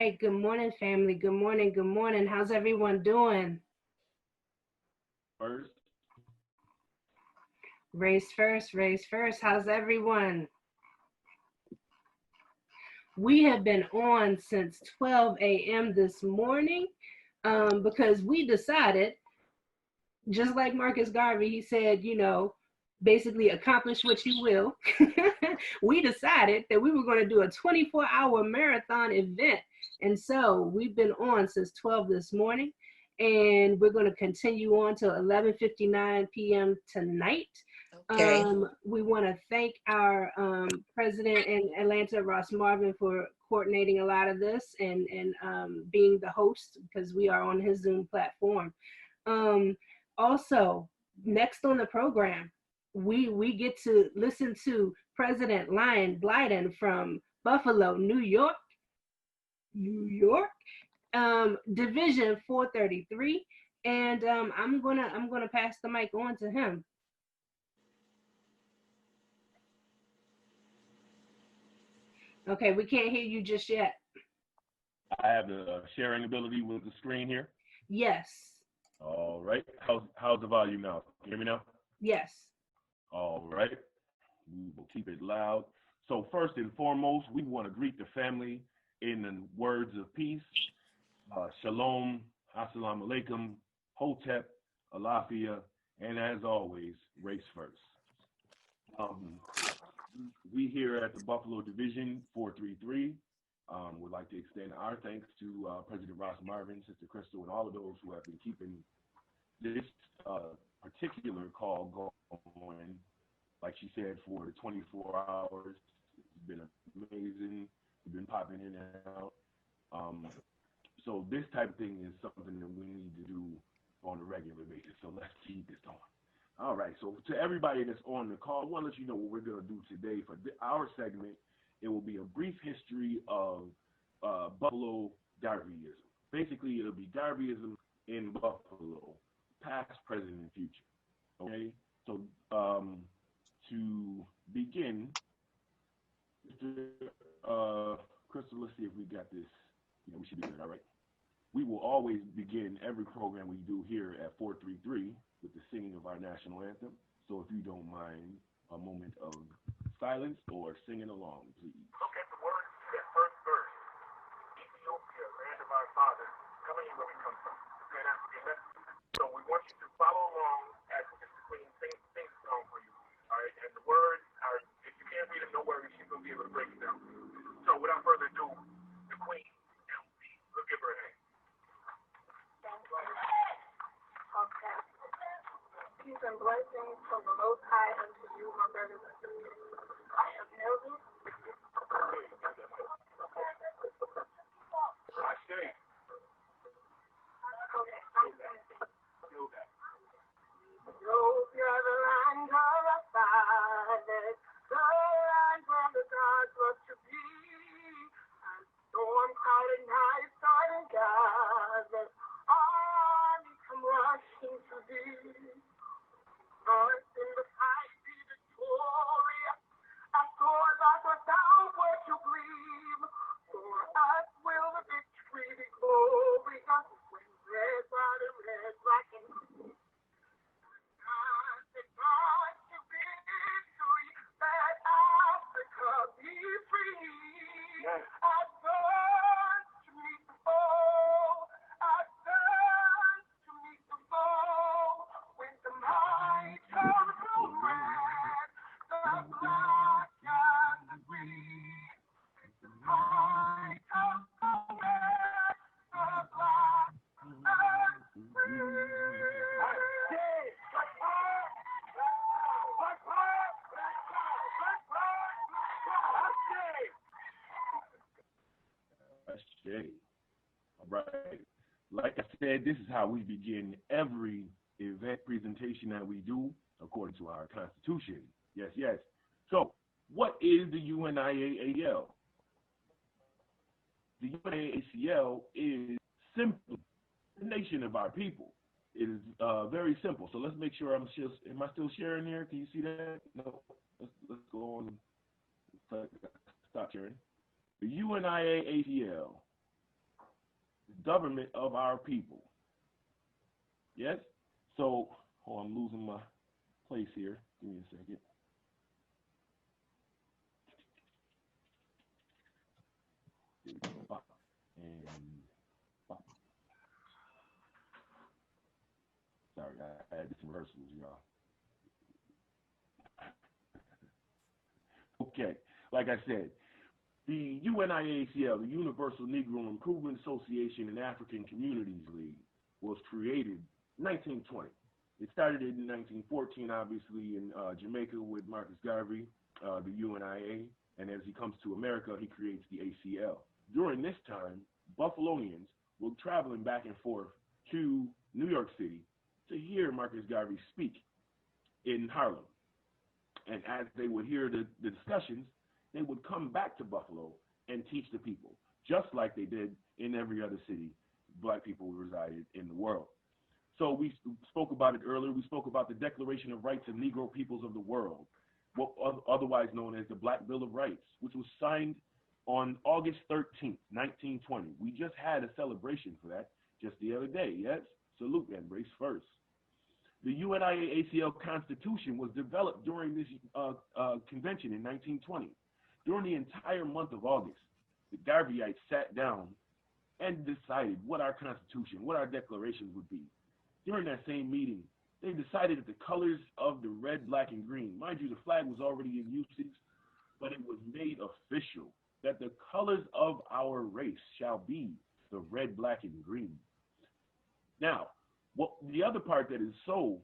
Hey, good morning, family. Good morning. Good morning. How's everyone doing? First, Race first, race first. How's everyone? We have been on since 12 a.m. this morning because we decided, just like Marcus Garvey, he said, basically accomplish what you will. We decided that we were going to do a 24-hour marathon event. And so we've been on since 12 this morning, and we're going to continue on till 11:59 p.m. tonight. Okay. We want to thank our president in Atlanta, Ross Marvin, for coordinating a lot of this and being the host because we are on his Zoom platform. Um, Also, next on the program, we get to listen to President Lion Blyden from Buffalo, New York, Division 433, and I'm gonna pass the mic on to him. Okay, we can't hear you just yet. I have the sharing ability with the screen here. Yes, All right. How's the volume now? Can you hear me now? yes. All right. We will keep it loud. So first and foremost, we want to greet the family in the words of peace. Shalom, assalamu alaikum, hotep, alafia, and as always, race first. Um, we here at the Buffalo Division 433 would like to extend our thanks to President Ross Marvin, Sister Crystal, and all of those who have been keeping this particular call going, like she said, for the 24 hours. It's been amazing. We've been popping in and out. Um, so this type of thing is something that we need to do on a regular basis. So let's keep this going. All right. So to everybody that's on the call, I want to let you know what we're going to do today for our segment. It will be a brief history of Buffalo Garveyism. Basically, it'll be Garveyism in Buffalo, past, present, and future. Okay. So to begin, Crystal, let's see if we got this. We should be good. All right. We will always begin every program we do here at 433 with the singing of our national anthem. So if you don't mind a moment of silence or singing along, please. Look at the words that first verse. Ethiopia, land of our fathers, coming in where we come from. And so we want you to follow along as Mr. Queen sings the song for you. All right, and the words are, if you can't read them, no worries, she's going to be able to break it down. So without further ado, the Queen, we'll give her a hand. Okay. Peace and blessings from the Most High unto you, my brothers and sisters. I am Melvin. I say, Ethiopia, the land of our fathers, the land where the gods love to be. And storm clouded nights are gathered, armies come rushing to thee. Us in the fight be victorious, our swords are thrust outward to gleam. For us will the victory be glorious, when red, white, and red, black, and blue. God to victory, let Africa be free. Advance to meet the foe, advance to meet the foe. With the might of the red, the black and the green. With the might of the red, the black and the green. Ashay. All right. Like I said, this is how we begin every event presentation that we do according to our Constitution. Yes, yes. So, what is the UNIA-ACL? The UNIA-ACL is simply the nation of our people. It is very simple. So let's make sure am I still sharing here? Can you see that? No. Let's go on. Stop sharing. The UNIA-ACL government of our people. Yes? So, oh, I'm losing my place here. Give me a second. There we go. Bop. And bop. Sorry, I had some rehearsals, y'all. Okay, like I said, the UNIA-ACL, the Universal Negro Improvement Association and African Communities League, was created in 1920. It started in 1914, obviously, in Jamaica with Marcus Garvey, the UNIA, and as he comes to America, he creates the ACL. During this time, Buffalonians were traveling back and forth to New York City to hear Marcus Garvey speak in Harlem. And as they would hear the discussions, they would come back to Buffalo and teach the people, just like they did in every other city black people resided in the world. So we spoke about it earlier. We spoke about the Declaration of Rights of Negro Peoples of the World, otherwise known as the Black Bill of Rights, which was signed on August 13th, 1920. We just had a celebration for that just the other day, yes? Salute and brace first. The UNIA-ACL Constitution was developed during this convention in 1920. During the entire month of August, the Garveyites sat down and decided what our Constitution, what our declarations would be. During that same meeting, they decided that the colors of the red, black, and green, mind you, the flag was already in usage, but it was made official that the colors of our race shall be the red, black, and green. Now, the other part that is so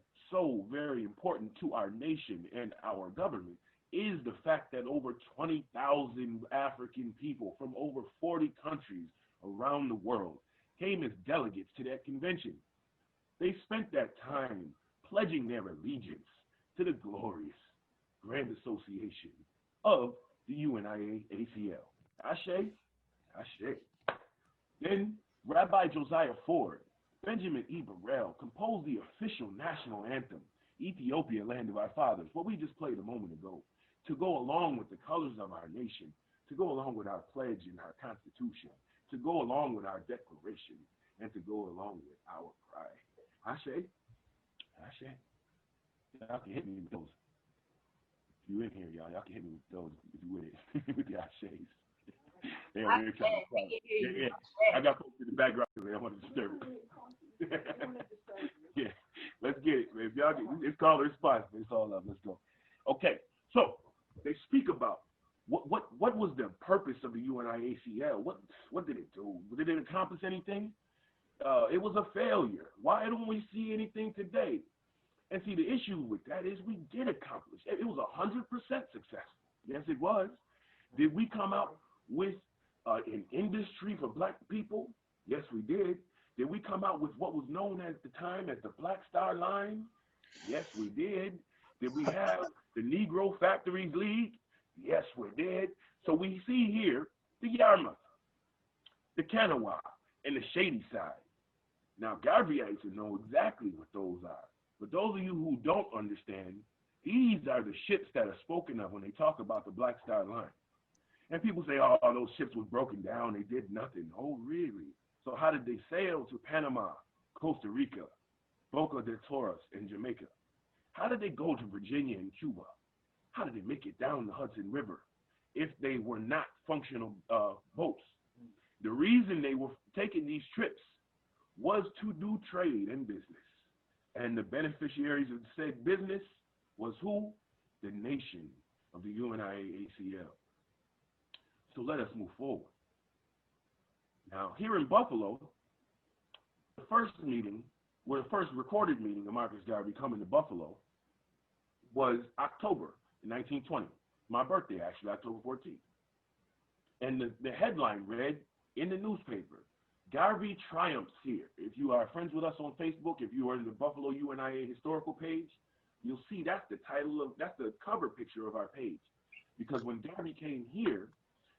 very important to our nation and our government is the fact that over 20,000 African people from over 40 countries around the world came as delegates to that convention. They spent that time pledging their allegiance to the glorious Grand Association of the UNIA-ACL. Ashe, Ashe. Then Rabbi Josiah Ford, Benjamin E. Burrell composed the official national anthem, Ethiopia, Land of Our Fathers, what we just played a moment ago, to go along with the colors of our nation, to go along with our pledge and our Constitution, to go along with our declaration, and to go along with our pride. Ashe, Ashe. Y'all can hit me with those. If you in here, y'all can hit me with those if you with it, with the Ashes. Yeah. I got folks in the background because I don't want to disturb it. Yeah, let's get it. If y'all get, it's called a response. It's all up. Let's go. Okay, so they speak about what was the purpose of the UNIA-ACL? What did it do? Did it accomplish anything? It was a failure. Why don't we see anything today? And see, the issue with that is we did accomplish. It was 100% successful. Yes, it was. Did we come out with an industry for black people? Yes, we did. Did we come out with what was known at the time as the Black Star Line? Yes, we did. Did we have the Negro Factories League? Yes, we did. So we see here the Yarmouth, the Kanawha, and the Shady Side. Now, Garveyites know exactly what those are. But those of you who don't understand, these are the ships that are spoken of when they talk about the Black Star Line. And people say, oh, those ships were broken down. They did nothing. Oh, really? So how did they sail to Panama, Costa Rica, Boca de Toros, and Jamaica? How did they go to Virginia and Cuba? How did they make it down the Hudson River if they were not functional boats? The reason they were taking these trips was to do trade and business. And the beneficiaries of said business was who? The nation of the UNIA-ACL. So let us move forward. Now, here in Buffalo, the first meeting, or the first recorded meeting of Marcus Garvey coming to Buffalo was October 1920. My birthday, actually, October 14th. And the headline read in the newspaper, Garvey triumphs here. If you are friends with us on Facebook, if you are in the Buffalo UNIA historical page, you'll see that's the title of, that's the cover picture of our page. Because when Garvey came here,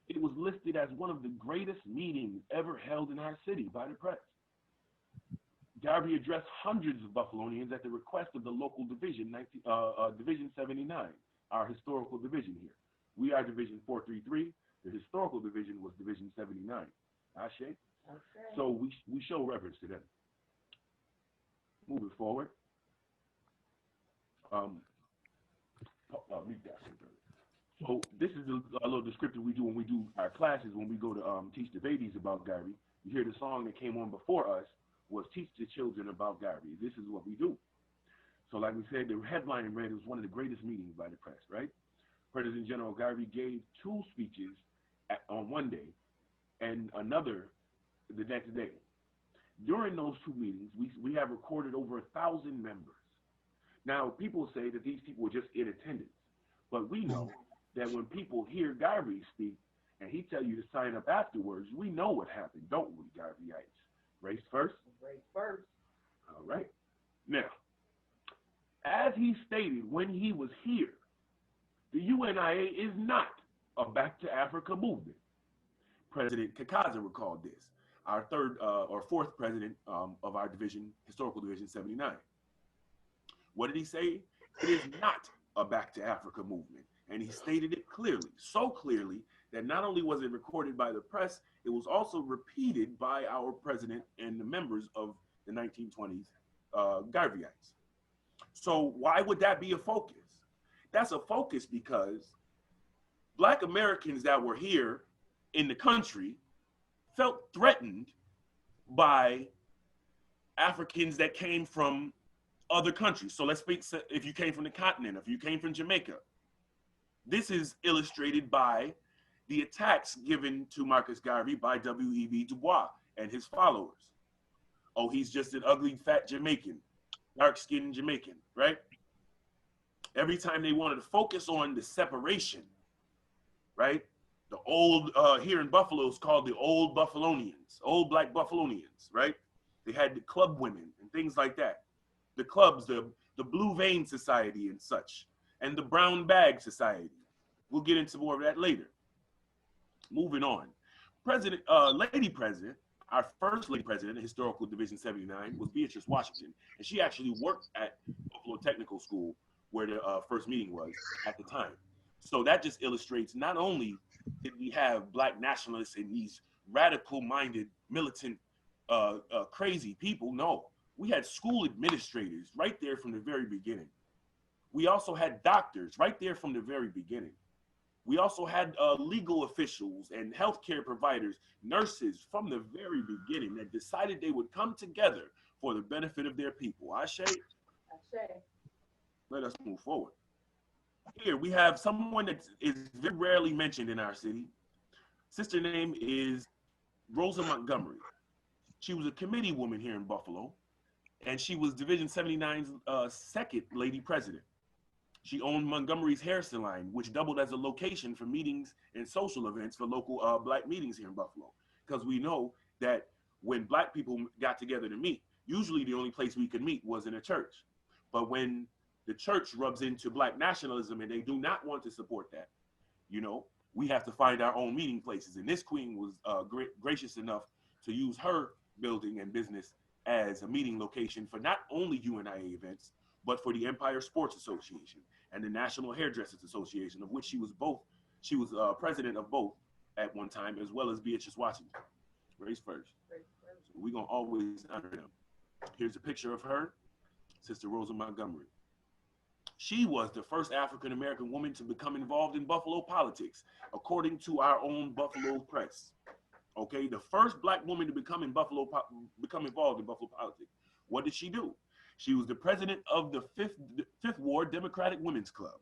it was listed as one of the greatest meetings ever held in our city by the press. Garvey addressed hundreds of Buffalonians at the request of the local division, Division 79, our historical division here. We are Division 433. The historical division was Division 79. Ashe? Okay. So we show reverence to them. Moving forward, um, mute that. So this is a little description we do when we do our classes, when we go to teach the babies about Garvey. You hear the song that came on before us was Teach the Children About Garvey. This is what we do. So like we said, the headline read, it was one of the greatest meetings by the press, right? President General Garvey gave two speeches on one day and another the next day. During those two meetings, we have recorded over 1,000 members. Now, people say that these people were just in attendance, but we know that when people hear Garvey speak and he tell you to sign up afterwards, we know what happened, don't we, Garveyites? Race first? Race first. All right. Now, as he stated when he was here, the UNIA is not a Back to Africa movement. President Kakaza recalled this, our third or fourth president of our division, Historical Division 79. What did he say? It is not a Back to Africa movement. And he stated it clearly, so clearly that not only was it recorded by the press, it was also repeated by our president and the members of the 1920s Garveyites. So why would that be a focus? That's a focus because Black Americans that were here in the country felt threatened by Africans that came from other countries. So let's speak, if you came from the continent, if you came from Jamaica, this is illustrated by the attacks given to Marcus Garvey by W.E.B. Du Bois and his followers. Oh, he's just an ugly, fat Jamaican, dark-skinned Jamaican, right? Every time they wanted to focus on the separation, right? The old, here in Buffalo, it's called the old Buffalonians, old Black Buffalonians, right? They had the club women and things like that. The clubs, the Blue Vein Society and such, and the Brown Bag Society. We'll get into more of that later. Moving on. Lady President, our first lady president of Historical Division 79 was Beatrice Washington. And she actually worked at Buffalo Technical School where the first meeting was at the time. So that just illustrates not only did we have Black nationalists and these radical-minded, militant, crazy people, no. We had school administrators right there from the very beginning. We also had doctors right there from the very beginning. We also had legal officials and healthcare providers, nurses from the very beginning that decided they would come together for the benefit of their people. Ashe? Ashe. Let us move forward. Here we have someone that is very rarely mentioned in our city. Sister name is Rosa Montgomery. She was a committee woman here in Buffalo, and she was Division 79's second lady president. She owned Montgomery's Hair Salon, which doubled as a location for meetings and social events for local Black meetings here in Buffalo. Because we know that when Black people got together to meet, usually the only place we could meet was in a church. But when the church rubs into Black nationalism and they do not want to support that, you know, we have to find our own meeting places. And this queen was gracious enough to use her building and business as a meeting location for not only UNIA events, but for the Empire Sports Association and the National Hairdressers Association, of which she was president of both at one time, as well as Beatrice Washington. Race first. So we're gonna always honor them. Here's a picture of her, Sister Rosa Montgomery. She was the first African-American woman to become involved in Buffalo politics, according to our own Buffalo press. Okay, the first Black woman to become involved in Buffalo politics. What did she do? She was the president of the Fifth Ward Democratic Women's Club.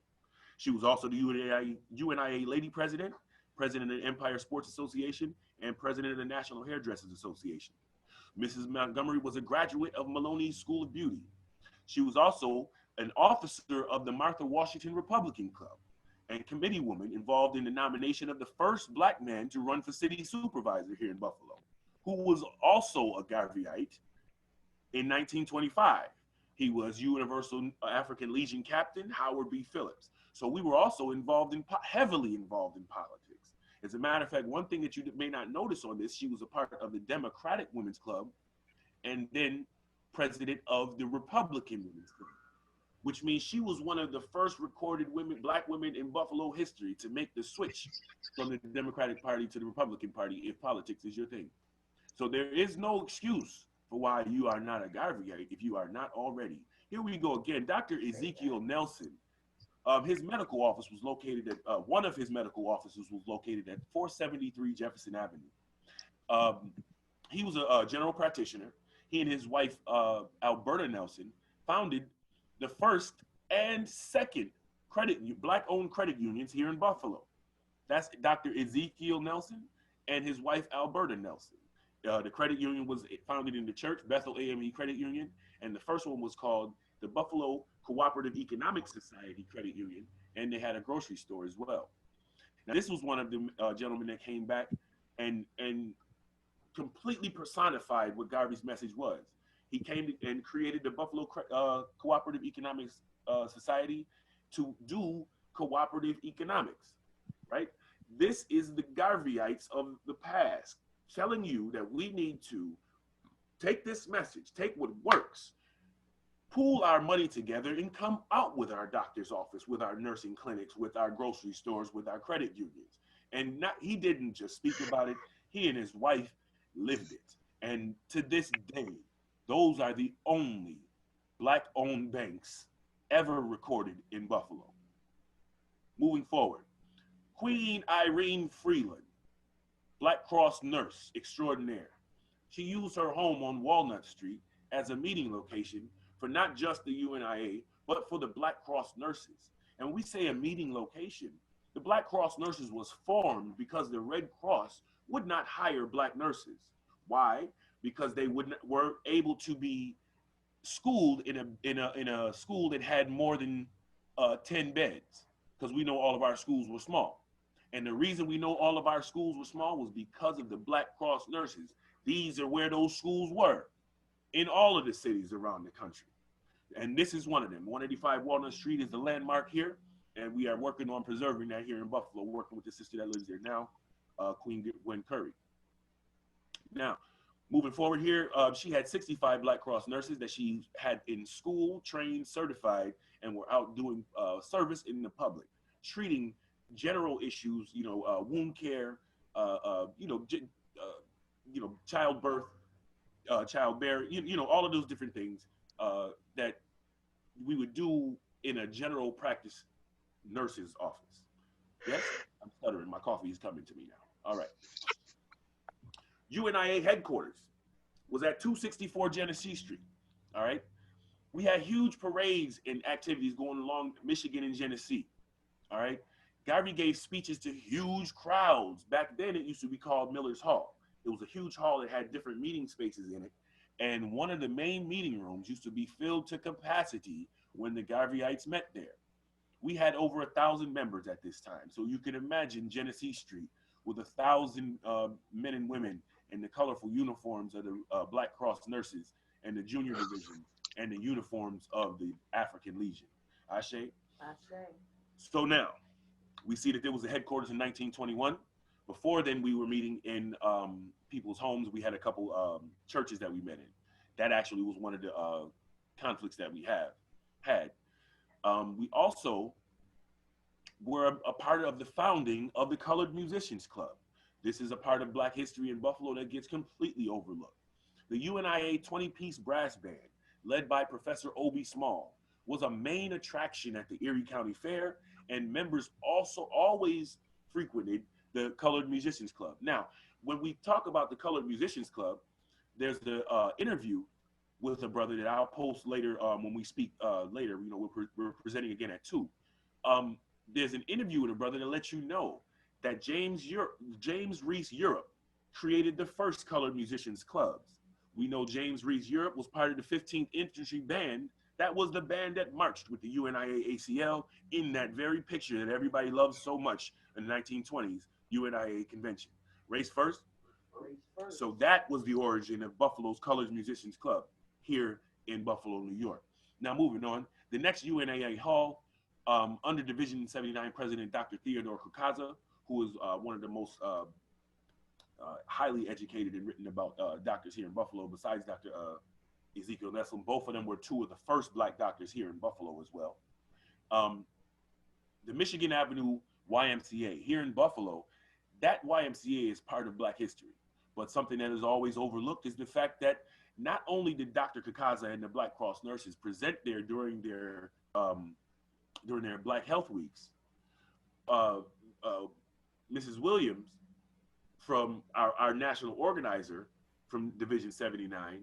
She was also the UNIA Lady President, President of the Empire Sports Association, and President of the National Hairdressers Association. Mrs. Montgomery was a graduate of Maloney's School of Beauty. She was also an officer of the Martha Washington Republican Club and committee woman involved in the nomination of the first Black man to run for city supervisor here in Buffalo, who was also a Garveyite in 1925. He was Universal African Legion Captain Howard B. Phillips. So we were also heavily involved in politics. As a matter of fact, one thing that you may not notice on this, she was a part of the Democratic Women's Club and then president of the Republican Women's Club, which means she was one of the first recorded Black women in Buffalo history to make the switch from the Democratic Party to the Republican Party if politics is your thing. So there is no excuse for why you are not a Garveyite if you are not already. Here we go again. Dr. Ezekiel Nelson, his medical office was located at, one of his medical offices was located at 473 Jefferson Avenue. Um, he was a general practitioner. He and his wife, Alberta Nelson, founded the first and second black-owned credit unions here in Buffalo. That's Dr. Ezekiel Nelson and his wife, Alberta Nelson. The credit union was founded in the church, Bethel AME Credit Union, and the first one was called the Buffalo Cooperative Economic Society Credit Union, and they had a grocery store as well. Now, this was one of the gentlemen that came back and completely personified what Garvey's message was. He came and created the Buffalo Cooperative Economics Society to do cooperative economics, right? This is the Garveyites of the past telling you that we need to take this message, take what works, pool our money together, and come out with our doctor's office, with our nursing clinics, with our grocery stores, with our credit unions. And he didn't just speak about it, he and his wife lived it. And to this day, those are the only black-owned banks ever recorded in Buffalo. Moving forward, Queen Irene Freeland, Black Cross nurse extraordinaire. She used her home on Walnut Street as a meeting location for not just the UNIA, but for the Black Cross nurses. And when we say a meeting location, the Black Cross nurses was formed because the Red Cross would not hire black nurses. Why? Because they were able to be schooled in a school that had more than 10 beds, because we know all of our schools were small. And the reason we know all of our schools were small was because of the Black Cross nurses. These are where those schools were in all of the cities around the country. And this is one of them. 185 Walnut Street is the landmark here. And we are working on preserving that here in Buffalo, working with the sister that lives there now, Queen Gwen Curry. Now, moving forward here, she had 65 Black Cross nurses that she had in school, trained, certified, and were out doing service in the public, treating general issues, wound care, childbirth, childbearing, all of those different things that we would do in a general practice nurse's office. Yes, I'm stuttering. My coffee is coming to me now. All right. UNIA headquarters was at 264 Genesee Street. All right. We had huge parades and activities going along Michigan and Genesee. All right. Garvey gave speeches to huge crowds. Back then, it used to be called Miller's Hall. It was a huge hall that had different meeting spaces in it. And one of the main meeting rooms used to be filled to capacity when the Garveyites met there. We had over 1,000 members at this time. So you can imagine Genesee Street with 1,000 men and women in the colorful uniforms of the Black Cross nurses and the junior division and the uniforms of the African Legion. Ashe? Ashe. So now, we see that there was a headquarters in 1921. Before then, we were meeting in people's homes. We had a couple churches that we met in. That actually was one of the conflicts that we had. We also were a part of the founding of the Colored Musicians Club. This is a part of Black history in Buffalo that gets completely overlooked. The UNIA 20-piece brass band, led by Professor Obie Small, was a main attraction at the Erie County Fair, and members also always frequented the Colored Musicians Club. Now, when we talk about the Colored Musicians Club, there's the interview with a brother that I'll post later when we speak later. We're presenting again at 2. There's an interview with a brother that lets you know that James Reese Europe created the first Colored Musicians Clubs. We know James Reese Europe was part of the 15th Infantry Band. That was the band that marched with the UNIA-ACL in that very picture that everybody loves so much in the 1920s UNIA convention. Race first? Race first. So that was the origin of Buffalo's Colored Musicians Club here in Buffalo, New York. Now moving on, the next UNIA Hall, under Division 79 President Dr. Theodore Kukaza, who was one of the most highly educated and written about doctors here in Buffalo, besides Dr. Ezekiel Nelson. Both of them were 2 of the first Black doctors here in Buffalo as well. The Michigan Avenue YMCA here in Buffalo, that YMCA is part of Black history. But something that is always overlooked is the fact that not only did Dr. Kakaza and the Black Cross nurses present there during their Black Health Weeks, uh, uh, Mrs. Williams, from our national organizer from Division 79,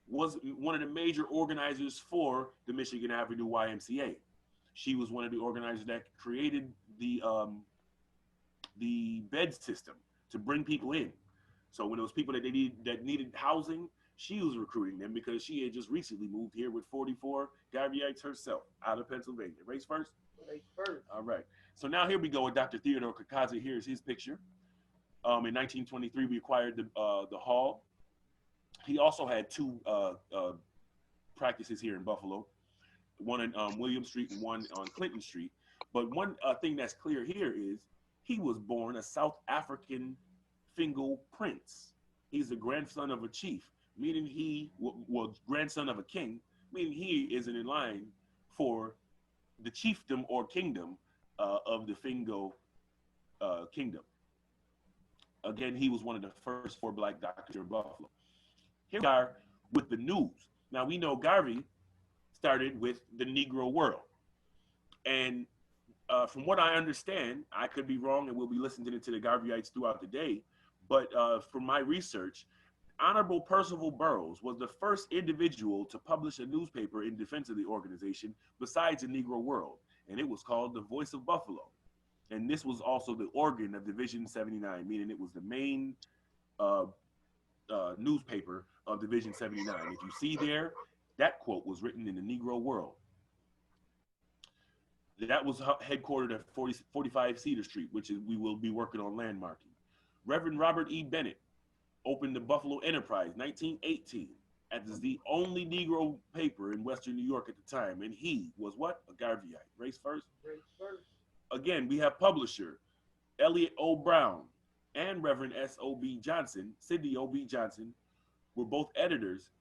was one of the major organizers for the Michigan Avenue YMCA. She was one of the organizers that created the bed system to bring people in. So when those people that needed housing, she was recruiting them because she had just recently moved here with 44 Garveyites herself out of Pennsylvania. Race first? Race first. All right. So now here we go with Dr. Theodore Kakaza. Here's his picture. In 1923, we acquired the hall. He also had two practices here in Buffalo, one on William Street and one on Clinton Street. But one thing that's clear here is he was born a South African Fingal prince. He's the grandson of a chief, meaning grandson of a king, meaning he isn't in line for the chiefdom or kingdom of the Fingal kingdom. Again, he was one of the first 4 Black doctors in Buffalo. Here we are with the news. Now, we know Garvey started with the Negro World. And from what I understand, I could be wrong, and we'll be listening to the Garveyites throughout the day, but from my research, Honorable Percival Burroughs was the first individual to publish a newspaper in defense of the organization besides the Negro World, and it was called The Voice of Buffalo. And this was also the organ of Division 79, meaning it was the main newspaper of Division 79. If you see there, that quote was written in the Negro World. That was headquartered at 45 Cedar Street, which we will be working on landmarking. Reverend Robert E. Bennett opened the Buffalo Enterprise, 1918, as the only Negro paper in Western New York at the time. And he was what? A Garveyite. Race first? Race first. Again, we have publisher Elliot O. Brown and Reverend S.O.B. Johnson, Sidney O.B. Johnson, were both editors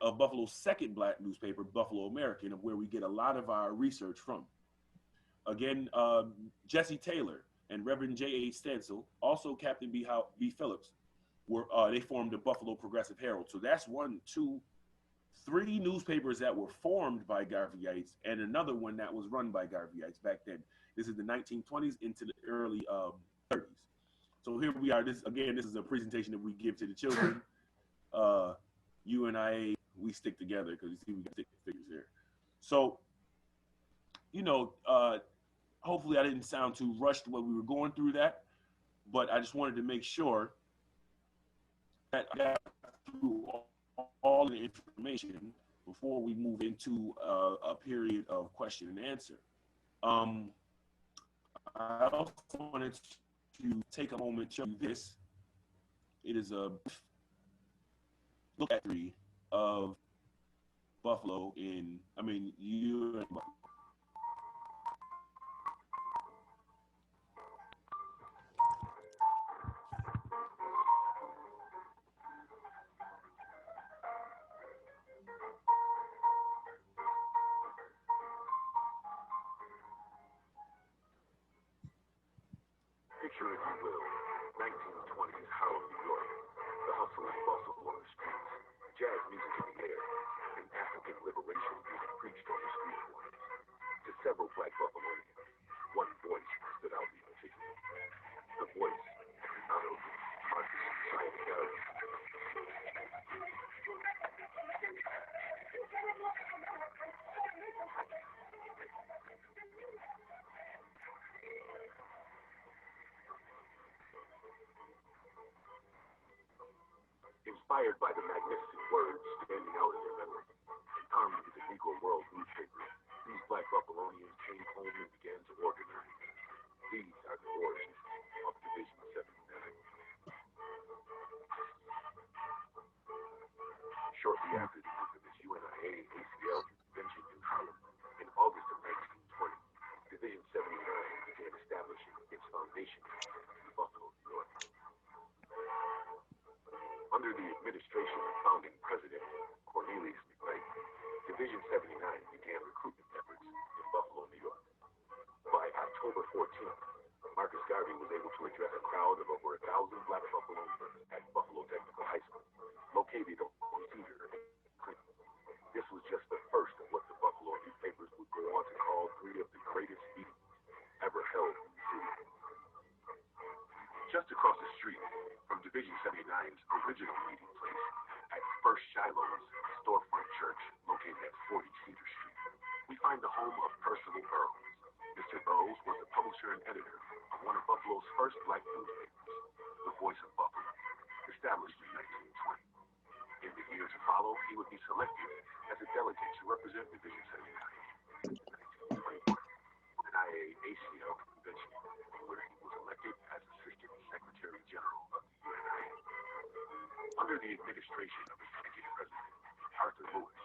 of Buffalo's second Black newspaper, Buffalo American, of where we get a lot of our research from. Again, Jesse Taylor and Reverend J.H. Stansel, also Captain B. Phillips, they formed the Buffalo Progressive Herald. So that's 1, 2, 3 newspapers that were formed by Garveyites, and another one that was run by Garveyites back then. This is the 1920s into the early 30s. So here we are. This is a presentation that we give to the children. UNIA, we stick together because you see we got stick figures here. So, hopefully I didn't sound too rushed when we were going through that, but I just wanted to make sure that I got through all the information before we move into a period of question and answer. I also wanted to take a moment to show you this. It is a look at of Buffalo Picture, if you will, 1920s Harlem, New York. The hustle and bustle on the streets, jazz music in the air, and African liberation being preached on the street corners. To several Black Buffalonians, one voice stood out in particular. The voice of the Honorable Marcus Garvey. Inspired by the magnificent words standing out in their memory, and armed with the Negro World newspaper, these Black Buffalonians came home and began to organize. These are the origins of Division 79. Shortly after the infamous UNIA-ACL convention in Harlem in August of 1920, Division 79 began establishing its foundation in Buffalo, New York. Under the administration of founding president Cornelius McLean, Division 79 began recruitment efforts in Buffalo, New York. By October 14th, Marcus Garvey was able to address a crowd of over 1,000 Black Buffalonians at Buffalo Technical Theater in Clinton. This was just the first of what the Buffalo newspapers would go on to call three of the greatest meetings ever held in the city. Just across the street from Division 79's original meeting place at First Shiloh's storefront church located at 40 Cedar Street, we find the home of Percival Burroughs. Mr. Burroughs was the publisher and editor of one of Buffalo's first black newspapers, The Voice of Buffalo, established in 1920. In the years to follow, he would be selected as a delegate to represent Division 79 in the 1921 UNIA-ACL convention, where he was elected as Assistant Secretary General of the UNIA. Under the administration of Executive President Arthur Lewis,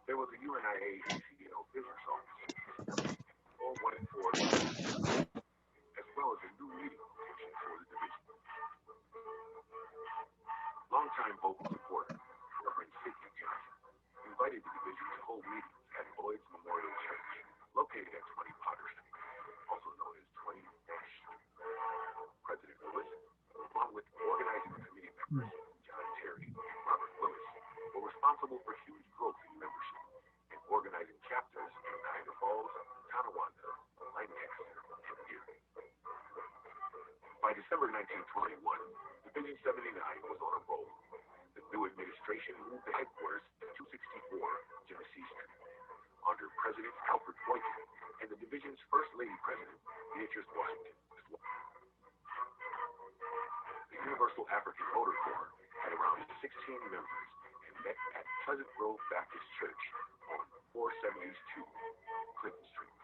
there was a UNIA-ACL business office, 414, as well as a new meeting location for the division. Longtime vocal supporter, Reverend Sidney Johnson, invited the division to hold meetings at Lloyd's Memorial Church, located at 20 Potter Street, also known as 20 Nash Street. President Lewis, along with organizing committee members John Terry and Robert Willis, were responsible for huge growth in membership and organizing chapters in Niagara Falls, Tonawanda, Lancaster, and Erie. By December 1921, Division 79 was on a roll. The new administration moved the headquarters to 264 Genesee Street under President Alfred Boykin and the division's First Lady President, Beatrice Washington. The Universal African Motor Corps had around 16 members and met at Pleasant Grove Baptist Church on 472 Clinton Street.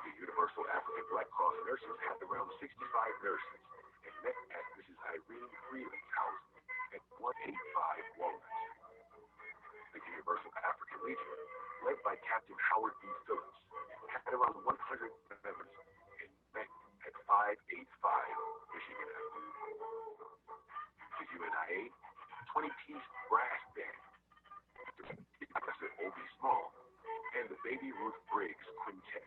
The Universal African Black Cross Nurses had around 65 nurses and met at Mrs. Irene Freeland's house at 185 Walnut Street. The Universal African Legion, led by Captain Howard B. Phillips, had around 100 members and met at 585 Michigan Avenue. The UNIA 20-piece brass band, Professor O.B. Small, and the Baby Ruth Briggs Quintet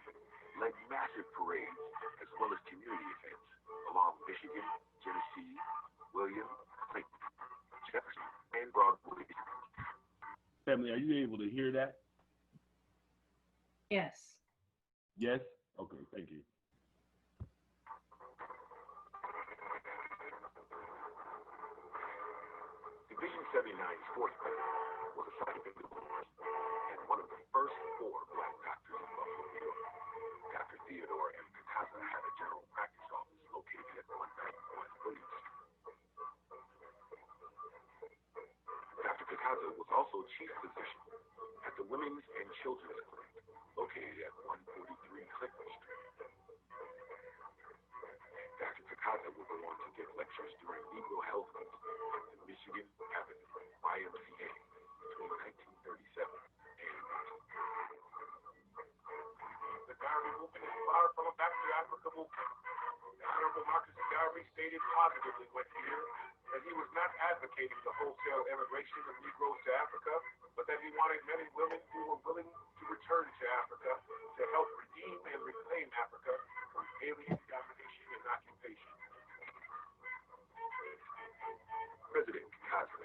led massive parades as well as community events along Michigan, Genesee, William, Clinton, Jefferson, and Broadway. Family, are you able to hear that? Yes. Yes? Okay, thank you. Division 79's fourth president was assigned to Illinois and one of the first four black doctors in Buffalo, New York. Dr. Theodore M. Picasso had a general practice office located at 191 William Street. Dr. Picasso was also chief physician at the Women's and Children's Clinic located at 143 Clinton Street. Dr. Picasso would go on to give lectures during Negro Health Week at the Michigan Avenue YMCA between 1937 and 1940. The Garvey movement is far from a back to Africa movement. The Honorable Marcus Garvey stated positively when here that he was not advocating the wholesale immigration of Negroes to Africa, but that he wanted men and women who were willing to return to Africa to help redeem and reclaim Africa from alien domination and occupation. President Picasso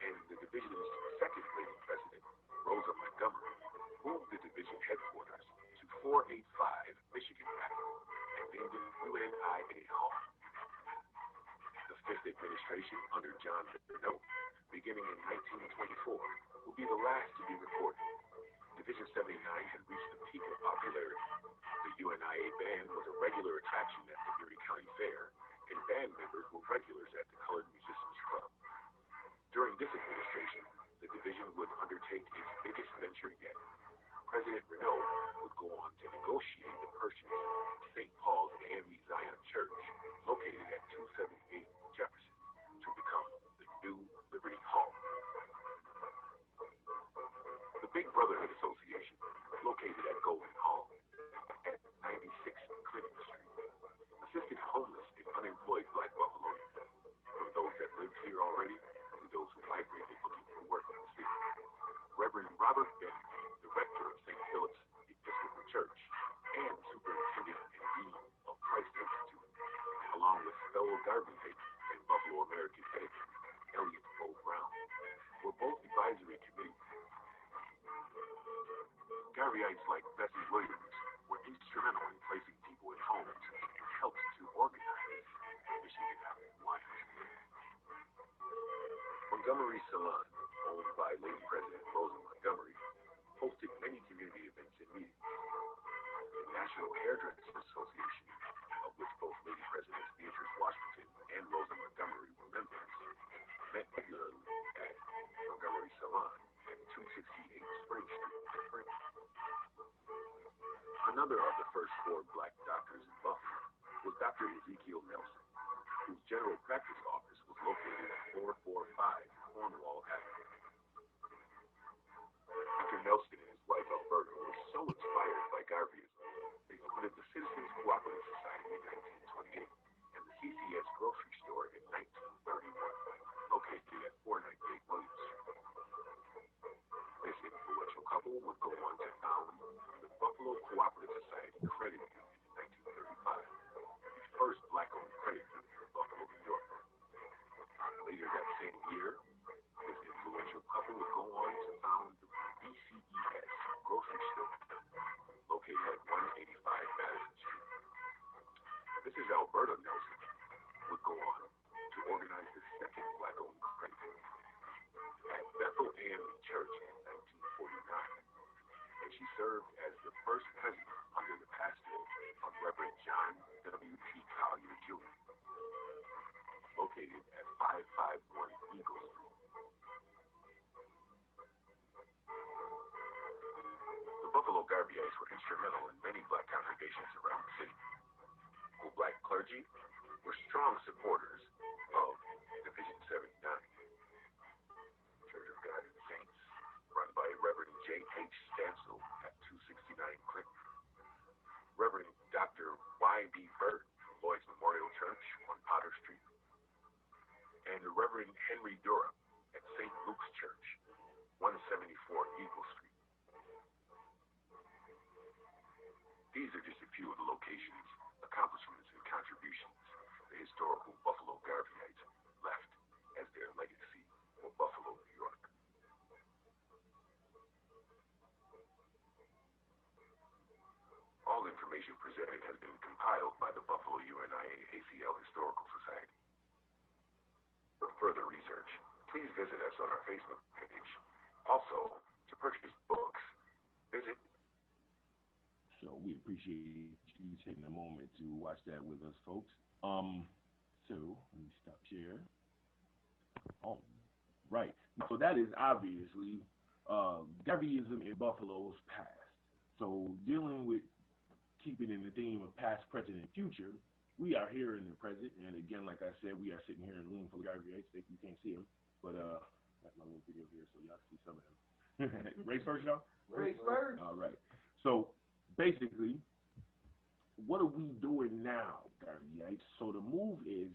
and the division's second lady president, Rosa Montgomery, moved the division headquarters to 485 Michigan Avenue and named it UNIA Hall. The fifth administration under John Minot, beginning in 1924, will be the last to be recorded. Division 79 had reached the peak of popularity. The UNIA band was a regular attraction at the Erie County Fair, and band members were regulars at the Colored Musicians Club. During this administration, the division would undertake its biggest venture yet. President Renault would go on to negotiate the purchase of St. Paul's AME Zion Church, located at 278 Jefferson, to become the new Liberty Hall. The Big Brotherhood Association, located at Golden Hall, at 96 Clinton Street, assisted homeless and unemployed black Buffalonians, from those that lived here already to those who migrated looking for work in the city. Reverend Robert Benton, the rector of St. Philip's Episcopal Church and superintendent and dean of Christ Institute, along with fellow Garvey and Buffalo Advisory Committee. Garveyites like Bessie Williams were instrumental in placing people in homes and helped to organize Michigan out in Washington. Montgomery Salon, owned by Lady President Rosa Montgomery, hosted many community events and meetings. The National Hairdressers Association, of which both Lady Presidents Beatrice Washington and Rosa Montgomery were members, met regularly at Montgomery Salon at 268 Spring Street. Another of the first 4 black doctors in Buffalo was Dr. Ezekiel Nelson, whose general practice office was located at 445 Cornwall Avenue. Dr. Nelson and his wife Alberta were so inspired by Garveyism, they founded the Citizens Cooperative Society in 1928 and the CCS grocery store in 1931, located at 498 Williams Street. This influential couple would go on to found the Buffalo Cooperative Society Credit Union in 1935, the first black-owned credit union in Buffalo, New York. Later that same year, this influential couple would go on to found the BCES grocery store, located at 185 Madison Street. Mrs. Alberta Nelson would go on to organize the second black-owned credit union at Bethel AME Church in 1949, and she served as the first president under the pastorate of Reverend John W.T. Collier Jr., located at 551 Eagle Street. The Buffalo Garveyites were instrumental in many black congregations around the city, who black clergy were strong supporters of Division 79, Church of God and Saints, run by Reverend J.H. Stansel at 269 Clinton, Reverend Dr. Y.B. Burt from Lloyd's Memorial Church on Potter Street, and the Reverend Henry Durham at St. Luke's Church, 174 Eagle Street. These are just a few of the locations, accomplishments, and contributions the historical Buffalo Garveyites left as their legacy for Buffalo, New York. All information presented has been compiled by the Buffalo UNIA-ACL Historical Society. For further research, please visit us on our Facebook page. Also, to purchase books, visit. So we appreciate you taking a moment to watch that with us, folks. So let me stop share. All right. So that is obviously Garveyism in Buffalo's past. So dealing with keeping in the theme of past, present, and future, we are here in the present. And again, like I said, we are sitting here in a room full of Garveyites. You can't see them, but got my little video here so y'all see some of them. Race first, y'all? Race first. All right. So basically, what are we doing now, Garveyites? So the move is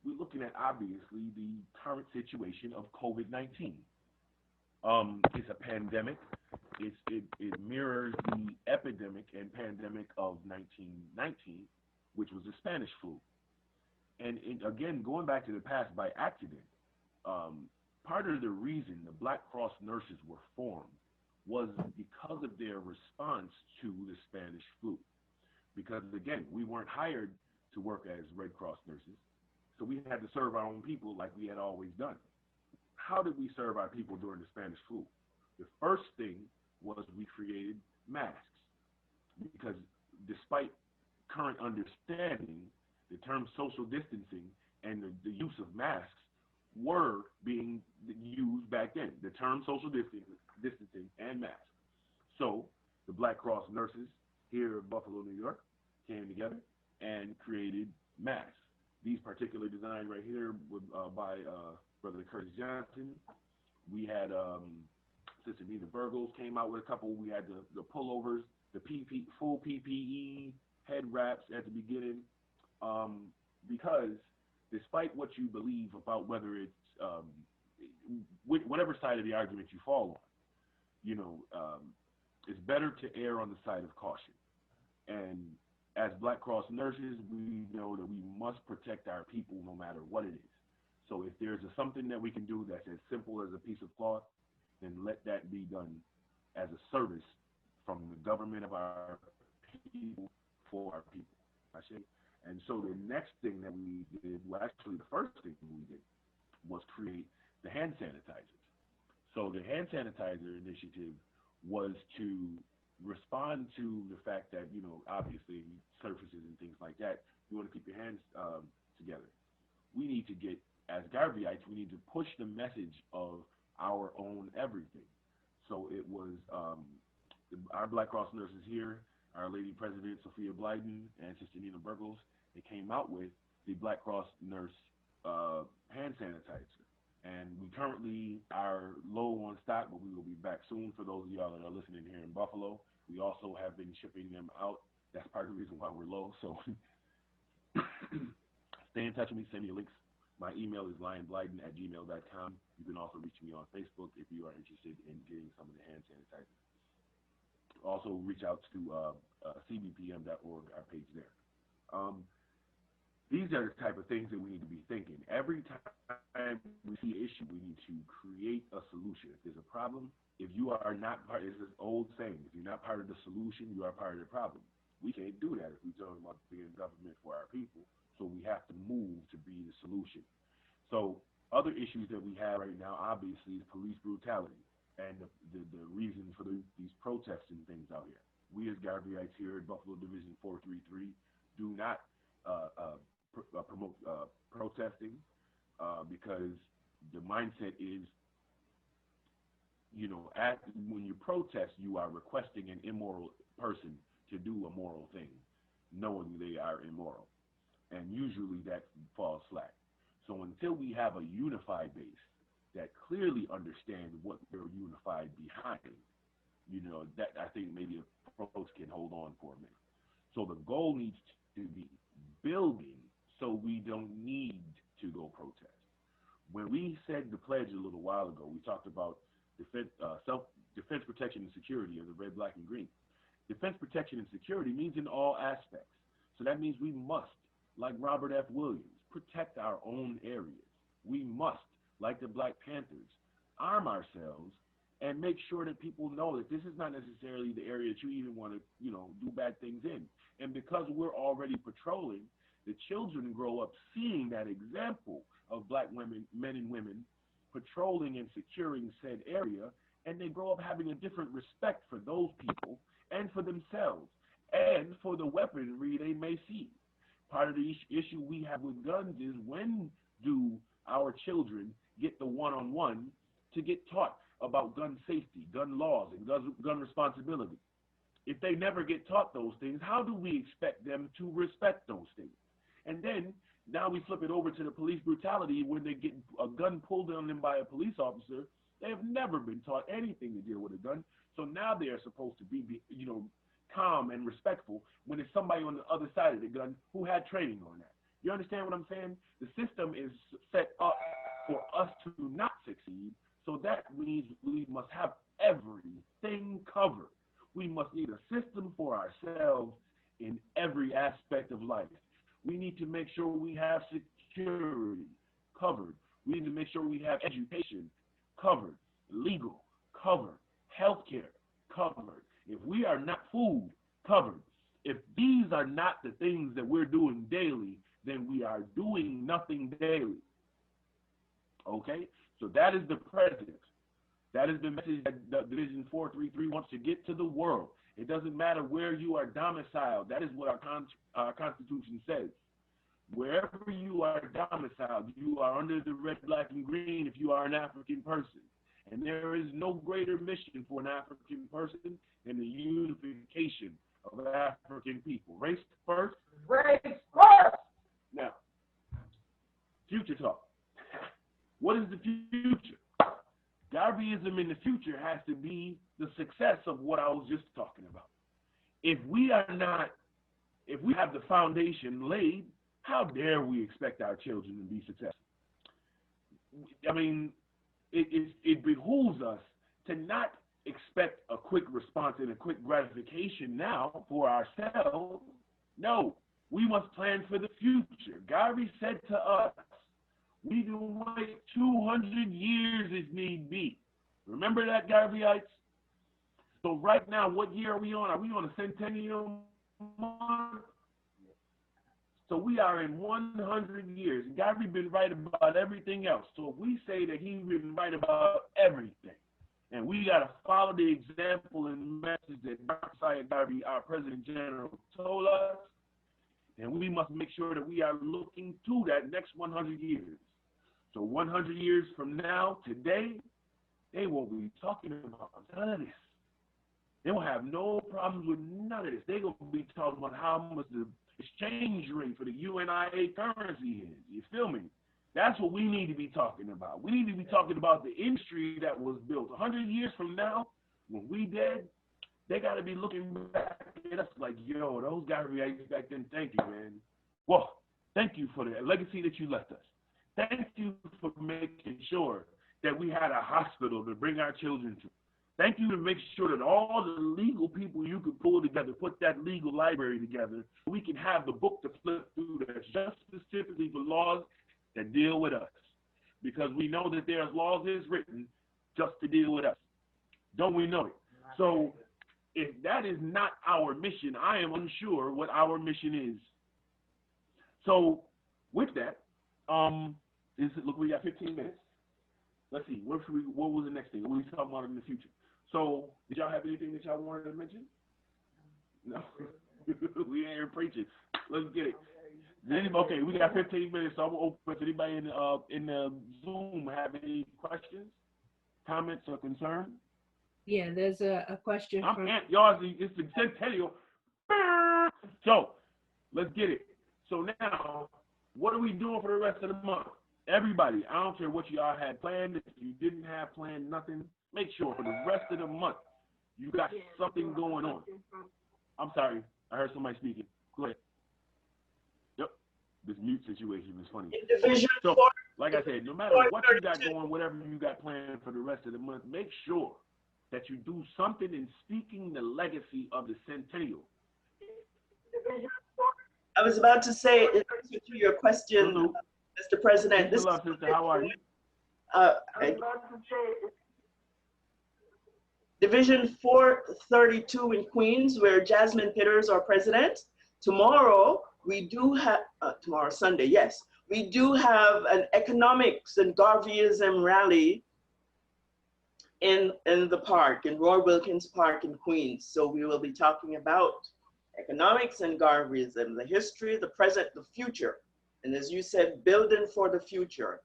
we're looking at obviously the current situation of COVID-19. It's a pandemic. It mirrors the epidemic and pandemic of 1919, which was the Spanish flu. And again, going back to the past by accident, part of the reason the Black Cross nurses were formed was because of their response to the Spanish flu. Because again, we weren't hired to work as Red Cross nurses, so we had to serve our own people like we had always done. How did we serve our people during the Spanish flu? The first thing was we created masks, because despite current understanding, the term social distancing and the use of masks were being used back then. The term social distancing and masks. So the Black Cross nurses here in Buffalo, New York, came together and created masks. These particular designs right here were by Brother Curtis Johnson. We had Sister Nina Burgos came out with a couple. We had the pullovers, the full PPE, head wraps at the beginning, because despite what you believe about whether it's whatever side of the argument you fall on, it's better to err on the side of caution. And as Black Cross nurses, we know that we must protect our people no matter what it is. So if there's something that we can do that's as simple as a piece of cloth, then let that be done as a service from the government of our people for our people. I say. And so the next thing that we did, well, actually the first thing we did was create the hand sanitizers. So the hand sanitizer initiative was to respond to the fact that, obviously surfaces and things like that, you want to keep your hands together. We need to get, as Garveyites, we need to push the message of our own everything. So it was our Black Cross nurses here, our Lady President Sophia Blyden and Sister Nina Burgos, they came out with the Black Cross nurse hand sanitizer. And we currently are low on stock, but we will be back soon for those of y'all that are listening here in Buffalo. We also have been shipping them out. That's part of the reason why we're low. So stay in touch with me, send me links. My email is lionblyden@gmail.com. You can also reach me on Facebook if you are interested in getting some of the hand sanitizer. Also reach out to cbpm.org, our page there. These are the type of things that we need to be thinking. Every time we see an issue, we need to create a solution. If there's a problem, if you are not part, it's this old saying, if you're not part of the solution, you are part of the problem. We can't do that if we're talking about being government for our people. So we have to move to be the solution. So other issues that we have right now, obviously, is police brutality and the reason for these protests and things out here. We as Garveyites here at Buffalo Division 433 do not promote protesting because the mindset is, when you protest, you are requesting an immoral person to do a moral thing, knowing they are immoral. And usually that falls flat. So until we have a unified base that clearly understands what they're unified behind, that I think maybe folks can hold on for a minute. So the goal needs to be building so we don't need to go protest. When we said the pledge a little while ago, we talked about defense, protection, and security of the red, black, and green. Defense, protection, and security means in all aspects. So that means we must, like Robert F. Williams, protect our own areas. We must, like the Black Panthers, arm ourselves and make sure that people know that this is not necessarily the area that you even want to, do bad things in. And because we're already patrolling, the children grow up seeing that example of Black women, men and women, patrolling and securing said area, and they grow up having a different respect for those people and for themselves and for the weaponry they may see. Part of the issue we have with guns is, when do our children get the one-on-one to get taught about gun safety, gun laws, and gun responsibility? If they never get taught those things, how do we expect them to respect those things? And then now we flip it over to the police brutality when they get a gun pulled on them by a police officer. They have never been taught anything to deal with a gun. So now they are supposed to be calm and respectful when it's somebody on the other side of the gun who had training on that. You understand what I'm saying? The system is set up for us to not succeed, so that means we must have everything covered. We must need a system for ourselves in every aspect of life. We need to make sure we have security covered. We need to make sure we have education covered, legal covered, healthcare covered. If we are not food covered, if these are not the things that we're doing daily, then we are doing nothing daily. Okay? So that is the present. That is the message that Division 433 wants to get to the world. It doesn't matter where you are domiciled. That is what our Constitution says. Wherever you are domiciled, you are under the red, black, and green if you are an African person. And there is no greater mission for an African person than the unification of African people. Race first. Race first. Now, future talk. What is the future? Garveyism in the future has to be the success of what I was just talking about. If we have the foundation laid, how dare we expect our children to be successful? I mean, it behooves us to not expect a quick response and a quick gratification now for ourselves. No, we must plan for the future. Garvey said to us, We can wait 200 years if need be. Remember that, Garveyites? So right now, what year are we on? Are we on a centennial month? So we are in 100 years. Garvey been right about everything else. So if we say that he's been right about everything, and we got to follow the example and message that Dr. Syed Garvey, our President General, told us, and we must make sure that we are looking to that next 100 years. So 100 years from now, today, they won't be talking about none of this. They won't have no problems with none of this. They're going to be talking about how much the exchange rate for the UNIA currency is. You feel me? That's what we need to be talking about. We need to be talking about the industry that was built 100 years from now. When we dead, they got to be looking back at us like, yo, those guys reacted back then. Thank you, man. Well, thank you for the legacy that you left us. Thank you for making sure that we had a hospital to bring our children to. Thank you to make sure that all the legal people you could pull together, put that legal library together, so we can have the book to flip through that's just specifically for laws that deal with us. Because we know that there's laws is written just to deal with us. Don't we know it? So if that is not our mission, I am unsure what our mission is. So with that, look, we got 15 minutes. Let's see, what was the next thing? What are we talking about in the future? So, did y'all have anything that y'all wanted to mention? No? We ain't here preaching. Let's get it. Okay, we got 15 minutes, so I'm going to open to anybody in the Zoom have any questions, comments, or concerns? Yeah, there's a question from... Y'all, it's the centennial. So, let's get it. So now, what are we doing for the rest of the month? Everybody, I don't care what y'all had planned. If you didn't have planned nothing, make sure for the rest of the month you got something going on. I'm sorry, I heard somebody speaking. Go ahead. Yep, this mute situation is funny. So, like I said, no matter what you got going, whatever you got planned for the rest of the month, make sure that you do something in speaking the legacy of the centennial. I was about to say, in answer to your question, Mr. President, this hello, sister. How are you? Division 432 in Queens, where Jasmine Pitters are president. Tomorrow, we do have, tomorrow, Sunday, yes, we do have an economics and Garveyism rally in the park, in Roy Wilkins Park in Queens. So we will be talking about economics and Garveyism, the history, the present, the future. And as you said, building for the future.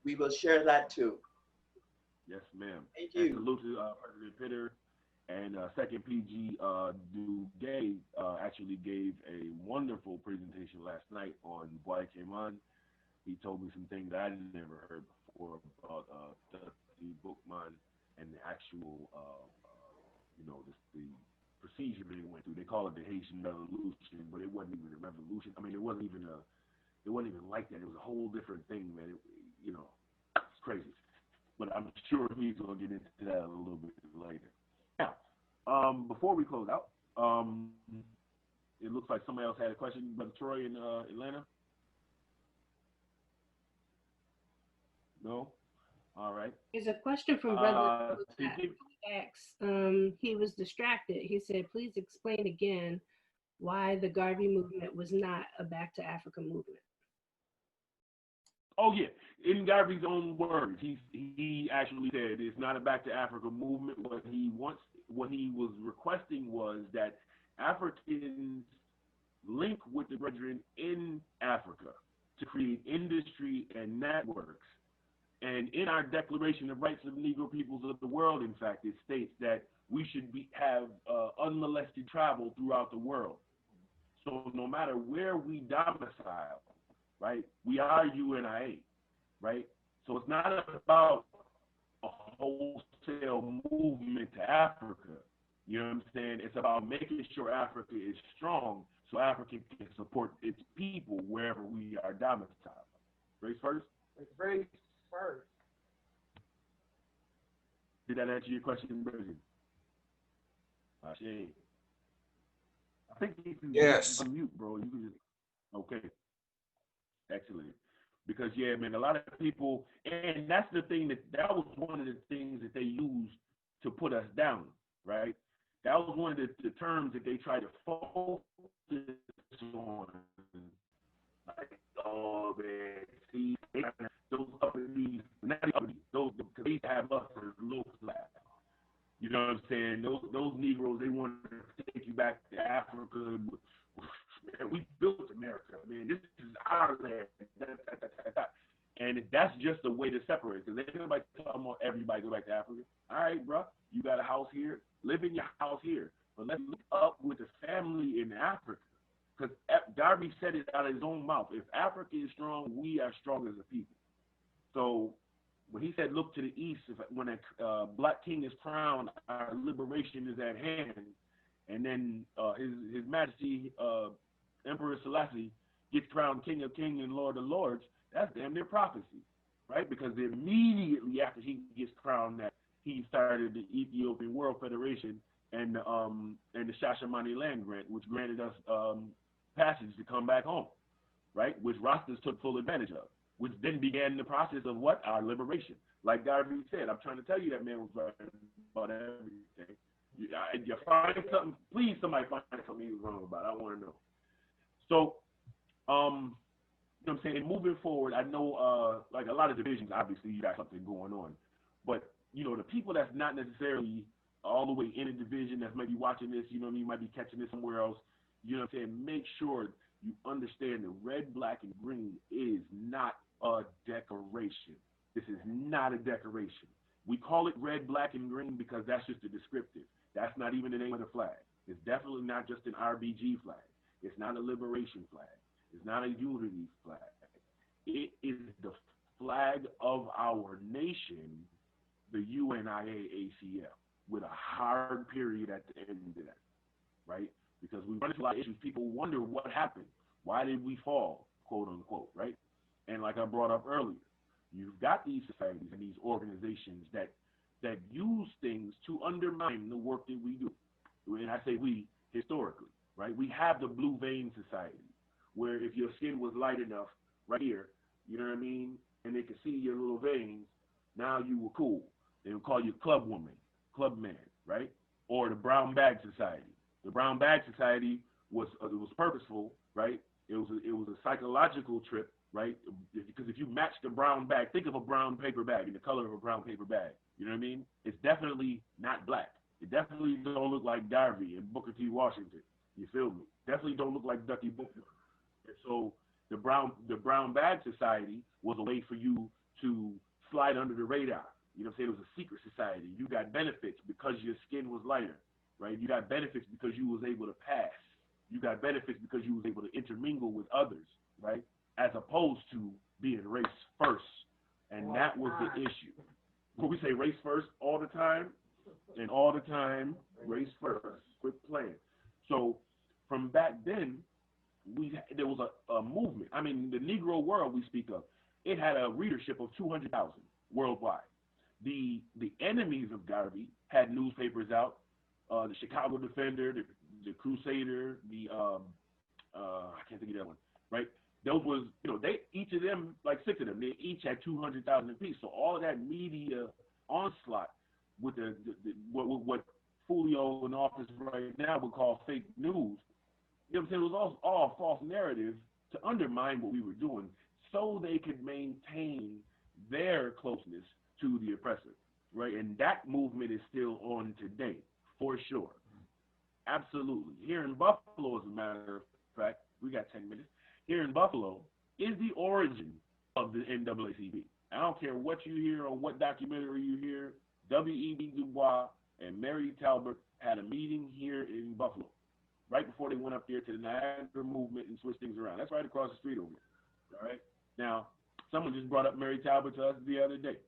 We will share that too. Yes, ma'am. Thank you. And salute to President Pitter and Second PG Duguay actually gave a wonderful presentation last night on Boy Came On. He told me some things that I never heard before about the Bookman and the actual, the procedure they went through. They call it the Haitian Revolution, but it wasn't even a revolution. I mean, it wasn't even like that. It was a whole different thing, man. It's crazy. But I'm sure he's going to get into that a little bit later. Now, before we close out, it looks like somebody else had a question, Brother Troy in Atlanta. No? All right. There's a question from Brother X. He was distracted. He said, please explain again why the Garvey movement was not a Back to Africa movement. Oh, yeah. In Garvey's own words, he actually said it's not a Back to Africa movement. What he was requesting was that Africans link with the brethren in Africa to create industry and networks. And in our Declaration of Rights of Negro Peoples of the World, in fact, it states that we should have unmolested travel throughout the world. So no matter where we domicile, right, we are UNIA, right? So it's not about a wholesale movement to Africa. You know what I'm saying? It's about making sure Africa is strong so Africa can support its people wherever we are domiciled. Race first? Race first. Did that answer your question, Bridget? Shane. I think you can unmute, bro. You can just, okay. Excellent. Because yeah, man, a lot of people, and that's the thing that was one of the things that they used to put us down, right? That was one of the terms that they tried to focus on. Like, oh man, see, those uppity, not uppity, those because they have us as low class. You know what I'm saying? Those Negroes, they want to take you back to Africa. Man, we built America. Man, this is our land. And that's just a way to separate. Because everybody talking about everybody go back to Africa. All right, bro, you got a house here. Live in your house here. But let's link up with the family in Africa. Because Darby said it out of his own mouth. If Africa is strong, we are strong as a people. So when he said, look to the east, when a black king is crowned, our liberation is at hand. And then his Majesty, Emperor Selassie, gets crowned King of Kings and Lord of Lords, that's damn near prophecy, right? Because immediately after he gets crowned, that he started the Ethiopian World Federation and the Shashamane land grant, which granted us passage to come back home, right? Which Rastas took full advantage of, which then began the process of what? Our liberation. Like Darby said, I'm trying to tell you that man was right about everything. You find something, please somebody find something he was wrong about. I want to know. So, you know what I'm saying? Moving forward, I know like a lot of divisions, obviously you got something going on. But, you know, the people that's not necessarily all the way in a division that's maybe watching this, you know what I mean, might be catching this somewhere else, you know what I'm saying? Make sure you understand that red, black, and green is not a decoration. This is not a decoration. We call it red, black, and green because that's just a descriptive. That's not even the name of the flag. It's definitely not just an RBG flag. It's not a liberation flag. It's not a unity flag. It is the flag of our nation, the UNIA-ACL, with a hard period at the end of that, right? Because we run into a lot of issues. People wonder what happened. Why did we fall, quote unquote, right? And like I brought up earlier, you've got these societies and these organizations that use things to undermine the work that we do. And I say we historically, right? We have the Blue Vein Society, where if your skin was light enough right here, you know what I mean, and they could see your little veins, now you were cool. They would call you club woman, club man, right? Or the Brown Bag Society. The Brown Bag Society was purposeful, right? It was a psychological trip, right? Because if you match the brown bag, think of a brown paper bag and the color of a brown paper bag. You know what I mean? It's definitely not black. It definitely don't look like Garvey and Booker T. Washington. You feel me? Definitely don't look like Ducky Booker. And so the Brown Bag Society was a way for you to slide under the radar. You know what I'm saying? It was a secret society. You got benefits because your skin was lighter, right? You got benefits because you was able to pass. You got benefits because you was able to intermingle with others, right? As opposed to being race first. And that was the issue. When we say race first all the time, and all the time, race first. Quit playing. So from back then, there was a movement. I mean, the Negro world we speak of, it had a readership of 200,000 worldwide. The enemies of Garvey had newspapers out, the Chicago Defender, the Crusader, I can't think of that one, right? Those was, you know, they each of them, like 6 of them, they each had 200,000 apiece. So all of that media onslaught with what Fulio in office right now would call fake news, you know what I'm saying, it was all false narrative to undermine what we were doing so they could maintain their closeness to the oppressor, right? And that movement is still on today, for sure. Absolutely. Here in Buffalo, as a matter of fact, we got 10 minutes. Here in Buffalo is the origin of the NAACP. I don't care what you hear or what documentary you hear, W.E.B. Du Bois and Mary Talbot had a meeting here in Buffalo right before they went up there to the Niagara movement and switched things around. That's right across the street over here. All right. Now, someone just brought up Mary Talbot to us the other day.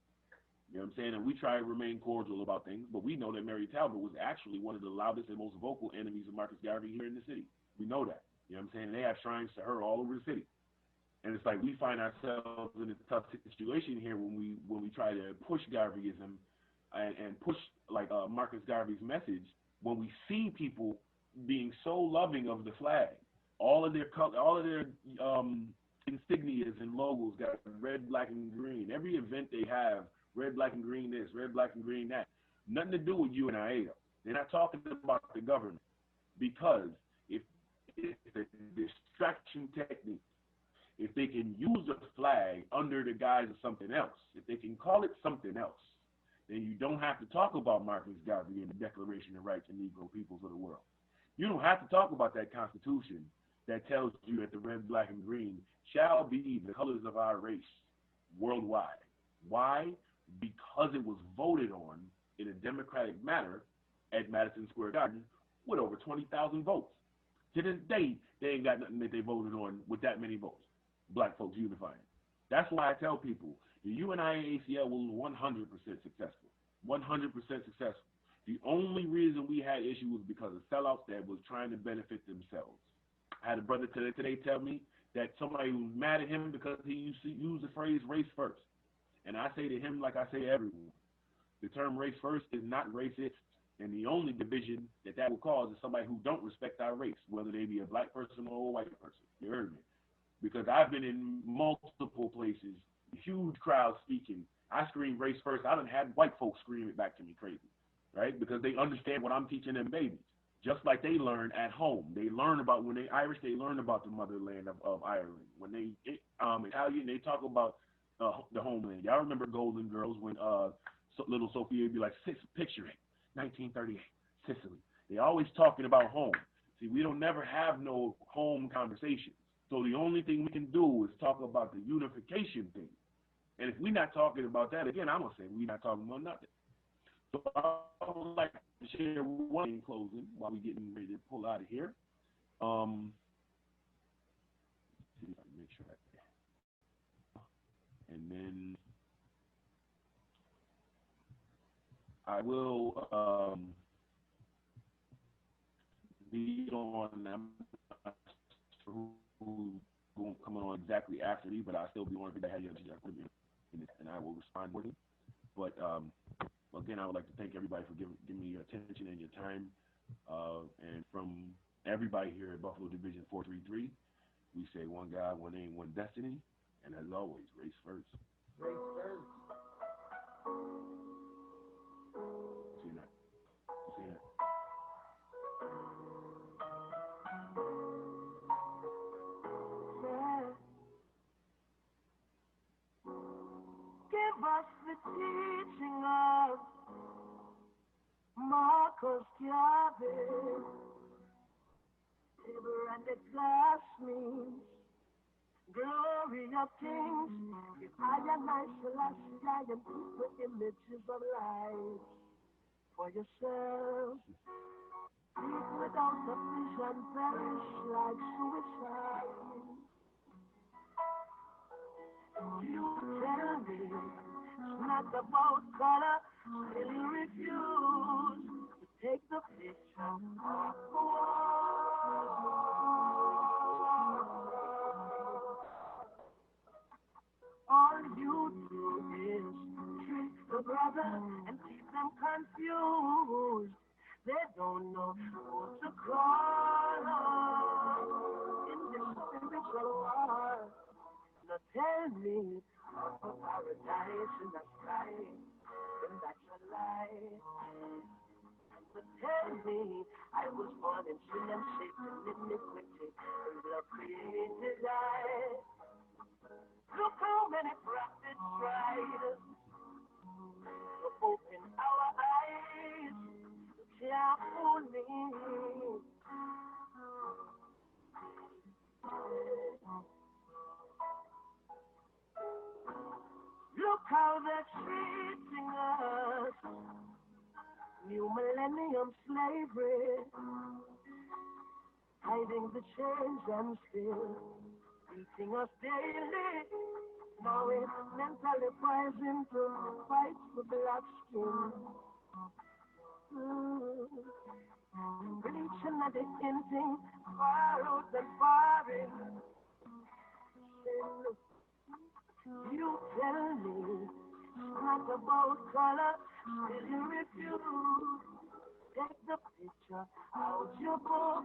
You know what I'm saying? And we try to remain cordial about things, but we know that Mary Talbot was actually one of the loudest and most vocal enemies of Marcus Garvey here in the city. We know that. You know what I'm saying? And they have shrines to her all over the city. And it's like we find ourselves in a tough situation here when we try to push Garveyism and push like Marcus Garvey's message when we see people being so loving of the flag. All of their insignias and logos got red, black, and green. Every event they have, red, black, and green this, red, black, and green that. Nothing to do with UNIA. They're not talking about the government because if it's a distraction technique, if they can use a flag under the guise of something else, if they can call it something else, then you don't have to talk about Marcus Garvey and the Declaration of Rights of Negro Peoples of the World. You don't have to talk about that Constitution that tells you that the red, black, and green shall be the colors of our race worldwide. Why? Because it was voted on in a democratic manner at Madison Square Garden with over 20,000 votes. To this day, they ain't got nothing that they voted on with that many votes. Black folks unifying. That's why I tell people the UNIA-ACL was 100% successful. 100% successful. The only reason we had issues was because of sellouts that was trying to benefit themselves. I had a brother today tell me that somebody was mad at him because he used the phrase race first. And I say to him, like I say to everyone, the term race first is not racist. And the only division that will cause is somebody who don't respect our race, whether they be a black person or a white person. You heard me? Because I've been in multiple places, huge crowds speaking. I scream race first. I done had white folks scream it back to me crazy, right? Because they understand what I'm teaching them babies. Just like they learn at home. They learn about, when they Irish, they learn about the motherland of Ireland. When they Italian, they talk about the homeland. Y'all remember Golden Girls when little Sophia would be like, picture it, 1938, Sicily. They always talking about home. See, we don't never have no home conversations. So the only thing we can do is talk about the unification thing. And if we're not talking about that, again, I'm going to say we're not talking about nothing. So I would like to share one in closing while we're getting ready to pull out of here. See if I can make sure and then I will be on them who's going to come on exactly after me, but I'll still be on if I have you and I will respond with it. But again, I would like to thank everybody for giving me your attention and your time. And from everybody here at Buffalo Division 433, we say one God, one aim, one destiny, and as always, race first. Race first. See that? See that? Give us the teaching of Marcus Garvey. Ever and the glass means glory of kings. If I and I Celestia and keep the images of life for yourself. Sleep without a vision, perish like suicide. You tell me it's not about color, still you refuse to take the picture off the wall. All you do is trick the brother and keep them confused. They don't know who to call on in this spiritual war. Now tell me of paradise in the sky, and that's a lie. But tell me I was born in sin and shaped in iniquity, and love created I. Look how many prophets tried to open our eyes. Can't fool me. Look how they're treating us. New millennium slavery. Hiding the chains and still beating us daily. Now it's mentally poison to fight for black skin. Preaching at the ending, far out and far in. You tell me it's not about color, still you refuse. Take the picture out your book.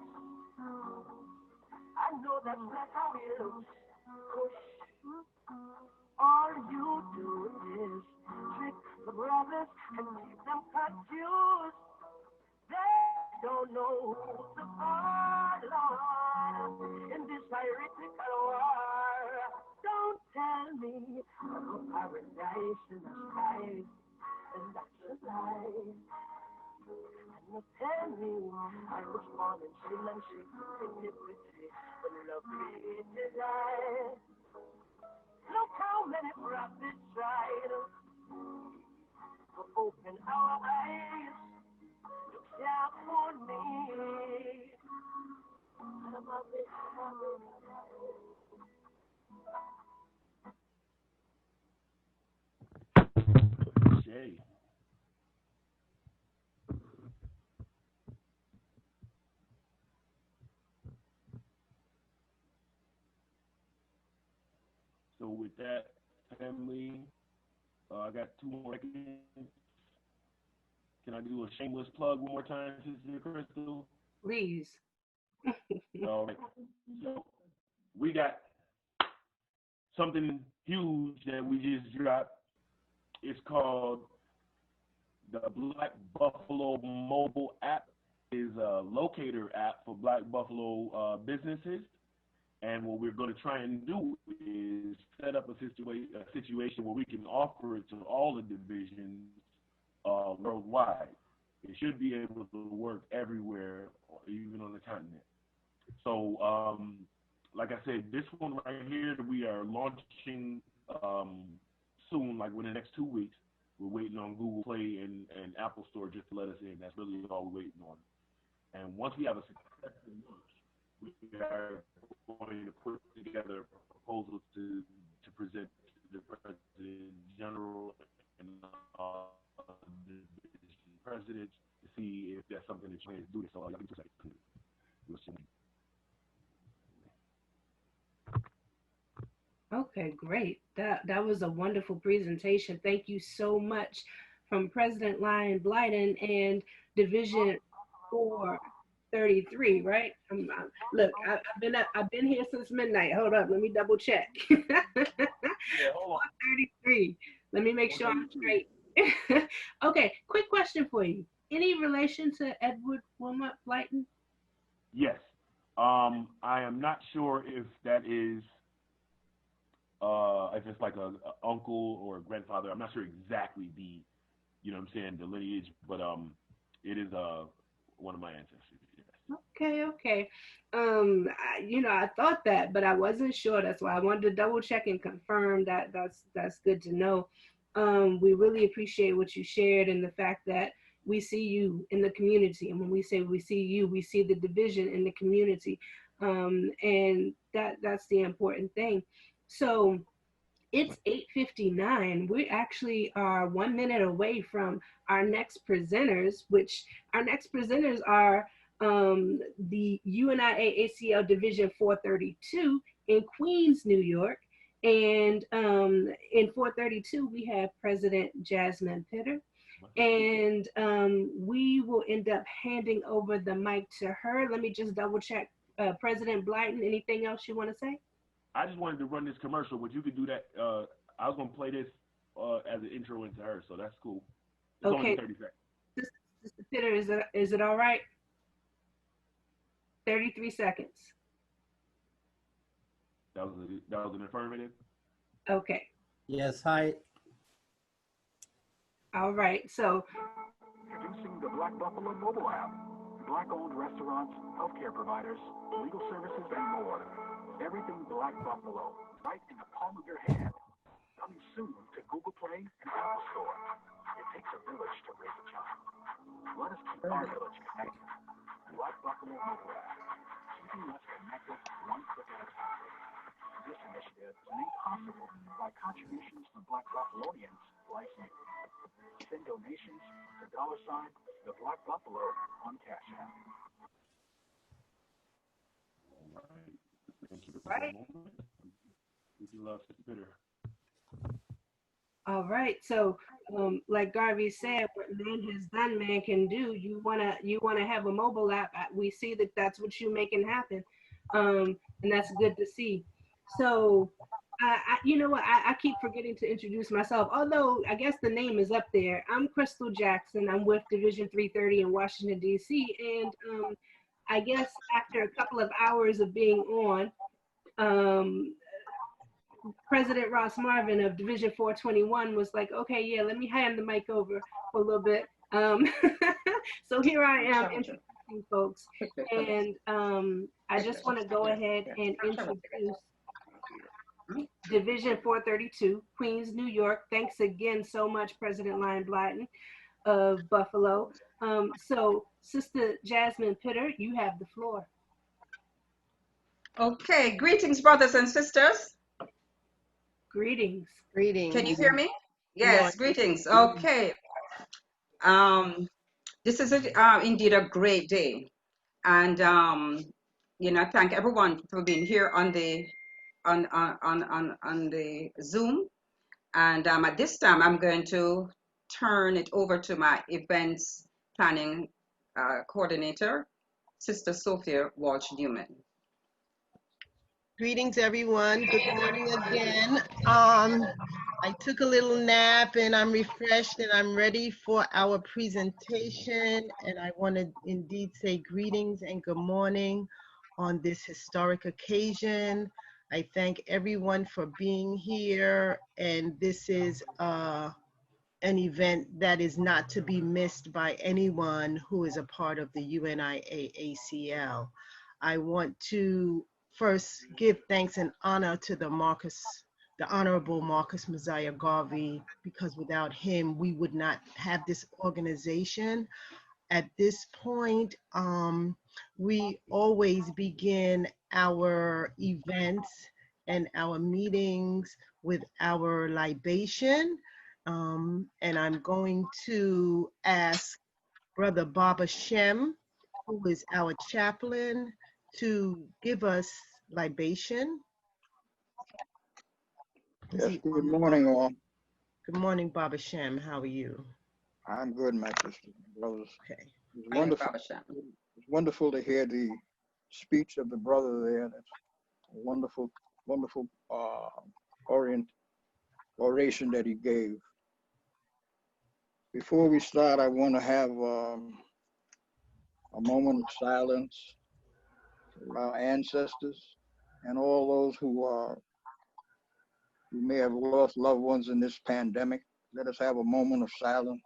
I know that's not how it looks. All you do is trick the brothers and keep them confused. They don't know who's the Lord in this heretical war. Don't tell me about paradise in the skies, and that's a lie. And you tell me I was born in sin and secret iniquity, but lovely it is I. Look how many prophets tried to open our eyes. You can't fool me. Shay. So with that, family, I got 2 more seconds. Can I do a shameless plug one more time, Sister Crystal? Please. All right. So we got something huge that we just dropped. It's called the Black Buffalo mobile app. Is a locator app for Black Buffalo businesses. And what we're going to try and do is set up a situation where we can offer it to all the divisions worldwide. It should be able to work everywhere, even on the continent. So, like I said, this one right here, we are launching soon, like within the next 2 weeks. We're waiting on Google Play and Apple Store just to let us in. That's really all we're waiting on. And once we have a successful launch, we are going to put together a proposal to present to the President General and the presidents to see if that's something that you can do. This. So y'all can do that. We'll see. Okay, great. That was a wonderful presentation. Thank you so much from President Lyon Blyden and Division 433, right? Look, I've been here since midnight. Hold up, let me double check. Yeah, hold on. 433. Let me make sure I'm straight. Okay, quick question for you. Any relation to Edward Wilmot Blyden? Yes. I am not sure if that is if it's like a uncle or a grandfather. I'm not sure exactly the, you know what I'm saying, the lineage, but it is one of my ancestors. Yes. Okay. I thought that, but I wasn't sure. That's why I wanted to double check and confirm that. That's good to know. We really appreciate what you shared and the fact that we see you in the community. And when we say we see you, we see the division in the community. And that's the important thing. So it's 8:59. We actually are 1 minute away from our next presenters, which our next presenters are the UNIA-ACL Division 432 in Queens, New York. And in 432, we have President Jasmine Pitter. And we will end up handing over the mic to her. Let me just double check. President Blyden, anything else you want to say? I just wanted to run this commercial, but you could do that. I was going to play this as an intro into her, so that's cool. It's only 30 seconds. Mr. Pitter, is it all right? 33 seconds. That was an affirmative? Okay. Yes, hi. All right, so. Introducing the Black Buffalo mobile app. Black-owned restaurants, healthcare providers, legal services, and more. Everything Black Buffalo, right in the palm of your hand. Coming soon to Google Play and Apple Store. It takes a village to raise a child. Let us keep our village connected. Black Buffalo mobile app, keeping us connected one click at a time. This initiative is made possible by contributions from Black Buffalonians like you. Send donations to $, the Black Buffalo on Cash App. All right. Thank you. Right. We love Sister Pitter. All right, so like Garvey said, what man has done, man can do. You wanna have a mobile app. We see that that's what you're making happen, and that's good to see. So, you know what? I keep forgetting to introduce myself. Although I guess the name is up there. I'm Crystal Jackson. I'm with Division 330 in Washington D.C. And I guess after a couple of hours of being on, um, President Ross Marvin of Division 421 was like, "Okay, yeah, let me hand the mic over for a little bit." So here I am introducing folks, and I just want to go ahead and introduce Division 432, Queens, New York. Thanks again so much, President Lyon Blatton of Buffalo. So, Sister Jasmine Pitter, you have the floor. Okay, greetings, brothers and sisters. Greetings. Greetings. Can you hear me? Good Yes, morning. greetings. Okay. This is indeed a great day, and thank everyone for being here on the on the Zoom. And at this time, I'm going to turn it over to my events planning coordinator, Sister Sophia Walsh-Newman. Greetings, everyone. Good morning again. I took a little nap and I'm refreshed and I'm ready for our presentation. And I want to indeed say greetings and good morning on this historic occasion. I thank everyone for being here. And this is an event that is not to be missed by anyone who is a part of the UNIA-ACL. I want to first give thanks and honor to the Honorable Marcus Messiah Garvey, because without him, we would not have this organization. At this point, we always begin our events and our meetings with our libation. And I'm going to ask Brother Baba Shem, who is our chaplain, to give us libation. Yes, good morning, all. Good morning, Baba Shem. How are you? I'm good, my sisters and brothers. Okay. It's wonderful. It's wonderful to hear the speech of the brother there. That's a wonderful, wonderful oration that he gave. Before we start, I want to have a moment of silence for our ancestors and all those who may have lost loved ones in this pandemic. Let us have a moment of silence.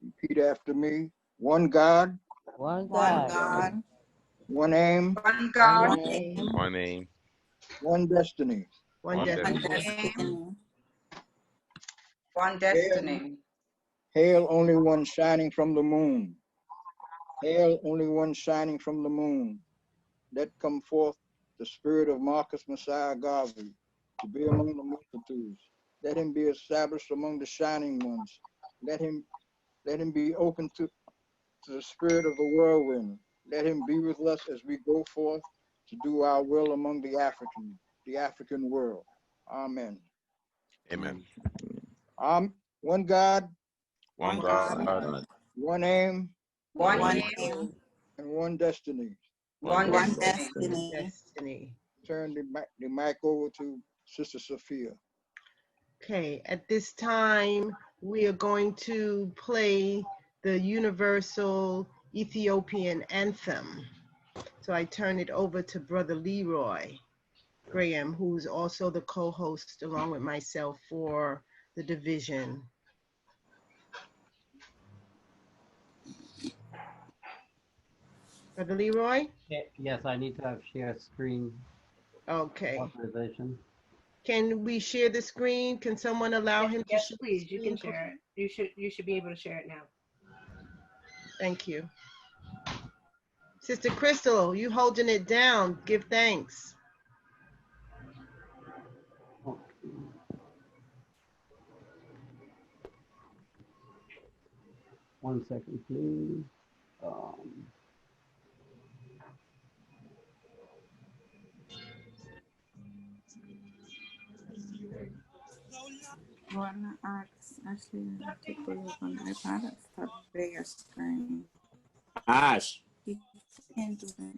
Repeat after me. One God. One God. One aim. One God. One aim. One destiny. One destiny. One destiny. Hail, only one shining from the moon. Hail, only one shining from the moon. Let come forth the spirit of Marcus Messiah Garvey to be among the multitudes. Let him be established among the shining ones. Let him be open to the spirit of the whirlwind. Let him be with us as we go forth to do our will among the African world. Amen. Amen. One God. One God. One aim. One aim. And one destiny. One destiny. Turn the mic over to Sister Sophia. Okay, at this time, we are going to play the Universal Ethiopian Anthem. So I turn it over to Brother Leroy Graham, who's also the co-host along with myself for the division. Brother Leroy? Yes, I need to have share screen Okay. authorization. Can we share the screen? Can someone allow him to share? Please, you can share it. You should be able to share it now. Thank you. Sister Crystal, you holding it down. Give thanks. Okay. One second, please. Wanna ask Ashley, you have to pull up on the iPad and start play your screen. Ash. You can't do that.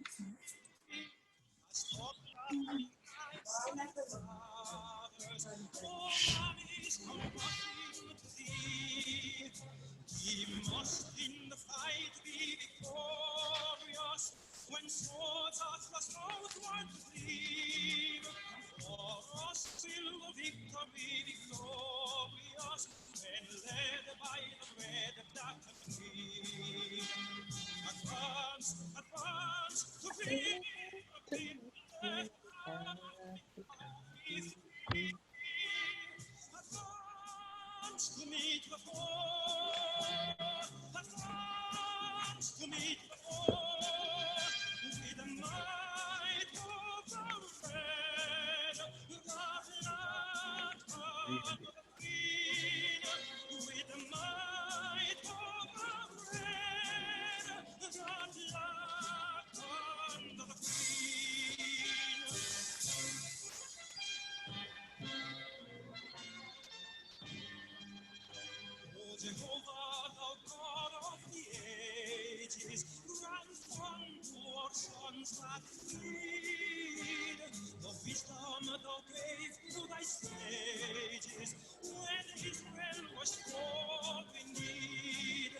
We must in the fight be victorious when swords are thrust outward to gleam. For us will the victory be glorious when led by the red, black, and green. Advance, advance to victory. Advance to meet the foe. Advance to meet the foe. With the might of the red, the land of the queen. With the might of the red, the land of the queen. O Jehovah, thou God of the ages, grant unto our sons that lead the wisdom thou gave to thy sages when Israel was strong in need.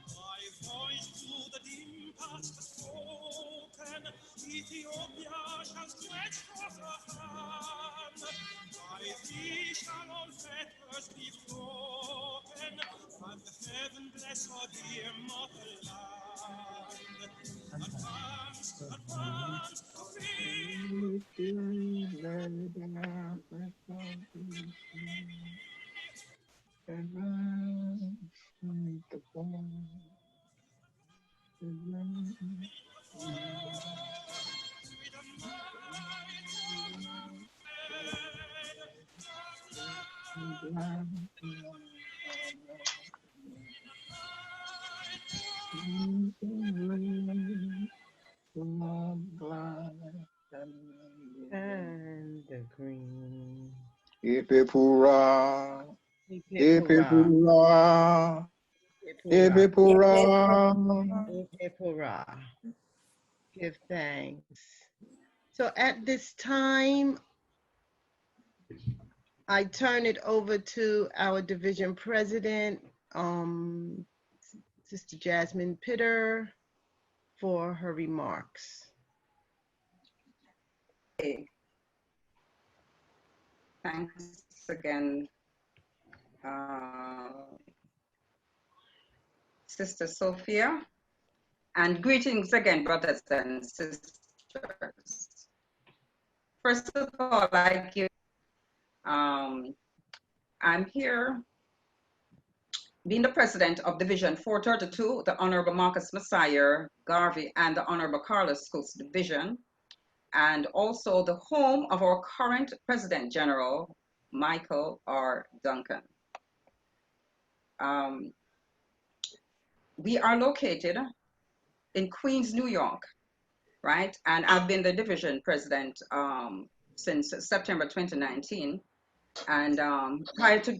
Thy voice to the dim past has spoken, Ethiopia shall stretch forth her hand. By thee shall all fetters be broken, and heaven bless our dear motherland. Advance, advance, to And the green. Ipipura, Ipepura. Ipipura, Ipepura. Ipipura. Ipepura. Give thanks. So at this time, I turn it over to our division president, Sister Jasmine Pitter, for her remarks. Okay. Thanks again, Sister Sophia, and greetings again, brothers and sisters. First of all, I'm here being the president of Division 432, the Honorable Marcus Messiah Garvey and the Honorable Carlos Coates Division, and also the home of our current President General, Michael R. Duncan. We are located in Queens, New York, right? And I've been the division president since September 2019. And prior to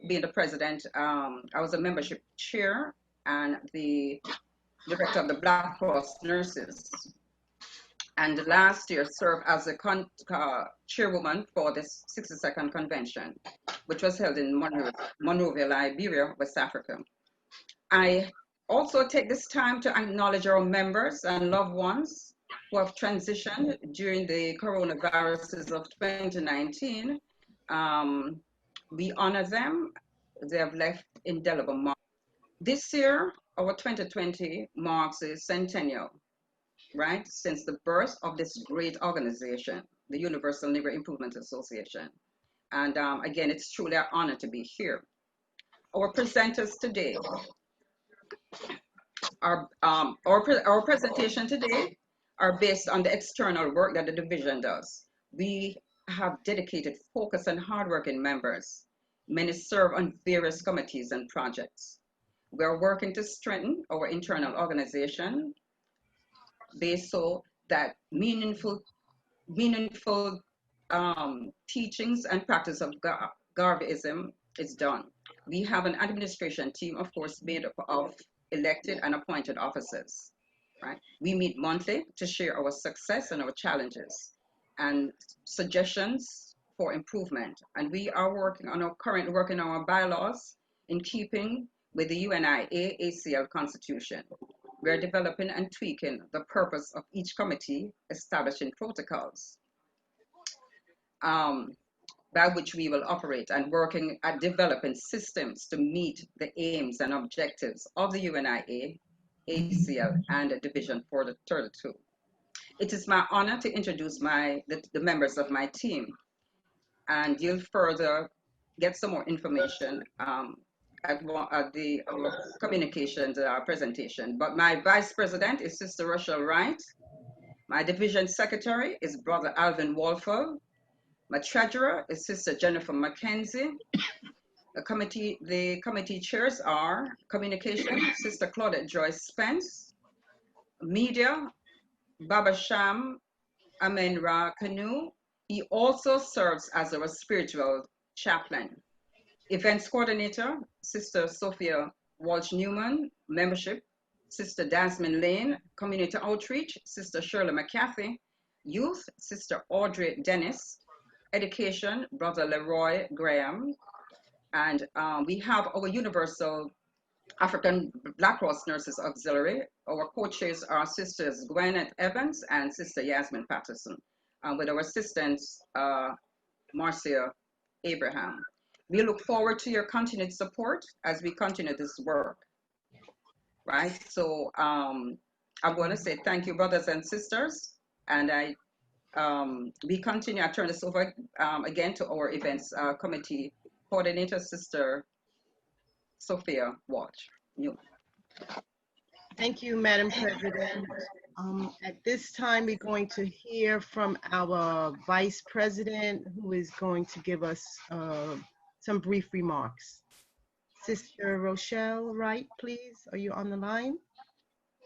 being the president, I was a membership chair and the director of the Black Cross Nurses. And last year served as a chairwoman for this 62nd convention, which was held in Monrovia, Liberia, West Africa. I also take this time to acknowledge our members and loved ones who have transitioned during the coronaviruses of 2019. We honor them. They have left indelible marks. This year, our 2020 marks a centennial, right, since the birth of this great organization, the Universal Liver Improvement Association. And again, it's truly an honor to be here. Our presenters today, our presentation today are based on the external work that the division does. We have dedicated, focused, and hardworking members. Many serve on various committees and projects. We are working to strengthen our internal organization based so that meaningful teachings and practice of Garveyism is done. We have an administration team, of course, made up of elected and appointed officers, right? We meet monthly to share our success and our challenges and suggestions for improvement. And we are working on our bylaws in keeping with the UNIA-ACL Constitution. We're developing and tweaking the purpose of each committee, establishing protocols by which we will operate, and working at developing systems to meet the aims and objectives of the UNIA-ACL and Division 432. It is my honor to introduce the members of my team, and you'll further get some more information at the communications presentation. But my vice president is Sister Rochelle Wright. My division secretary is Brother Alvin Walford. My treasurer is Sister Jennifer McKenzie. The committee chairs are Communication, Sister Claudette Joyce Spence. Media, Baba Sham Amenra Kanu. He also serves as our spiritual chaplain. Events coordinator, Sister Sophia Walsh-Newman. Membership, Sister Dasmond Lane. Community outreach, Sister Shirley McCarthy. Youth, Sister Audrey Dennis. Education, Brother Leroy Graham. And we have our Universal African Black Cross Nurses Auxiliary. Our co-chairs are Sisters Gwyneth Evans and Sister Yasmin Patterson, with our assistants, Marcia Abraham. We look forward to your continued support as we continue this work, right? So I'm going to say thank you, brothers and sisters, and we continue. I turn this over again to our events committee coordinator, Sister Sophia Walsh. Thank you, Madam President. At this time, we're going to hear from our Vice President, who is going to give us some brief remarks. Sister Rochelle Wright, please. Are you on the line?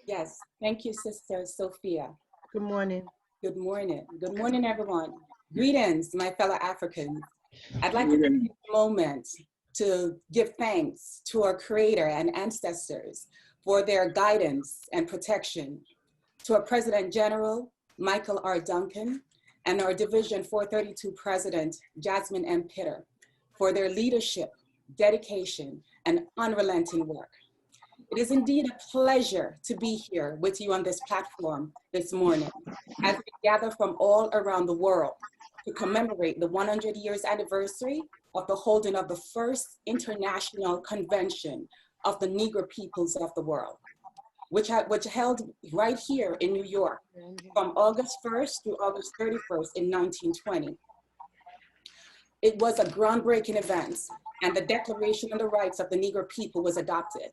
Yes. Thank you, Sister Sophia. Good morning. Good morning. Good morning, everyone. Greetings, my fellow Africans. I'd like to take a moment to give thanks to our Creator and ancestors for their guidance and protection, to our President General, Michael R. Duncan, and our Division 432 President, Jasmine M. Pitter, for their leadership, dedication, and unrelenting work. It is indeed a pleasure to be here with you on this platform this morning as we gather from all around the world to commemorate the 100 years anniversary of the holding of the first International Convention of the Negro Peoples of the World, which held right here in New York from August 1st through August 31st in 1920. It was a groundbreaking event, and the Declaration on the Rights of the Negro People was adopted.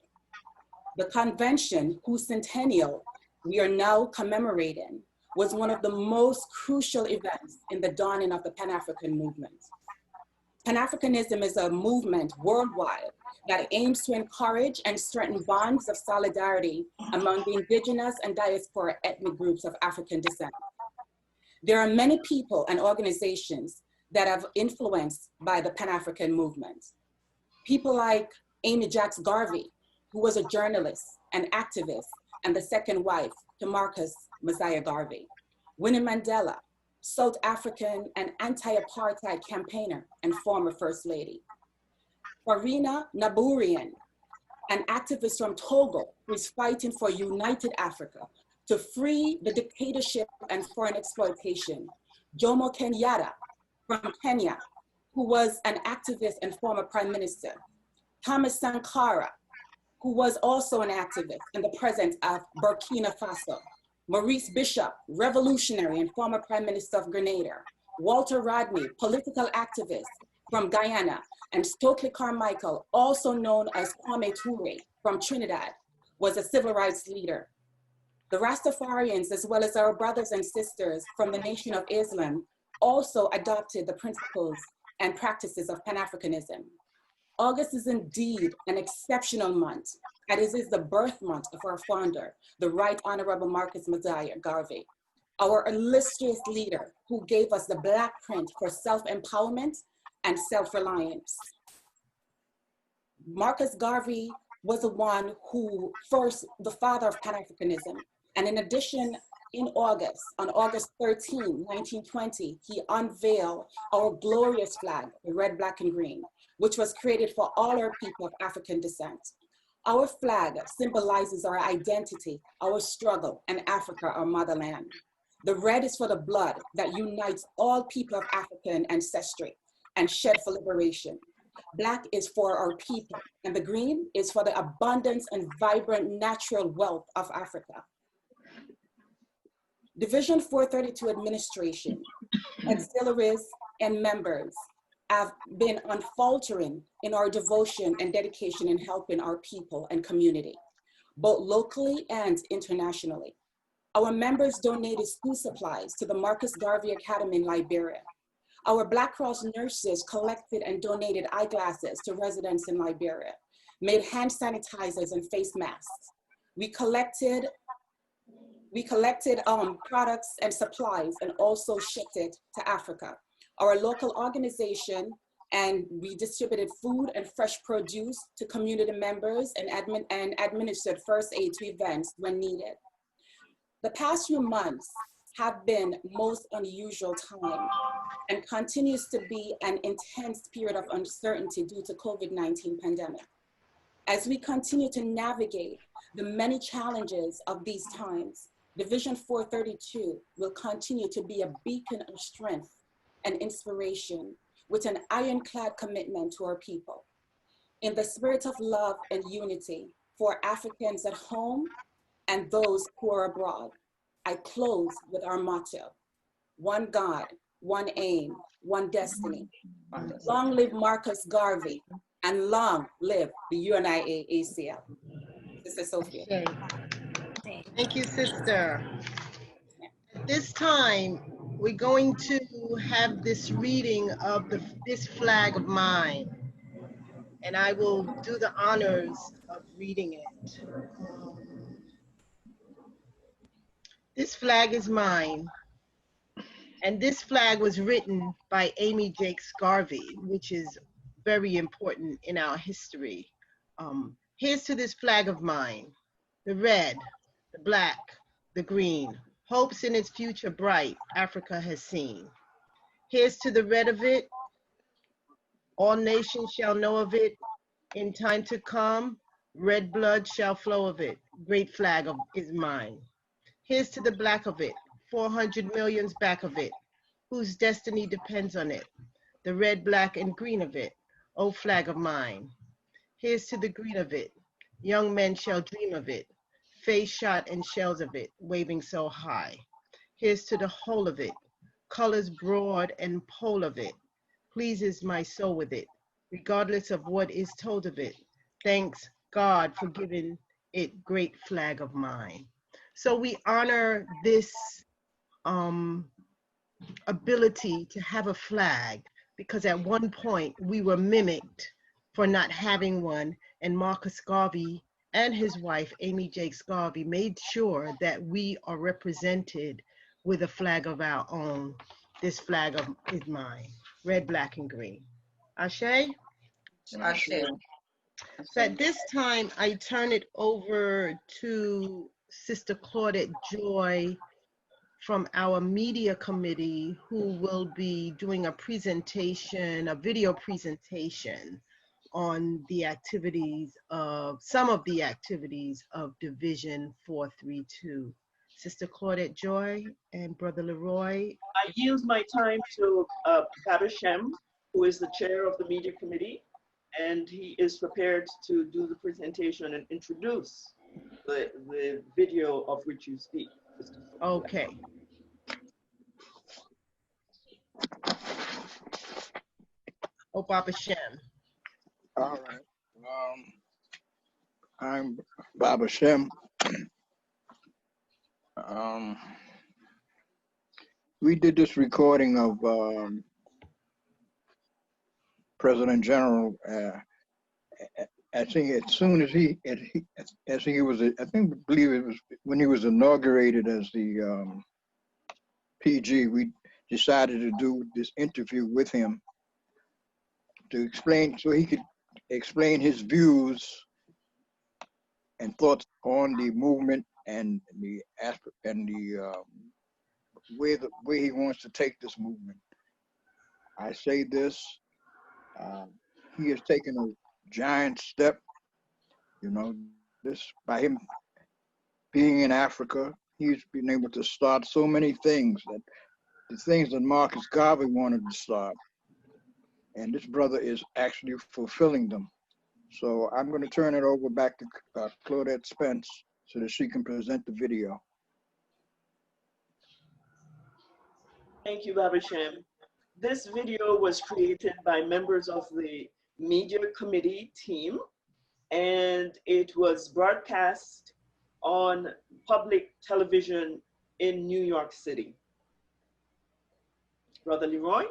The convention, whose centennial we are now commemorating, was one of the most crucial events in the dawning of the Pan-African movement. Pan-Africanism is a movement worldwide that aims to encourage and strengthen bonds of solidarity among the indigenous and diaspora ethnic groups of African descent. There are many people and organizations that have influenced by the Pan-African movement. People like Amy Jacques Garvey, who was a journalist, an activist, and the second wife to Marcus Mosiah Garvey. Winnie Mandela, South African and anti-apartheid campaigner and former First Lady. Farina Naburian, an activist from Togo who is fighting for united Africa to free the dictatorship and foreign exploitation. Jomo Kenyatta from Kenya, who was an activist and former prime minister. Thomas Sankara, who was also an activist and the president of Burkina Faso. Maurice Bishop, revolutionary and former prime minister of Grenada. Walter Rodney, political activist from Guyana. And Stokely Carmichael, also known as Kwame Ture from Trinidad, was a civil rights leader. The Rastafarians, as well as our brothers and sisters from the Nation of Islam, also adopted the principles and practices of Pan-Africanism. August is indeed an exceptional month, and it is the birth month of our founder, the Right Honorable Marcus Mosiah Garvey, our illustrious leader who gave us the black print for self-empowerment and self-reliance. Marcus Garvey was the one who the father of Pan-Africanism. And in addition, on August 13, 1920, he unveiled our glorious flag, the red, black, and green, which was created for all our people of African descent. Our flag symbolizes our identity, our struggle, and Africa, our motherland. The red is for the blood that unites all people of African ancestry and shed for liberation. Black is for our people, and the green is for the abundance and vibrant natural wealth of Africa. Division 432 administration, auxiliaries, and members have been unfaltering in our devotion and dedication in helping our people and community, both locally and internationally. Our members donated school supplies to the Marcus Garvey Academy in Liberia. Our Black Cross nurses collected and donated eyeglasses to residents in Liberia, made hand sanitizers and face masks. We collected products and supplies and also shipped it to Africa. Our local organization, and we distributed food and fresh produce to community members and administered first aid to events when needed. The past few months have been most unusual time and continues to be an intense period of uncertainty due to COVID-19 pandemic. As we continue to navigate the many challenges of these times, Division 432 will continue to be a beacon of strength and inspiration with an ironclad commitment to our people. In the spirit of love and unity for Africans at home and those who are abroad, I close with our motto: one God, one aim, one destiny. Long live Marcus Garvey, and long live the UNIA-ACL. Sister Sophia. Thank you, sister. At this time, we're going to have this reading of this flag of mine, and I will do the honors of reading it. This flag is mine, and this flag was written by Amy Jakes Garvey, which is very important in our history. Here's to this flag of mine: the red, the black, the green, hopes in its future bright Africa has seen. Here's to the red of it, all nations shall know of it. In time to come, red blood shall flow of it. Great flag is mine. Here's to the black of it, 400 millions back of it, whose destiny depends on it. The red, black, and green of it, oh flag of mine. Here's to the green of it, young men shall dream of it, face shot and shells of it, waving so high. Here's to the whole of it, colors broad and pole of it, pleases my soul with it, regardless of what is told of it. Thanks God for giving it great flag of mine. So we honor this ability to have a flag, because at one point we were mimicked for not having one, and Marcus Garvey and his wife, Amy Jakes Garvey, made sure that we are represented with a flag of our own. This flag is mine, red, black, and green. Ashe? Ashe. So at this time, I turn it over to Sister Claudette Joy from our media committee, who will be doing a presentation, a video presentation on the activities of, some of the activities of Division 432. Sister Claudette Joy and Brother Leroy. I yield my time to Baba Shem, who is the chair of the media committee, and he is prepared to do the presentation and introduce the video of which you speak. Okay. Oh, Baba Shem. All right. I'm Baba Shem. We did this recording of President General. I think as soon as he was, I believe it was when he was inaugurated as the PG, we decided to do this interview with him to explain, so he could explain his views and thoughts on the movement and the way he wants to take this movement. I say this, uh, he has taken a giant step, you know, this by him being in Africa, he's been able to start so many things, that the things that Marcus Garvey wanted to start, and this brother is actually fulfilling them. So I'm going to turn it over back to Claudette Spence so that she can present the video. Thank you, Babasham. This video was created by members of the media committee team, and it was broadcast on public television in New York City. Brother Leroy?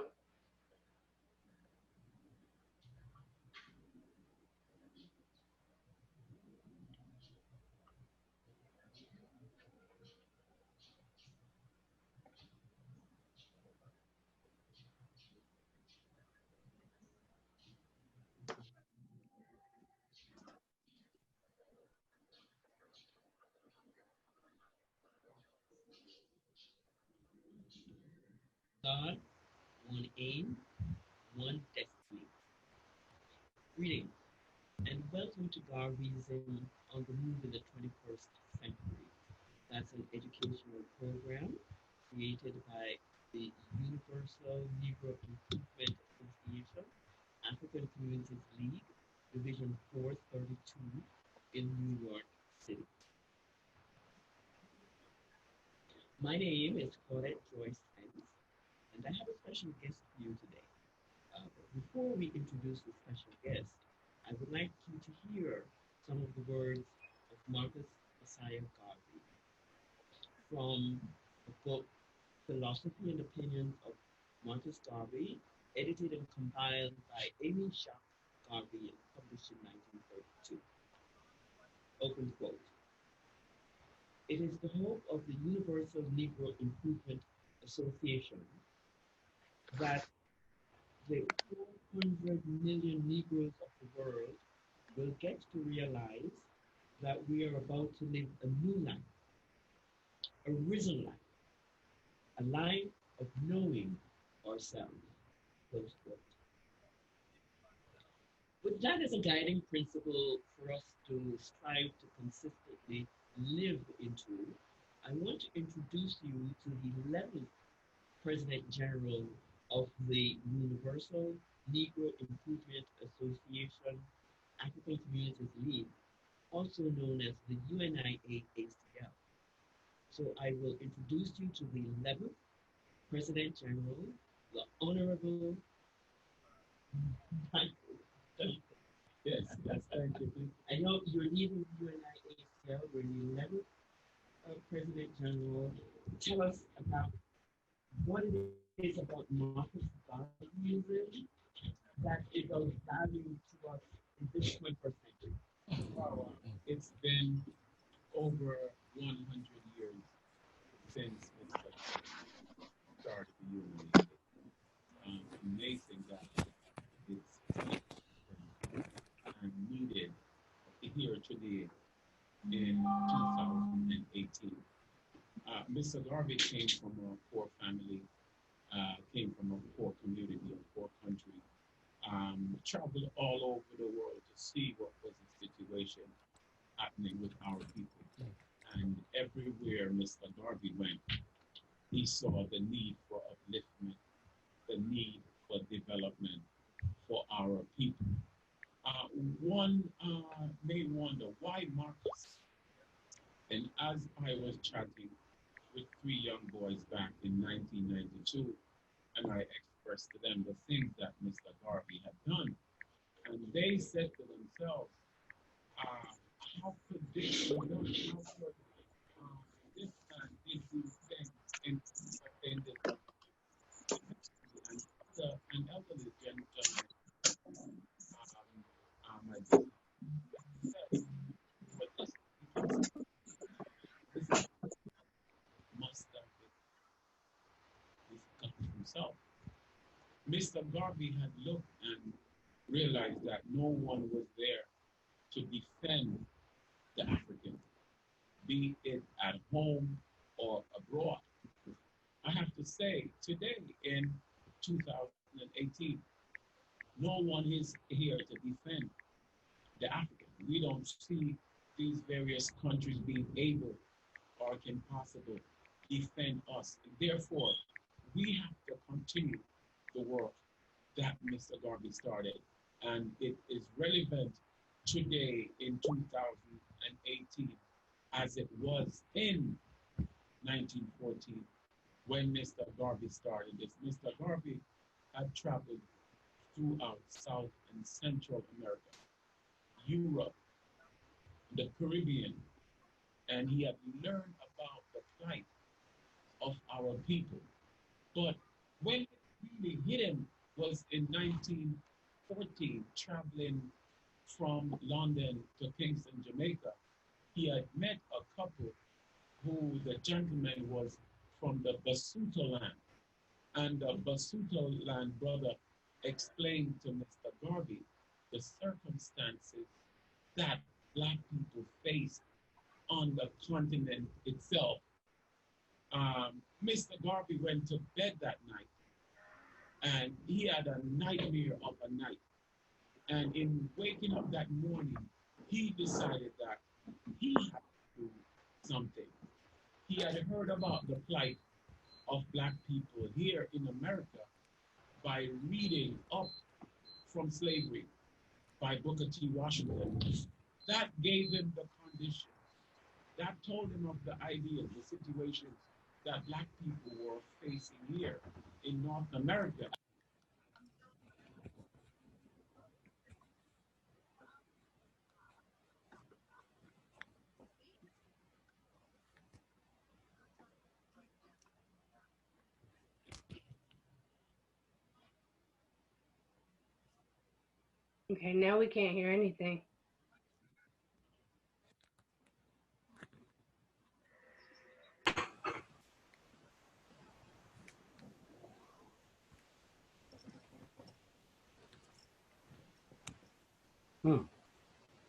God, one aim, one destiny. Greetings, and welcome to Garveyism on the Move in the 21st Century. That's an educational program created by the Universal Negro Improvement Association, African Communities League, Division 432 in New York City. My name is Claudette Joyce Spence, and I have a special guest for you today. But before we introduce the special guest, I would like you to hear some of the words of Marcus Messiah Garvey from the book Philosophy and Opinions of Marcus Garvey, edited and compiled by Amy Schock Garvey and published in 1932. Open quote. It is the hope of the Universal Negro Improvement Association that the 400 million Negroes of the world will get to realize that we are about to live a new life, a risen life, a life of knowing ourselves. Close quote. With that as a guiding principle for us to strive to consistently live into, I want to introduce you to the 11th President General of the Universal Negro Improvement Association, African Communities League, also known as the UNIA-ACL. So I will introduce you to the 11th President General, the Honorable Yes, that's thank you. I know you're leaving UNIA-ACL, we're the 11th President General. Tell us about what it is about Marcus Garveyism that is of value to us in this 21st century. Wow. It's been over 100 years since Mr. started the UNIA. Amazing that it's and needed here today in 2018. Mr. Garvey came from a poor family, came from a poor community, a poor country, traveled all over the world to see what was the situation happening with our people. And everywhere Mr. Garvey went, he saw the need for upliftment, the need for development for our people. One may wonder, why Marcus? And as I was chatting with three young boys back in 1992, and I expressed to them the things that Mr. Garvey had done, and they said to themselves, how could this be done? How could this man did these things in this and an elderly gentleman, my business said, but this must have been himself. Mr. Garvey had looked and realized that no one was there to defend the African, be it at home or abroad. I have to say, today in 2018, no one is here to defend the African. We don't see these various countries being able or can possibly defend us. Therefore, we have to continue the work that Mr. Garvey started. And it is relevant today in 2018 as it was in 1914 when Mr. Garvey started this. Mr. Garvey had traveled throughout South and Central America, Europe, the Caribbean, and he had learned about the plight of our people. But when it really hit him was in 1914, traveling from London to Kingston, Jamaica. He had met a couple who the gentleman was from the Basuto land. And the Basuto land brother explained to Mr. Garvey the circumstances that black people faced on the continent itself. Mr. Garvey went to bed that night and he had a nightmare of a night. And in waking up that morning, he decided that he had to do something. He had heard about the plight of black people here in America by reading up from slavery by Booker T. Washington. That gave him the condition. That told him of the ideas, the situations that black people were facing here in North America. Okay, now we can't hear anything.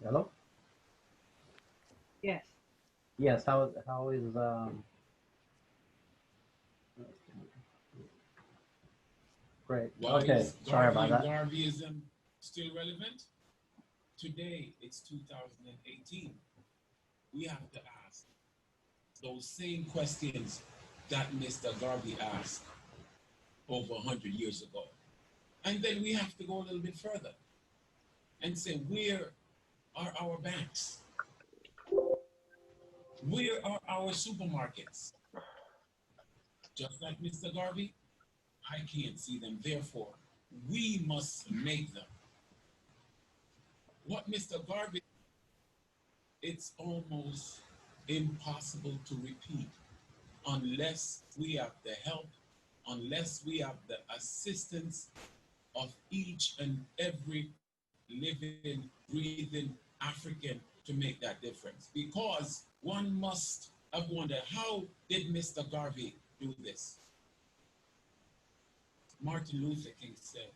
Hello? Yes. Yes, how is great. Why Okay, is sorry Garvey about and that. Garveyism still relevant? Today, it's 2018. We have to ask those same questions that Mr. Garvey asked over 100 years ago. And then we have to go a little bit further and say, where are our banks? Where are our supermarkets? Just like Mr. Garvey, I can't see them. Therefore, we must make them. What Mr. Garvey, it's almost impossible to repeat unless we have the help, unless we have the assistance of each and every living, breathing African to make that difference. Because one must have wondered, how did Mr. Garvey do this? Martin Luther King said,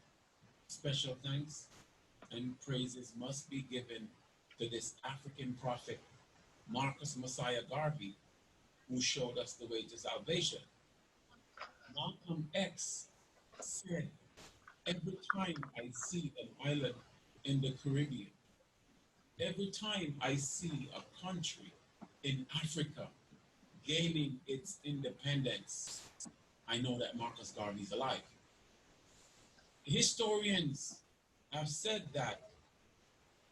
special thanks and praises must be given to this African prophet, Marcus Messiah Garvey, who showed us the way to salvation. Malcolm X said, every time I see an island in the Caribbean, every time I see a country in Africa gaining its independence, I know that Marcus Garvey is alive. Historians have said that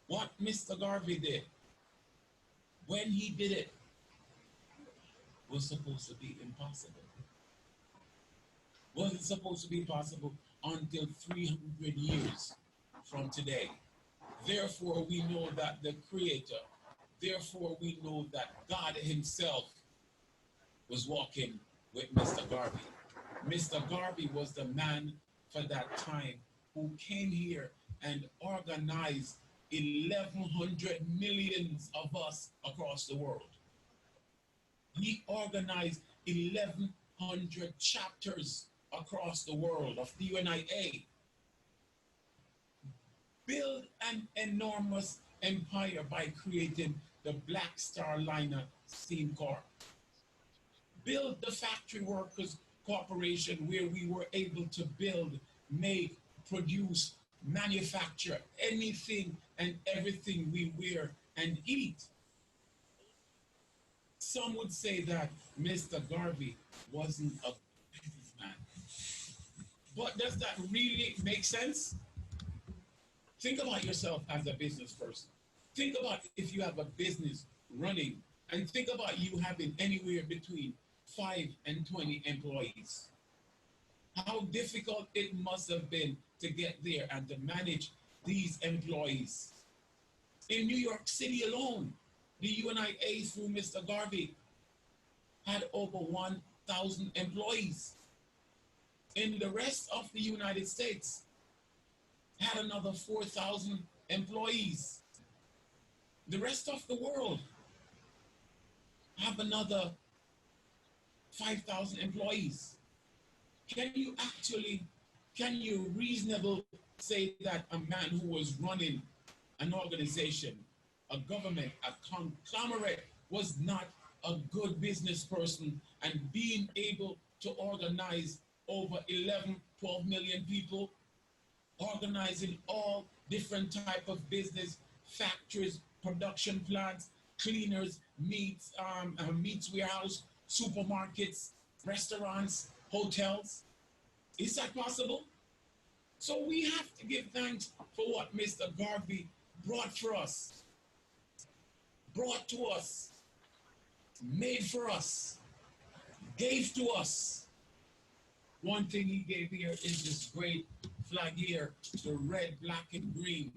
what Mr. Garvey did, when he did it, was supposed to be impossible. Wasn't supposed to be possible until 300 years from today. Therefore, we know that the Creator, therefore, we know that God Himself was walking with Mr. Garvey. Mr. Garvey was the man for that time who came here and organized 1,100 millions of us across the world. He organized 1,100 chapters across the world of the UNIA. build an enormous empire by creating the Black Star Liner Steam Corp. Build the Factory Workers Corporation where we were able to build, make, produce, manufacture anything and everything we wear and eat. Some would say that Mr. Garvey wasn't a businessman. But does that really make sense? Think about yourself as a business person. Think about if you have a business running, and think about you having anywhere between 5 and 20 employees. How difficult it must have been to get there and to manage these employees. In New York City alone, the UNIA through Mr. Garvey had over 1,000 employees. In the rest of the United States, had another 4,000 employees. The rest of the world have another 5,000 employees. Can you reasonably say that a man who was running an organization, a government, a conglomerate was not a good business person and being able to organize over 11, 12 million people, organizing all different type of business, factories, production plants, cleaners, meats warehouse, supermarkets, restaurants, hotels? Is that possible? So we have to give thanks for what Mr. Garvey brought for us, brought to us, made for us, gave to us. One thing he gave here is this great flag here, the red, black, and green,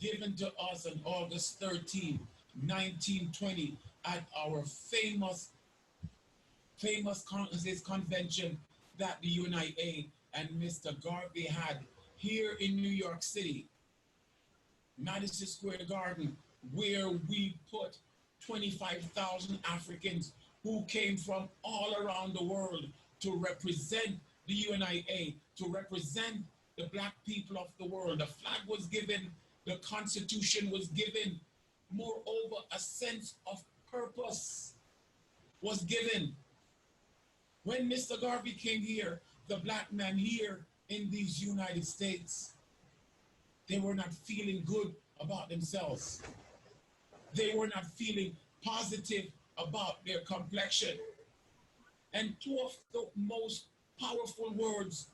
given to us on August 13, 1920, at our famous convention that the UNIA and Mr. Garvey had here in New York City, Madison Square Garden, where we put 25,000 Africans who came from all around the world to represent the UNIA, to represent the black people of the world. The flag was given, the Constitution was given. Moreover, a sense of purpose was given. When Mr. Garvey came here, the black men here in these United States, they were not feeling good about themselves. They were not feeling positive about their complexion. And two of the most powerful words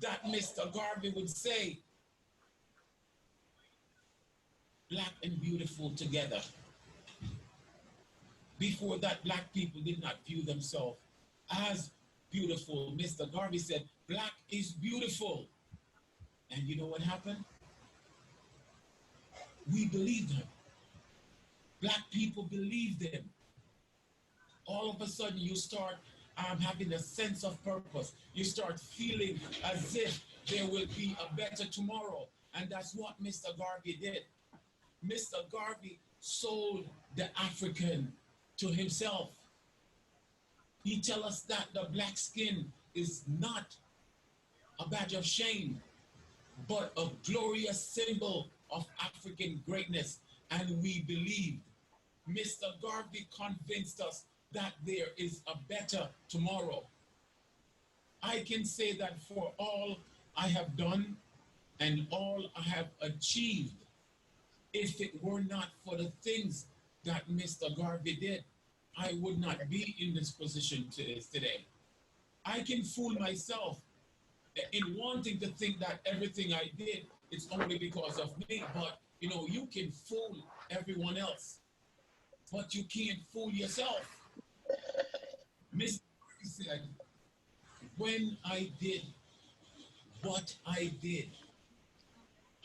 that Mr. Garvey would say, black and beautiful together. Before that, black people did not view themselves as beautiful. Mr. Garvey said, black is beautiful. And you know what happened? We believed him. Black people believed him. All of a sudden, you start having a sense of purpose. You start feeling as if there will be a better tomorrow. And that's what Mr. Garvey did. Mr. Garvey sold the African to himself. He tells us that the black skin is not a badge of shame, but a glorious symbol of African greatness. And we believed. Mr. Garvey convinced us that there is a better tomorrow. I can say that for all I have done and all I have achieved, if it were not for the things that Mr. Garvey did, I would not be in this position today. I can fool myself in wanting to think that everything I did is only because of me, but you can fool everyone else, but you can't fool yourself. Mr. Garvey said, when I did what I did,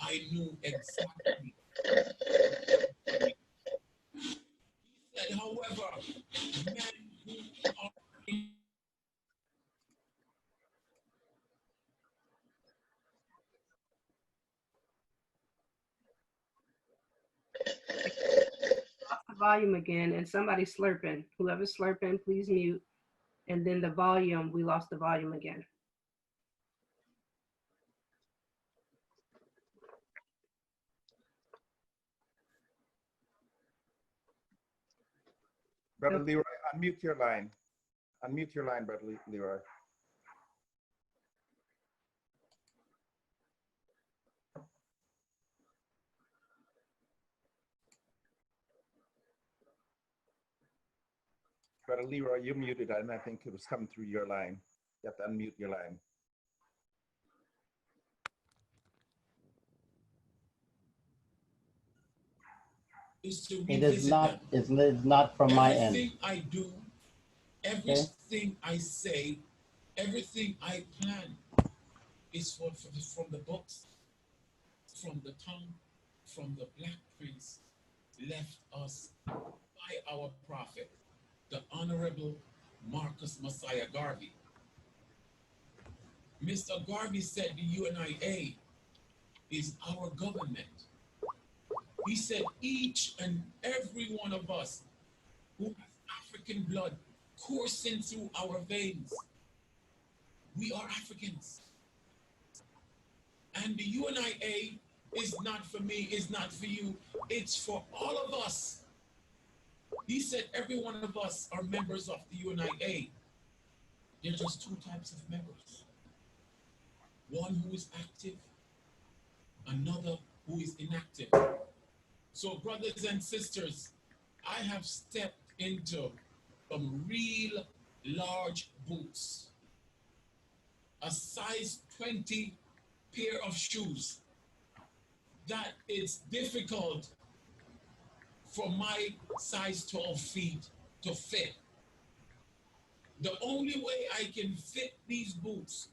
I knew exactly. He said, however, men who are in Off the volume again, and somebody's slurping. Whoever's slurping, please mute. And then the volume, we lost the volume again. Brother Leroy, unmute your line. Unmute your line, Brother Leroy. Brother Leroy, you're muted, and I think it was coming through your line. You have to unmute your line. Is to It is revisit not. them. It's not from my end. Everything I do, everything I say, everything I plan is from the books, from the tongue, from the Black Prince left us by our prophet, the Honorable Marcus Messiah Garvey. Mr. Garvey said the UNIA is our government. He said each and every one of us who has African blood coursing through our veins, we are Africans. And the UNIA is not for me, is not for you, it's for all of us. He said every one of us are members of the UNIA. There are just two types of members. One who is active, another who is inactive. So brothers and sisters, I have stepped into some real large boots, a size 20 pair of shoes that it's difficult for my size 12 feet to fit. The only way I can fit these boots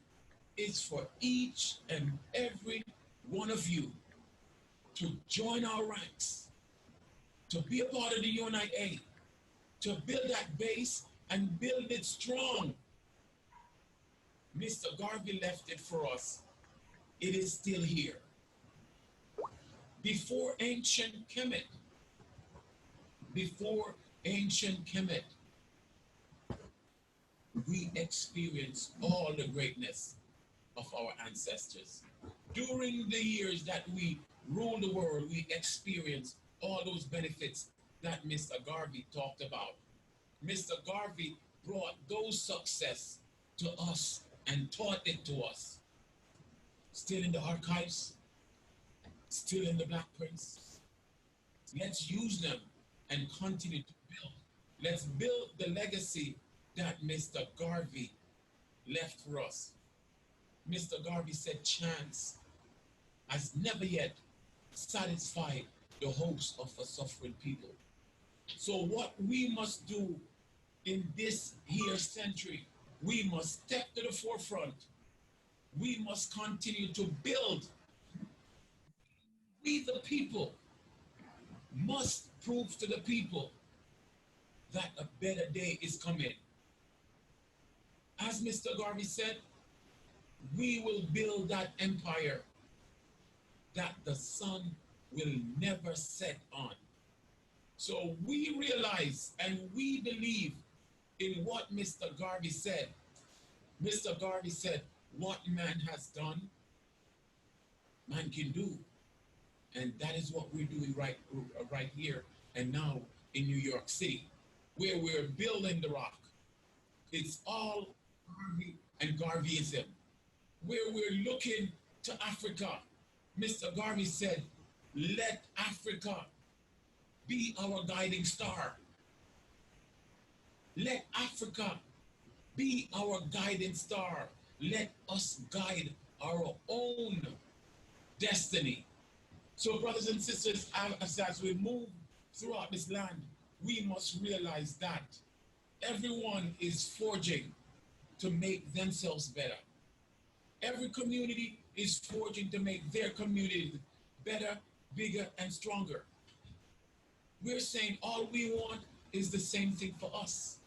is for each and every one of you to join our ranks, to be a part of the UNIA, to build that base and build it strong. Mr. Garvey left it for us. It is still here. Before ancient Kemet, we experienced all the greatness of our ancestors. During the years that we ruled the world, we experienced all those benefits that Mr. Garvey talked about. Mr. Garvey brought those success to us and taught it to us. Still in the archives, still in the Black Prince. Let's use them and continue to build. Let's build the legacy that Mr. Garvey left for us. Mr. Garvey said chance has never yet satisfied the hopes of a suffering people. So what we must do in this here century, we must step to the forefront. We must continue to build. We the people must prove to the people that a better day is coming. As Mr. Garvey said, we will build that empire that the sun will never set on. So we realize and we believe in what Mr. Garvey said. Mr. Garvey said, what man has done, man can do. And that is what we're doing right here and now in New York City, where we're building the rock. It's all Garvey and Garveyism. Where we're looking to Africa. Mr. Garvey said, let Africa be our guiding star. Let Africa be our guiding star. Let us guide our own destiny. So brothers and sisters, as we move throughout this land, we must realize that everyone is forging to make themselves better. Every community is forging to make their community better, bigger, and stronger. We're saying all we want is the same thing for us.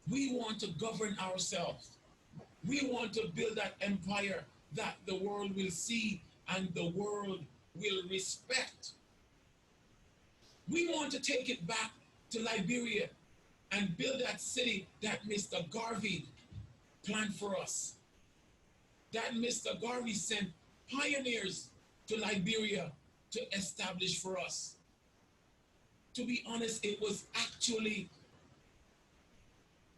We want to govern ourselves. We want to build that empire that the world will see and the world will respect. We want to take it back to Liberia and build that city that Mr. Garvey planned for us. That Mr. Garvey sent pioneers to Liberia to establish for us. To be honest, it was actually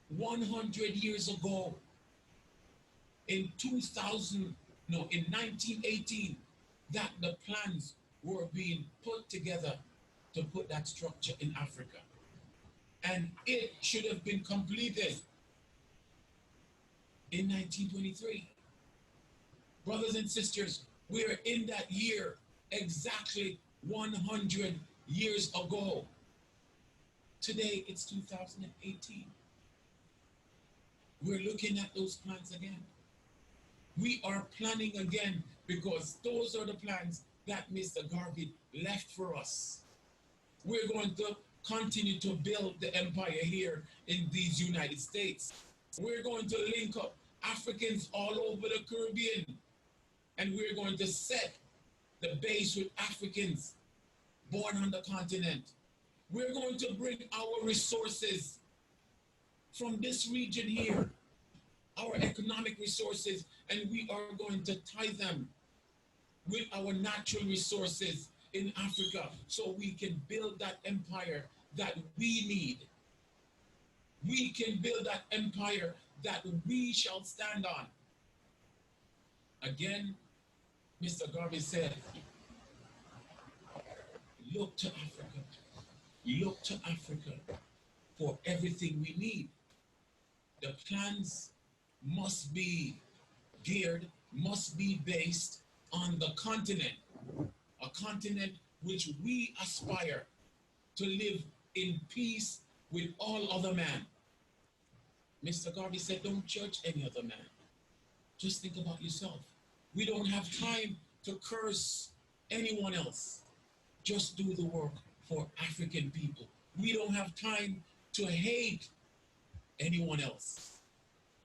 100 years ago, in 1918, that the plans were being put together to put that structure in Africa. And it should have been completed in 1923. Brothers and sisters, we're in that year exactly 100 years ago. Today, it's 2018. We're looking at those plans again. We are planning again because those are the plans that Mr. Garvey left for us. We're going to continue to build the empire here in these United States. We're going to link up Africans all over the Caribbean, and we're going to set the base with Africans born on the continent. We're going to bring our resources from this region here, our economic resources, and we are going to tie them with our natural resources in Africa so we can build that empire that we need. We can build that empire that we shall stand on. Again, Mr. Garvey said, look to Africa. Look to Africa for everything we need. The plans must be geared, must be based on the continent, a continent which we aspire to live in peace with all other men. Mr. Garvey said, don't judge any other man. Just think about yourself. We don't have time to curse anyone else. Just do the work for African people. We don't have time to hate anyone else.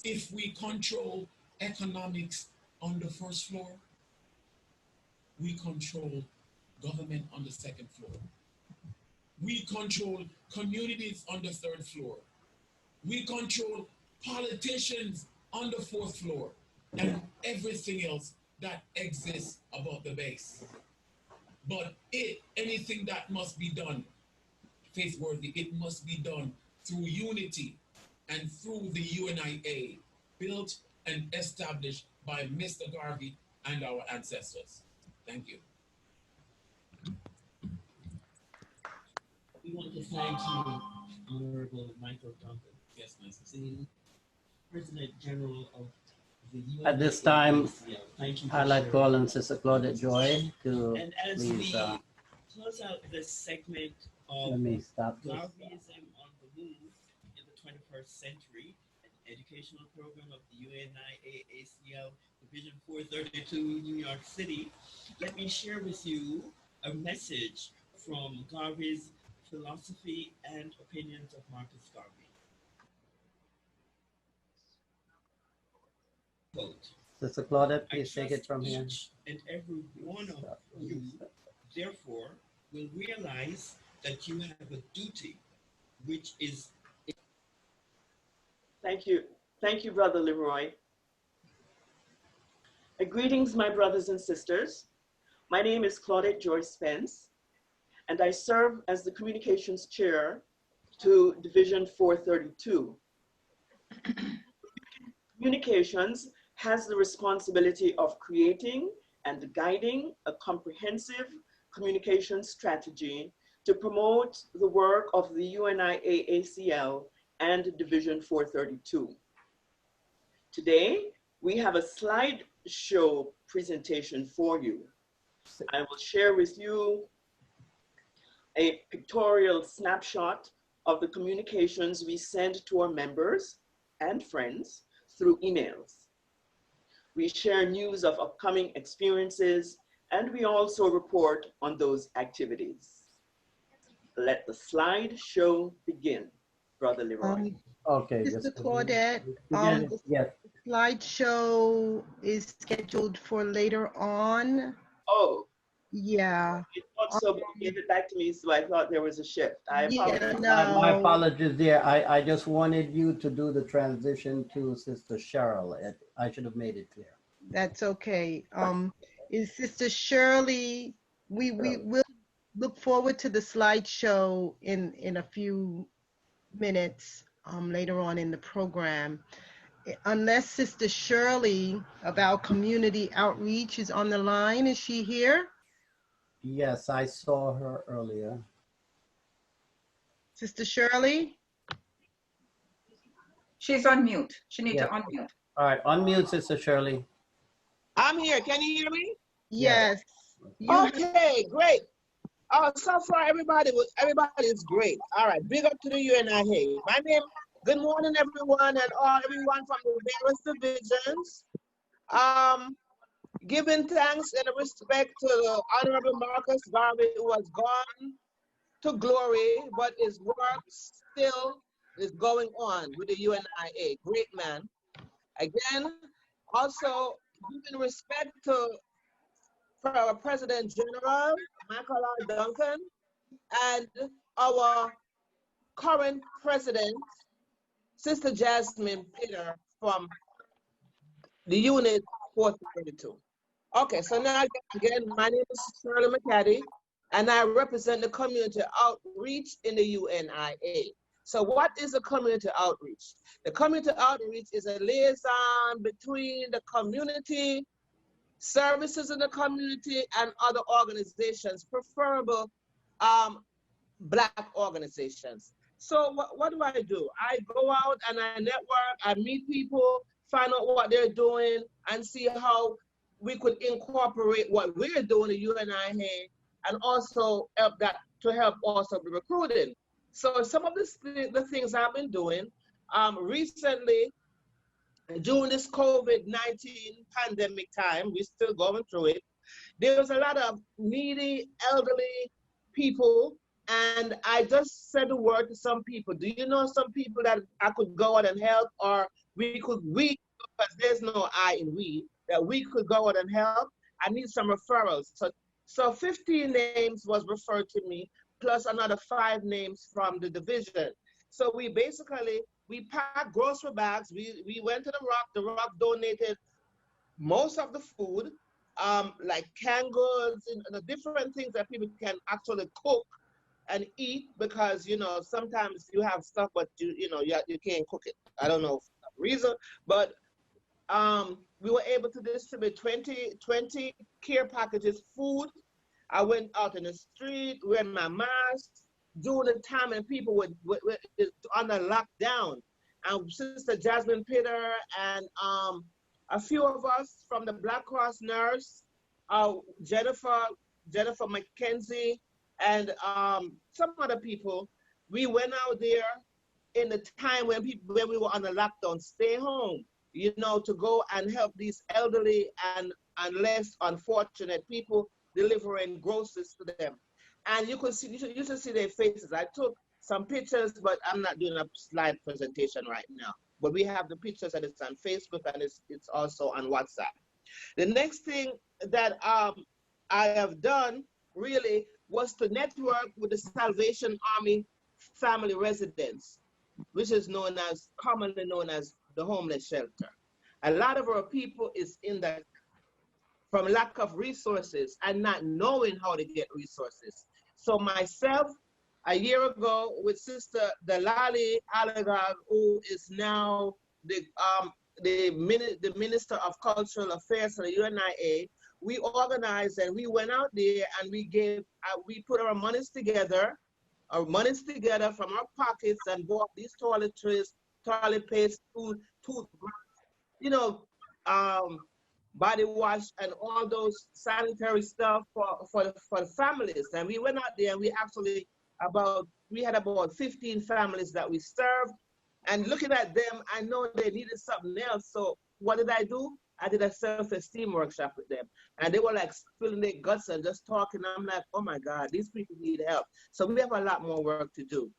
If we control economics on the first floor, we control government on the second floor. We control communities on the third floor. We control politicians on the fourth floor and everything else that exists above the base. But anything that must be done, faith-worthy, it must be done through unity and through the UNIA, built and established by Mr. Garvey and our ancestors. Thank you. We want to thank you, Honorable Michael Duncan. Yes, Mr. President General of the UNIA-ACL. At this time, Thank you. I'd like to call on Sister Claudette Joy to and as please. we close out this segment of Let me stop this. Garveyism on the Move in the 21st Century, an educational program of the UNIA-ACL Division 432, New York City, let me share with you a message from Garvey's Philosophy and Opinions of Marcus Garvey. Quote, Sister Claudette, please take it from here. and every one of you, therefore, will realize that you have a duty, which is... Thank you. Thank you, Brother Leroy. Greetings, my brothers and sisters. My name is Claudette Joy Spence, and I serve as the Communications Chair to Division 432. Communications has the responsibility of creating and guiding a comprehensive communication strategy to promote the work of the UNIA-ACL and Division 432. Today, we have a slideshow presentation for you. I will share with you a pictorial snapshot of the communications we send to our members and friends through emails. We share news of upcoming experiences, and we also report on those activities. Let the slideshow begin, Brother Leroy. Okay. Sister Claudette, yes. the slideshow is scheduled for later on. Oh. Yeah. I thought so, but you gave it back to me, so I thought there was a shift. I apologize. Yeah, My apologies there. I just wanted you to do the transition to Sister Cheryl. I should have made it clear. That's okay. Is Sister Shirley, we will look forward to the slideshow in a few minutes. later on in the program. Unless Sister Shirley of our community outreach is on the line. Is she here? Yes, I saw her earlier. Sister Shirley? She's on mute. She needs Yeah. to unmute. All right, unmute, Sister Shirley. I'm here. Can you hear me? Yes. Okay, great. So far everybody is great. All right, big up to the UNIA. My name. Good morning, everyone, and everyone from the various divisions. Giving thanks and respect to the Honorable Marcus Garvey, who was gone to glory, but his work still is going on with the UNIA. Great man. Again, also giving respect to for our President General, Michael R. Duncan, and our current president, Sister Jasmine Peter from the Unit 432. Okay, so now again, my name is Shirley McCaddy, and I represent the community outreach in the UNIA. So what is a community outreach? The community outreach is a liaison between the community, services in the community, and other organizations, preferable Black organizations. So what do? I go out and I network, I meet people, find out what they're doing, and see how we could incorporate what we're doing at UNIA and also help also the recruiting. So some of the things I've been doing recently, during this COVID-19 pandemic time, we're still going through it, there was a lot of needy, elderly people, and I just said a word to some people. Do you know some people that I could go out and help, or because there's no I in we, that we could go out and help? I need some referrals. So 15 names was referred to me, plus another 5 names from the division. So we packed grocery bags. We went to the Rock donated most of the food, like canned goods and the different things that people can actually cook and eat, because sometimes you have stuff but you can't cook it. I don't know for some reason, but we were able to distribute 20 care packages food. I went out in the street wearing my mask during the time and people were under lockdown. And Sister Jasmine Peter and a few of us from the Black Cross Nurse, Jennifer McKenzie, and some other people, we went out there in the time when we were on the lockdown, stay home, to go and help these elderly and less unfortunate people, delivering groceries to them. And you should see their faces. I took some pictures, but I'm not doing a slide presentation right now. But we have the pictures, and it's on Facebook, and it's also on WhatsApp. The next thing that I have done really was to network with the Salvation Army family residents, which is commonly known as the homeless shelter. A lot of our people is in that from lack of resources and not knowing how to get resources. So myself, a year ago, with Sister Delali Alagag, who is now the Minister of Cultural Affairs for the UNIA, we organized and we went out there and we put our monies together from our pockets and bought these toiletries, toilet paste, toothbrush, body wash, and all those sanitary stuff for the families. And we went out there and we had about 15 families that we served. And looking at them, I know they needed something else. So what did I do? I did a self-esteem workshop with them. And they were like spilling their guts and just talking. I'm like, oh my God, these people need help. So we have a lot more work to do.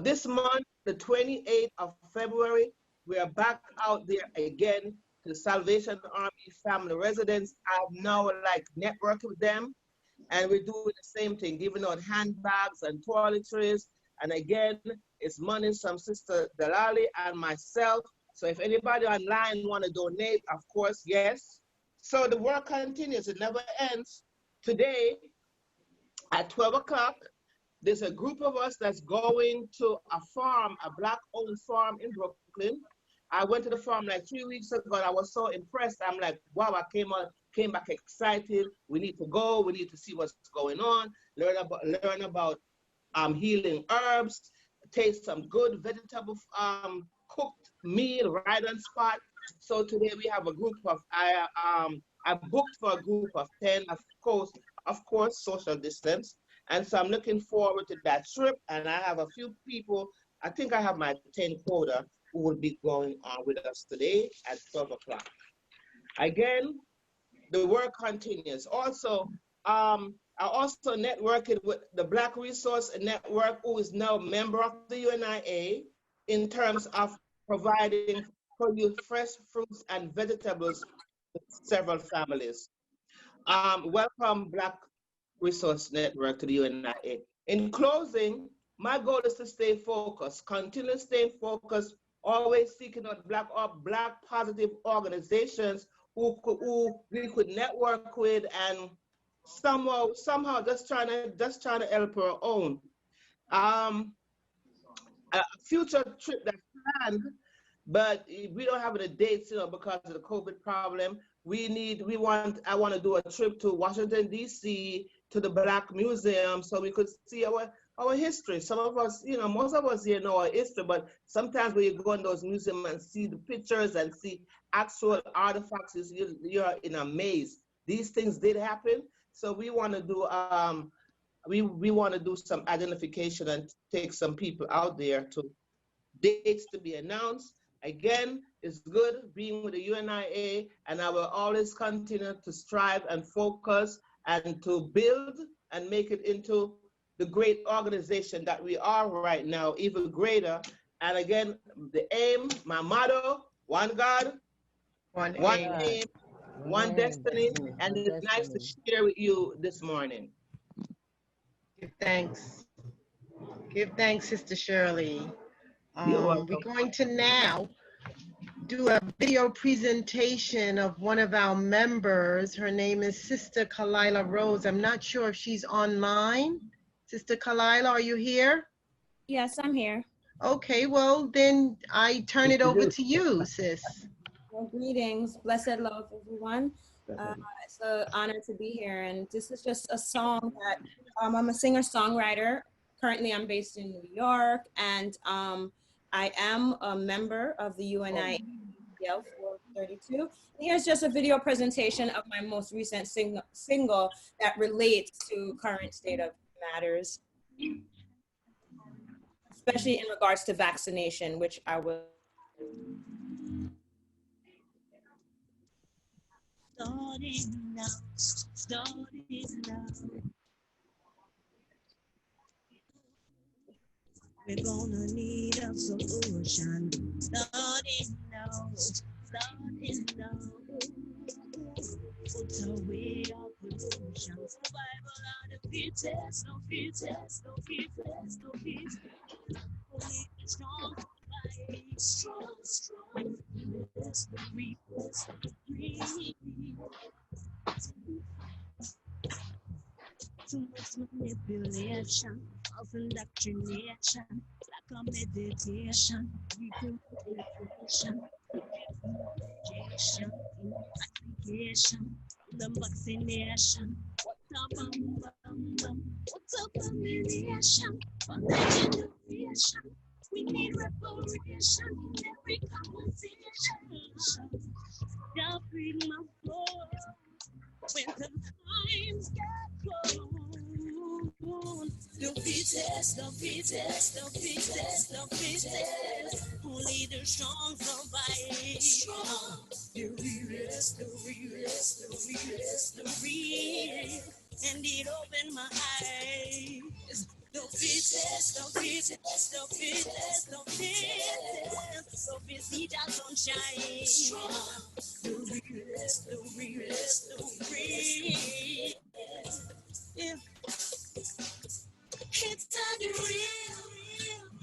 This month, the 28th of February, we are back out there again to the Salvation Army family residents. I've now networked with them, and we're doing the same thing, giving out handbags and toiletries. And again, it's money from Sister Delali and myself. So if anybody online want to donate, of course, yes. So the work continues, it never ends. Today at 12 o'clock, There's a group of us that's going to a farm, a black-owned farm in Brooklyn. I went to the farm like 3 weeks ago, and I was so impressed. I'm like, wow, came back excited. We need to go. We need to see what's going on, learn about healing herbs, taste some good vegetable cooked meal right on spot. So today we have a group of I booked for a group of 10, of course, social distance. And so I'm looking forward to that trip. And I have a few people, I think I have my 10 quota who will be going on with us today at 12 o'clock. Again, the work continues. Also, I also networked with the Black Resource Network, who is now a member of the UNIA, in terms of providing for you fresh fruits and vegetables to several families. Welcome, Black Resource Network, to the UNIA. In closing, my goal is to stay focused, continue staying focused, always seeking out Black positive organizations who we could network with, and somehow just trying to help our own. A future trip that's planned, but we don't have the dates, because of the COVID problem. I want to do a trip to Washington, D.C., to the Black Museum, so we could see our history. Some of us, most of us here know our history, but sometimes when you go in those museums and see the pictures and see actual artifacts, you're in a maze. These things did happen, so we want to do we want to do some identification and take some people out there to dates to be announced. Again, it's good being with the UNIA, and I will always continue to strive and focus and to build and make it into the great organization that we are right now, even greater. And again, the aim, my motto, one God, one aim, one destiny, and it's nice to share with you this morning. Give thanks. Give thanks, Sister Shirley. You're welcome. We're going to now do a video presentation of one of our members. Her name is Sister Kalila Rose. I'm not sure if she's online. Sister Kalila, are you here? Yes, I'm here. Okay, well, then I turn it over to you, sis. Well, greetings, blessed love, everyone. It's an honor to be here, and this is just a song that I'm a singer-songwriter. Currently, I'm based in New York, and I am a member of the UNIA-ACL 432. Here's just a video presentation of my most recent single that relates to current state of matters, especially in regards to vaccination, which I will. Starting now, starting now. We're gonna need a solution. Starting now, starting now. Put away our pollution. Survival of the fittest, no fittest, no fittest, no fittest. Only the strong survive. Strong, strong. Yes, the weak, yes, the weak. Too much manipulation, false indoctrination, lack of meditation, recuperation, education, intoxication, from the vaccination. What a bum bum bum, what a combination for the generation. We need reparation in every conversation. Don't feed my soul when the times get cold. The fittest, the fittest, the fittest, the fittest. Only the strong survive. Strong. The realest, the realest, the realest, the real. And it opened my eyes. The fittest, the fittest, the fittest, the fittest. So we see that sunshine. Strong. The realest, the realest, the real. Yeah. It's unreal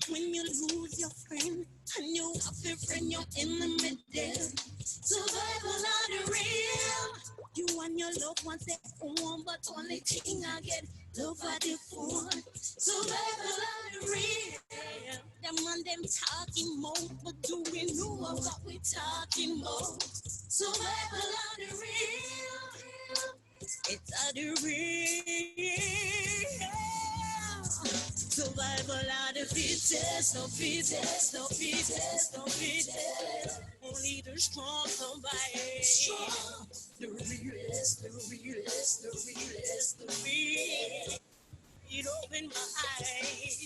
when you lose your friend and you have a friend you're in the middle. Survival on the real. You and your loved ones stay home, but only thing I get Nobody for survival on the real. Them and them talking more, but do we know what we talking about? Survival on the real. It's on the real. Survival on the fittest, no fittest, no fittest, no fittest. Only the strong survive. The realest, the realest, the realest, the real. It opened my eyes.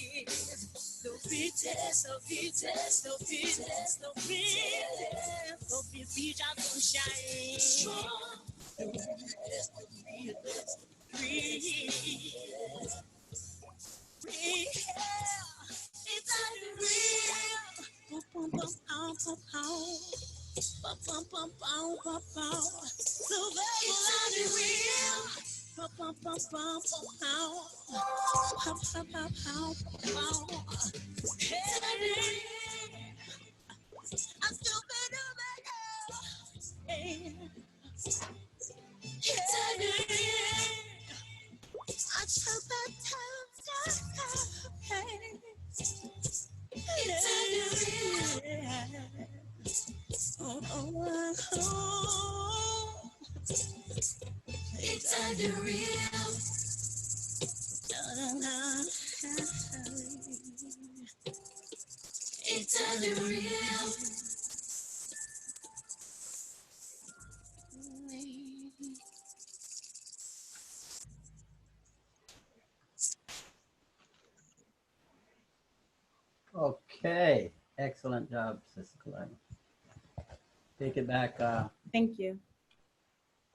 The fittest, the fittest, the fittest, the fittest. The fittest of sunshine. The realest, the realest, the realest. It's unreal. Pum pum pum pum pum pum pum pum pum pum. Survival unreal. Pum pum pum pum pum pum. Pum pum pum pum pum. Hey, I'm stupid over now. Hey, it's unreal. I took the time. Hey. It's unreal. Oh, oh, oh. It's unreal. It's unreal. Okay, excellent job, Sister Kalani. Take it back. Thank you.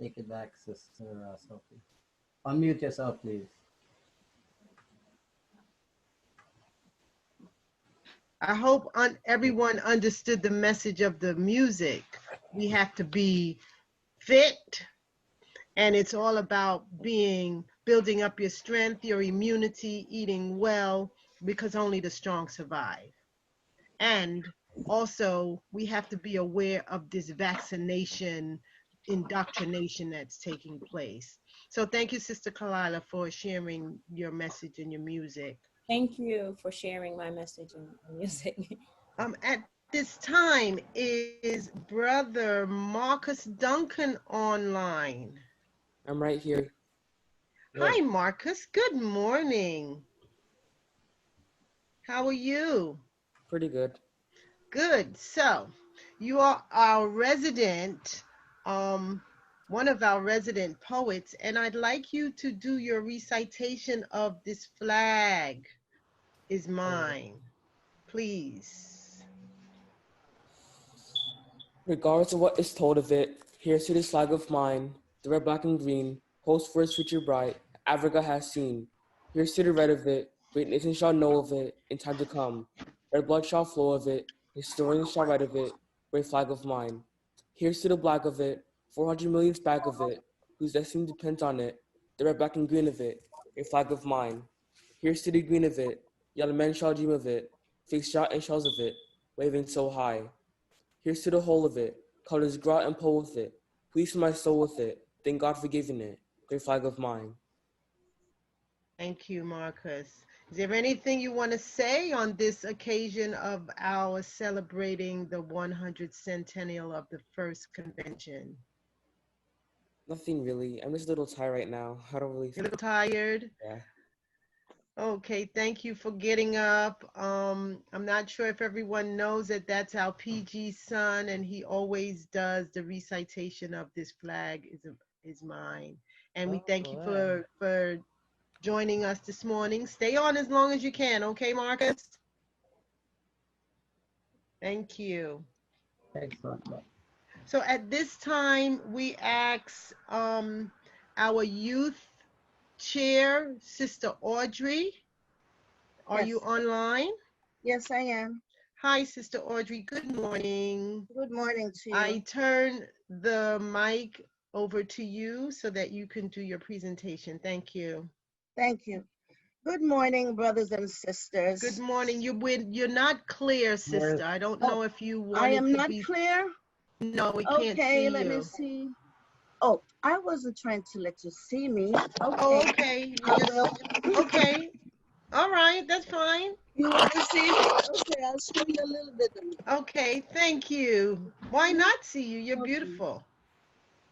Take it back, Sister Sophie. Unmute yourself, please. I hope everyone understood the message of the music. We have to be fit, and it's all about building up your strength, your immunity, eating well, because only the strong survive. And also, we have to be aware of this vaccination indoctrination that's taking place. So thank you, Sister Kalila, for sharing your message and your music. Thank you for sharing my message and music. At this time, is Brother Marcus Duncan online? I'm right here. Hi, Marcus. Good morning. How are you? Pretty good. Good. So, you are our resident, one of our resident poets, and I'd like you to do your recitation of This Flag Is Mine, please. Regardless of what is told of it, here's to this flag of mine, the red, black, and green, holds for its future bright, Africa has seen. Here's to the red of it, great nations shall know of it in time to come. Red blood shall flow of it, historians shall write of it, great flag of mine. Here's to the black of it, 400 million's back of it, whose destiny depends on it, the red, black, and green of it, great flag of mine. Here's to the green of it, young men shall dream of it, face shot and shells of it, waving so high. Here's to the whole of it, colors grout and pull with it, please my soul with it, thank God for giving it, great flag of mine. Thank you, Marcus. Is there anything you want to say on this occasion of our celebrating the 100th centennial of the first convention? Nothing really, I'm just a little tired right now, I don't really. You're a little tired? Yeah. Okay, thank you for getting up. I'm not sure if everyone knows that that's our PG's son, and he always does the recitation of This Flag Is Mine. And we thank you for joining us this morning. Stay on as long as you can, okay, Marcus? Thank you. Excellent. So at this time, we ask our youth chair, Sister Audrey. Are you online? Yes, I am. Hi, Sister Audrey. Good morning. Good morning to you. I turn the mic over to you so that you can do your presentation. Thank you. Thank you. Good morning, brothers and sisters. Good morning. You're not clear, sister. I don't know if you wanted I am to not be clear? No, we can't see Okay, let you. me see. Oh, I wasn't trying to let you see me. Oh, Okay. okay. You I just, will. okay. All right, that's fine. You want to see me? Okay, I'll show you a little bit of me. Okay, thank you. Why not see you? You're Okay. beautiful.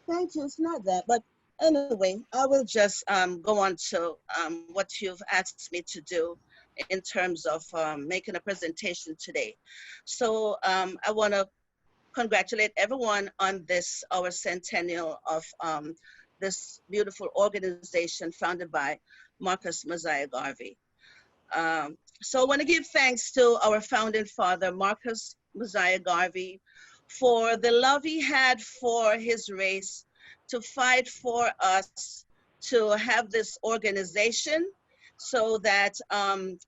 Thank you. It's not that, but anyway, I will just go on to what you've asked me to do in terms of making a presentation today. So I want to congratulate everyone on this, our centennial of this beautiful organization founded by Marcus Mosiah Garvey. So I want to give thanks to our founding father, Marcus Mosiah Garvey, for the love he had for his race, to fight for us to have this organization so that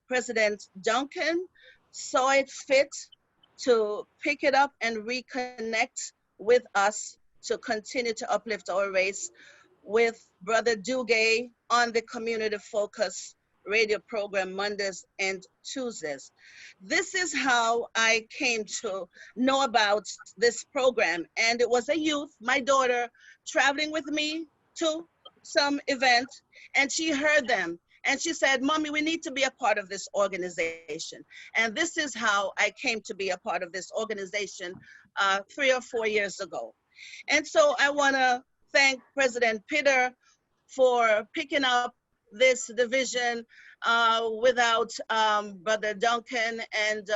President Duncan saw it fit to pick it up and reconnect with us to continue to uplift our race with Brother Dugay on the community focus radio program Mondays and Tuesdays. This is how I came to know about this program. And it was a youth, my daughter, traveling with me to some event, and she heard them. And she said, Mommy, we need to be a part of this organization. And this is how I came to be a part of this organization 3 or 4 years ago. And so I want to thank President Pitter for picking up this division without Brother Duncan and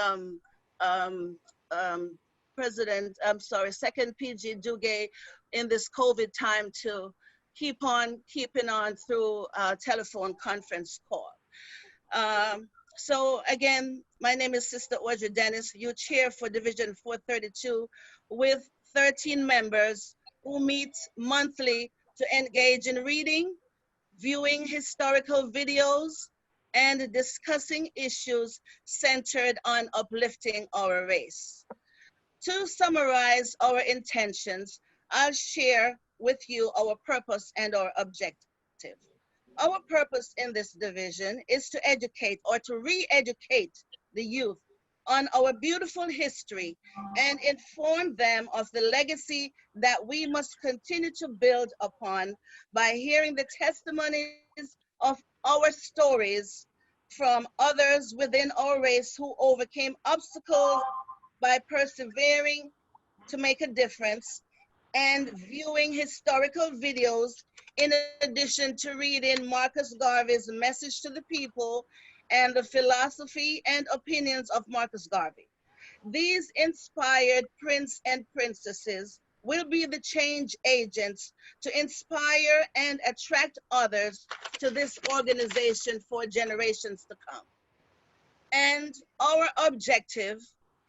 Second PG Dugay in this COVID time to keep on keeping on through telephone conference call. So again, my name is Sister Audrey Dennis. You chair for Division 432 with 13 members who meet monthly to engage in reading, viewing historical videos, and discussing issues centered on uplifting our race. To summarize our intentions, I'll share with you our purpose and our objective. Our purpose in this division is to educate or to re-educate the youth on our beautiful history and inform them of the legacy that we must continue to build upon by hearing the testimonies of our stories from others within our race who overcame obstacles by persevering to make a difference, and viewing historical videos in addition to reading Marcus Garvey's Message to the People and the philosophy and opinions of Marcus Garvey. These inspired prince and princesses will be the change agents to inspire and attract others to this organization for generations to come. And our objective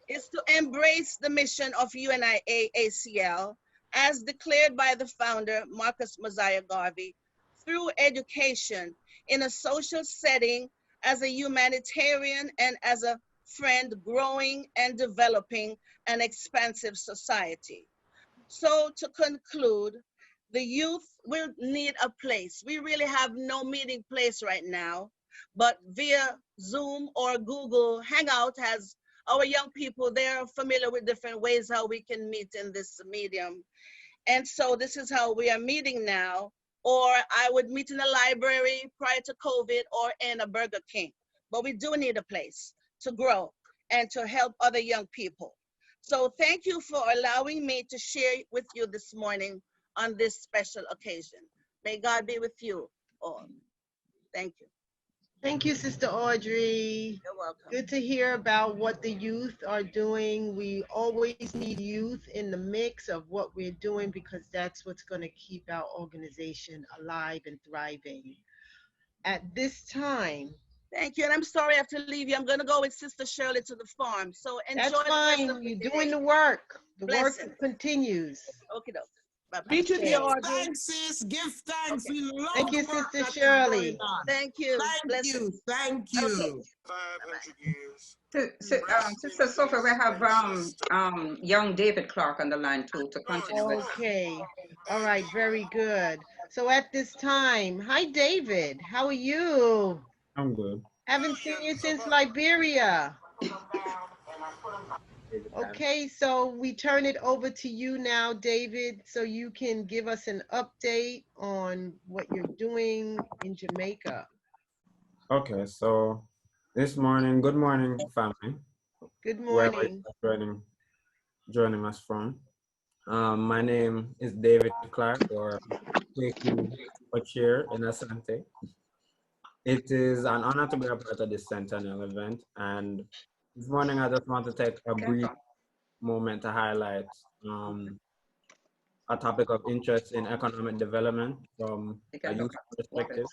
is to embrace the mission of UNIA-ACL as declared by the founder, Marcus Mosiah Garvey, through education in a social setting as a humanitarian and as a friend growing and developing an expansive society. So to conclude, the youth will need a place. We really have no meeting place right now, but via Zoom or Google Hangout has our young people, they're familiar with different ways how we can meet in this medium. And so this is how we are meeting now, or I would meet in a library prior to COVID or in a Burger King. But we do need a place to grow and to help other young people. So thank you for allowing me to share with you this morning on this special occasion. May God be with you all. Thank you. Thank you, Sister Audrey. You're welcome. Good to hear about what the youth are doing. We always need youth in the mix of what we're doing because that's what's going to keep our organization alive and thriving. At this time, thank you, and I'm sorry I have to leave you. I'm going to go with Sister Shirley to the farm. So enjoy that's fine. the rest of You're the doing day. the work. The Blessings. work continues. Okay, doke. Bye-bye. Be to the Okay. Audrey. Thanks, sis. Give thanks. Okay. We love Thank you, the work Sister that is Shirley. going on. Thank you. Thank Blessings. you. Thank you. Okay. 500 years. Sister Sophie, we have young David Clark on the line too to continue with. Okay. All right. Very good. So at this time, hi, David. How are you? I'm good. Haven't seen you since Liberia. Okay, so we turn it over to you now, David, so you can give us an update on what you're doing in Jamaica. Okay, so this morning, good morning, family. Good Wherever morning. you're joining us from. My name is David Clark, or Kwaku Ochir in Asante. It is an honor to be a part of this centennial event, and this morning I just want to take a brief moment to highlight a topic of interest in economic development from a youth perspective.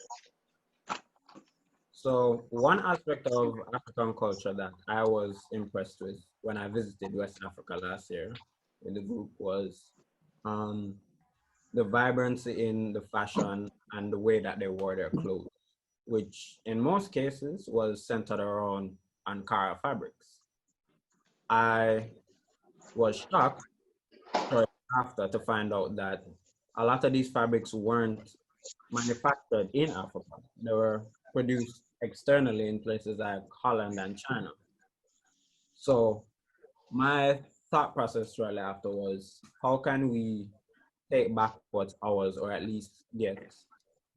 So one aspect of African culture that I was impressed with when I visited West Africa last year in the group was the vibrancy in the fashion and the way that they wore their clothes, which in most cases was centered around Ankara fabrics. I was shocked shortly after to find out that a lot of these fabrics weren't manufactured in Africa. They were produced externally in places like Holland and China. So my thought process shortly after was, how can we take back what's ours, or at least get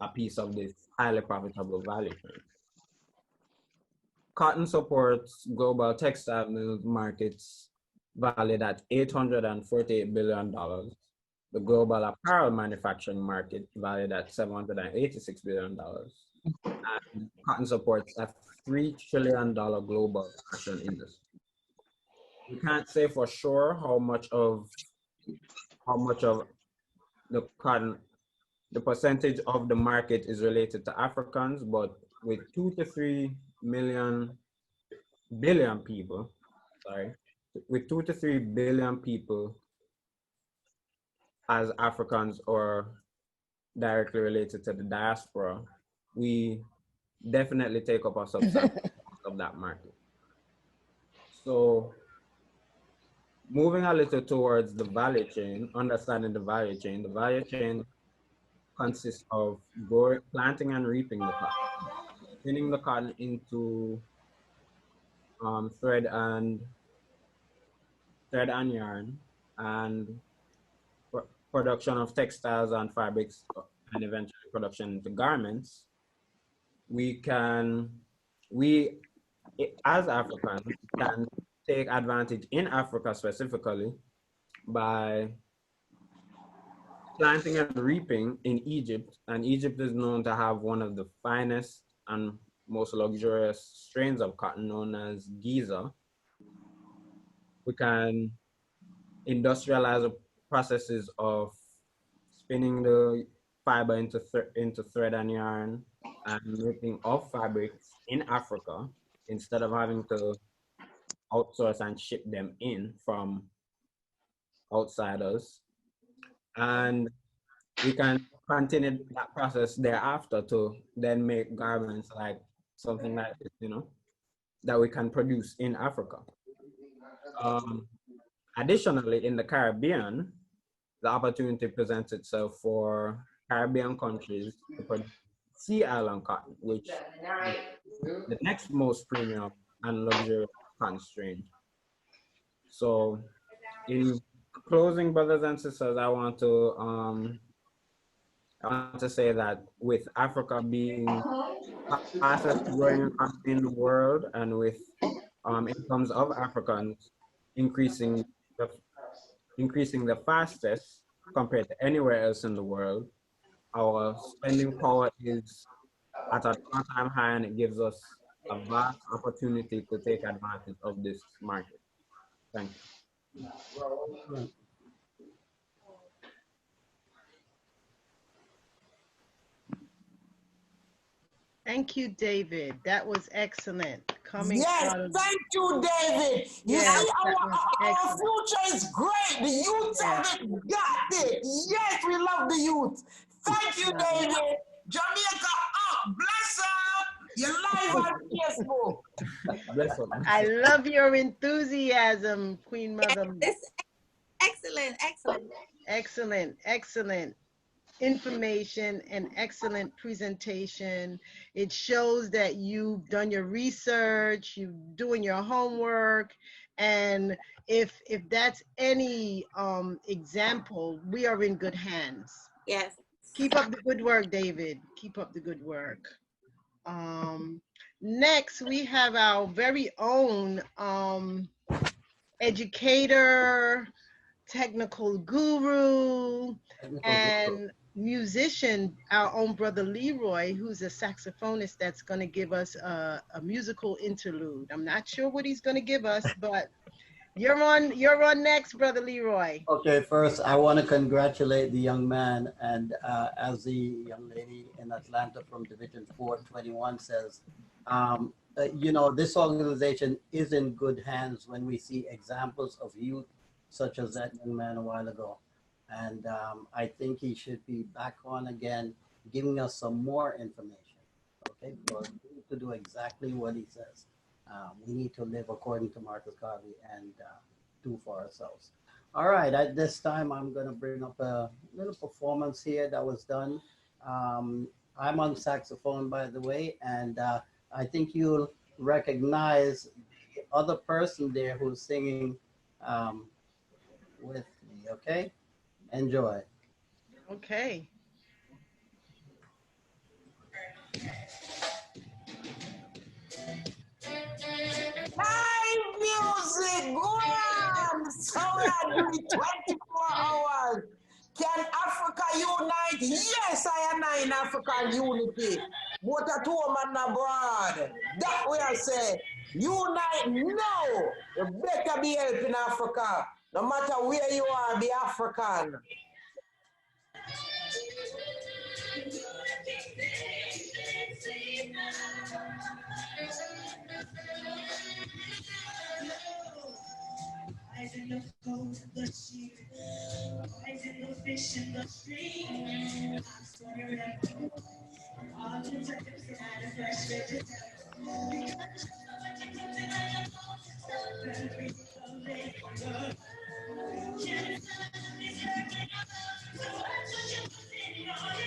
a piece of this highly profitable value chain? Cotton supports global textile markets valued at $848 billion. The global apparel manufacturing market valued at $786 billion. And cotton supports a $3 trillion global fashion industry. We can't say for sure how much of the cotton, the percentage of the market is related to Africans, but with 2 to 3 billion people, with 2 to 3 billion people as Africans or directly related to the diaspora, we definitely take up a substantial part of that market. So moving a little towards the value chain, understanding the value chain consists of planting and reaping the cotton, spinning the cotton into thread and yarn, and production of textiles and fabrics, and eventually production into garments. We as Africans can take advantage in Africa specifically by planting and reaping in Egypt, and Egypt is known to have one of the finest and most luxurious strains of cotton known as Giza. We can industrialize the processes of spinning the fiber into thread and yarn and making of fabrics in Africa instead of having to outsource and ship them in from outsiders. And we can continue that process thereafter to then make garments like something like this, that we can produce in Africa. Additionally, in the Caribbean, the opportunity presents itself for Caribbean countries to produce sea island cotton, which is the next most premium and luxurious cotton strain. So in closing, brothers and sisters, I want to say that with Africa being fastest growing economy in the world, and with incomes of Africans increasing the fastest compared to anywhere else in the world, our spending power is at an all-time high, and it gives us a vast opportunity to take advantage of this market. Thank you. Thank you, David. That was excellent. Yes, thank you, David. You see, our future is great. The youth have it, got it. Yes, we love the youth. Thank you, David. Jamaica up. Bless up. You're live on Facebook. Bless up. I love your enthusiasm, Queen Mother. Excellent, excellent. Excellent, excellent information and excellent presentation. It shows that you've done your research, you're doing your homework, And if that's any example, we are in good hands. Yes. Keep up the good work, David. Keep up the good work. Next, we have our very own educator, technical guru, and musician, our own brother Leroy, who's a saxophonist that's going to give us a musical interlude. I'm not sure what he's going to give us, but you're on next, brother Leroy. Okay, first I want to congratulate the young man, and as the young lady in Atlanta from Division 421 says, this organization is in good hands when we see examples of youth such as that young man a while ago. And I think he should be back on again, giving us some more information, okay, for to do exactly what he says. We need to live according to Marcus Garvey and do for ourselves. All right, at this time, I'm going to bring up a little performance here that was done. I'm on saxophone, by the way, and I think you'll recognize the other person there who's singing with me, okay? Enjoy. Okay. Live music, go on! So we are doing 24 hours. Can Africa unite? Yes, I am in African unity. But at home and abroad. That we are saying. Unite now. You better be helping Africa. No matter where you are, be African. Eyes in the cold, the sheep. Eyes in the fish in the stream. I'm swearing at home. All the times I had fresh vegetable. Because you know what you put in your mouth, so very lovely. Can't stop this hurting your mouth, so what you put in your mouth?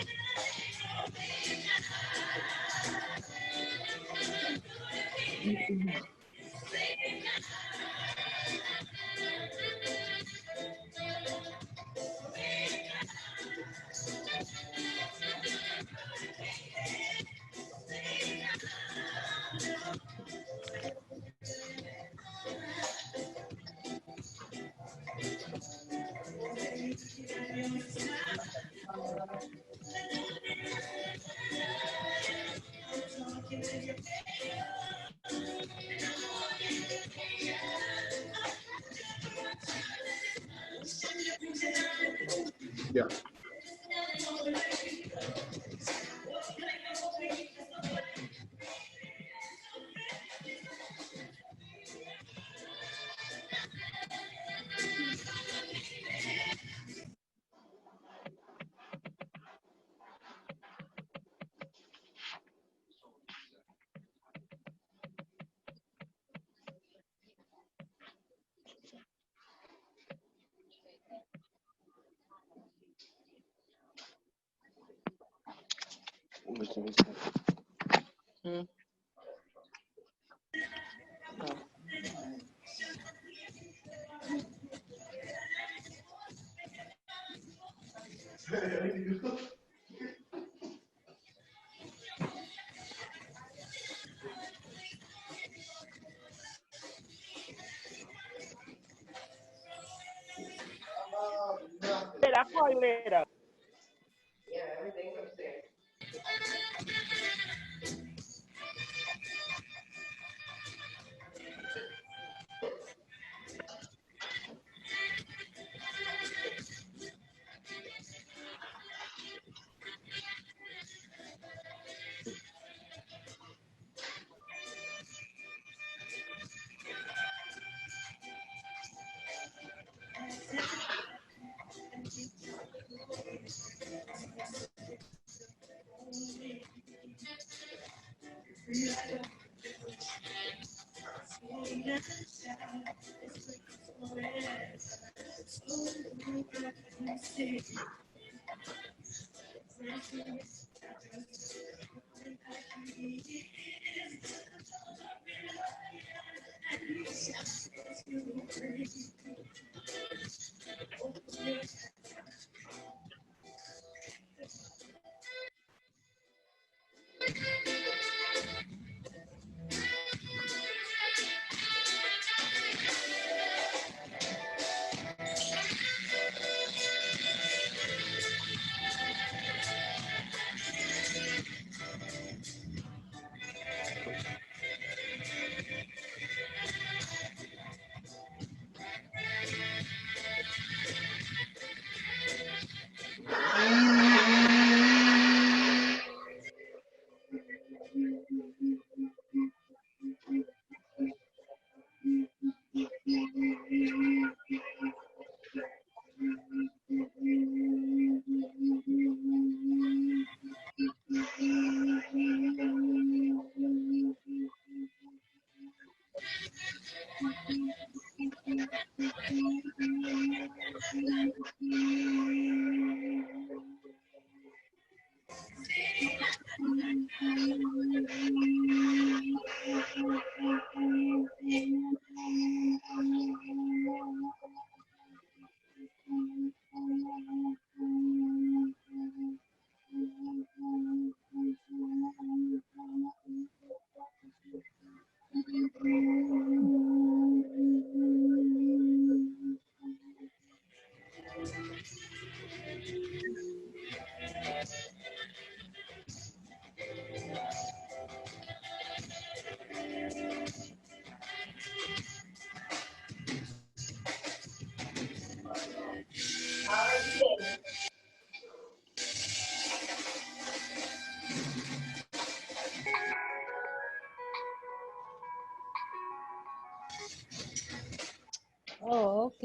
Yeah. I'll call you later.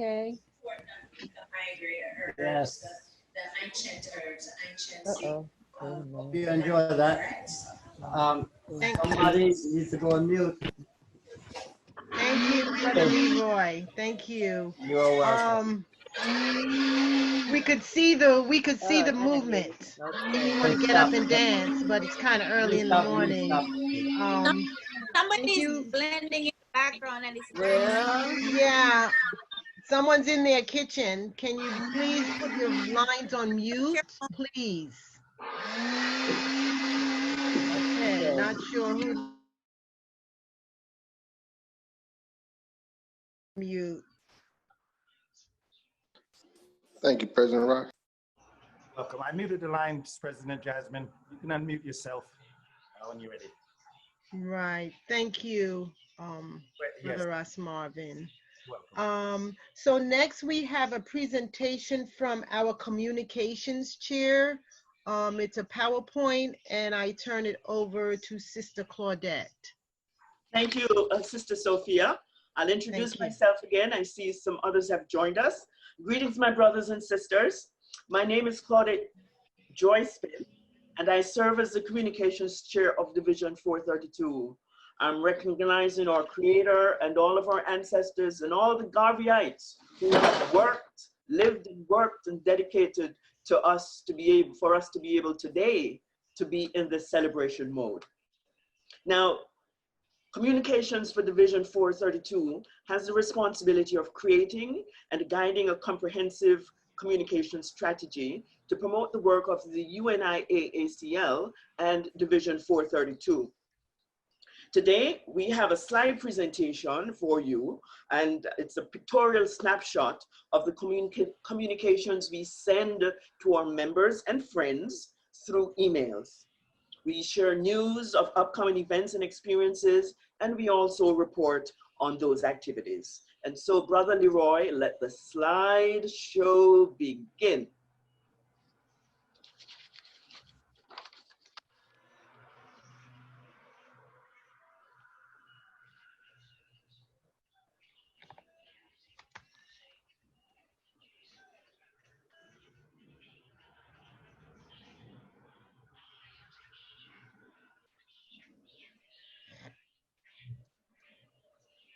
Okay. Yes. Uh-oh. Hope you enjoy that. Somebody needs to go on mute. Thank you, Brother Leroy. Thank you. You're welcome. We could see the movement. If you want to get up and dance, but it's kind of early in the morning. Thank Somebody's you. blending in the background and it's Yeah. Someone's in their kitchen. Can you please put your lines on mute, please? Okay, not sure who mute. Thank you, President Ross. Welcome. I muted the lines, President Jasmine. You can unmute yourself when you're ready. Right. Thank you, Yes. Brother Ross Marvin. So next we have a presentation from our communications chair. It's a PowerPoint, and I turn it over to Sister Claudette. Thank you, Sister Sophia. I'll introduce myself again. I see some others have joined us. Greetings, my brothers and sisters. My name is Claudette Joyce, and I serve as the Communications Chair of Division 432. I'm recognizing our Creator and all of our ancestors and all the Garveyites who have worked, lived and worked and dedicated to us to be able, for us to be able today to be in this celebration mode. Now, Communications for Division 432 has the responsibility of creating and guiding a comprehensive communication strategy to promote the work of the UNIA-ACL and Division 432. Today, we have a slide presentation for you, and it's a pictorial snapshot of the communications we send to our members and friends through emails. We share news of upcoming events and experiences, and we also report on those activities. And so, Brother Leroy, let the slideshow begin.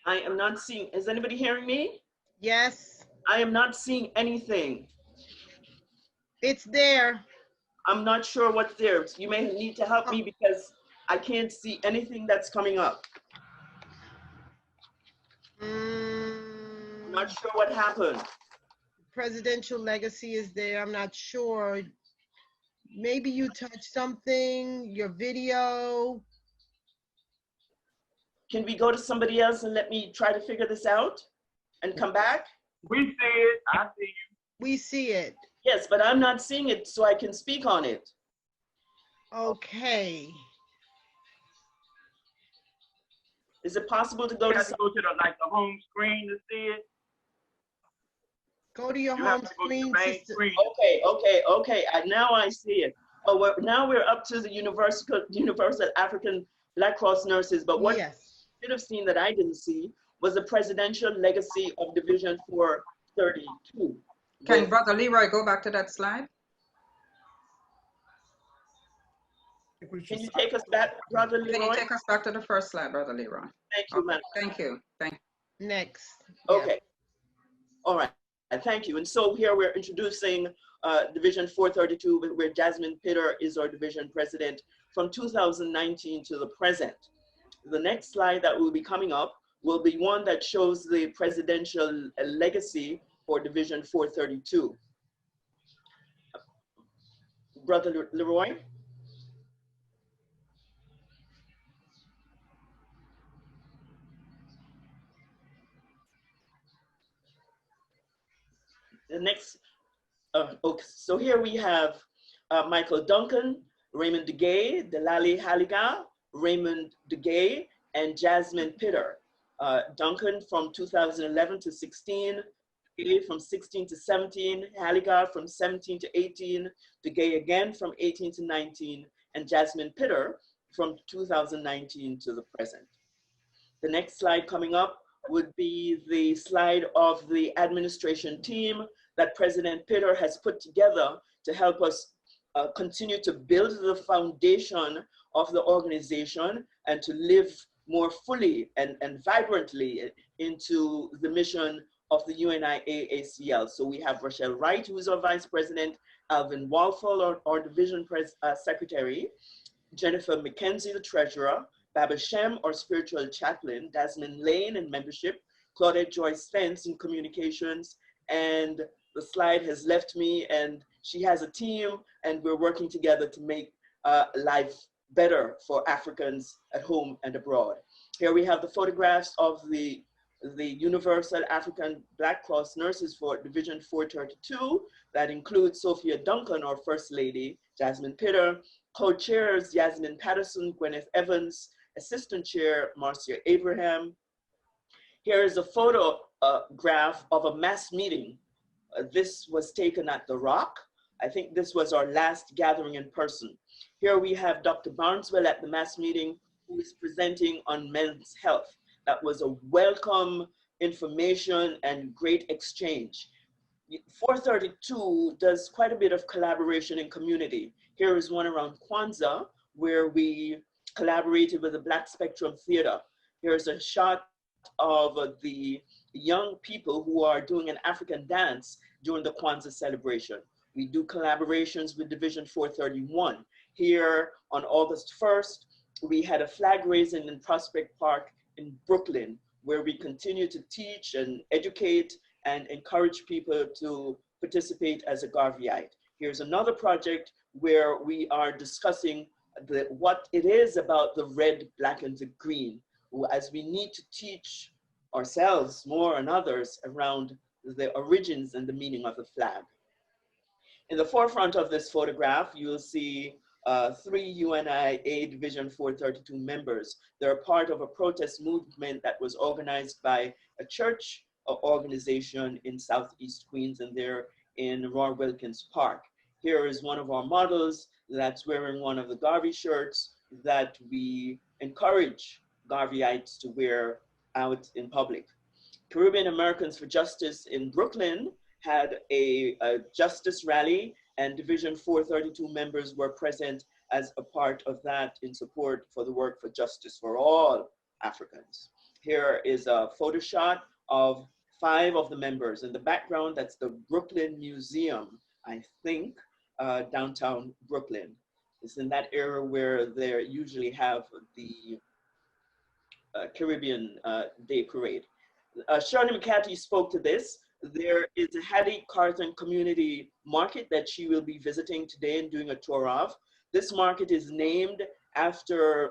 I am not seeing, is anybody hearing me? Yes. I am not seeing anything. It's there. I'm not sure what's there. You may need to help me because I can't see anything that's coming up. I'm not sure what happened. Presidential legacy is there. I'm not sure. Maybe you touched something, your video. Can we go to somebody else and let me try to figure this out and come back? We see it. I see you. We see it. Yes, but I'm not seeing it so I can speak on it. Okay. Is it possible to go You to have to go to the home screen to see it? Go to your home screen, sister. Okay. Now I see it. Oh, now we're up to the Universal African Black Cross Nurses. But what you should have seen that I didn't see was the presidential legacy of Division 432. Can Brother Leroy go back to that slide? Can you take us back, Brother Leroy? Can you take us back to the first slide, Brother Leroy? Thank you, ma'am. Thank you. Next. Okay. All right. Thank you. And so here we're introducing Division 432, where Jasmine Pitter is our division president from 2019 to the present. The next slide that will be coming up will be one that shows the presidential legacy for Division 432. Brother Leroy? The next, okay, so here we have Michael Duncan, Raymond DeGay, Delali Haliga, Raymond DeGay, and Jasmine Pitter. Duncan from 2011 to 16, DeGay from 16 to 17, Haliga from 17 to 18, DeGay again from 18 to 19, and Jasmine Pitter from 2019 to the present. The next slide coming up would be the slide of the administration team that President Pitter has put together to help us continue to build the foundation of the organization and to live more fully and vibrantly into the mission of the UNIA-ACL. So we have Rochelle Wright, who is our vice president, Alvin Walfall, our division secretary, Jennifer McKenzie, the treasurer, Baba Shem, our spiritual chaplain, Desmond Lane in membership, Claudette Joyce Spence in communications, and the slide has left me, and she has a team, and we're working together to make life better for Africans at home and abroad. Here we have the photographs of the Universal African Black Cross nurses for Division 432. That includes Sophia Duncan, our First Lady, Jasmine Pitter, co-chairs Yasmin Patterson, Gwyneth Evans, assistant chair Marcia Abraham. Here is a photograph of a mass meeting. This was taken at The Rock. I think this was our last gathering in person. Here we have Dr. Barneswell at the mass meeting, who is presenting on men's health. That was a welcome information and great exchange. 432 does quite a bit of collaboration in community. Here is one around Kwanzaa, where we collaborated with the Black Spectrum Theater. Here's a shot of the young people who are doing an African dance during the Kwanzaa celebration. We do collaborations with Division 431. Here on August 1st, we had a flag raising in Prospect Park in Brooklyn, where we continue to teach and educate and encourage people to participate as a Garveyite. Here's another project where we are discussing what it is about the red, black, and the green, as we need to teach ourselves more and others around the origins and the meaning of the flag. In the forefront of this photograph, you'll see 3 UNIA Division 432 members. They're part of a protest movement that was organized by a church organization in Southeast Queens, and they're in Roy Wilkins Park. Here is one of our models that's wearing one of the Garvey shirts that we encourage Garveyites to wear out in public. Caribbean Americans for Justice in Brooklyn had a justice rally, and Division 432 members were present as a part of that in support for the work for justice for all Africans. Here is a photo shot of 5 of the members. In the background, that's the Brooklyn Museum, I think, downtown Brooklyn. It's in that area where they usually have the Caribbean Day Parade. Shirley McCarthy spoke to this. There is a Hattie Carson Community Market that she will be visiting today and doing a tour of. This market is named after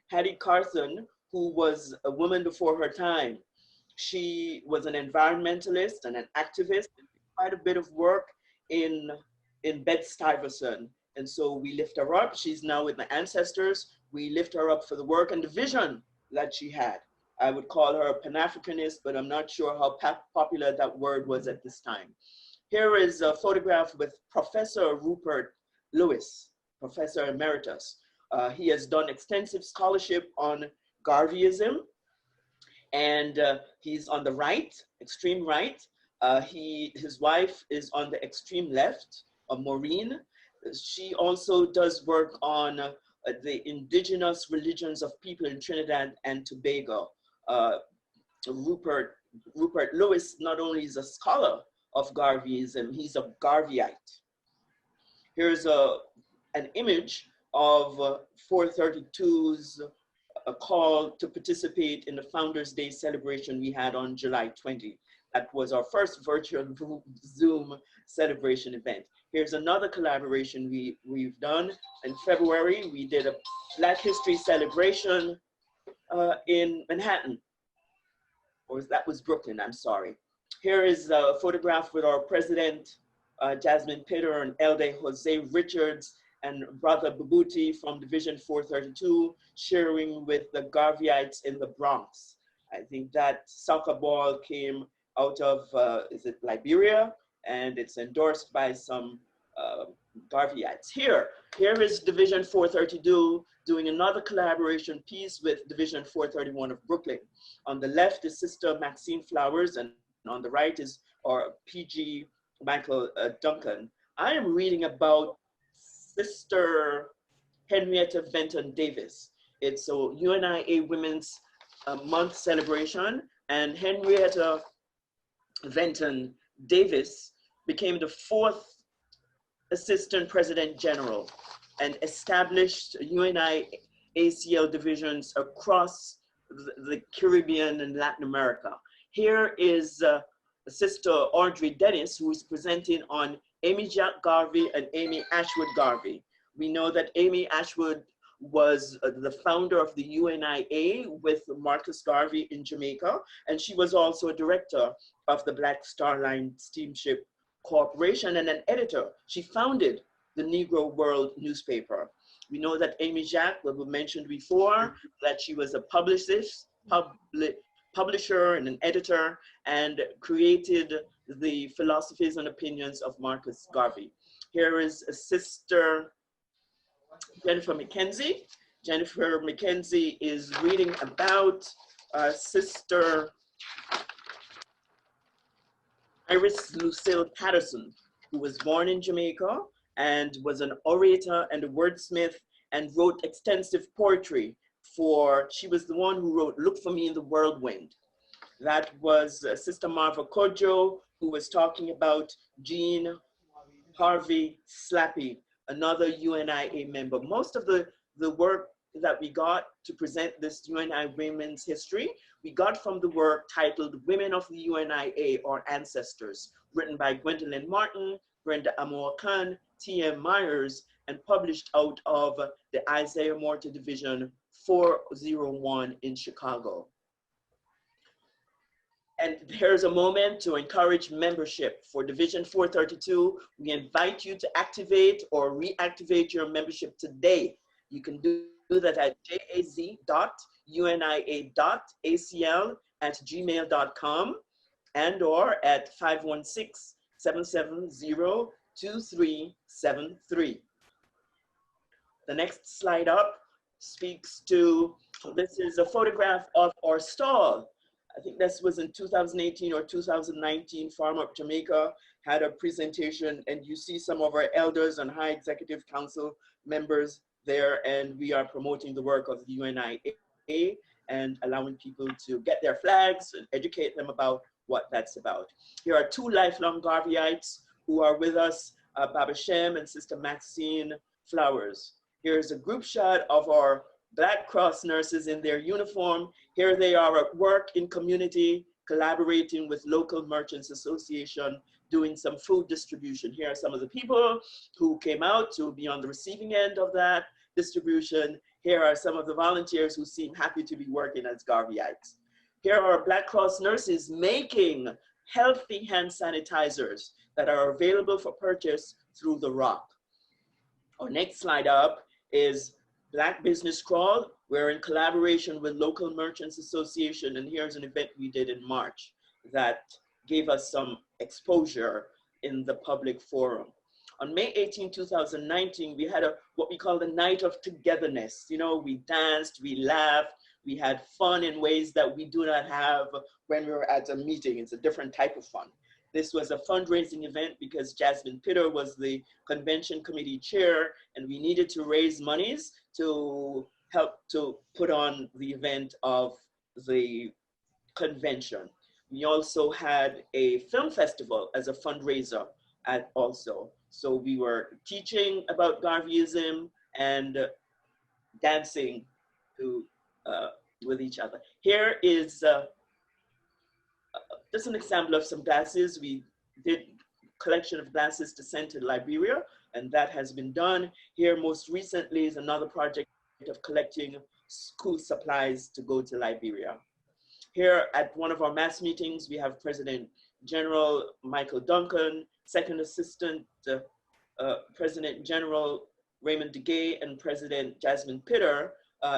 Hattie Carson, who was a woman before her time. She was an environmentalist and an activist, and did quite a bit of work in Bed-Stuyvesant. And so we lift her up. She's now with my ancestors. We lift her up for the work and the vision that she had. I would call her a Pan-Africanist, but I'm not sure how popular that word was at this time. Here is a photograph with Professor Rupert Lewis, Professor Emeritus. He has done extensive scholarship on Garveyism, and he's on the right, extreme right. His wife is on the extreme left, Maureen. She also does work on the indigenous religions of people in Trinidad and Tobago. Rupert Lewis not only is a scholar of Garveyism, he's a Garveyite. Here's an image of 432's call to participate in the Founders Day celebration we had on July 20. That was our first virtual Zoom celebration event. Here's another collaboration we've done. In February, we did a Black History celebration in Manhattan, or that was Brooklyn, I'm sorry. Here is a photograph with our president, Jasmine Pitter, and Elder Jose Richards, and Brother Babuti from Division 432, sharing with the Garveyites in the Bronx. I think that soccer ball came out of, is it Liberia? And it's endorsed by some Garveyites. Here is Division 432 doing another collaboration piece with Division 431 of Brooklyn. On the left is Sister Maxine Flowers, and on the right is our PG Michael Duncan. I am reading about Sister Henrietta Benton Davis. It's a UNIA Women's Month celebration, and Henrietta Benton Davis became the fourth Assistant President General and established UNI-ACL divisions across the Caribbean and Latin America. Here is Sister Audrey Dennis, who is presenting on Amy Jack Garvey and Amy Ashwood Garvey. We know that Amy Ashwood was the founder of the UNIA with Marcus Garvey in Jamaica, and she was also a director of the Black Star Line Steamship Corporation and an editor. She founded the Negro World newspaper. We know that Amy Jacques, what we mentioned before, that she was a publicist, publisher and an editor, and created the philosophies and opinions of Marcus Garvey. Here is Sister Jennifer McKenzie. Jennifer McKenzie is reading about Sister Iris Lucille Patterson, who was born in Jamaica and was an orator and a wordsmith and wrote extensive poetry she was the one who wrote Look for Me in the Whirlwind. That was Sister Marva Kodjo, who was talking about Jean Harvey Slappy, another UNIA member. Most of the work that we got to present this UNI Women's History, we got from the work titled Women of the UNIA or Ancestors, written by Gwendolyn Martin, Brenda Amor Khan, T.M. Myers, and published out of the Isaiah Morton Division 401 in Chicago. And here's a moment to encourage membership. For Division 432, we invite you to activate or reactivate your membership today. You can do that at jaz.unia.acl@gmail.com and or at 516-770-2373. The next slide up speaks to, this is a photograph of our stall. I think this was in 2018 or 2019, Farm Up Jamaica had a presentation, and you see some of our elders and high executive council members there, and we are promoting the work of the UNIA and allowing people to get their flags and educate them about what that's about. Here are two lifelong Garveyites who are with us, Baba Shem and Sister Maxine Flowers. Here's a group shot of our Black Cross nurses in their uniform. Here they are at work in community, collaborating with local merchants association, doing some food distribution. Here are some of the people who came out to be on the receiving end of that distribution. Here are some of the volunteers who seem happy to be working as Garveyites. Here are Black Cross nurses making healthy hand sanitizers that are available for purchase through The Rock. Our next slide up is Black Business Crawl. We're in collaboration with Local Merchants Association, and here's an event we did in March that gave us some exposure in the public forum. On May 18, 2019, we had what we call the Night of Togetherness. You know, we danced, we laughed, we had fun in ways that we do not have when we're at a meeting. It's a different type of fun. This was a fundraising event because Jasmine Pitter was the convention committee chair, and we needed to raise monies to help to put on the event of the convention. We also had a film festival as a fundraiser also. So we were teaching about Garveyism and dancing with each other. Here is just an example of some glasses. We did collection of glasses to send to Liberia, and that has been done. Here most recently is another project of collecting school supplies to go to Liberia. Here at one of our mass meetings, we have President General Michael Duncan, Second Assistant President General Raymond DeGay, and President Jasmine Pitter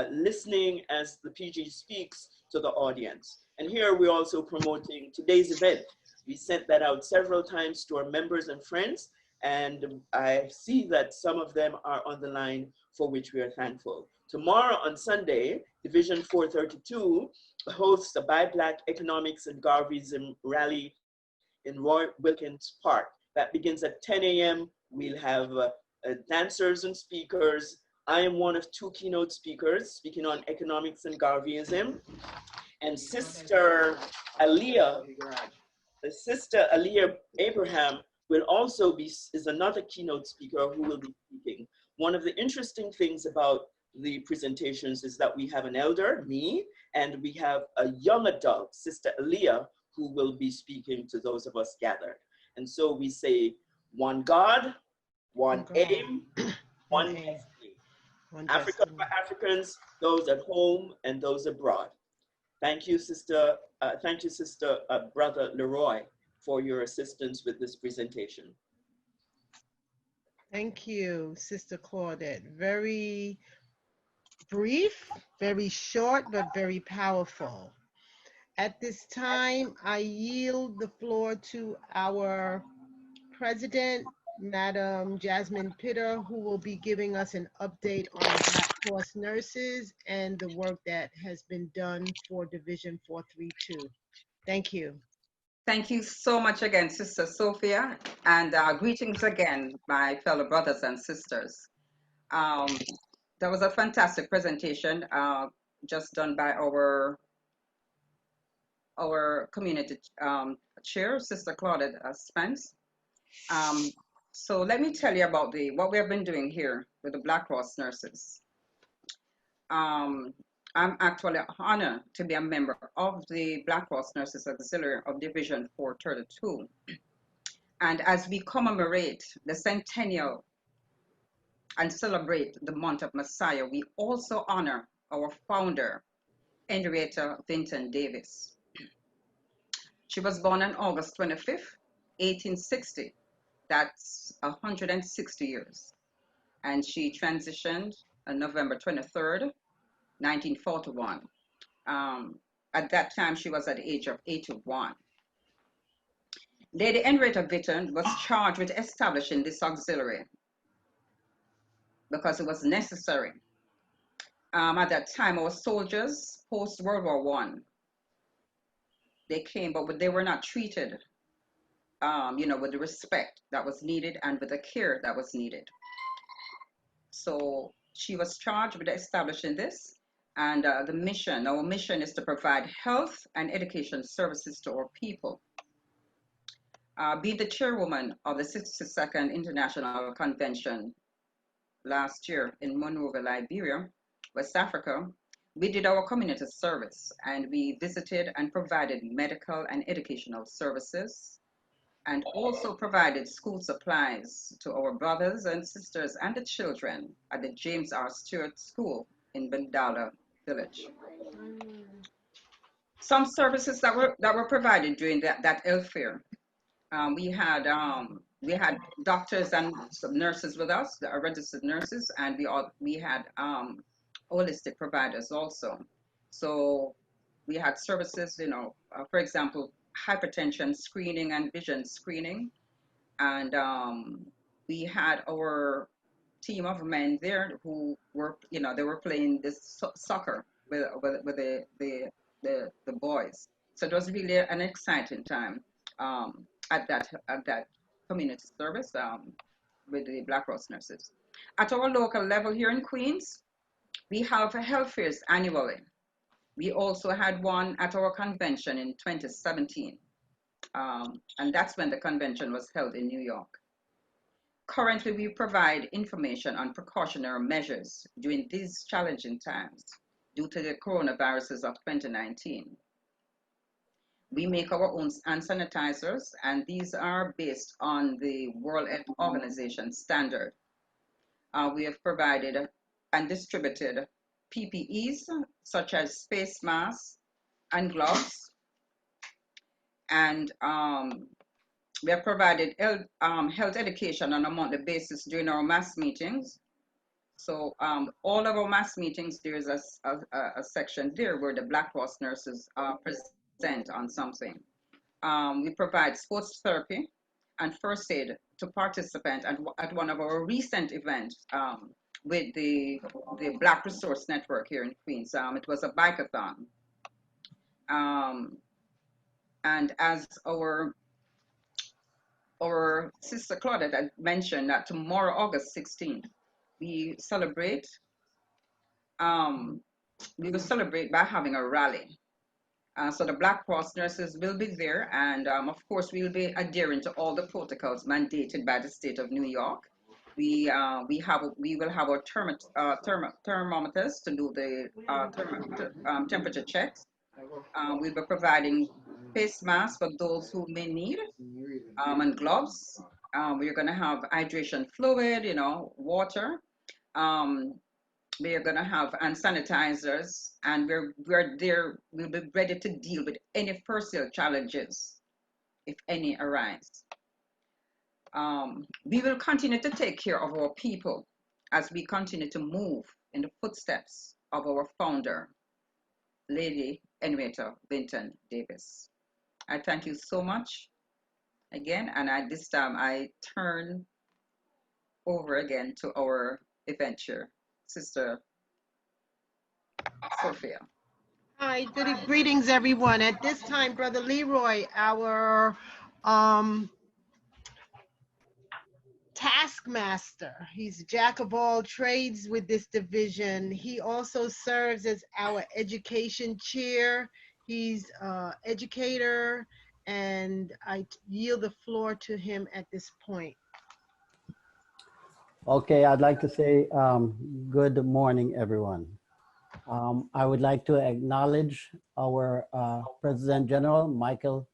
listening as the PG speaks to the audience. And here we're also promoting today's event. We sent that out several times to our members and friends, and I see that some of them are on the line, for which we are thankful. Tomorrow on Sunday, Division 432 hosts a Buy Black Economics and Garveyism rally in Roy Wilkins Park. That begins at 10 a.m. We'll have dancers and speakers. I am one of two keynote speakers speaking on economics and Garveyism. And Sister Aaliyah Abraham will also is another keynote speaker who will be speaking. One of the interesting things about the presentations is that we have an elder, me, and we have a young adult, Sister Aaliyah, who will be speaking to those of us gathered. And so we say, one God, one aim, one destiny. Africa for Africans, those at home and those abroad. Thank you, Sister Brother Leroy, for your assistance with this presentation. Thank you, Sister Claudette. Very brief, very short, but very powerful. At this time, I yield the floor to our President, Madam Jasmine Pitter, who will be giving us an update on Black Cross nurses and the work that has been done for Division 432. Thank you. Thank you so much again, Sister Sophia, and greetings again, my fellow brothers and sisters. That was a fantastic presentation just done by our community chair, Sister Claudette Spence. So let me tell you about what we have been doing here with the Black Cross nurses. I'm actually honored to be a member of the Black Cross Nurses Auxiliary of Division 432. And as we commemorate the centennial and celebrate the month of Messiah, we also honor our founder, Henrietta Vinton Davis. She was born on August 25th, 1860. That's 160 years. And she transitioned on November 23rd, 1941. At that time, she was at the age of 81. Lady Henrietta Vinton was charged with establishing this auxiliary because it was necessary. At that time, our soldiers, post-World War I, they came, but they were not treated, with the respect that was needed and with the care that was needed. So she was charged with establishing this, and our mission is to provide health and education services to our people. Being the chairwoman of the 62nd International Convention last year in Monrovia, Liberia, West Africa, we did our community service and we visited and provided medical and educational services and also provided school supplies to our brothers and sisters and the children at the James R. Stewart School in Bandala Village. Some services that were provided during that health fair. We had doctors and some nurses with us, the registered nurses, and we had holistic providers also. So we had services, for example, hypertension screening and vision screening, and we had our team of men there who were, they were playing this soccer with the boys. So it was really an exciting time at that community service with the Black Cross nurses. At our local level here in Queens, we have health fairs annually. We also had one at our convention in 2017. And that's when the convention was held in New York. Currently, we provide information on precautionary measures during these challenging times due to the coronaviruses of 2019. We make our own hand sanitizers, and these are based on the World Health Organization standard. We have provided and distributed PPEs, such as face masks and gloves. And we have provided health education on a monthly basis during our mass meetings. So all of our mass meetings, there's a section there where the Black Cross nurses present on something. We provide sports therapy and first aid to participate at one of our recent events with the Black Resource Network here in Queens. It was a bikeathon. And as our sister Claudette had mentioned, that tomorrow, August 16th, we celebrate, will celebrate by having a rally. So the Black Cross nurses will be there, and of course we'll be adhering to all the protocols mandated by the state of New York. We will have our thermometers to do the temperature checks. We'll be providing face masks for those who may need, and gloves. We're going to have hydration fluid, water. We're going to have hand sanitizers, and we'll be ready to deal with any personal challenges, if any arise. We will continue to take care of our people as we continue to move in the footsteps of our founder, Lady Henrietta Vinton Davis. I thank you so much again, and at this time I turn over again to our adventure, Sister Sophia. Hi, greetings everyone. At this time, Brother Leroy, our taskmaster. He's jack of all trades with this division. He also serves as our education chair. He's educator, and I yield the floor to him at this point. Okay, I'd like to say good morning, everyone. I would like to acknowledge our President General, Michael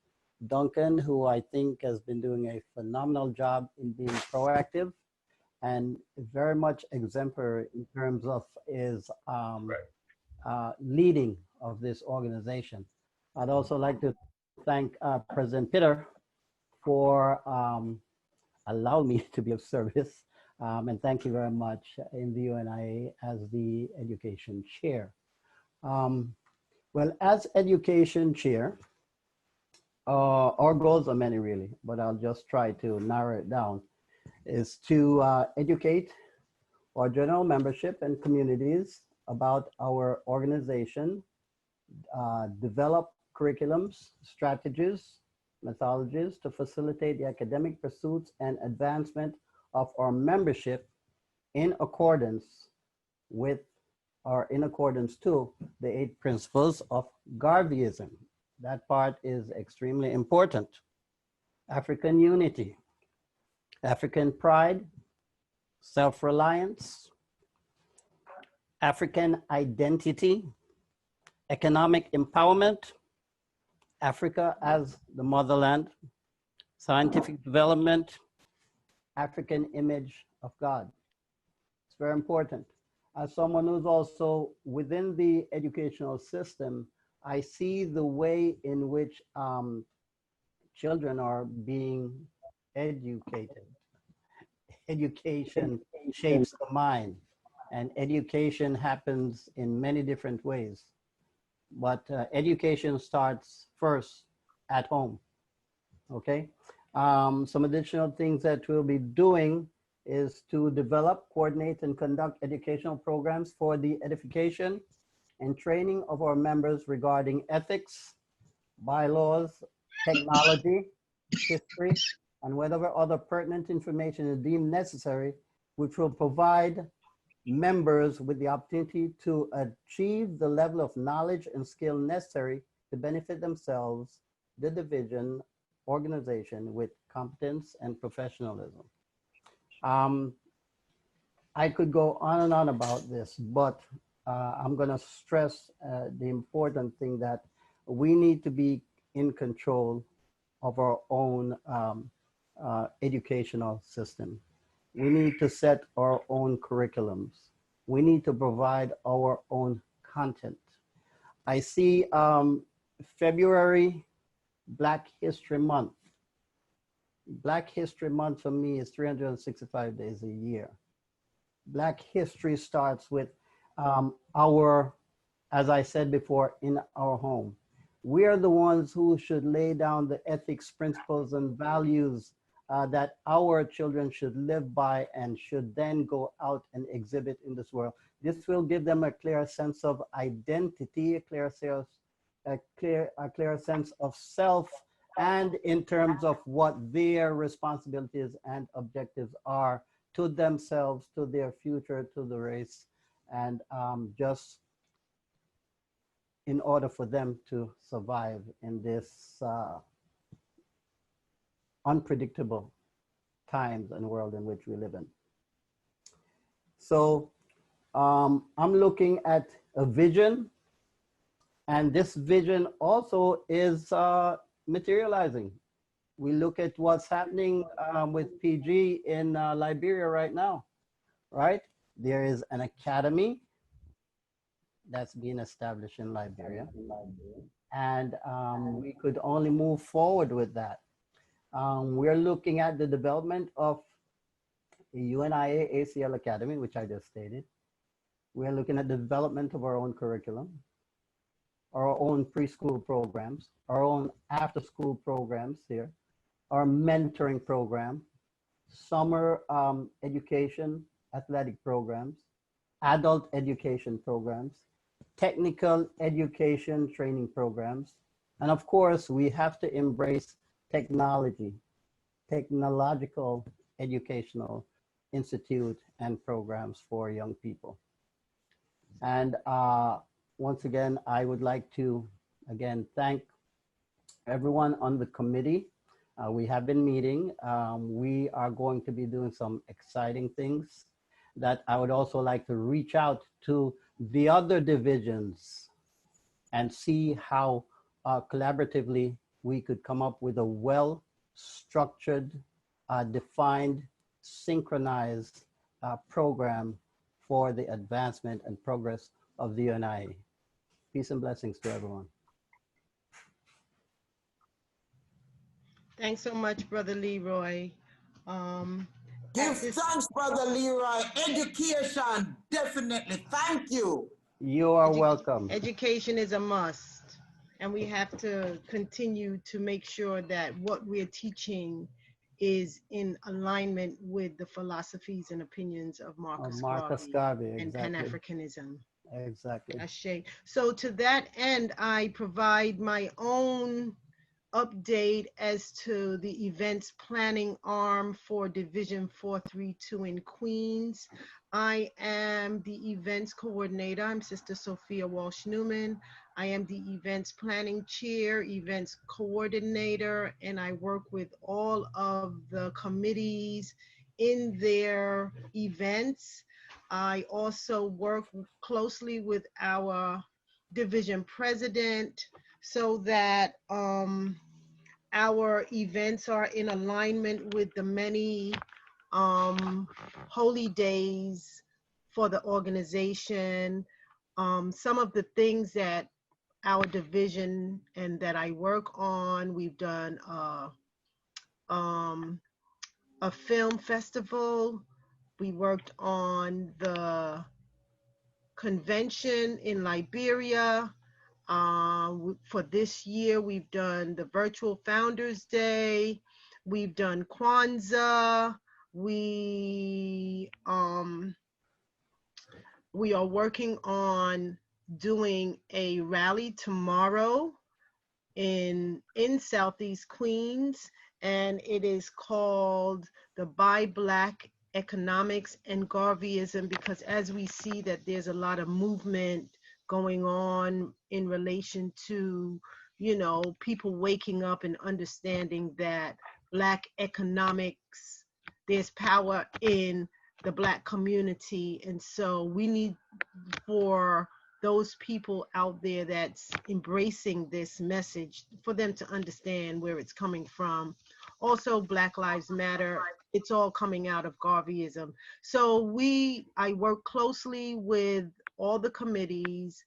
Duncan, who I think has been doing a phenomenal job in being proactive and very much exemplary in terms of his leading of this organization. I'd also like to thank President Peter for allowing me to be of service. And thank you very much in the UNIA as the education chair. Well, as education chair, our goals are many really, but I'll just try to narrow it down, is to educate our general membership and communities about our organization, develop curriculums, strategies, methodologies to facilitate the academic pursuits and advancement of our membership in accordance with or in accordance to the 8 principles of Garveyism. That part is extremely important. African unity, African pride, self-reliance, African identity, economic empowerment, Africa as the motherland, scientific development, African image of God. It's very important. As someone who's also within the educational system, I see the way in which children are being educated. Education shapes the mind, and education happens in many different ways. But education starts first at home, okay? Some additional things that we'll be doing is to develop, coordinate, and conduct educational programs for the edification and training of our members regarding ethics, bylaws, technology, history, and whatever other pertinent information is deemed necessary, which will provide members with the opportunity to achieve the level of knowledge and skill necessary to benefit themselves, the division, organization with competence and professionalism. I could go on and on about this, but I'm going to stress the important thing that we need to be in control of our own educational system. We need to set our own curriculums. We need to provide our own content. I see February, Black History Month. Black History Month for me is 365 days a year. Black history starts with as I said before, in our home. We are the ones who should lay down the ethics, principles, and values that our children should live by and should then go out and exhibit in this world. This will give them a clear sense of identity, a clear sense of self, and in terms of what their responsibilities and objectives are to themselves, to their future, to the race, and just in order for them to survive in this unpredictable times and world in which we live in. So I'm looking at a vision, and this vision also is materializing. We look at what's happening with PG in Liberia right now, right? There is an academy that's being established in Liberia, and we could only move forward with that. We're looking at the development of a UNIA-ACL Academy, which I just stated. We're looking at the development of our own curriculum, our own preschool programs, our own after-school programs here, our mentoring program, summer education, athletic programs, adult education programs, technical education training programs, and of course, we have to embrace technology, technological educational institute and programs for young people. And once again, I would like to, again, thank everyone on the committee. We have been meeting. We are going to be doing some exciting things that I would also like to reach out to the other divisions and see how collaboratively we could come up with a well-structured, defined, synchronized program for the advancement and progress of the UNIA. Peace and blessings to everyone. Thanks so much, Brother Leroy. Give thanks, Brother Leroy. Education, definitely. Thank you. You are welcome. Education is a must, and we have to continue to make sure that what we're teaching is in alignment with the philosophies and opinions of Marcus Garvey and Pan-Africanism. Exactly. Ashe. So to that end, I provide my own update as to the events planning arm for Division 432 in Queens. I am the events coordinator. I'm Sister Sophia Walsh-Newman. I am the events planning chair, events coordinator, and I work with all of the committees in their events. I also work closely with our division president so that our events are in alignment with the many holy days for the organization. Some of the things that our division and that I work on, we've done a film festival. We worked on the convention in Liberia. For this year, we've done the virtual Founders Day. We've done Kwanzaa. We are working on doing a rally tomorrow in Southeast Queens, and it is called the Buy Black Economics and Garveyism, because as we see that there's a lot of movement going on in relation to, you know, people waking up and understanding that Black economics, there's power in the Black community. And so we need for those people out there that's embracing this message, for them to understand where it's coming from. Also, Black Lives Matter, it's all coming out of Garveyism. So I work closely with all the committees,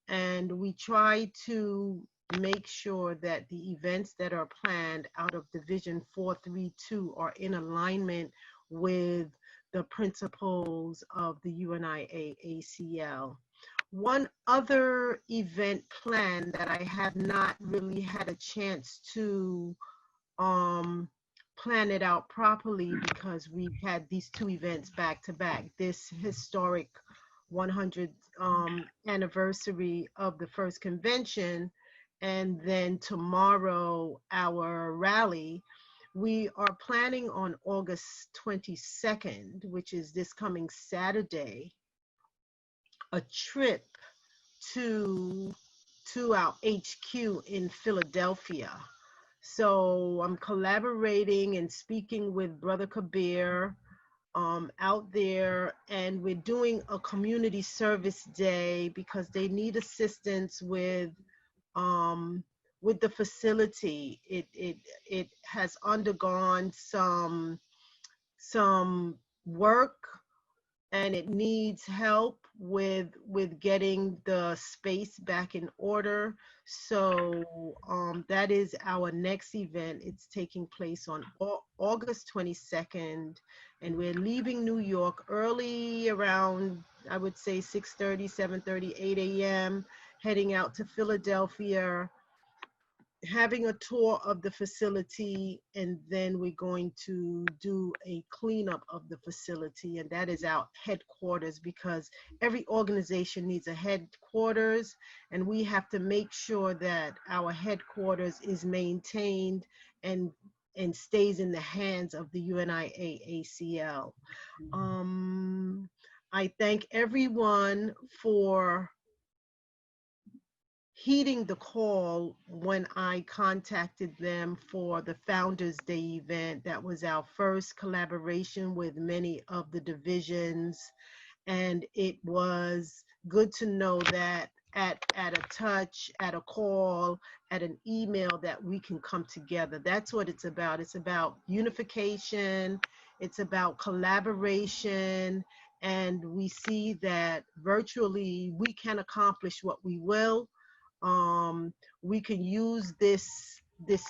and we try to make sure that the events that are planned out of Division 432 are in alignment with the principles of the UNIA-ACL. One other event plan that I have not really had a chance to plan it out properly because we had these two events back to back. This historic 100th anniversary of the first convention, and then tomorrow our rally. We are planning on August 22nd, which is this coming Saturday, a trip to our HQ in Philadelphia. So I'm collaborating and speaking with Brother Kabir out there, and we're doing a community service day because they need assistance with the facility. It has undergone some work, and it needs help with getting the space back in order. So that is our next event. It's taking place on August 22nd, and we're leaving New York early, around, I would say 6:30, 7:30, 8 a.m., heading out to Philadelphia, having a tour of the facility, and then we're going to do a cleanup of the facility, and that is our headquarters, because every organization needs a headquarters, and we have to make sure that our headquarters is maintained and stays in the hands of the UNIA-ACL. I thank everyone for heeding the call when I contacted them for the Founders Day event. That was our first collaboration with many of the divisions, and it was good to know that at a touch, at a call, at an email, that we can come together. That's what it's about. It's about unification, it's about collaboration, and we see that virtually we can accomplish what we will. We can use this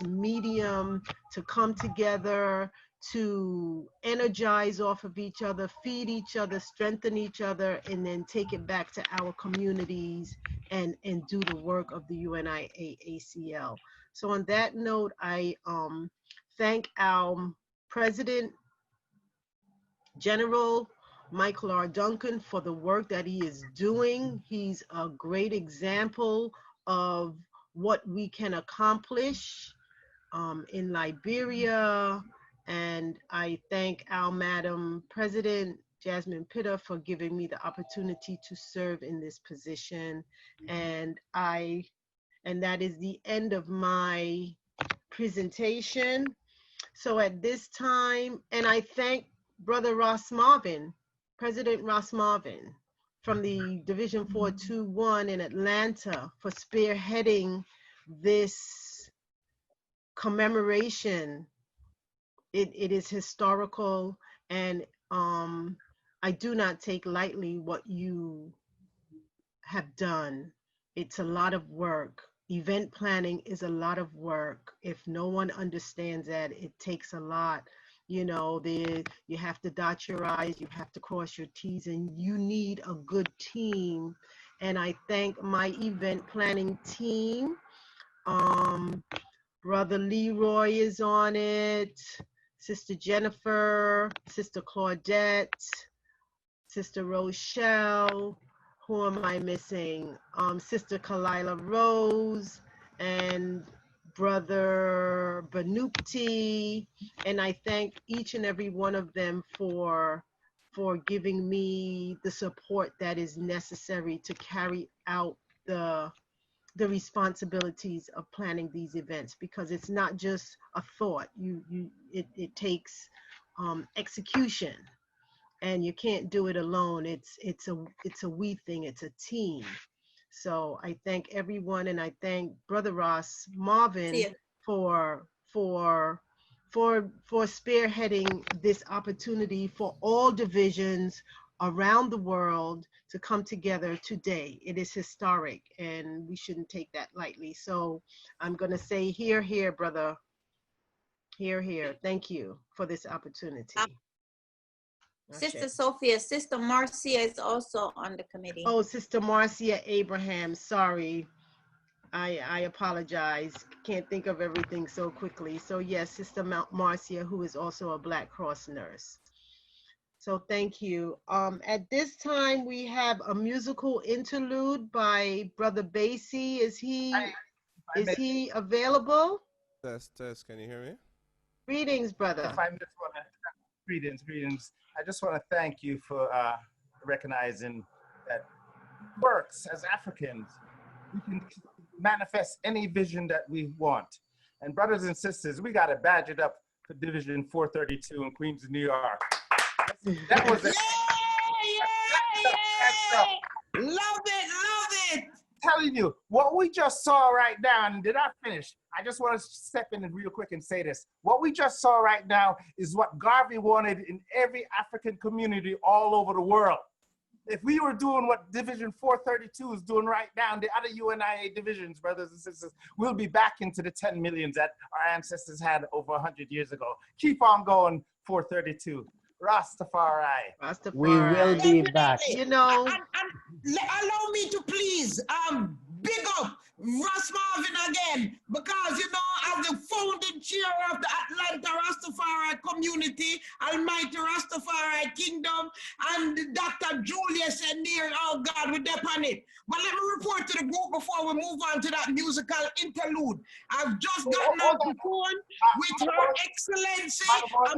medium to come together, to energize off of each other, feed each other, strengthen each other, and then take it back to our communities and do the work of the UNIA-ACL. So on that note, I thank our President General Michael R. Duncan for the work that he is doing. He's a great example of what we can accomplish in Liberia. And I thank our Madam President Jasmine Pitter for giving me the opportunity to serve in this position. And that is the end of my presentation. So at this time, and I thank Brother Ross Marvin, President Ross Marvin from the Division 421 in Atlanta, for spearheading this commemoration. It is historical, and I do not take lightly what you have done. It's a lot of work. Event planning is a lot of work. If no one understands that, it takes a lot. You know, you have to dot your I's, you have to cross your T's, and you need a good team. And I thank my event planning team. Brother Leroy is on it, Sister Jennifer, Sister Claudette, Sister Rochelle. Who am I missing? Sister Kalila Rose and Brother Banupti. And I thank each and every one of them for giving me the support that is necessary to carry out the responsibilities of planning these events, because it's not just a thought. It takes execution. And you can't do it alone. It's a we thing. It's a team. So I thank everyone, and I thank Brother Ross Marvin for spearheading this opportunity for all divisions around the world to come together today. It is historic, and we shouldn't take that lightly. So I'm going to say, here, here, brother. Here, here. Thank you for this opportunity. Sister Sophia, Sister Marcia is also on the committee. Oh, Sister Marcia Abraham, sorry. I apologize. Can't think of everything so quickly. So yes, Sister Marcia, who is also a Black Cross nurse. So thank you. At this time, we have a musical interlude by Brother Basie. Is he available? Test. Can you hear me? Greetings, brother. Greetings. I just want to thank you for recognizing that works as Africans. We can manifest any vision that we want. And brothers and sisters, we got to badge it up for Division 432 in Queens, New York. That was it. Love it. Telling you, what we just saw right now, and did I finish? I just want to step in real quick and say this. What we just saw right now is what Garvey wanted in every African community all over the world. If we were doing what Division 432 is doing right now, and the other UNIA divisions, brothers and sisters, we'll be back into the 10 millions that our ancestors had over 100 years ago. Keep on going, 432. Rastafari. We will be back. You know, and allow me to please big up Ross Marvin again, because you know, as the founding chair of the Atlanta Rastafari community, Almighty Rastafari Kingdom, and Dr. Julius and Neil, oh God, we're there on it. But let me report to the group before we move on to that musical interlude. I've just gotten off the phone with Her Excellency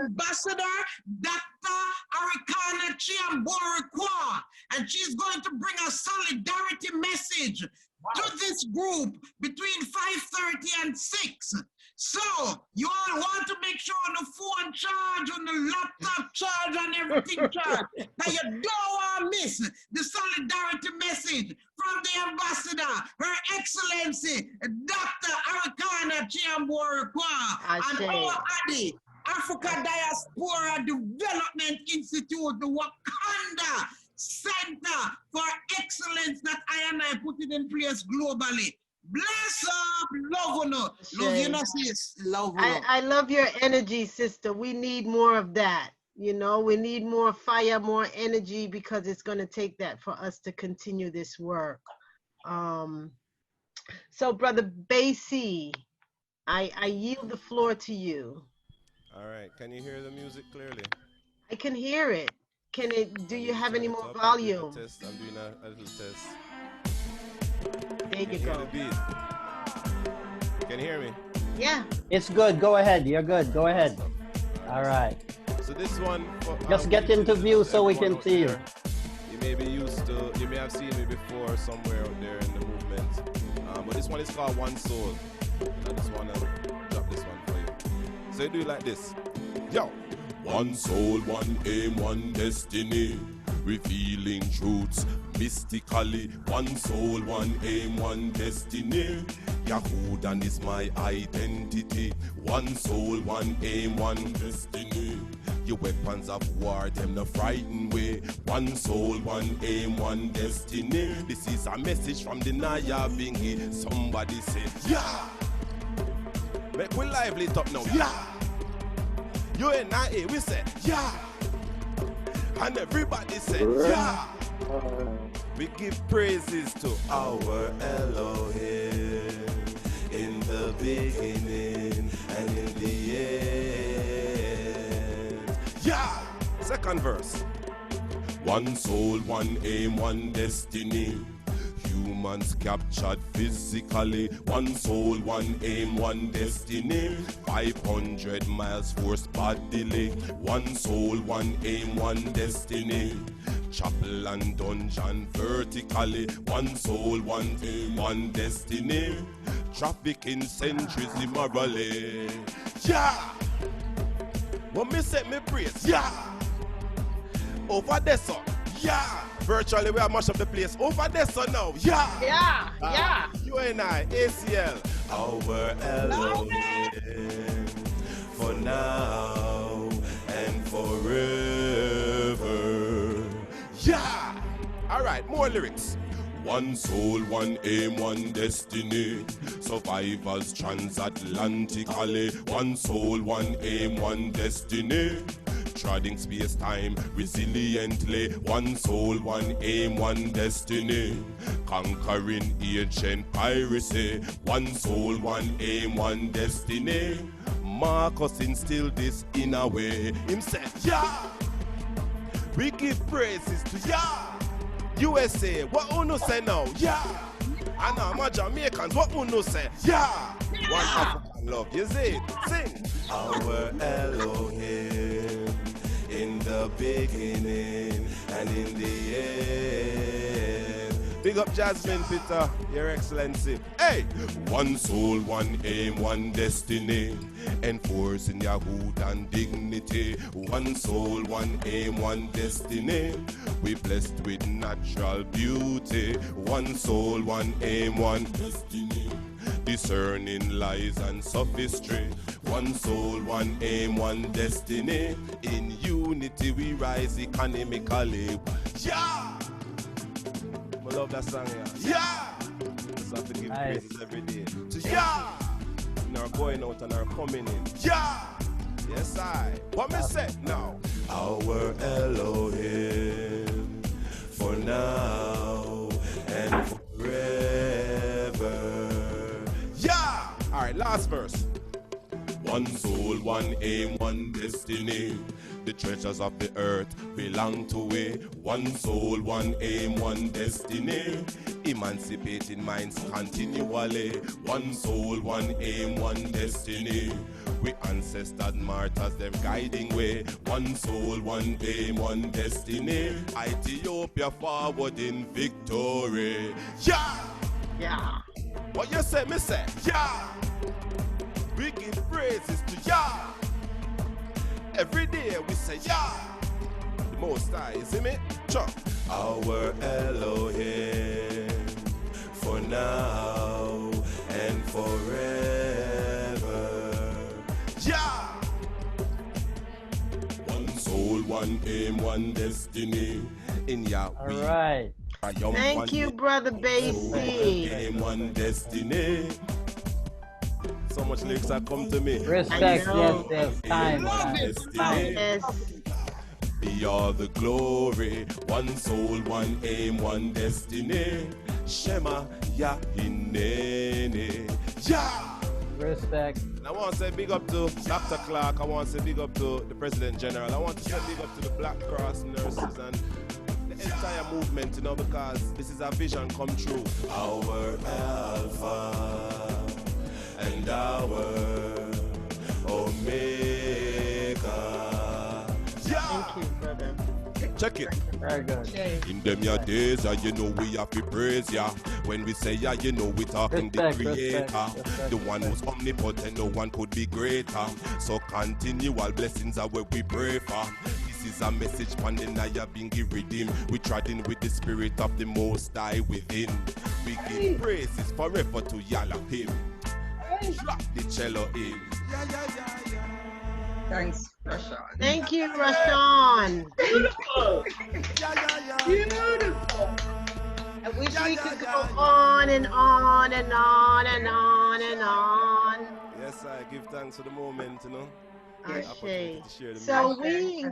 Ambassador Dr. Arikana Chiamborikwa, and she's going to bring a solidarity message to this group between 5:30 and 6. So you all want to make sure the phone charge, on the laptop charge, and everything charge. That you don't want to miss the solidarity message from the ambassador, Her Excellency Dr. Arikana Chiamborikwa, and our ADI, Africa Diaspora Development Institute, the Wakanda Center for Excellence that I and I put it in place globally. Bless up, love you, sis. Love you. I love your energy, sister. We need more of that. You know, we need more fire, more energy, because it's going to take that for us to continue this work. So, Brother Basie, I yield the floor to you. All right. Can you hear the music clearly? I can hear it. Do you have any more volume? I'm doing a little test. There you go. The beat. Can you hear me? Yeah. It's good. Go ahead. You're good. Go ahead. All right. So this one, just get into view so we can see you. You may be used to, you may have seen me before somewhere out there in the movement. But this one is called One Soul. I just want to drop this one for you. So you do it like this. Yo. One soul, one aim, one destiny, revealing truths mystically. One soul, one aim, one destiny. Yahudan is my identity. One soul, one aim, one destiny. Your weapons of war, them no frightened way. One soul, one aim, one destiny. This is a message from the Naya Bingi. Somebody said, yeah. Make we lively it up now, yeah. UNIA, we said, yeah. And everybody said, yeah. We give praises to our Elohim in the beginning and in the end. Yeah. Second verse. One soul, one aim, one destiny. Humans captured physically. One soul, one aim, one destiny. 500 miles forced bodily. One soul, one aim, one destiny. Chapel and dungeon vertically. One soul, one aim, one destiny. Trafficking centuries immorally. Yeah. When me set me praise, yeah. Over there, son, yeah. Virtually, we are much of the place over there, so now, yeah. Yeah, yeah. UNIA-ACL, our Elohim, for now and forever. Yeah. All right, more lyrics. One soul, one aim, one destiny. Survivors transatlantically. One soul, one aim, one destiny. treading space-time resiliently. One soul, one aim, one destiny. Conquering ancient piracy. One soul, one aim, one destiny. Marcus instilled this in a way. Him said, yeah, we give praises to Yah. USA, what uno say now? Yeah. And now my Jamaicans, what uno say? Yeah. One African love, you see it? Sing. Our Elohim, in the beginning and in the end. Big up Jasmine Peter, Your Excellency. Hey! One soul, one aim, one destiny. Enforcing your hood and dignity. One soul, one aim, one destiny. We blessed with natural beauty. One soul, one aim, one destiny. Discerning lies and sophistry. One soul, one aim, one destiny. In unity we rise economically. Yeah! I love that song, yeah. Yeah! So I have to give praises every day. To yeah! In our going out and our coming in. Yeah! Yes, I. What me say now? Our Elohim, for now and forever. Yeah! All right, last verse. One soul, one aim, one destiny. The treasures of the earth belong to we. One soul, one aim, one destiny. Emancipating minds continually. One soul, one aim, one destiny. We ancestors, martyrs, them guiding way. One soul, one aim, one destiny. Ethiopia forward in victory. Yeah! Yeah. What you say, me say? Yeah! We give praises to Yah. Every day we say Yah. The Most High, you see me? Chuck. Our Elohim, for now and forever. Yah. One soul, one aim, one destiny. In Yah. All right. Thank you, Brother Basie. Aim, one destiny. So much lyrics that come to me. Respect, yes, time. Yes. Be all the glory, one soul, one aim, one destiny. Shema Yahinene. Yeah! Respect. And I want to say big up to Dr. Clark. I want to say big up to the President General. I want to say big up to the Black Cross nurses and the entire movement, you know, because this is a vision come true. Our Alpha and our Omega. Yeah! Thank you, brother. Check it. Very good. In them your days, you know we have to praise ya. When we say ya, you know we talking Respect, the Creator, respect. the one who's omnipotent, no one could be greater. So continual blessings are what we pray for. This is a message from the Naya being redeemed. We treading with the spirit of the Most High within. We give praises forever to Yalla him. Drop the cello in. Thanks, Rashawn. Thank you, Rashawn. Beautiful. Beautiful. I wish we could go on and on and on and on and on. Yes, I give thanks for the moment, you know. Okay. So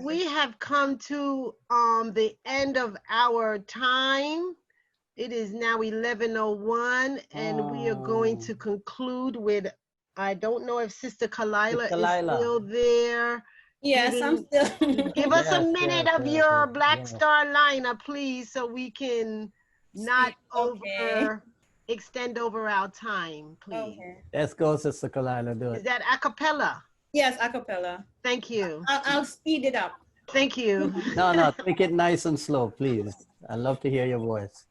we have come to the end of our time. It is now 11:01, and we are going to conclude with, I don't know if Sister Kalila is still there. Yes, I'm still. Give us a minute of your Black Star lineup, please, so we can not extend over our time, please. Okay. Let's go, Sister Kalila, do Is it. that a cappella? Yes, a cappella. Thank you. I'll speed it up. Thank you. No, take it nice and slow, please. I love to hear your voice.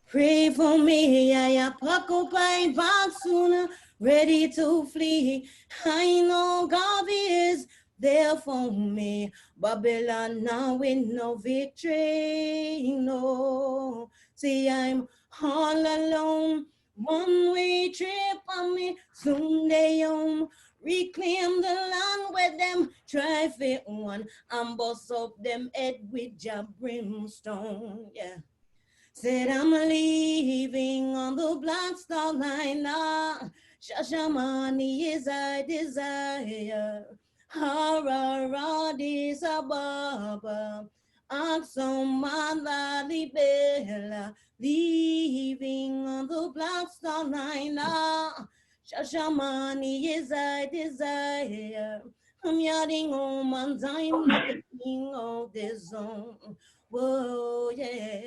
Pray for me, I am occupied back soon, ready to flee. I know God is there for me. Babylon now with no victory, no. See, I'm all alone. One way trip on me, soon they home. Reclaim the land where them try fit one and bust up them head with your brimstone, yeah. Said I'm leaving on the Black Star Line now. Shashamani is I desire. Addis Ababa, Aksomala Libela, leaving on the Black Star Line. Shashamani is I desire. I'm yachting on my time, living on this zone. Whoa, yeah.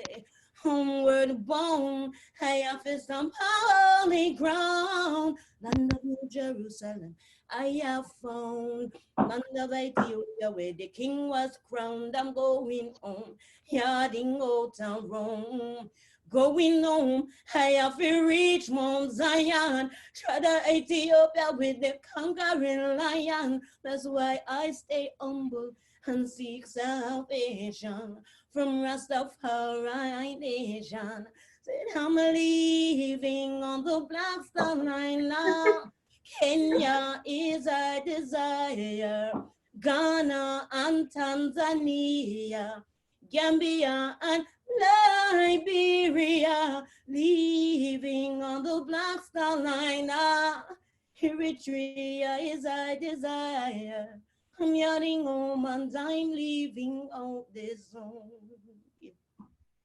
Homeward bound, I have fist on holy ground. Land of New Jerusalem, I have found. Land of Ethiopia, where the king was crowned. I'm going home, yachting old town Rome. Going home, I have to reach Mount Zion. Try the Ethiopia with the conquering lion. That's why I stay humble and seek salvation from Rastafari nation. Said I'm leaving on the Black Star Line now. Kenya is our desire. Ghana and Tanzania, Gambia and Liberia, leaving on the Black Star Line. Eritrea is our desire. I'm yachting home and I'm leaving out this zone.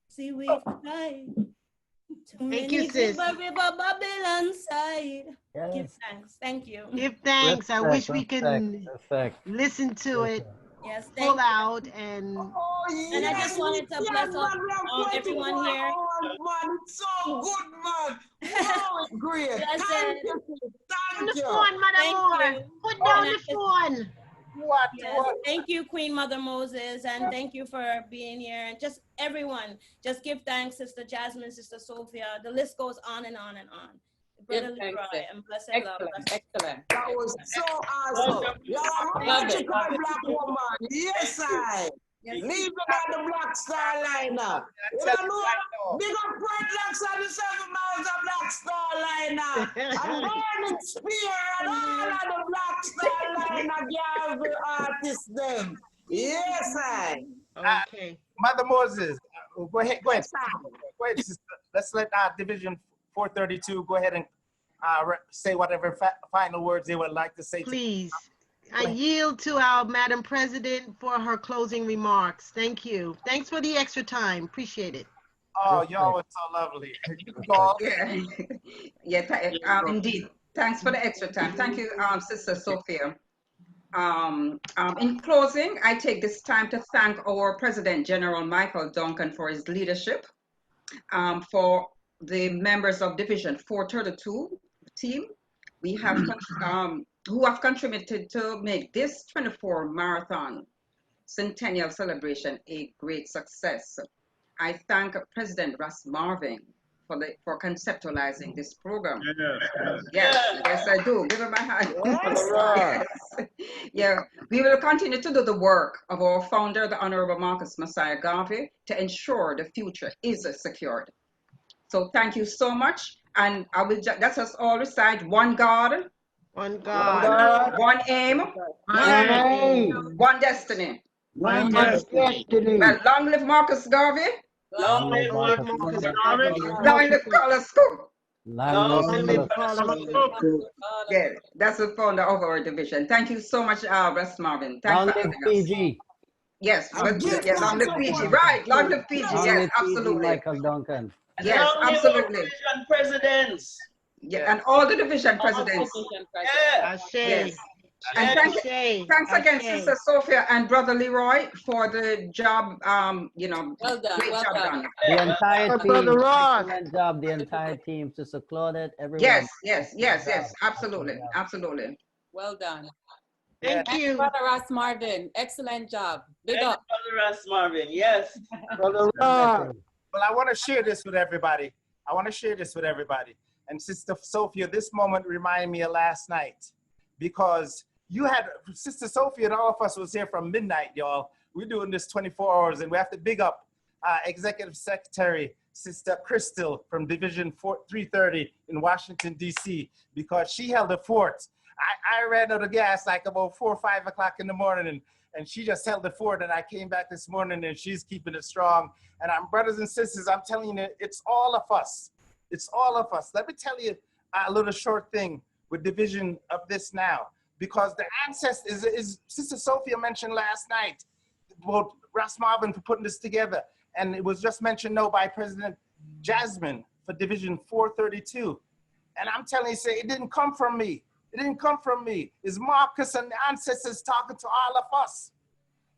See, we've tried too Thank many you, sis. river Babylon side. Yes. Give thanks. Thank you. Give thanks. I wish we can Respect. listen to it Yes, full thank you. out and. Oh, And I yes, just wanted to bless man, we have everyone 24 here. hours, man. It's so good, man. Wow, it's great. Thank you. On Thank the you. phone, Mother Thank Moore. you. Put down And I the just- phone. Yes, thank you, Queen Mother Moses, and thank you for being here. And just everyone, just give thanks, Sister Jasmine, Sister Sophia. The list goes on and on and on. Brother Give thanks, Leroy sis. and blessed love. Excellent, excellent. That was so awesome. You're a Love it. magical black woman. Yes, I. Yes. Leaving on the Black Star Liner. You don't know, big up dreadlocks on the 7 miles of Black Star Liner. And Burning Spear and all of the Black Star Liner Galvin artists them. Yes, I. Okay. Mother Moses, go ahead. Go ahead, sister. Let's let Division 432 go ahead and say whatever final words they would like to say. Please. I yield to our Madam President for her closing remarks. Thank you. Thanks for the extra time. Appreciate it. Oh, y'all were so lovely. You can go all Yeah, indeed. Thanks for the extra time. Thank you, Sister Sophia. In closing, I take this time to thank our President General Michael Duncan for his leadership, for the members of Division 432 team. We have who have contributed to make this 24 marathon centennial celebration a great success. I thank President Russ Marvin for conceptualizing this program. Yes, I do. Give him a hand. Yes. Yeah, we will continue to do the work of our founder, the Honorable Marcus Messiah Garvey, to ensure the future is secured. So thank you so much. And I will let us all recite: one God, one God, one aim, one destiny. One destiny. Well, long live Marcus Garvey. Long live Marcus Garvey. Long live Carlos Cook. Long live Carlos Cook. Yeah, that's the founder of our division. Thank you so much, Russ Marvin. Thanks Long for live having us. PG. Yes, yeah, long live PG. Right, long live PG. Long Yes, live absolutely. PG Michael Duncan. Yes, absolutely. Division presidents. Yeah, and all the division presidents. Yes. And thanks again, Sister Sophia and Brother Leroy, for the job. Well done. Great Well job done. done. The entire team. Brother Ross. Excellent job. The entire team. Sister Claudette, everyone. Yes. Absolutely. Well done. Thank you. Brother Ross Marvin, excellent job. Big up. Brother Ross Marvin, yes. Brother Ross. Well, I want to share this with everybody. And Sister Sophia, this moment reminded me of last night, because you had Sister Sophia and all of us was here from midnight, y'all. We're doing this 24 hours, and we have to big up Executive Secretary Sister Crystal from Division 330 in Washington, D.C., because she held the fort. I ran out of gas like about 4 or 5 o'clock in the morning, and she just held the fort, and I came back this morning, and she's keeping it strong. And I'm brothers and sisters, I'm telling you, it's all of us. It's all of us. Let me tell you a little short thing with division of this now. because the ancestors, is Sister Sophia mentioned last night, about Ras Marvin for putting this together. And it was just mentioned now by President Jasmine for Division 432. And I'm telling you, say, it didn't come from me. It didn't come from me. It's Marcus and the ancestors talking to all of us.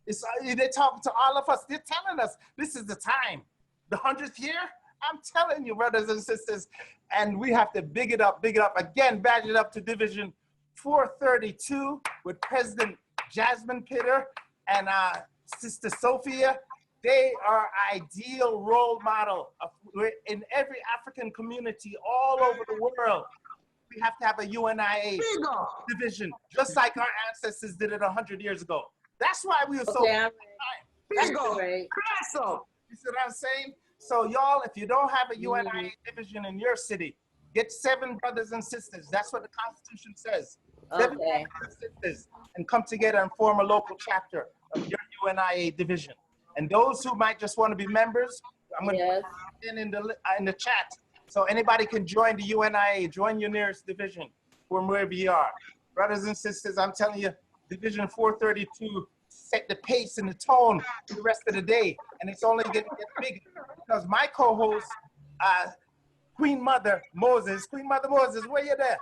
They're talking to all of us. They're telling us this is the time. The 100th year, I'm telling you, brothers and sisters, and we have to big it up again, badge it up to Division 432 with President Jasmine Pitter and Sister Sophia. They are ideal role model in every African community all over the world. We have to have a UNIA division, just like our ancestors did it 100 years ago. That's why we were so. Right. You see what I'm saying? So y'all, if you don't have a UNIA division in your city, get 7 brothers and sisters. That's what the Constitution says. 7 brothers and sisters, and come together and form a local chapter of your UNIA division. And those who might just want to be members, I'm going to put in the chat. So anybody can join the UNIA, join your nearest division from wherever you are. Brothers and sisters, I'm telling you, Division 432 set the pace and the tone for the rest of the day. And it's only getting bigger because my co-host, Queen Mother Moses, where you there?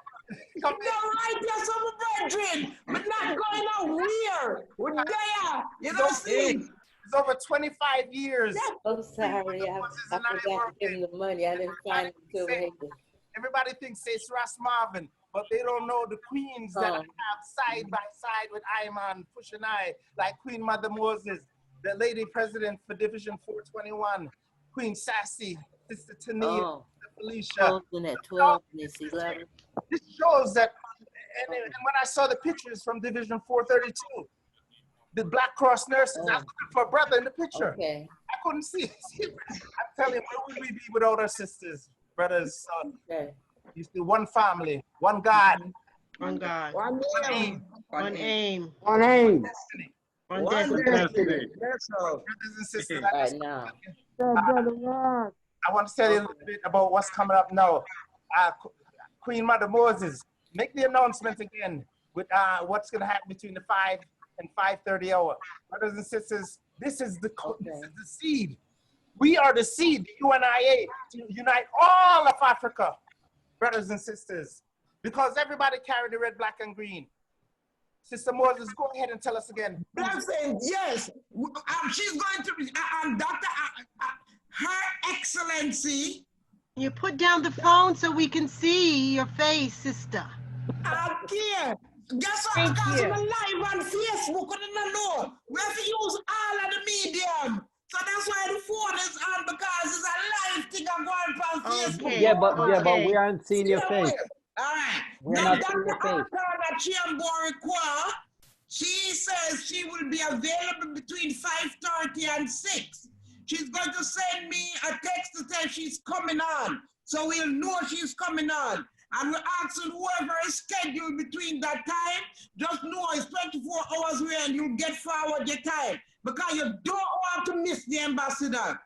Come in. Right there, some brethren, but not going nowhere. We're there. You know, see? It's over 25 years. I'm sorry, I forgot to give him the money. I didn't find it until later. Everybody thinks it's Ras Marvin, but they don't know the queens that I have side by side with Ayman, Pushanai, like Queen Mother Moses, the lady president for Division 421, Queen Sassy, Sister Tania, Felicia. At 12 and it's 11. This shows that, and when I saw the pictures from Division 432, the Black Cross nurses, I was looking for a brother in the picture. Okay. I couldn't see. I'm telling you, where would we be without our sisters, brothers, son? Okay. You see, one family, one God. One God. One aim. One aim. One aim. One destiny. Brothers and sisters, Right now. I want to tell you a little bit about what's coming up now. Queen Mother Moses, make the announcement again with what's going to happen between the 5 and 5:30 hour. Brothers and sisters, this is the seed. We are the seed, the UNIA, to unite all of Africa, brothers and sisters, because everybody carry the red, black, and green. Sister Moses, go ahead and tell us again. Blessing, yes. She's going to be, Dr. Her Excellency. You put down the phone so we can see your face, sister. Here. Guess what? Because we're live on Facebook, we don't know. We have to use all of the medium. So that's why the phone is on, because it's a live thing going on Facebook. Yeah, but we aren't seeing your face. All right. We're Now, not seeing your face. She says she will be available between 5:30 and 6. She's going to send me a text to tell she's coming on. So we'll know she's coming on. And we're asking whoever is scheduled between that time, just know it's 24 hours away and you'll get forward your time. Because you don't want to miss the ambassador.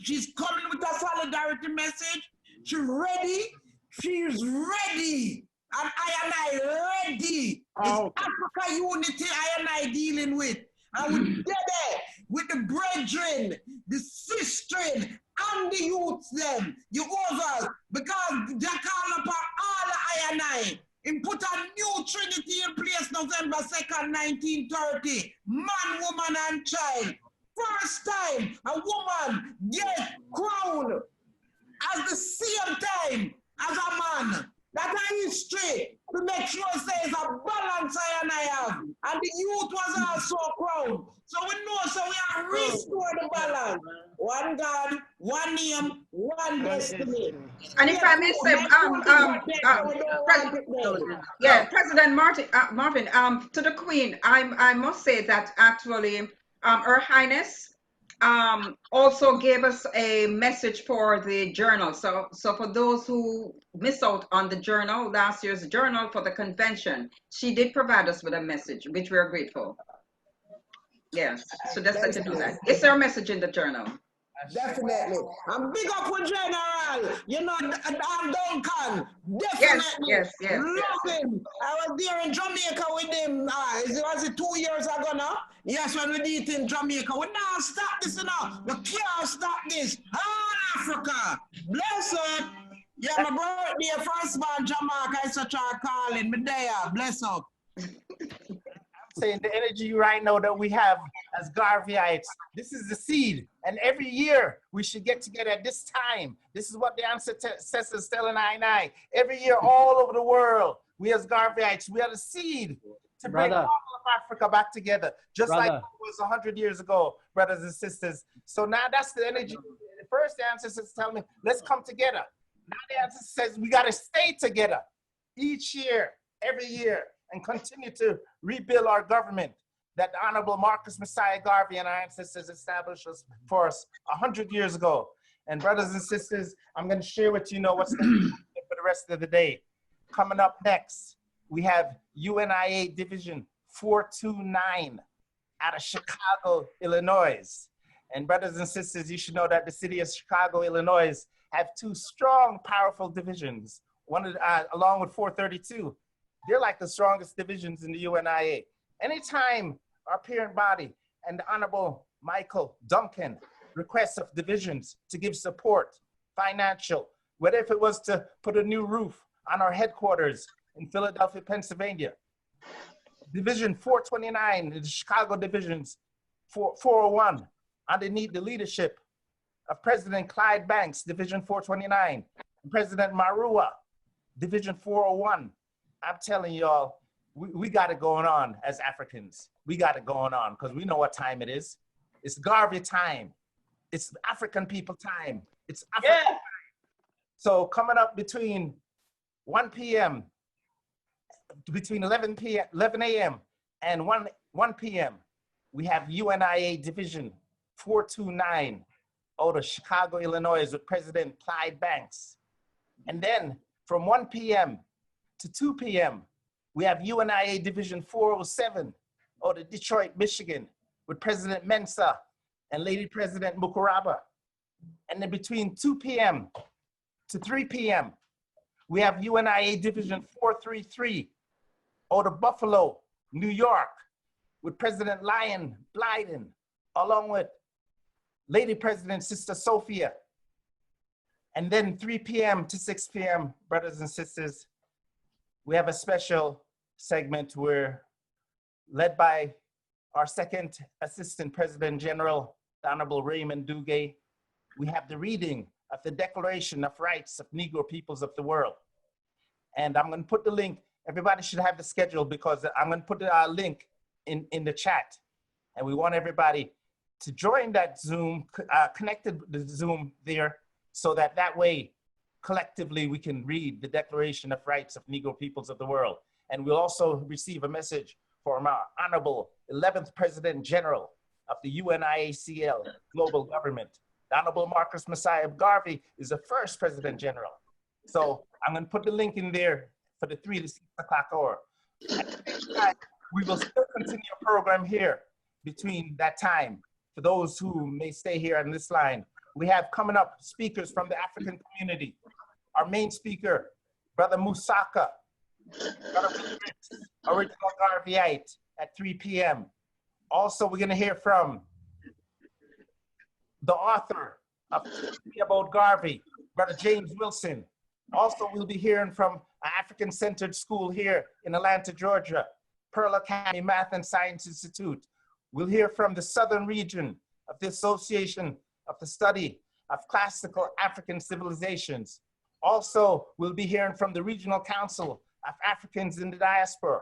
She's coming with a solidarity message. She's ready. She's ready. And I ready. It's Africa unity I dealing with. And we're there with the brethren, the sistren, and the youths them, you overs, because they call upon all the I and put a new trinity in place November 2nd, 1930. Man, woman, and child. First time a woman get crowned at the same time as a man. That's a history to make sure it says a balance I have. And the youth was also crowned. So we know, so we are restore the balance. One God, one name, one destiny. And if I may say, President Marvin, to the Queen, I must say that actually, Her Highness also gave us a message for the journal. So for those who missed out on the journal, last year's journal for the convention, she did provide us with a message, which we're grateful. Yes, so just let you know that. Is there a message in the journal? Definitely. And big up with General. You know, Duncan. Definitely. Yes. Love him. I was there in Jamaica with him. Was it 2 years ago now? Yes, when we did it in Jamaica. We don't stop this now. We can't stop this. Africa. Bless up. Yeah, my birthday, first born Jamaica, I such a calling. Me there. Bless up. Saying the energy right now that we have as Garveyites, this is the seed. And every year we should get together at this time. This is what the ancestors telling I. Every year all over the world, we as Garveyites, we are the seed to bring all of Africa back together, just like it was 100 years ago, brothers and sisters. So now that's the energy. First, the ancestors tell me, let's come together. Now the ancestors says we got to stay together each year, every year, and continue to rebuild our government that the Honorable Marcus Messiah Garvey and our ancestors established for us 100 years ago. And brothers and sisters, I'm going to share with you what's going to be for the rest of the day. Coming up next, we have UNIA Division 429 out of Chicago, Illinois. And brothers and sisters, you should know that the city of Chicago, Illinois have two strong, powerful divisions, one along with 432. They're like the strongest divisions in the UNIA. Anytime our parent body and the Honorable Michael Duncan requests of divisions to give support, financial, whether if it was to put a new roof on our headquarters in Philadelphia, Pennsylvania, Division 429, the Chicago divisions 401, underneath the leadership of President Clyde Banks, Division 429, and President Marua, Division 401. I'm telling y'all, we got it going on as Africans. We got it going on because we know what time it is. It's Garvey time. It's African people time. It's African time. So coming up between 1 p.m., between 11 a.m. and 1 p.m., we have UNIA Division 429 out of Chicago, Illinois with President Clyde Banks. And then from 1 p.m. to 2 p.m., we have UNIA Division 407 out of Detroit, Michigan with President Mensah and Lady President Mukuraba. And then between 2 p.m. to 3 p.m., we have UNIA Division 433 out of Buffalo, New York with President Lyon Blyden, along with Lady President Sister Sophia. And then 3 p.m. to 6 p.m., brothers and sisters, we have a special segment where, led by our second Assistant President General, the Honorable Raymond Duguay, we have the reading of the Declaration of Rights of Negro Peoples of the World. And I'm going to put the link. Everybody should have the schedule because I'm going to put the link in the chat. And we want everybody to join that Zoom, connected the Zoom there, so that way, collectively, we can read the Declaration of Rights of Negro Peoples of the World. And we'll also receive a message from our Honorable 11th President General of the UNIA-ACL Global Government. The Honorable Marcus Messiah Garvey is the first President General. So I'm going to put the link in there for the 3 to 6 o'clock hour. At the same time, we will still continue a program here between that time. For those who may stay here on this line, we have coming up speakers from the African community. Our main speaker, Brother Musaka, Brother original Garveyite at 3 p.m. Also, we're going to hear from the author of About Garvey, Brother James Wilson. Also, we'll be hearing from an African-centered school here in Atlanta, Georgia, Pearl Academy Math and Science Institute. We'll hear from the southern region of the Association of the Study of Classical African Civilizations. Also, we'll be hearing from the Regional Council of Africans in the Diaspora.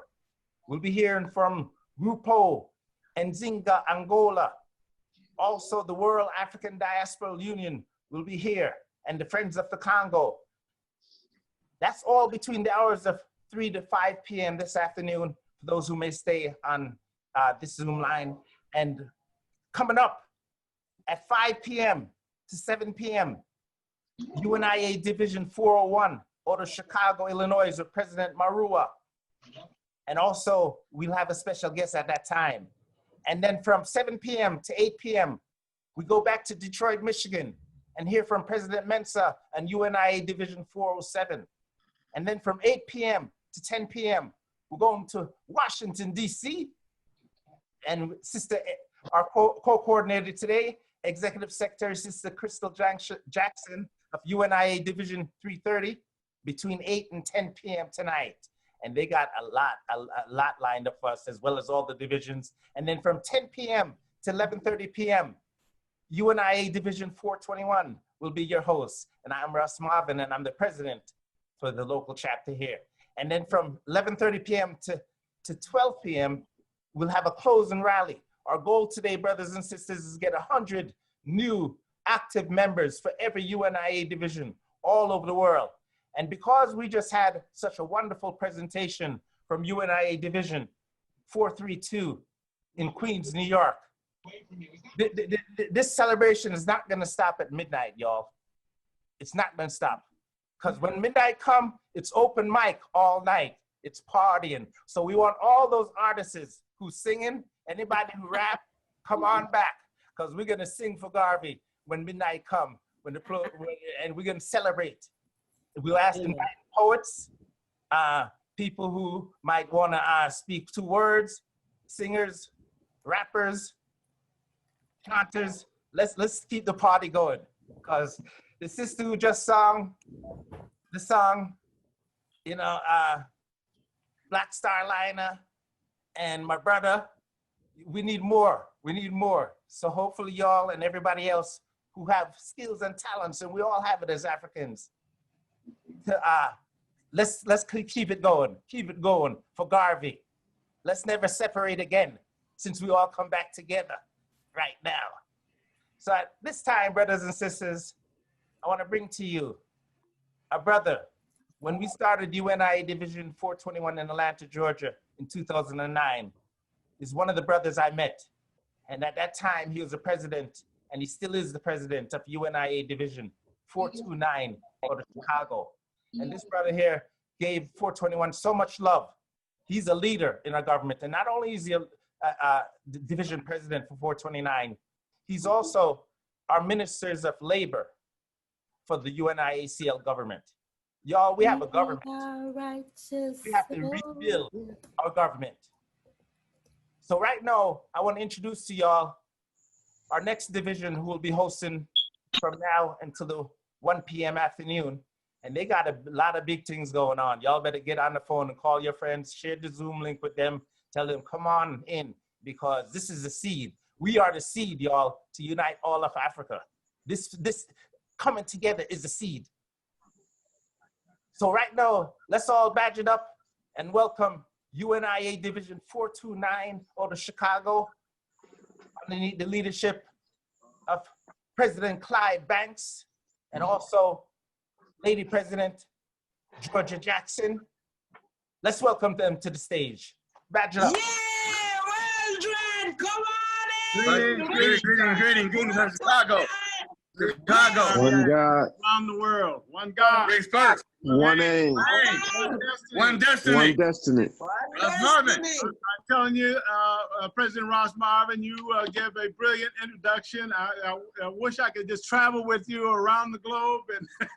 We'll be hearing from Grupo Nzinga, Angola. Also, the World African Diaspora Union will be here, and the Friends of the Congo. That's all between the hours of 3 to 5 p.m. this afternoon, for those who may stay on this Zoom line. And coming up at 5 p.m. to 7 p.m., UNIA Division 401 out of Chicago, Illinois with President Marua. And also, we'll have a special guest at that time. And then from 7 p.m. to 8 p.m., We go back to Detroit, Michigan, and hear from President Mensah and UNIA Division 407. And then from 8 p.m. to 10 p.m., we're going to Washington, D.C. And our co-coordinator today, Executive Secretary Sister Crystal Jackson of UNIA Division 330, between 8 and 10 p.m. tonight. And they got a lot lined up for us, as well as all the divisions. And then from 10 p.m. to 11:30 p.m., UNIA Division 421 will be your host. And I'm Russ Marvin, and I'm the president for the local chapter here. And then from 11:30 p.m. to 12 p.m., we'll have a closing rally. Our goal today, brothers and sisters, is to get 100 new active members for every UNIA division all over the world. And because we just had such a wonderful presentation from UNIA Division 432 in Queens, New York, this celebration is not gonna stop at midnight, y'all. It's not gonna stop. Because when midnight come, it's open mic all night. It's partying. So we want all those artists who's singing, anybody who rap, come on back. Because we're gonna sing for Garvey when midnight come, and we're gonna celebrate. We'll ask invite poets, people who might wanna speak 2 words, singers, rappers, chanters. Let's keep the party going. Because the sister who just sung the song, you know, Black Starliner, and my brother, we need more. We need more. So hopefully y'all and everybody else who have skills and talents, and we all have it as Africans, let's keep it going for Garvey. Let's never separate again, since we all come back together right now. So at this time, brothers and sisters, I want to bring to you a brother. When we started UNIA Division 421 in Atlanta, Georgia in 2009, is one of the brothers I met. And at that time, he was the president, and he still is the president of UNIA Division 429 out of Chicago. And this brother here gave 421 so much love. He's a leader in our government. And not only is he a division president for 429, he's also our ministers of labor for the UNIA-ACL government. Y'all, we have a government. We have to rebuild our government. So right now, I want to introduce to y'all our next division, who will be hosting from now until the 1 p.m. afternoon. And they got a lot of big things going on. Y'all better get on the phone and call your friends, share the Zoom link with them, tell them, come on in, because this is the seed. We are the seed, y'all, to unite all of Africa. This coming together is the seed. So right now, let's all badge it up and welcome UNIA Division 429 out of Chicago, underneath the leadership of President Clyde Banks, and also Lady President Georgia Jackson. Let's welcome them to the stage. Badge it up. Yeah, Mildred, come on in. Greetings from Chicago. Chicago. One God. Around the world. One God. Grace first. One aim. One destiny. One destiny. I'm telling you, President Ross Marvin, you gave a brilliant introduction. I wish I could just travel with you around the globe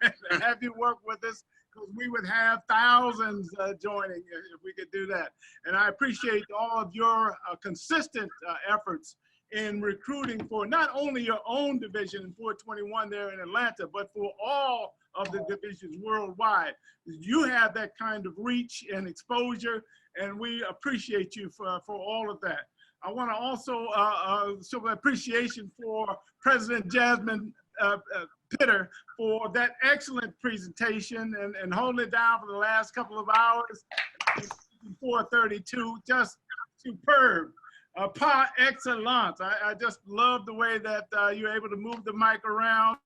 and have you work with us, because we would have thousands joining if we could do that. And I appreciate all of your consistent efforts in recruiting for not only your own division in 421 there in Atlanta, but for all of the divisions worldwide. You have that kind of reach and exposure, and we appreciate you for all of that. I want to also show appreciation for President Jasmine Pitter for that excellent presentation and holding it down for the last couple of hours. 432, just superb. Par excellence. I just love the way that you're able to move the mic around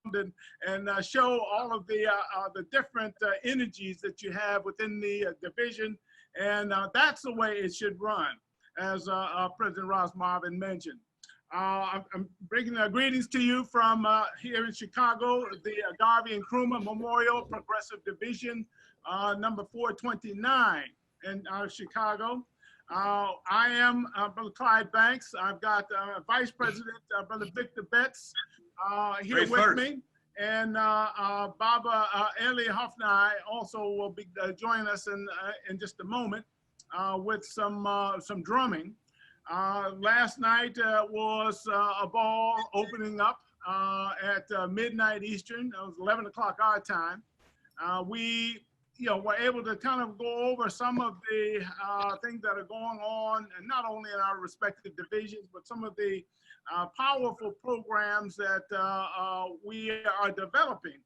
and show all of the different energies that you have within the division. And that's the way it should run, as President Ross Marvin mentioned. I'm bringing greetings to you from here in Chicago, the Garvey and Nkrumah Memorial Progressive Division, number 429 in Chicago. I am Brother Clyde Banks. I've got Vice President Brother Victor Betts here with me. And Baba Eli Hofnai also will be joining us in just a moment with some drumming. Last night was a ball opening up at midnight Eastern. It was 11 o'clock our time. We were able to kind of go over some of the things that are going on, and not only in our respective divisions, but some of the powerful programs that we are developing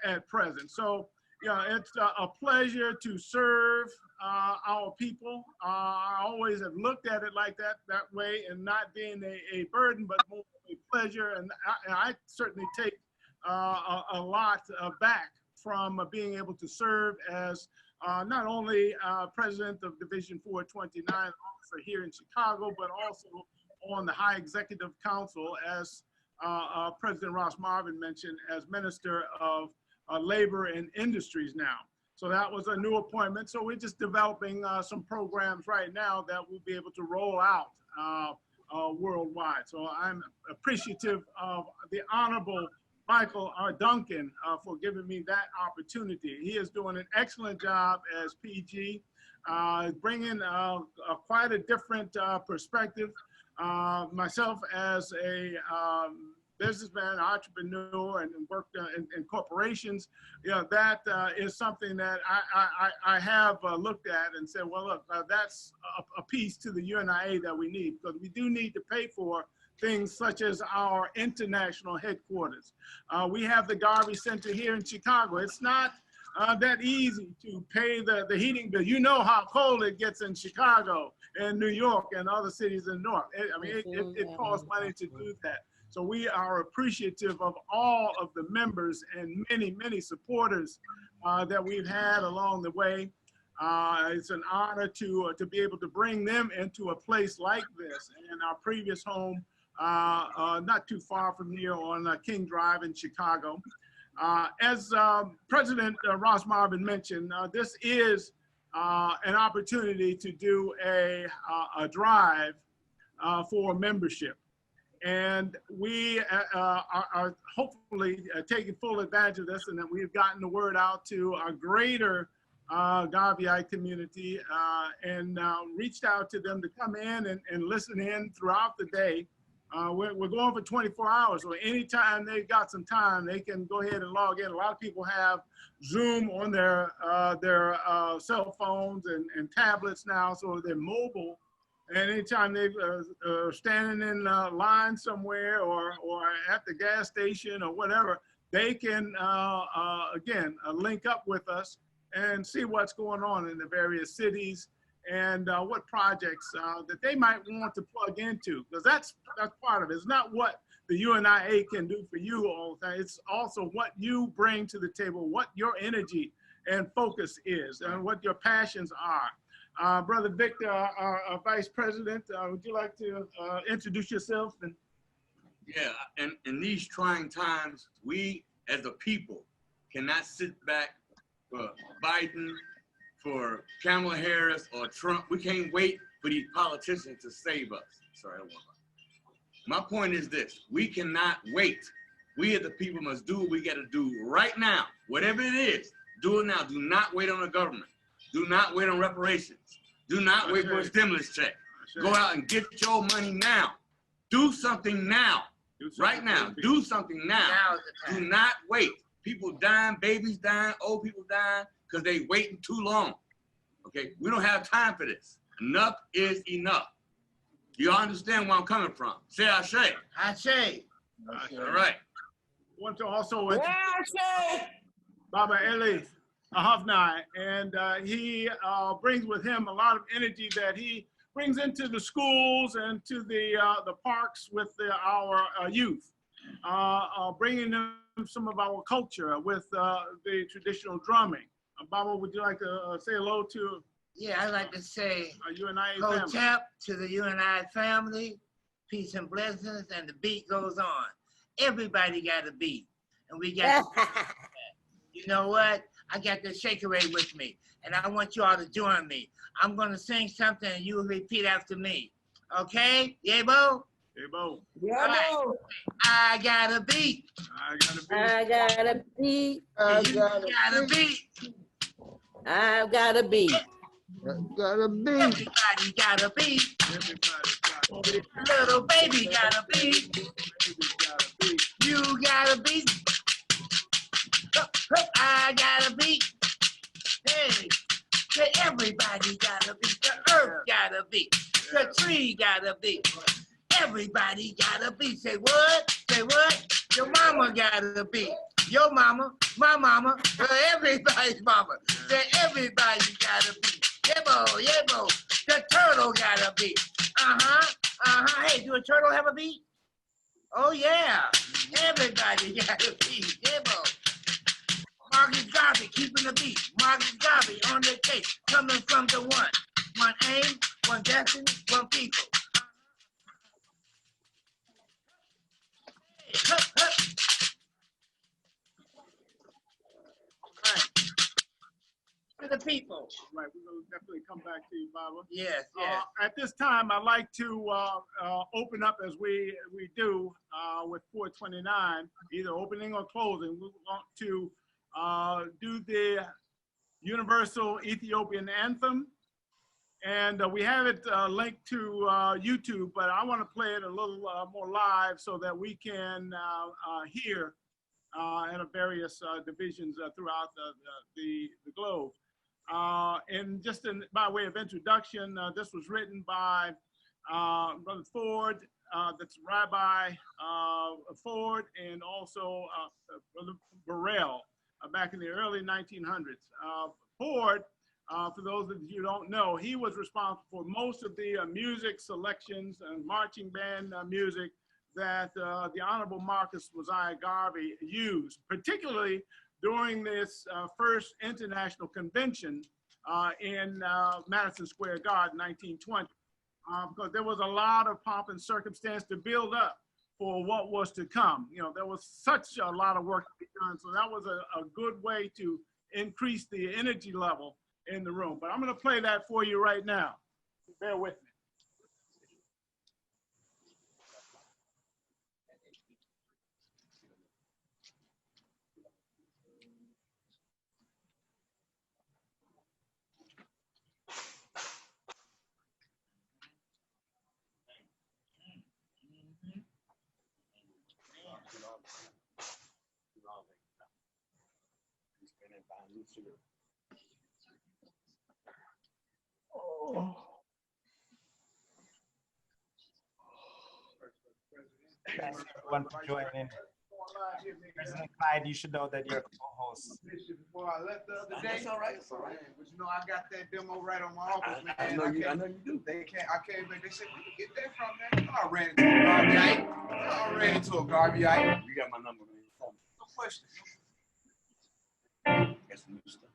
at present. So, it's a pleasure to serve our people. I always have looked at it like that way, and not being a burden, but more a pleasure. And I certainly take a lot back from being able to serve as not only president of Division 429 officer here in Chicago, but also on the High Executive Council, as President Ross Marvin mentioned, as Minister of Labor and Industries now. So that was a new appointment. So we're just developing some programs right now that we'll be able to roll out worldwide. So I'm appreciative of the Honorable Michael R. Duncan for giving me that opportunity. He is doing an excellent job as PG, bringing quite a different perspective. Myself as a businessman, entrepreneur, and worked in corporations, that is something that I have looked at and said, well, look, that's a piece to the UNIA that we need, because we do need to pay for things such as our international headquarters. We have the Garvey Center here in Chicago. It's not that easy to pay the heating bill. You know how cold it gets in Chicago and New York and other cities in the north. It costs money to do that. So we are appreciative of all of the members and many, many supporters that we've had along the way. It's an honor to be able to bring them into a place like this, in our previous home, not too far from here on King Drive in Chicago. As President Ross Marvin mentioned, this is an opportunity to do a drive for membership. And we are hopefully taking full advantage of this, and that we've gotten the word out to our greater Garveyite community and reached out to them to come in and listen in throughout the day. We're going for 24 hours, so anytime they've got some time, they can go ahead and log in. A lot of people have Zoom on their cell phones and tablets now, so they're mobile. And anytime they're standing in line somewhere or at the gas station or whatever, they can, again, link up with us and see what's going on in the various cities and what projects that they might want to plug into, because that's part of it. It's not what the UNIA can do for you all the time. It's also what you bring to the table, what your energy and focus is, and what your passions are. Brother Victor, our Vice President, would you like to introduce yourself? Yeah, in these trying times, we as a people cannot sit back for Biden, for Kamala Harris or Trump. We can't wait for these politicians to save us. Sorry, my point is this: we cannot wait. We as the people must do what we got to do right now. Whatever it is, do it now. Do not wait on the government. Do not wait on reparations. Do not wait for a stimulus check. Go out and get your money now. Do something now. Right now. Do something now. Do not wait. People dying, babies dying, old people dying because they waiting too long. Okay, we don't have time for this. Enough is enough. You understand where I'm coming from? Say Ashe. Ashe. All right. I want to also Baba Eli Hofnai, and he brings with him a lot of energy that he brings into the schools and to the parks with our youth, bringing them some of our culture with the traditional drumming. Baba, would you like to say hello to? Yeah, I'd like to say UNIA family. Tap to the UNI family, peace and blessings, and the beat goes on. Everybody got a beat, and we got. You know what? I got the Shakerade with me, and I want you all to join me. I'm going to sing something, and you will repeat after me. Okay? Yabo? Yabo. Yabo. I got a beat. I got a beat. You got a beat. I've got a beat. Got a beat. Everybody got a beat. Little baby got a beat. You got a beat. I got a beat. Hey, everybody got a beat. The earth got a beat. The tree got a beat. Everybody got a beat. Say what? Say what? Your mama got a beat. Your mama, my mama, everybody's mama. Say everybody got a beat. Yebo, yebo. The turtle got a beat. Hey, do a turtle have a beat? Oh yeah. Everybody got a beat. Yebo. Marcus Garvey keeping the beat. Marcus Garvey on the case, coming from the one. One aim, one destiny, one people. Hey, hup, hup. To the people. Right, we're going to definitely come back to you, Baba. Yes, yes. At this time, I'd like to open up as we do with 429, either opening or closing. We want to do the Universal Ethiopian Anthem. And we have it linked to YouTube, but I want to play it a little more live so that we can hear in various divisions throughout the globe. And just by way of introduction, this was written by Brother Ford, that's Rabbi Ford, and also Brother Burrell back in the early 1900s. Ford, for those of you who don't know, he was responsible for most of the music selections and marching band music that the Honorable Marcus Mosiah Garvey used, particularly during this first international convention in Madison Square Garden, 1920, because there was a lot of pomp and circumstance to build up for what was to come. You know, there was such a lot of work to be done, so that was a good way to increase the energy level in the room. But I'm going to play that for you right now. Bear with me. Oh. Thanks everyone for joining. President Clyde, you should know that you're a co-host. Before I left the other day, it's all right. But you know, I got that demo right on my office, man. I know you do. I came back. They said, where you get that from, man? You know, I ran into a Garveyite. I ran into a Garveyite. You got my number, man. No question. Got some new stuff.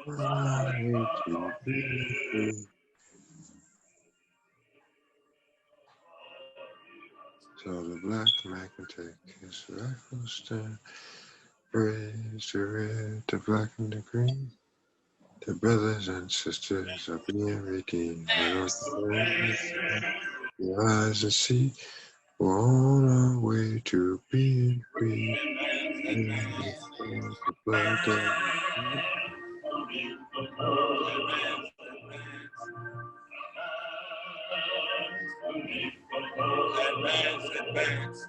way to be free. So the black man can take his rightful stand. Raise the red, the black, and the green. The brothers and sisters are being redeemed. Why don't you open your eyes and see? We're on our way to being free. And the blood that Advance.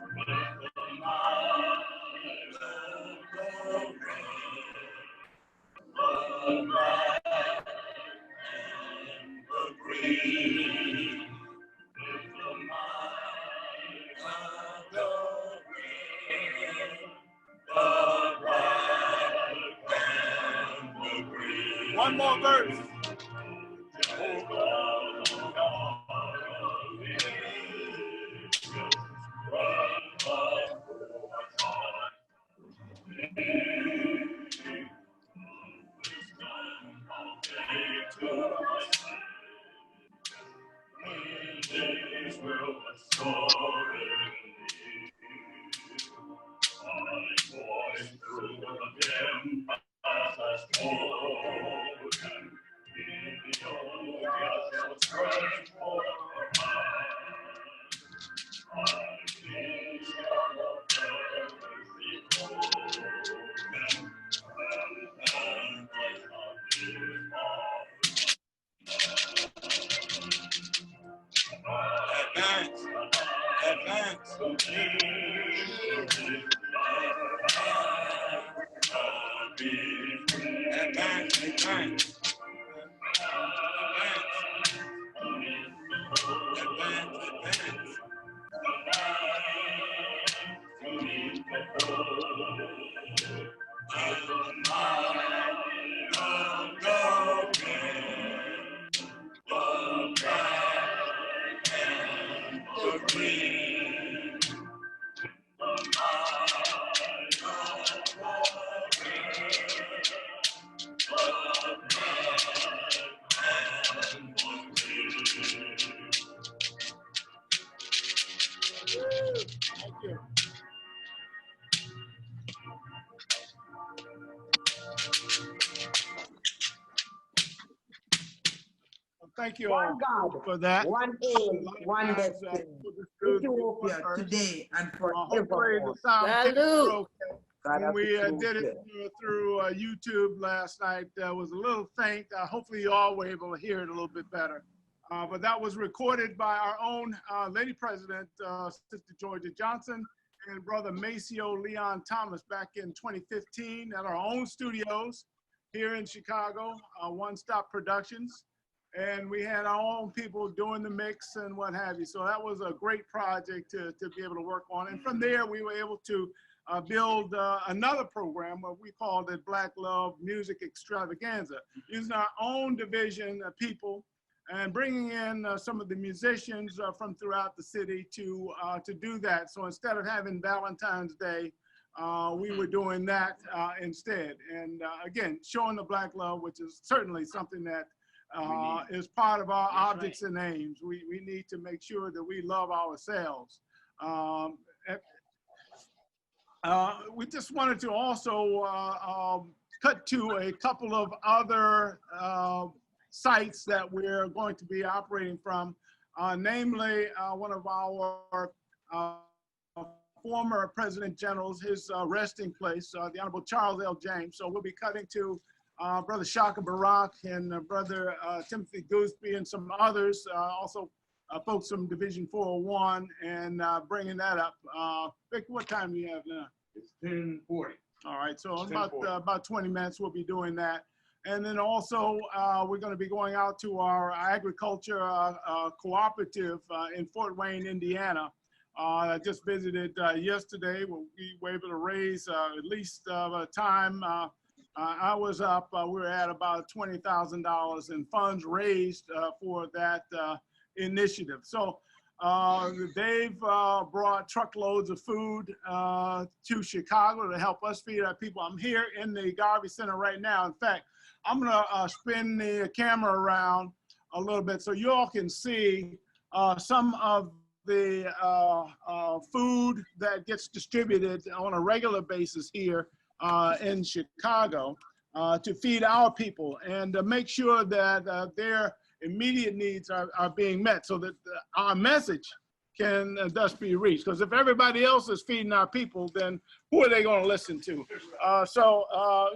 One more verse. Thank you all for that. One aim, one destiny. Ethiopia today and Hopefully forevermore. the sound picture okay. When we Salute. did it through YouTube last night, was a little faint. Hopefully you all were able to hear it a little bit better. But that was recorded by our own Lady President, Sister Georgia Johnson, and Brother Maceo Leon Thomas back in 2015 at our own studios here in Chicago, One Stop Productions. And we had our own people doing the mix and what have you. So that was a great project to be able to work on. And from there, we were able to build another program, what we called it Black Love Music Extravaganza, using our own division of people and bringing in some of the musicians from throughout the city to do that. So instead of having Valentine's Day, we were doing that instead. And again, showing the Black love, which is certainly something that is part of our objects and aims. We need to make sure that we love ourselves. We just wanted to also cut to a couple of other sites that we're going to be operating from, namely one of our former President Generals, his resting place, the Honorable Charles L. James. So we'll be cutting to Brother Shaka Barak and Brother Timothy Gooseby and some others, also folks from Division 401, and bringing that up. Vic, what time do you have now? It's 10:40. All right, so about 20 minutes we'll be doing that. And then also we're going to be going out to our agriculture cooperative in Fort Wayne, Indiana. I just visited yesterday. We were able to raise at least by the time I was up, we were at about $20,000 in funds raised for that initiative. So they've brought truckloads of food to Chicago to help us feed our people. I'm here in the Garvey Center right now. In fact, I'm gonna spin the camera around a little bit so you all can see some of the food that gets distributed on a regular basis here in Chicago to feed our people and to make sure that their immediate needs are being met so that our message can thus be reached. Because if everybody else is feeding our people, then who are they going to listen to? So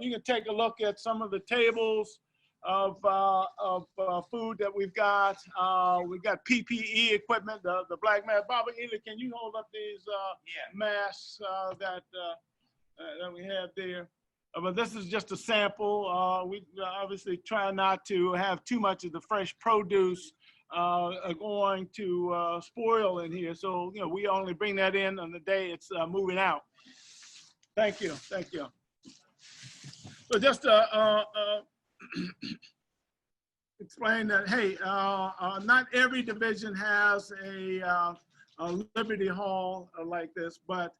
you can take a look at some of the tables of food that we've got. We've got PPE equipment, the black mask. Baba, either can you hold up these masks that we have there? But this is just a sample. We obviously try not to have too much of the fresh produce going to spoil in here. So, you know, we only bring that in on the day it's moving out. Thank you, thank you. So just explain that, hey, not every division has a Liberty Hall like this, but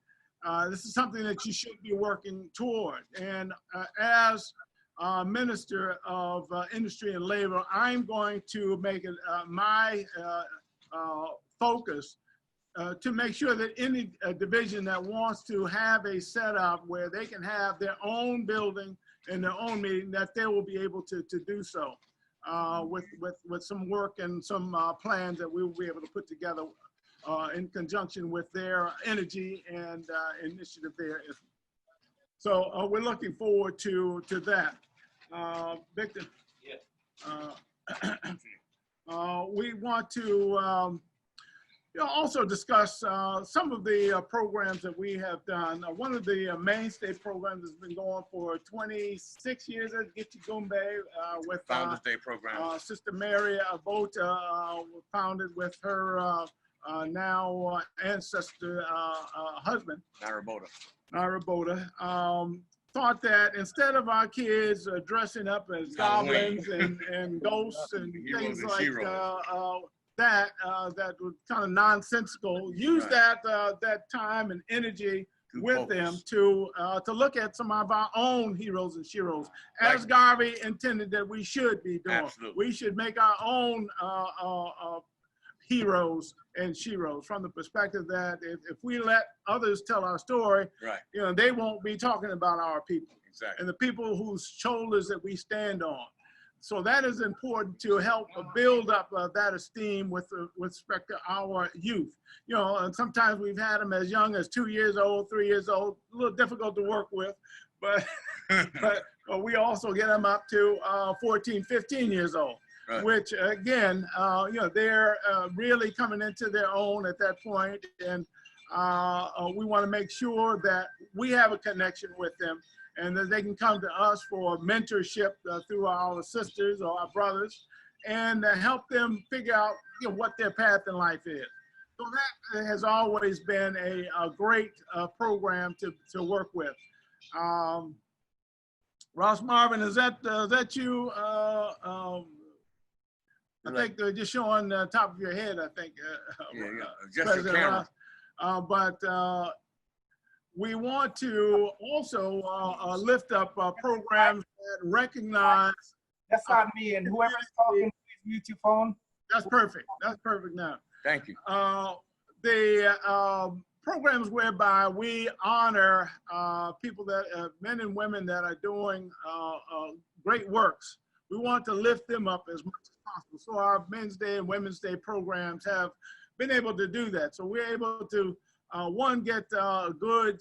this is something that you should be working toward. And as Minister of Industry and Labor, I'm going to make it my focus to make sure that any division that wants to have a setup where they can have their own building and their own meeting, that they will be able to do so with some work and some plans that we will be able to put together in conjunction with their energy and initiative there. So we're looking forward to that. Victor, we want to also discuss some of the programs that we have done. One of the mainstay programs has been going for 26 years at Get Your Gumbe with Founders Day program. Sister Mary Abota, founded with her now ancestor husband, Narabota, thought that instead of our kids dressing up as goblins and ghosts and things like that was kind of nonsensical, use that time and energy with them to look at some of our own heroes and sheroes, as Garvey intended that we should be doing. Absolutely. We should make our own heroes and sheroes from the perspective that if we let others tell our story, you know, they won't be talking about our people and the people whose shoulders that we stand on. So that is important to help build up that esteem with respect to our youth. You know, and sometimes we've had them as young as 2 years old, 3 years old, a little difficult to work with, but but we also get them up to 14, 15 years old. Right. Which again, you know, they're really coming into their own at that point, and we want to make sure that we have a connection with them, and that they can come to us for mentorship through our sisters or our brothers, and help them figure out, you know, what their path in life is. So that has always been a great program to work with. Ross Marvin, is that you? I think they're just showing the top of your head, I think. Just the camera. But we want to also lift up programs that recognize. That's not me, and whoever's talking, please mute your phone. That's perfect. That's perfect now. Thank you. The programs whereby we honor people that, men and women that are doing great works. We want to lift them up as much as possible. So our Men's Day and Women's Day programs have been able to do that. So we're able to, one, get good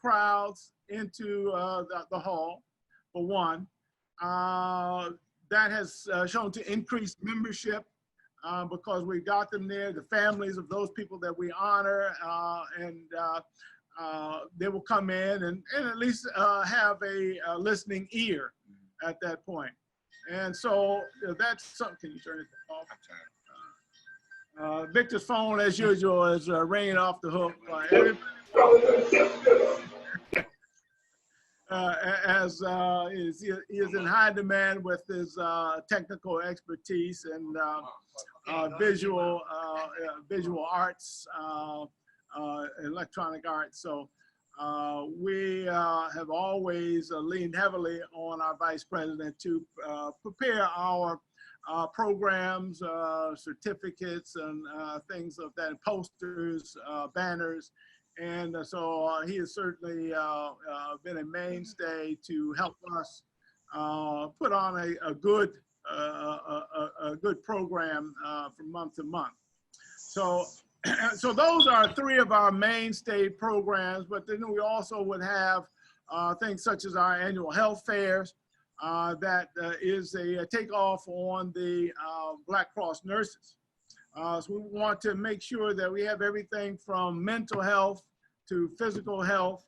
crowds into the hall, for one. That has shown to increase membership because we got them there, the families of those people that we honor, and they will come in and at least have a listening ear at that point. And so that's something. Can you turn it off? Victor's phone, as usual, is ringing off the hook. As he is in high demand with his technical expertise and visual arts, electronic arts. So We have always leaned heavily on our vice president to prepare our programs, certificates, and things of that, posters, banners. And so he has certainly been a mainstay to help us put on a good program from month to month. So, so those are three of our mainstay programs, but then we also would have things such as our annual health fairs. That is a takeoff on the Black Cross nurses. So we want to make sure that we have everything from mental health to physical health,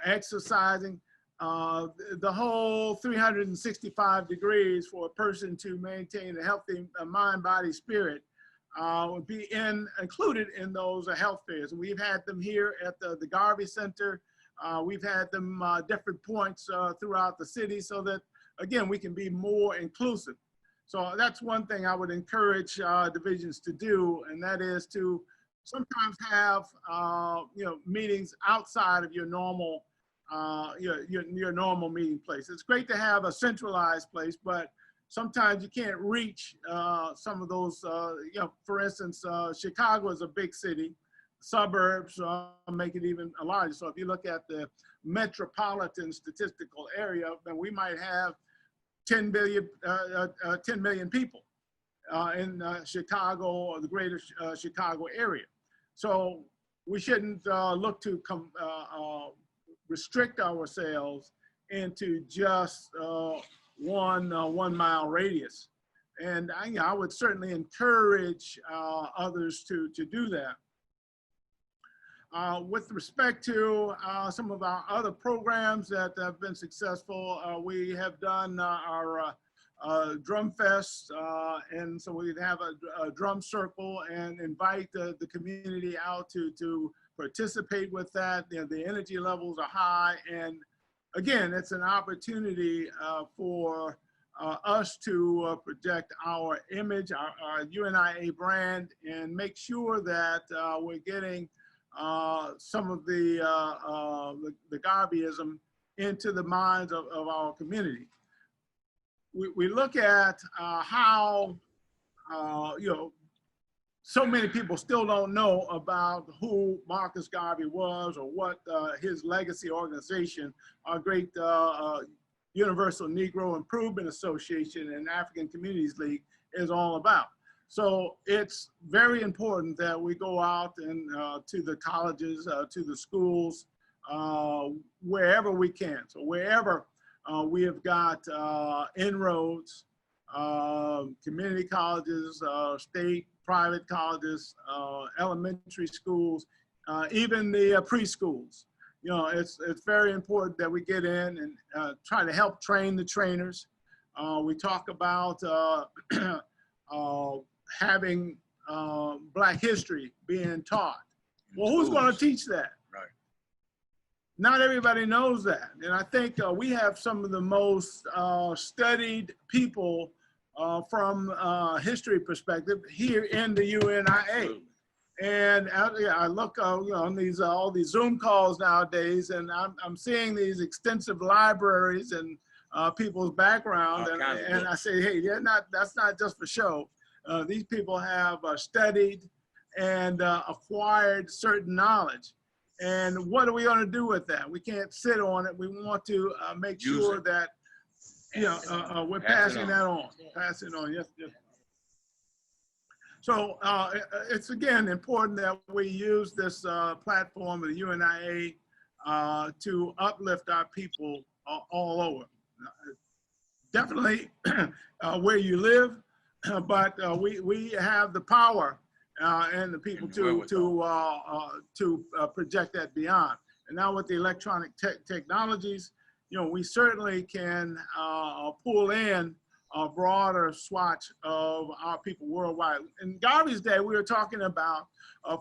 exercising, the whole 365 degrees for a person to maintain a healthy mind, body, spirit would be included in those health fairs. We've had them here at the Garvey Center. We've had them different points throughout the city so that, again, we can be more inclusive. So that's one thing I would encourage divisions to do, and that is to sometimes have meetings outside of your normal your normal meeting place. It's great to have a centralized place, but sometimes you can't reach some of those. For instance, Chicago is a big city. Suburbs make it even larger. So if you look at the metropolitan statistical area, then we might have 10 million people in Chicago or the greater Chicago area. So we shouldn't look to restrict ourselves into just 1 mile radius. And I would certainly encourage others to do that. With respect to some of our other programs that have been successful, we have done our Drum Fest, and so we'd have a drum circle and invite the community out to participate with that. The energy levels are high, and again, it's an opportunity for us to project our image, our UNIA brand, and make sure that we're getting some of the Garveyism into the minds of our community. We look at how, so many people still don't know about who Marcus Garvey was or what his legacy organization, our great Universal Negro Improvement Association and African Communities League, is all about. So it's very important that we go out and to the colleges, to the schools, wherever we can. So wherever we have got inroads, community colleges, state, private colleges, elementary schools, even the preschools. It's very important that we get in and try to help train the trainers. We talk about having Black history being taught. Well, who's going to teach that? Right. Not everybody knows that. And I think we have some of the most studied people from a history perspective here in the UNIA. And I look on these all these Zoom calls nowadays, and I'm seeing these extensive libraries and people's background, and I say, hey, that's not just for show. These people have studied and acquired certain knowledge. And what are we going to do with that? We can't sit on it. We want to make sure that we're passing that on. Passing on, yes. So it's, again, important that we use this platform of the UNIA to uplift our people all over. Definitely where you live, but we have the power and the people to project that beyond. And now with the electronic technologies, we certainly can pull in a broader swatch of our people worldwide. In Garvey's day, we were talking about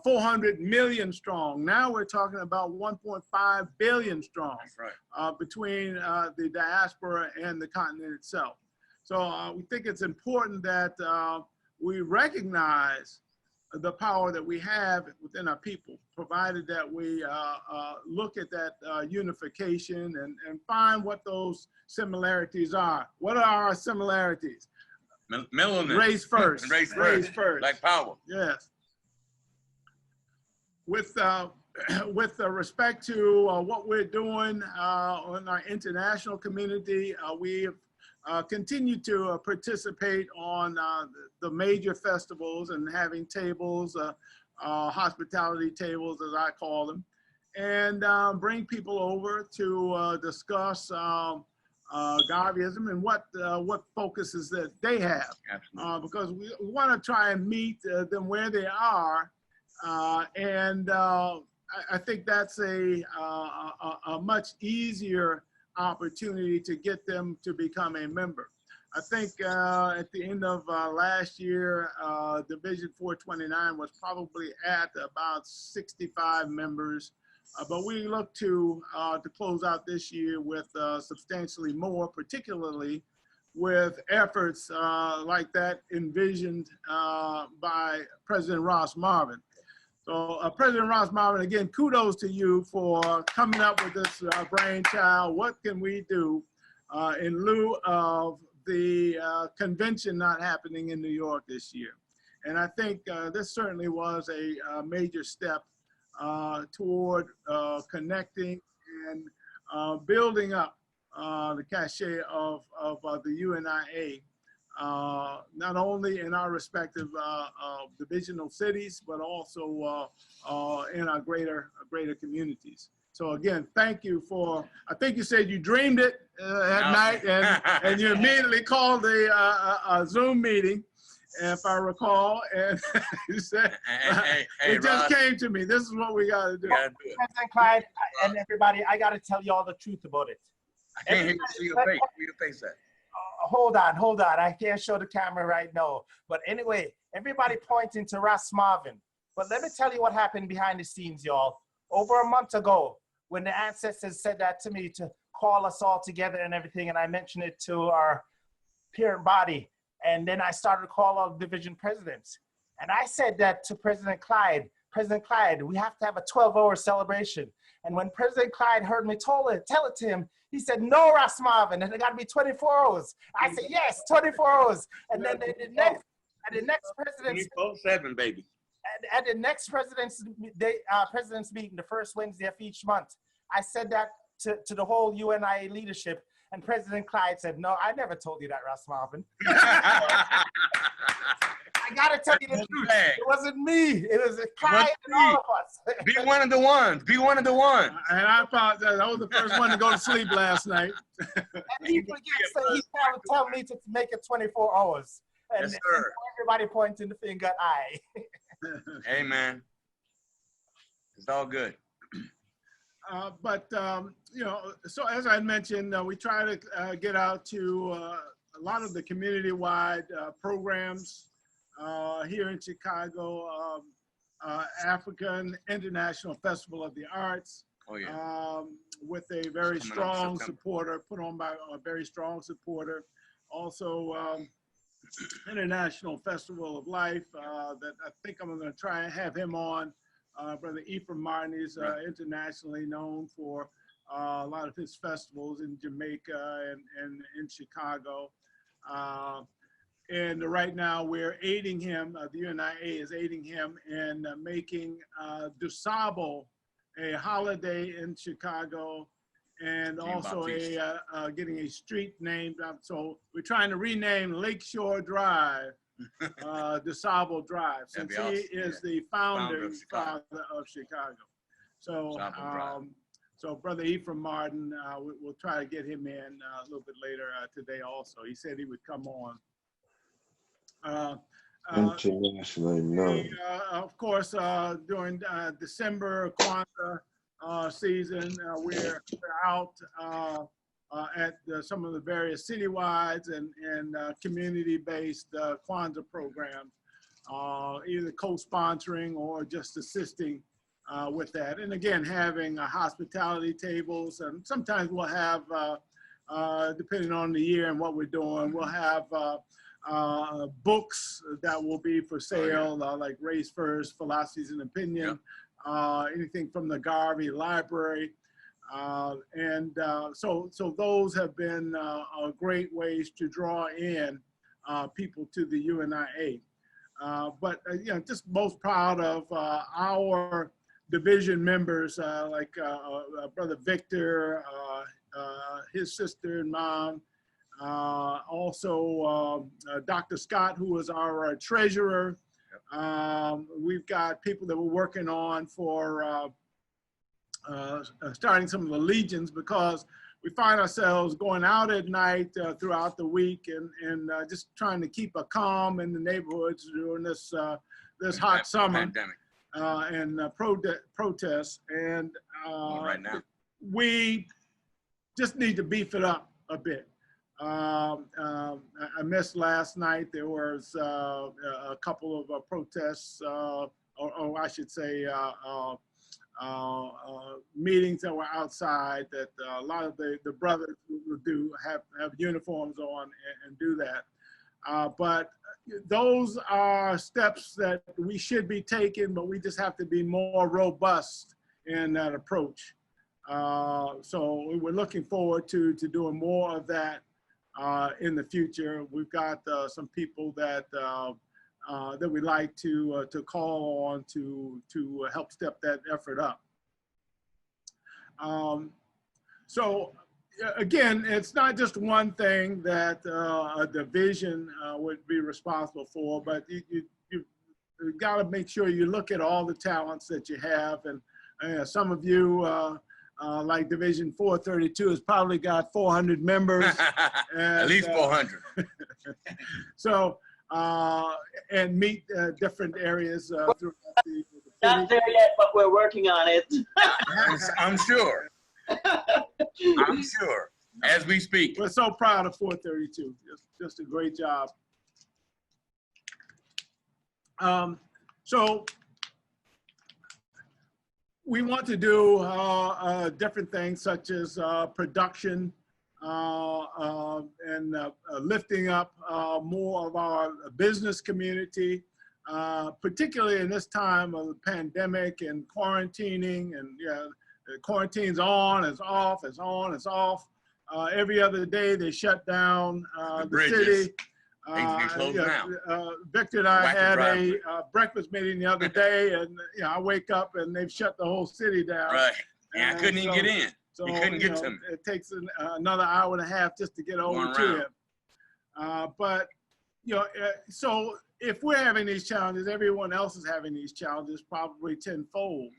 400 million strong. Now we're talking about 1.5 billion strong. That's right. Between the diaspora and the continent itself. So we think it's important that we recognize the power that we have within our people, provided that we look at that unification and find what those similarities are. What are our similarities? Melanin. Race first. Race Race first. first. Like power. Yes. With respect to what we're doing on our international community, we have continued to participate on the major festivals and having tables, hospitality tables, as I call them, and bring people over to discuss Garveyism and what focuses that they have. Because we want to try and meet them where they are. I think that's a much easier opportunity to get them to become a member. I think at the end of last year, Division 429 was probably at about 65 members, but we look to close out this year with substantially more, particularly with efforts like that envisioned by President Ross Marvin. So President Ross Marvin, again, kudos to you for coming up with this brainchild. What can we do in lieu of the convention not happening in New York this year? And I think this certainly was a major step toward connecting and building up the cachet of the UNIA. Not only in our respective divisional cities, but also in our greater communities. So again, thank you for, I think you said you dreamed it at night and you immediately called a Zoom meeting, if I recall, and you said, it just came to me, this is what we got to do. President Clyde and everybody, I got to tell you all the truth about it. I can't hear you see your face. Where your face at? Hold on. I can't show the camera right now. But anyway, everybody pointing to Ross Marvin. But let me tell you what happened behind the scenes, y'all. Over a month ago, when the ancestors said that to me to call us all together and everything, and I mentioned it to our parent body, and then I started to call all division presidents. And I said that to President Clyde, we have to have a 12-hour celebration. And when President Clyde heard me tell it to him, he said, no, Ross Marvin, and it got to be 24 hours. I said, yes, 24 hours. And then the next president's 24/7, baby. At the next president's meeting, the first Wednesday of each month, I said that to the whole UNIA leadership, and President Clyde said, no, I never told you that, Ross Marvin. I gotta tell you the truth. It wasn't me. It was Clyde and all of us. Be one of the ones. Be one of the ones. And I apologize. I was the first one to go to sleep last night. And he forgets that he tell me to make it 24 hours. And, yes, sir. And everybody pointing the finger at I. Hey, man. It's all good. But you know, so as I mentioned, we try to get out to a lot of the community-wide programs here in Chicago. African International Festival of the Arts. Oh, yeah. With a very strong supporter, put on by a very strong supporter. Also, International Festival of Life that I think I'm going to try and have him on. Brother Ephraim Martin is internationally known for a lot of his festivals in Jamaica and in Chicago. And right now we're aiding him, the UNIA is aiding him in making DuSable a holiday in Chicago, and also getting a street named. So we're trying to rename Lakeshore Drive DuSable Drive, since he is the founder of Chicago. So, so Brother Ephraim Martin, we'll try to get him in a little bit later today also. He said he would come on. Internationally known. Of course, during December Kwanzaa season, we're out at some of the various citywides and community-based Kwanzaa programs, either co-sponsoring or just assisting with that. And again, having hospitality tables, and sometimes we'll have, depending on the year and what we're doing, we'll have books that will be for sale, like Race First, Philosophies and Opinion, anything from the Garvey Library. So those have been great ways to draw in people to the UNIA. But you know, just most proud of our division members, like Brother Victor, his sister and mom, also Dr. Scott, who was our treasurer. We've got people that we're working on for starting some of the legions, because we find ourselves going out at night throughout the week and just trying to keep a calm in the neighborhoods during this this hot summer pandemic. And protests. And right now, we just need to beef it up a bit. I missed last night. There was a couple of protests, or I should say, meetings that were outside that a lot of the brothers would do have uniforms on and do that. But those are steps that we should be taking, but we just have to be more robust in that approach. So we're looking forward to doing more of that in the future. We've got some people that that we like to call on to help step that effort up. So again, it's not just one thing that a division would be responsible for, but you got to make sure you look at all the talents that you have. And some of you, like Division 432, has probably got 400 members. And, at least 400. So, and meet different areas throughout the Not there yet, but we're working on it. I'm sure. I'm sure, as we speak. We're so proud of 432. Just a great job. So we want to do different things such as production and lifting up more of our business community, particularly in this time of the pandemic and quarantining, and quarantine's on, it's off, it's on, it's off. Every other day they shut down the city. Victor and I had a breakfast meeting the other day, and I wake up and they've shut the whole city down. Right, and I couldn't even get in. So you couldn't get to me. It takes another hour and a half just to get over to him. But so if we're having these challenges, everyone else is having these challenges, probably tenfold.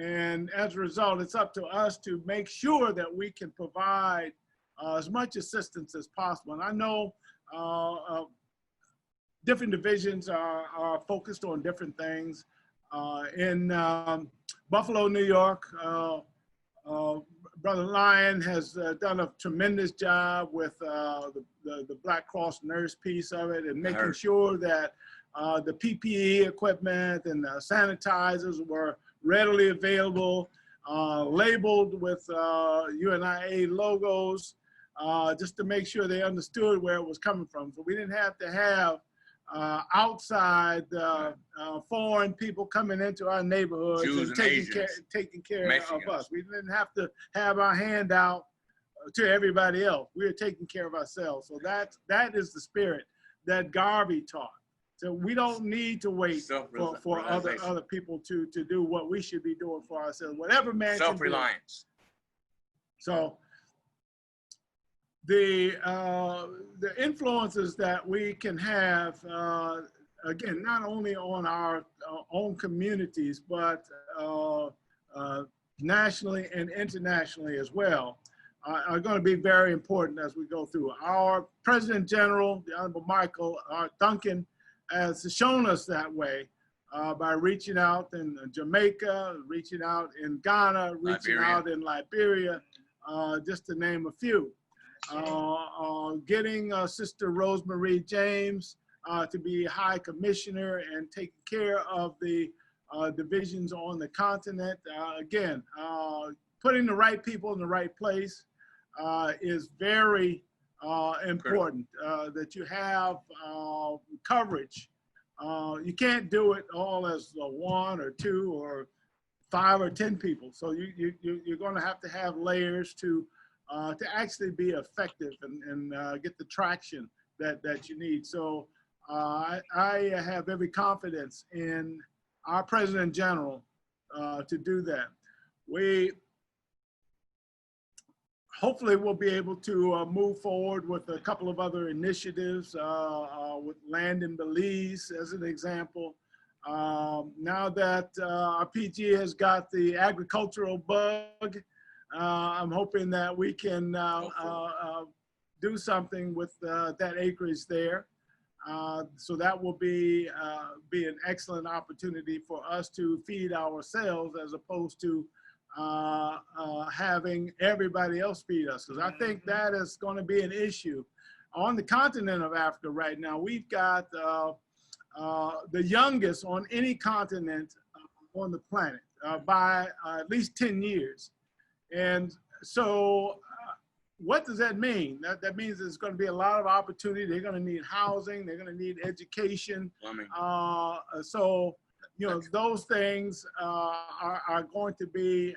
And as a result, it's up to us to make sure that we can provide as much assistance as possible. And I know different divisions are focused on different things. In Buffalo, New York, Brother Lyon has done a tremendous job with the Black Cross nurse piece of it, and making sure that the PPE equipment and the sanitizers were readily available, labeled with UNIA logos, just to make sure they understood where it was coming from. So we didn't have to have outside foreign people coming into our neighborhoods and taking care of us. We didn't have to have our hand out to everybody else. We were taking care of ourselves. So that is the spirit that Garvey taught. So we don't need to wait for other people to do what we should be doing for ourselves. Whatever man can do. Self-reliance. So the influences that we can have, again, not only on our own communities, but nationally and internationally as well, are going to be very important as we go through. Our President General, the Honorable Michael Duncan, has shown us that way by reaching out in Jamaica, reaching out in Ghana, reaching out in Liberia, just to name a few. Getting Sister Rosemary James to be High Commissioner and taking care of the divisions on the continent. Again, putting the right people in the right place is very important, that you have coverage. You can't do it all as one or two or 5 or 10 people. So you're going to have layers to actually be effective and get the traction that you need. So I have every confidence in our President General to do that. We hopefully we'll be able to move forward with a couple of other initiatives with land in Belize as an example. Now that our PG has got the agricultural bug, I'm hoping that we can do something with that acreage there. So that will be an excellent opportunity for us to feed ourselves as opposed to having everybody else feed us. Because I think that is going to be an issue. On the continent of Africa right now, we've got the youngest on any continent on the planet by at least 10 years. And so what does that mean? That means there's going to be a lot of opportunity. They're going to need housing. They're going to need education. So, you know, those things are going to be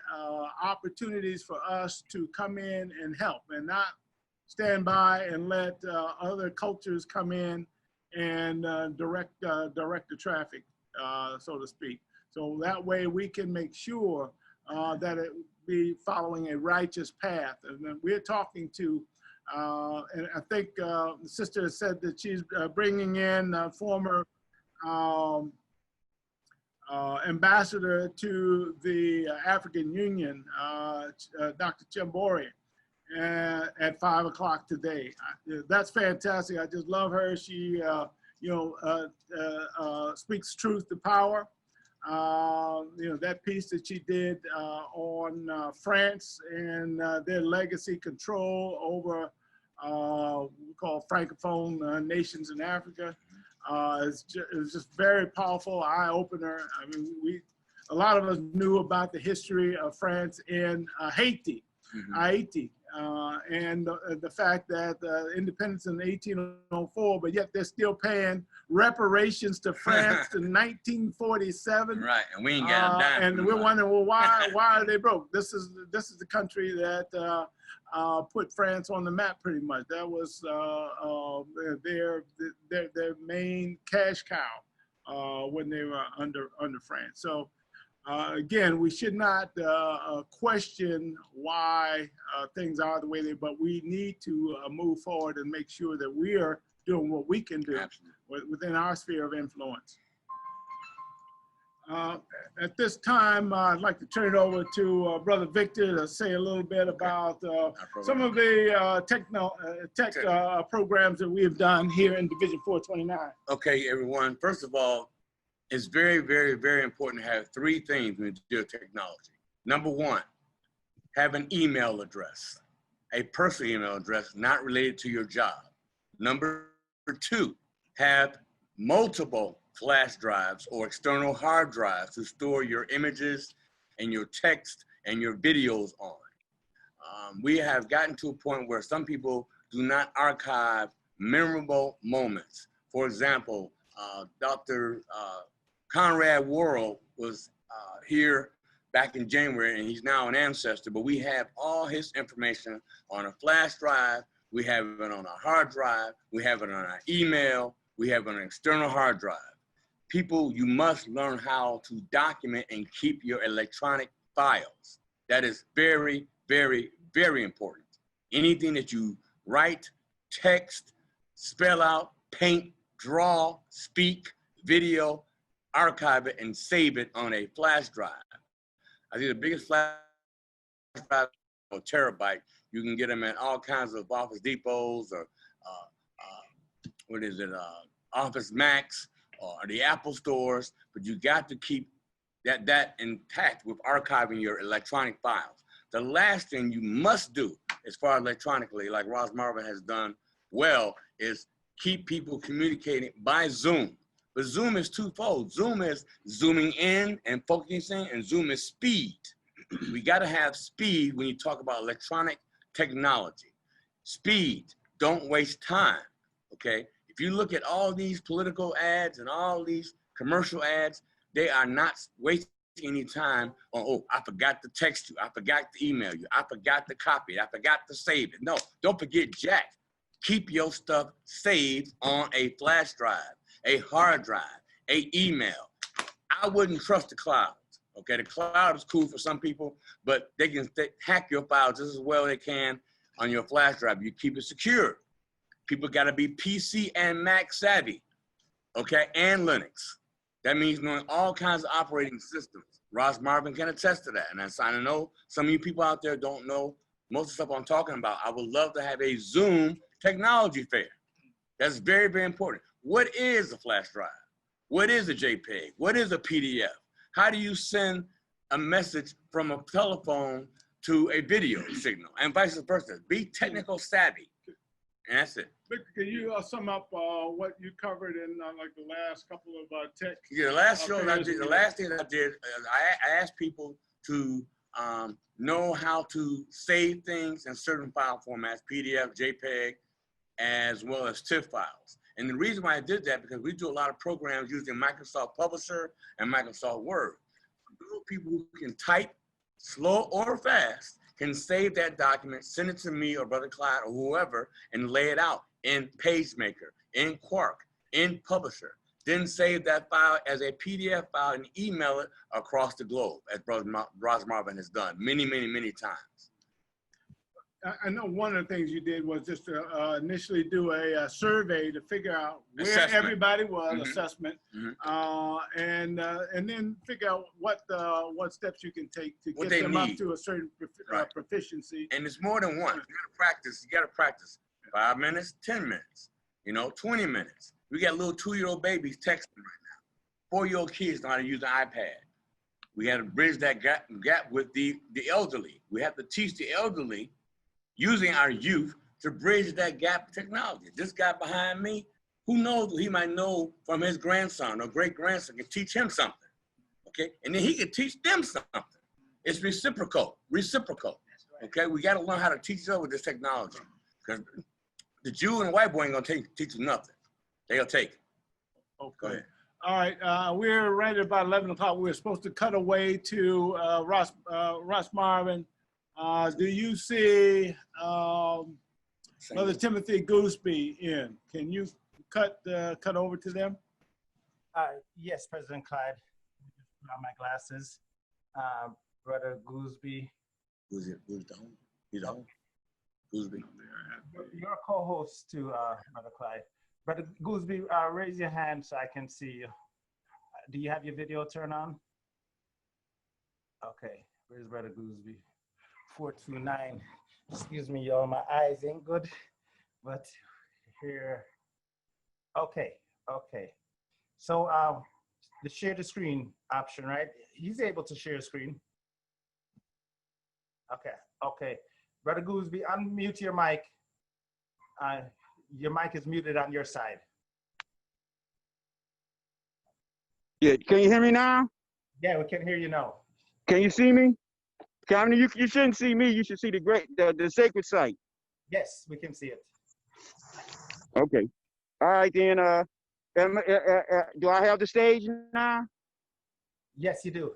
opportunities for us to come in and help and not stand by and let other cultures come in and direct the traffic, so to speak. So that way we can make sure that it be following a righteous path. And then we're talking to, and I think the sister said that she's bringing in former ambassador to the African Union, Dr. Chimbori, at 5 o'clock today. That's fantastic. I just love her. She, speaks truth to power. You know, that piece that she did on France and their legacy control over what we call Francophone nations in Africa. It's just very powerful, eye-opener. I mean, a lot of us knew about the history of France in Haiti, and the fact that independence in 1804, but yet they're still paying reparations to France in 1947. Right, and we ain't got a dime. And we're wondering, well, why are they broke? This is the country that put France on the map pretty much. That was their main cash cow when they were under France. So again, we should not question why things are the way they, but we need to move forward and make sure that we are doing what we can do within our sphere of influence. At this time, I'd like to turn it over to Brother Victor to say a little bit about some of the tech programs that we have done here in Division 429. Okay, everyone. First of all, it's very, very, very important to have 3 things when you deal with technology. Number 1, have an email address, a personal email address not related to your job. Number 2, have multiple flash drives or external hard drives to store your images and your text and your videos on. We have gotten to a point where some people do not archive memorable moments. For example, Dr. Conrad Worrell was here back in January, and he's now an ancestor, but we have all his information on a flash drive, we have it on a hard drive, we have it on our email, we have it on an external hard drive. People, you must learn how to document and keep your electronic files. That is very, very, very important. Anything that you write, text, spell out, paint, draw, speak, video, archive it and save it on a flash drive. I think the biggest flash drive is a terabyte. You can get them at all kinds of Office Depots or Office Max or the Apple stores, but you got to keep that intact with archiving your electronic files. The last thing you must do as far as electronically, like Ross Marvin has done well, is keep people communicating by Zoom. But Zoom is twofold. Zoom is zooming in and focusing, and Zoom is speed. We got to have speed when you talk about electronic technology. Speed. don't waste time, okay? If you look at all these political ads and all these commercial ads, they are not wasting any time on, oh, I forgot to text you, I forgot to email you, I forgot to copy it, I forgot to save it. No, don't forget jack. Keep your stuff saved on a flash drive, a hard drive, a email. I wouldn't trust the cloud. Okay, the cloud is cool for some people, but they can hack your files just as well as they can on your flash drive. You keep it secure. People got to be PC and Mac savvy, okay, and Linux. That means knowing all kinds of operating systems. Ross Marvin can attest to that. And I know some of you people out there don't know most of the stuff I'm talking about. I would love to have a Zoom technology fair. That's very, very important. What is a flash drive? What is a JPEG? What is a PDF? How do you send a message from a telephone to a video signal and vice versa? Be technical savvy. And that's it. Victor, can you sum up what you covered in like the last couple of tech? Yeah, the last show I did, the last thing I did, I asked people to know how to save things in certain file formats, PDF, JPEG, as well as TIFF files. And the reason why I did that, because we do a lot of programs using Microsoft Publisher and Microsoft Word. People who can type slow or fast can save that document, send it to me or Brother Clyde or whoever, and lay it out in PageMaker, in Quark, in Publisher. Then save that file as a PDF file and email it across the globe, as Brother Ross Marvin has done many, many, many times. I know one of the things you did was just to initially do a survey to figure out where Assessment. Everybody was, Mhm. assessment, Mhm. and then figure out what steps you can take to What get they them up need. to a certain proficiency. And it's more than one. You gotta practice. You gotta practice 5 minutes, 10 minutes, 20 minutes. We got little 2-year-old babies texting right now. 4-year-old kids know how to use an iPad. We had to bridge that gap with the elderly. We have to teach the elderly using our youth to bridge that gap of technology. This guy behind me, who knows, he might know from his grandson or great-grandson can teach him something, okay? And then he can teach them something. It's reciprocal, okay? We gotta learn how to teach each other with this technology, because the Jew and the white boy ain't gonna teach you nothing. They'll take it. Okay. Go ahead. All right, we're right at about 11 o'clock. We're supposed to cut away to Ross Marvin. Do you see Brother Timothy Gooseby in? Can you cut over to them? Yes, President Clyde. Put on my glasses. Brother Gooseby. Who's the home? He's the home. Gooseby. You're a co-host to Brother Clyde. Brother Gooseby, raise your hand so I can see you. Do you have your video turned on? Okay, where's Brother Gooseby? 429. Excuse me, y'all, my eyes ain't good, but here. Okay. So the share the screen option, right? He's able to share screen. Okay. Brother Gooseby, unmute your mic. Your mic is muted on your side. Yeah, can you hear me now? Yeah, we can hear you now. Can you see me? I mean, you shouldn't see me. You should see the sacred site. Yes, we can see it. Okay. All right, then. Do I have the stage now? Yes, you do.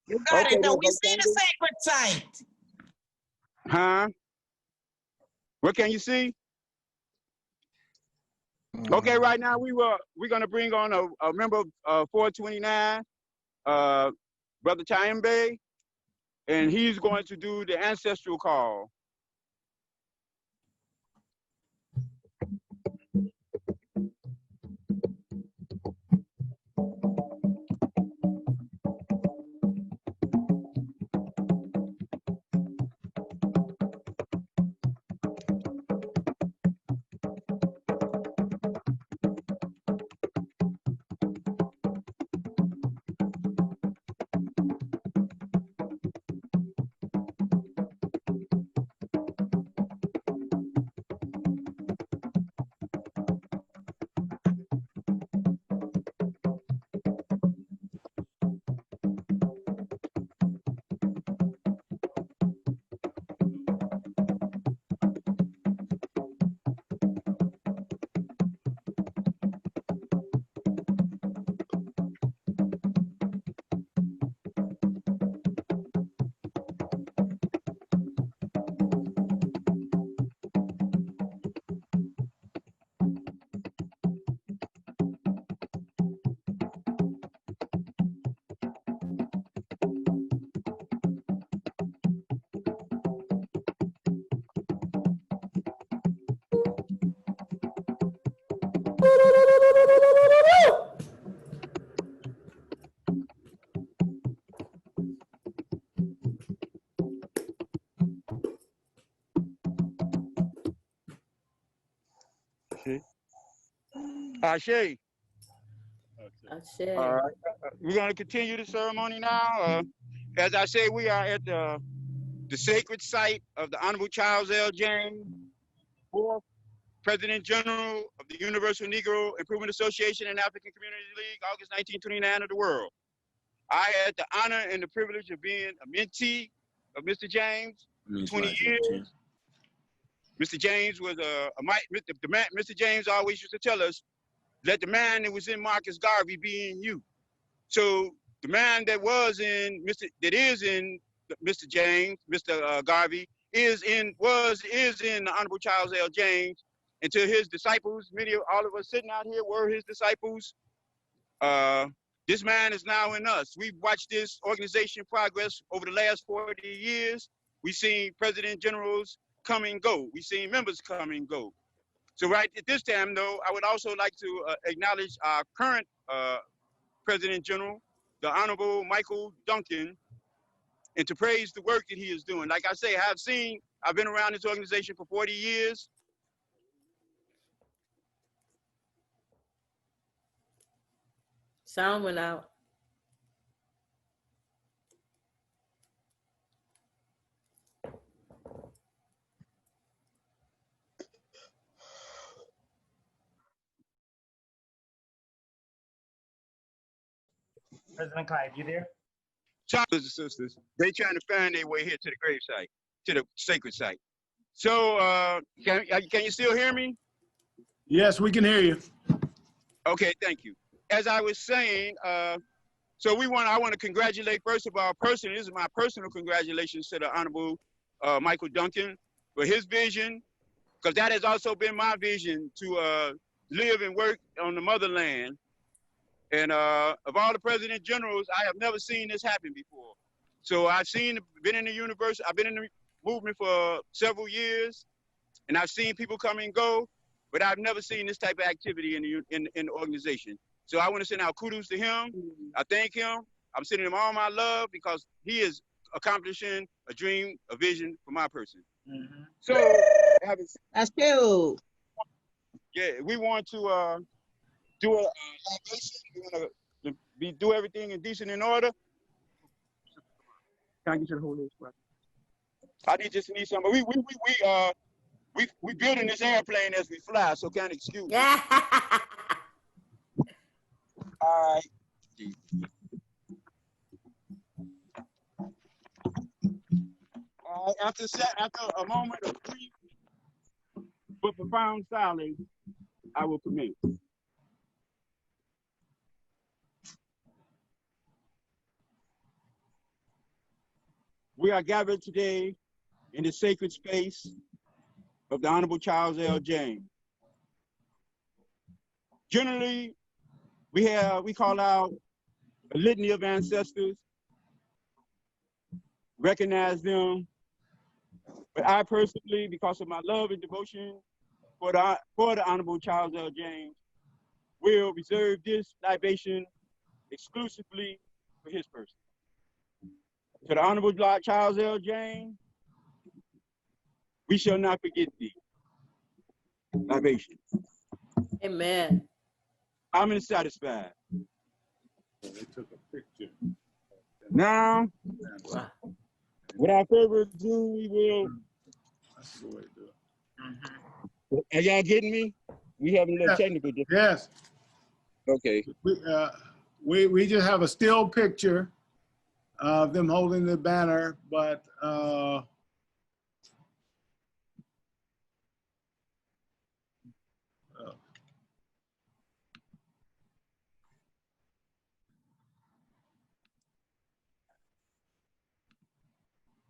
You got Okay, it. Now then, we see the sacred site. Huh? What can you see? Okay, right now we're gonna bring on a member of 429, Brother Chayembe, and he's going to do the ancestral call. Ashe. Ashe. All right. We're going to continue the ceremony now. As I say, we are at the sacred site of the Honorable Charles L. James, fourth President General of the Universal Negro Improvement Association and African Community League, August 1929 of the world. I had the honor and the privilege of being a mentee of Mr. James for 20 years. Mr. James was Mr. James always used to tell us, let the man that was in Marcus Garvey be in you. So the man that is in Mr. James, Mr. Garvey, is in the Honorable Charles L. James, and to his disciples, all of us sitting out here were his disciples. This man is now in us. We've watched this organization progress over the last 40 years. We've seen president generals come and go. We've seen members come and go. So right at this time, though, I would also like to acknowledge our current President General, the Honorable Michael Duncan, and to praise the work that he is doing. Like I say, I've been around this organization for 40 years. Sound went out. President Clyde, you there? Brothers and sisters, they trying to find their way here to the grave site, to the sacred site. So can you still hear me? Yes, we can hear you. Okay, thank you. As I was saying, so I want to congratulate, first of all, this is my personal congratulations to the Honorable Michael Duncan for his vision, because that has also been my vision to live and work on the motherland. And of all the President Generals, I have never seen this happen before. So I've been in the movement for several years, and I've seen people come and go, but I've never seen this type of activity in the organization. So I want to send out kudos to him. I thank him. I'm sending him all my love because he is accomplishing a dream, a vision for my person. Mm-hmm. So that's cool. Yeah, we want to do a libation. We want to do everything in decent and order. Can I get you the whole list, right? I need some. We building this airplane as we fly, so can't excuse me. All right. After a moment of brief but profound silence, I will commence. We are gathered today in the sacred space of the Honorable Charles L. James. Generally, we call out a litany of ancestors, recognize them, but I personally, because of my love and devotion for the Honorable Charles L. James, will reserve this libation exclusively for his person. To the Honorable Charles L. James, we shall not forget thee. Libation. Amen. I'm satisfied. They took a picture. Now, without further ado, we will. That's the way to do it. Are y'all getting me? We having a little technical difficulty. Yes. Okay. We just have a still picture of them holding the banner, but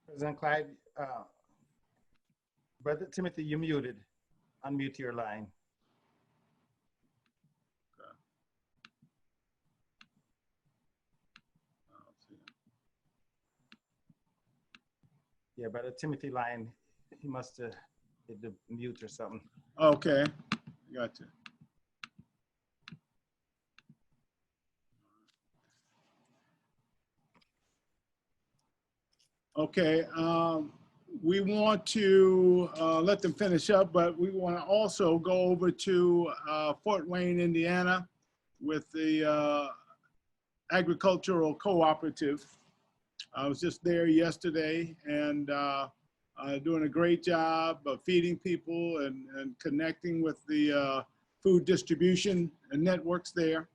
President Clyde, Brother Timothy, you muted. Unmute your line. Yeah, Brother Timothy line, he must have hit the mute or something. okay, gotcha. Okay, we want to let them finish up, but we want to also go over to Fort Wayne, Indiana with the agricultural cooperative. I was just there yesterday and doing a great job of feeding people and connecting with the food distribution and networks there.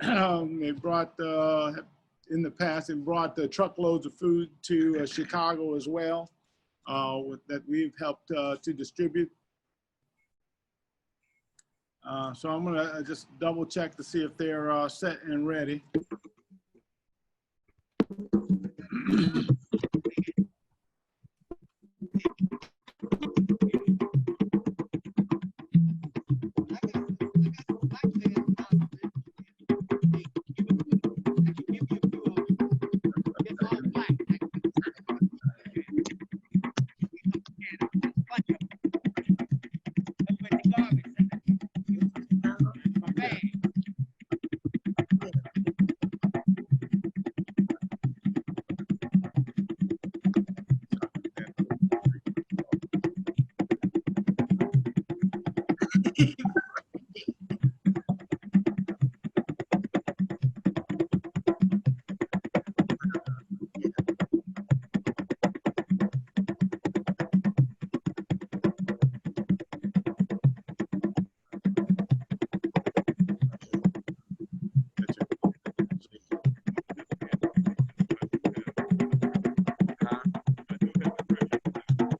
They brought, in the past, they brought truckloads of food to Chicago as well that we've helped to distribute. So I'm gonna just double check to see if they're set and ready.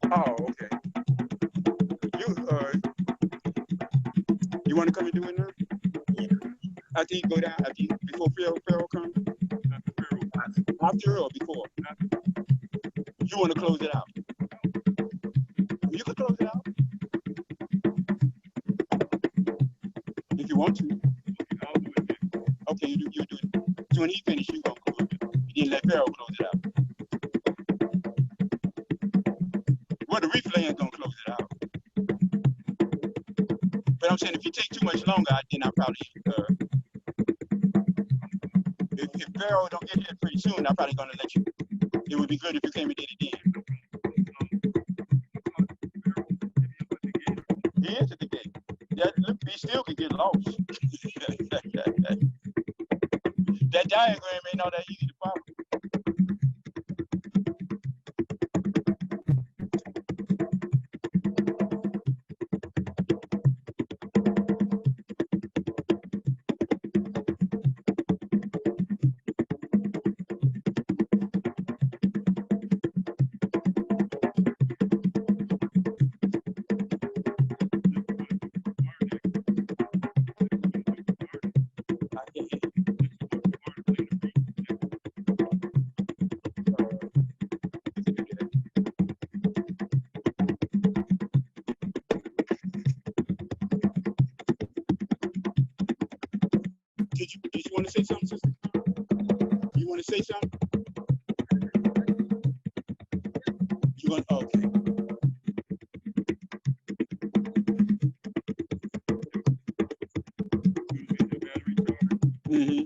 Oh, okay. You want to come and do it now? Yeah. After you go down, before Pharaoh comes? After or before? You want to close it out? You can close it out. If you want to. Okay, you do it. So when he finishes, you gonna close it. You didn't let Pharaoh close it out. Well, the replay ain't gonna close it out. But I'm saying if you take too much longer, then I probably if Pharaoh don't get here pretty soon, I'm probably gonna let you. It would be good if you came and did it then. He is at the gate. Yeah, look, he still could get lost. That diagram ain't not that easy to follow. Did you want to say something, sister? You want to say something? You want? Okay. Mm-hmm.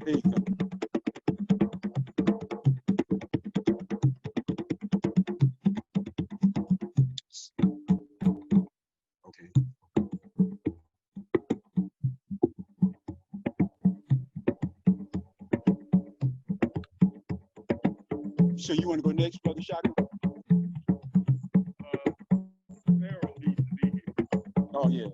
There you go. Okay. So you want to go next, Brother Shaka? Oh yeah.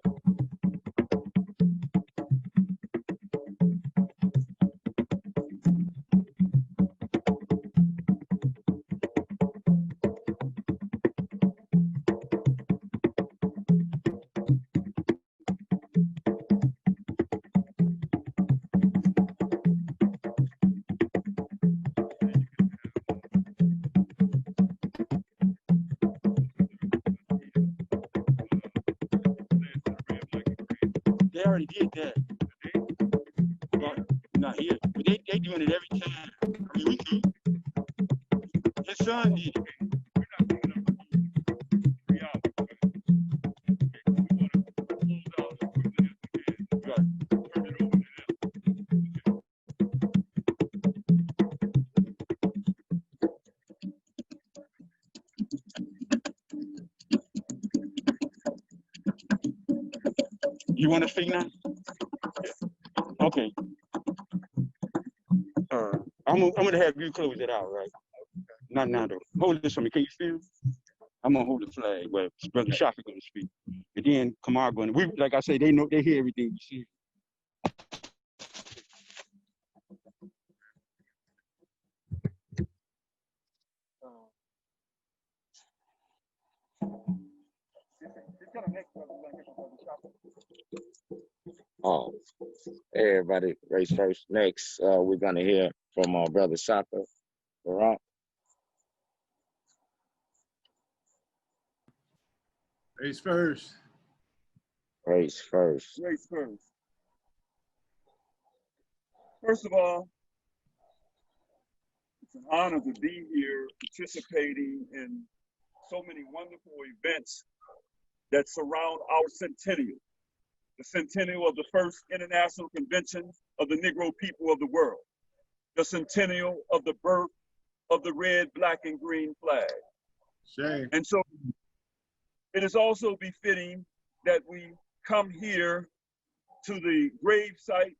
They already did that. But not here. But they doing it every time. I mean, we could. His son did it. You want to speak now? Okay. I'm gonna have you close it out, right? Not now though. Hold this for me. Can you feel? I'm gonna hold the flag. Well, Brother Shaka gonna speak, and then Kamar gonna. We, like I say, they know, they hear everything you see. Oh, hey everybody, race first. Next, we're gonna hear from our brother Shaka. Barak. Race first. Race first. Race first. First of all, it's an honor to be here participating in so many wonderful events that surround our centennial, the centennial of the first International Convention of the Negro people of the world, the centennial of the birth of the red, black, and green flag. Shame. And so it is also befitting that we come here to the grave site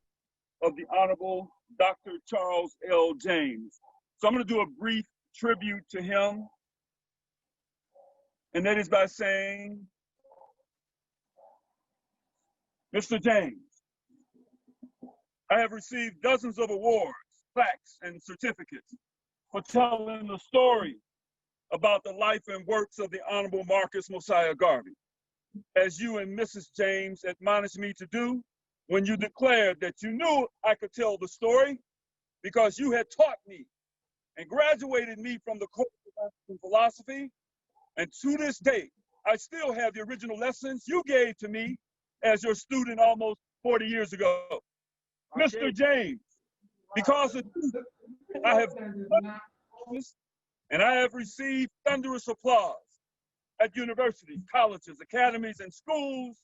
of the Honorable Dr. Charles L. James. So I'm going to do a brief tribute to him, and that is by saying, Mr. James, I have received dozens of awards, plaques, and certificates for telling the story about the life and works of the Honorable Marcus Mosiah Garvey, as you and Mrs. James admonished me to do when you declared that you knew I could tell the story because you had taught me and graduated me from the course of African philosophy. And to this day, I still have the original lessons you gave to me as your student almost 40 years ago. Mr. James, because of you, I have and I have received thunderous applause at universities, colleges, academies, and schools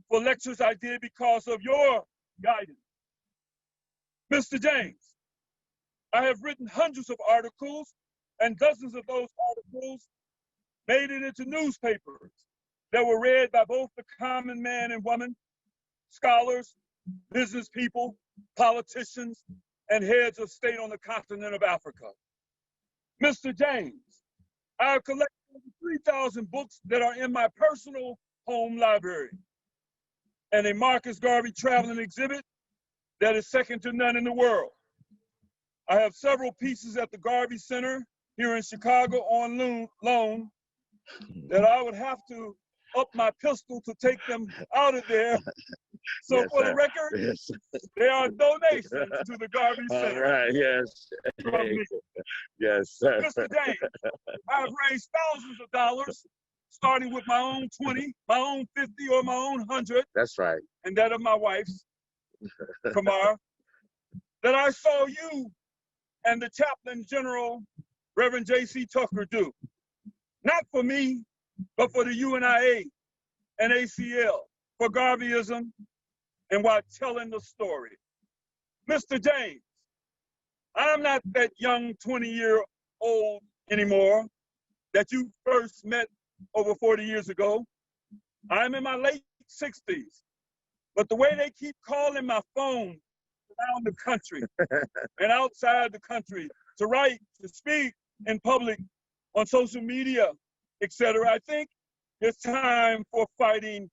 for lectures I did because of your guidance. Mr. James, I have written hundreds of articles, and dozens of those articles made it into newspapers that were read by both the common man and woman, scholars, business people, politicians, and heads of state on the continent of Africa. Mr. James, I have collected over 3,000 books that are in my personal home library, and a Marcus Garvey traveling exhibit that is second to none in the world. I have several pieces at the Garvey Center here in Chicago on loan that I would have to up my pistol to take them out of there. So Yes, for the sir. record, Yes. they are donations to the Garvey Center. All right, yes. From me. Yes, sir. Mr. James, I have raised thousands of dollars, starting with my own 20, my own 50, or my own 100. That's right. And that of my wife's, Kamar, that I saw you and the Chaplain General, Reverend J.C. Tucker, do. Not for me, but for the UNIA and ACL, for Garveyism, and while telling the story. Mr. James, I'm not that young 20-year-old anymore that you first met over 40 years ago. I'm in my late 60s, but the way they keep calling my phone around the country and outside the country to write, to speak in public, on social media, etc., I think it's time for fighting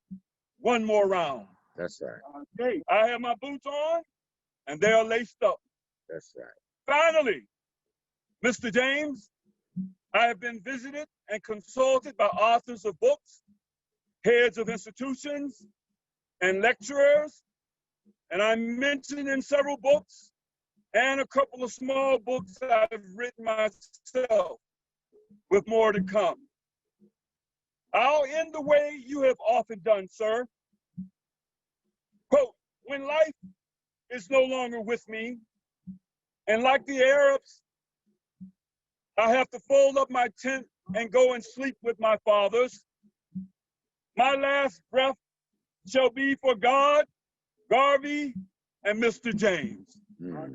one more round. That's right. Okay, I have my boots on, and they are laced up. That's right. Finally, Mr. James, I have been visited and consulted by authors of books, heads of institutions, and lecturers, and I'm mentioned in several books and a couple of small books I've written myself, with more to come. I'll end the way you have often done, sir. Quote, when life is no longer with me, and like the Arabs, I have to fold up my tent and go and sleep with my fathers, my last breath shall be for God, Garvey, and Mr. James.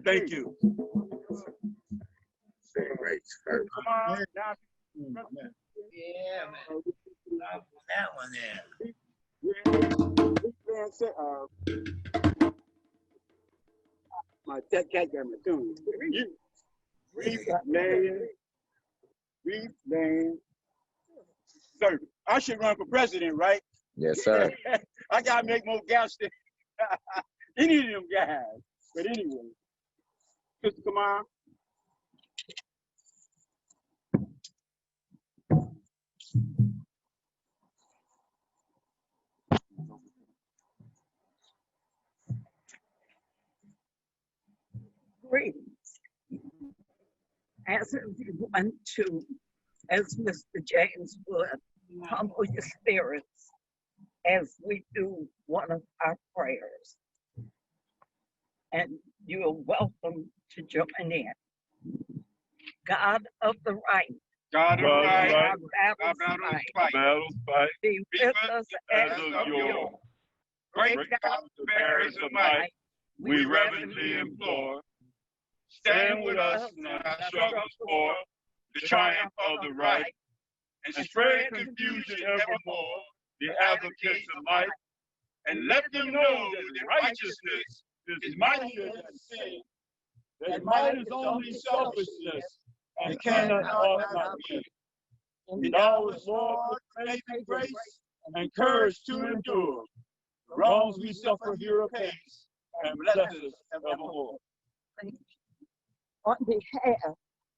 Thank you. Race first. Yeah, man. That one there. My cat got my tune. Man. Sir, I should run for president, right? Yes, sir. I gotta make more gas than any of them guys. But anyway, Mr. Kamar. Greetings. As everyone to, as Mr. James would, humble your spirits as we do one of our prayers. And you are welcome to join in. God of the right. God of right. Our battles fight. Be with us as of yore. Break down the barriers of might. We reverently implore. Stand with us in our struggles for the triumph of the right, and spread confusion evermore, the advocates of might, and let them know that righteousness is mightier than sin, that might is only selfishness, and cannot ought not be. In ours, Lord, faith and grace, and courage to endure. The wrongs we suffer here apace, and bless us evermore. Thank you. On behalf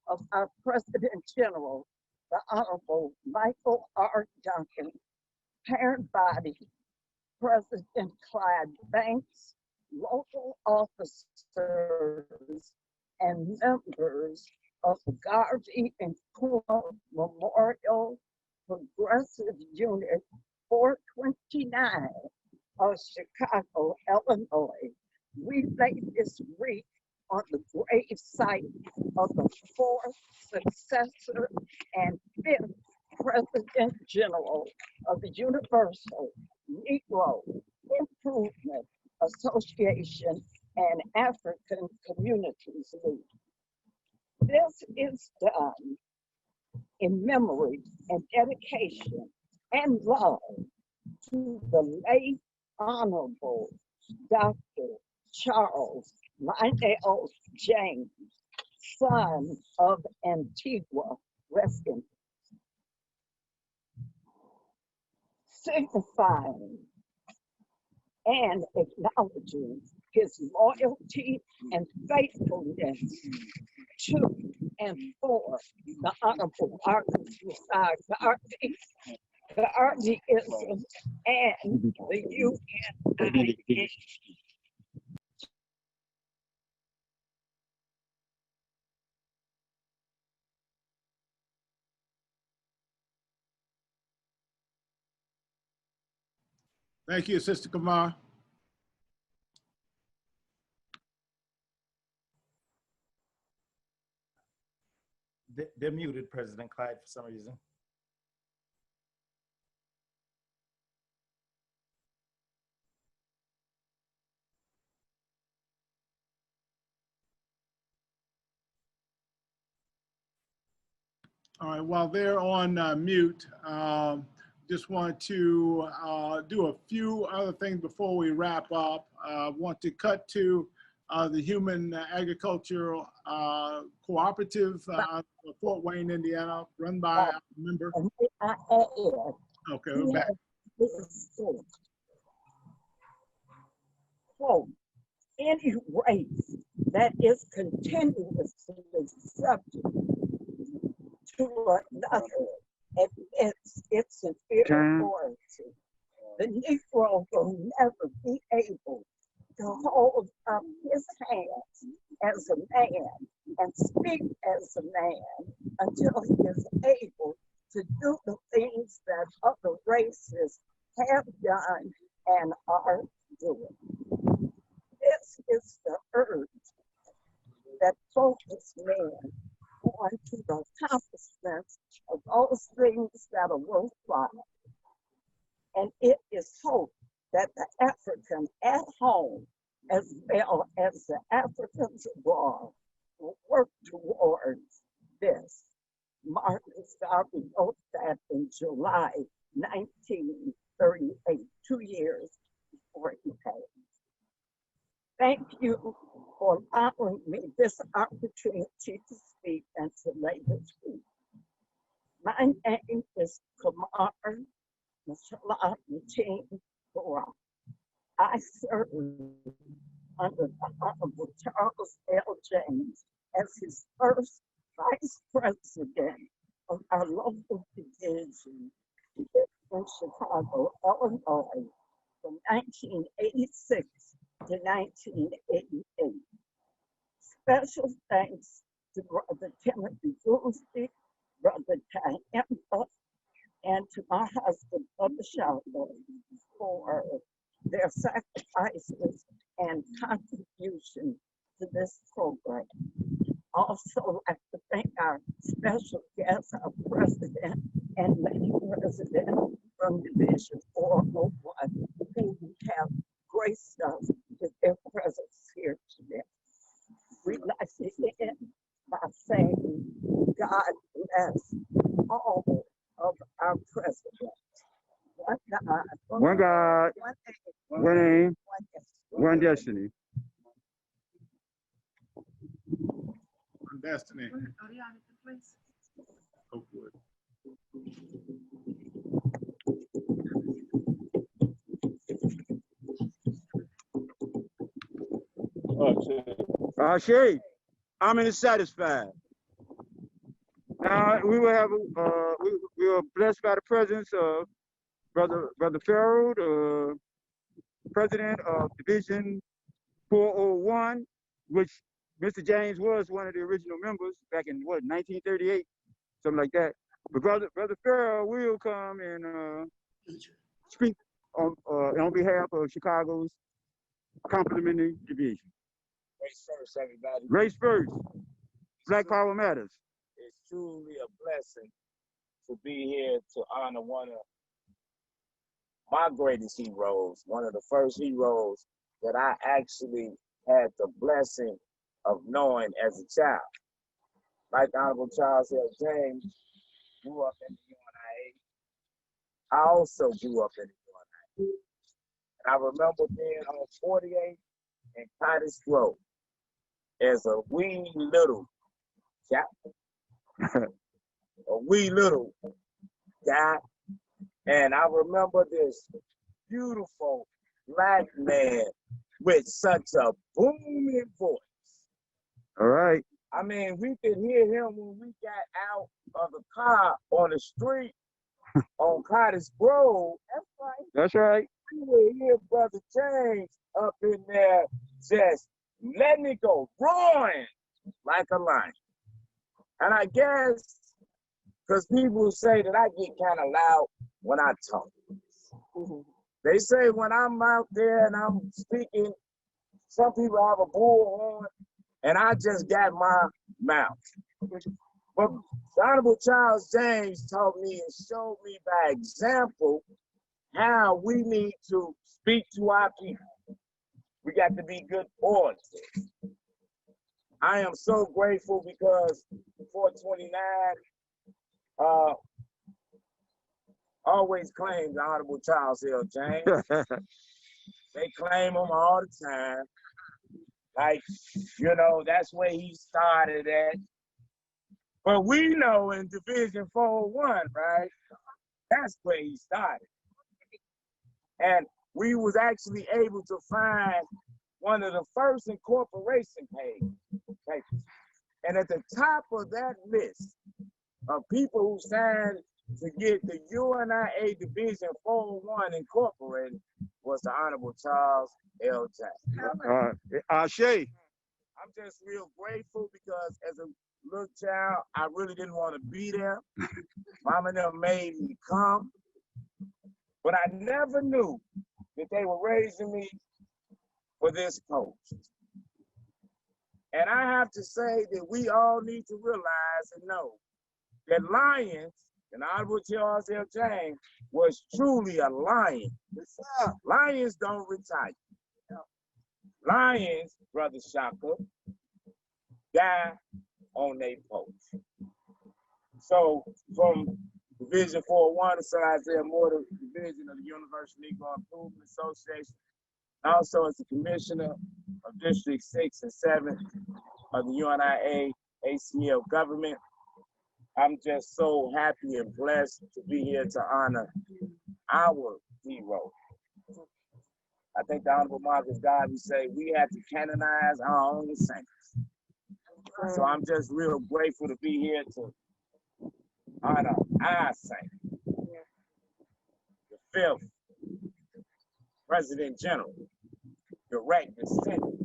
of our President General, the Honorable Michael R. Duncan, parent body, President Clyde Banks, local officers, and members of the Garvey and Cool Memorial Progressive Unit 429 of Chicago, Illinois, we lay this wreath on the grave site of the fourth successor and fifth President General of the Universal Negro Improvement Association and African Communities League. This is done in memory and dedication and love to the late Honorable Dr. Charles Lionel James, son of Antigua, rest in peace. Signifying and acknowledging his loyalty and faithfulness to and for the Honorable Marcus Messiah Garveyism and the UNIA. Thank you, Sister Kamar. They're muted, President Clyde, for some reason. All right, while they're on mute, just want to do a few other things before we wrap up. Want to cut to the Human Agricultural Cooperative, Fort Wayne, Indiana, run by a member. Okay, we're back. Quote, any race that is continuously subject to another admits its inferiority. The Negro will never be able to hold up his hands as a man and speak as a man until he is able to do the things that other races have done and are doing. This is the urge that focuses men on to the accomplishments of those things that are worthwhile. And it is hoped that the African at home, as well as the Africans abroad, will work towards this. Martin Marcus Garvey wrote that in July 1938, 2 years before he passed. Thank you for allowing me this opportunity to speak and to lay the truth. My name is Kamar Mashallah Bora. I serve under the Honorable Charles L. James as his first vice president of our local division in Chicago, Illinois, from 1986 to 1988. Special thanks to Brother Timothy Goosby, Brother Kayemba, and to my husband, Brother Shallow, for their sacrifices and contribution to this program. Also, like to thank our special guest, our president and lady president from Division 401, who have graced us with their presence here today. We'd like to end by saying, God bless all of our presidents. One God, One God, one aim, one destiny. One destiny. Oakwood. Ashe, I'm satisfied. Now we will have we were blessed by the presence of Brother Farrell, the president of Division 401, which Mr. James was one of the original members back in what 1938, something like that. But Brother Farrell will come and speak on behalf of Chicago's complimentary division. Race first, everybody. Race first. Black Power Matters. It's truly a blessing to be here to honor one of my greatest heroes, one of the first heroes that I actually had the blessing of knowing as a child. Like Honorable Charles L. James grew up in the UNIA. I also grew up in the UNIA. And I remember being on 48 in Cottage Grove as a wee little chap, a wee little guy. And I remember this beautiful black man with such a booming voice. All right. I mean, we could hear him when we got out of the car on the street on Cottage Grove. That's right. That's right. We would hear Brother James up in there just letting it go, roaring like a lion. And I guess, because people say that I get kind of loud when I talk. They say when I'm out there and I'm speaking, some people have a bullhorn, and I just got my mouth. But Honorable Charles James taught me and showed me by example how we need to speak to our people. We got to be good orators. I am so grateful because 429 always claims Honorable Charles L. James. They claim him all the time. Like, you know, that's where he started at. But we know in Division 401, right? That's where he started. And we was actually able to find one of the first incorporation papers. And at the top of that list of people who signed to get the UNIA Division 401 incorporated was the Honorable Charles L. Jackson. Ashe. I'm just real grateful because as a little child, I really didn't want to be there. Mom and them made me come. But I never knew that they were raising me for this post. And I have to say that we all need to realize and know that Lions, and Honorable Charles L. James, was truly a lion. Lions don't retire. Lions, Brother Shaka, die on their post. So from Division 4-1 of Sir Isaiah Moore, division of the Universal Negro Improvement Association, also as the Commissioner of District 6 and 7 of the UNIA-ACL government. I'm just so happy and blessed to be here to honor our hero. I think the Honorable Marcus Garvey say we have to canonize our own saints. So I'm just real grateful to be here to honor our saint, the 5th President General, direct descendant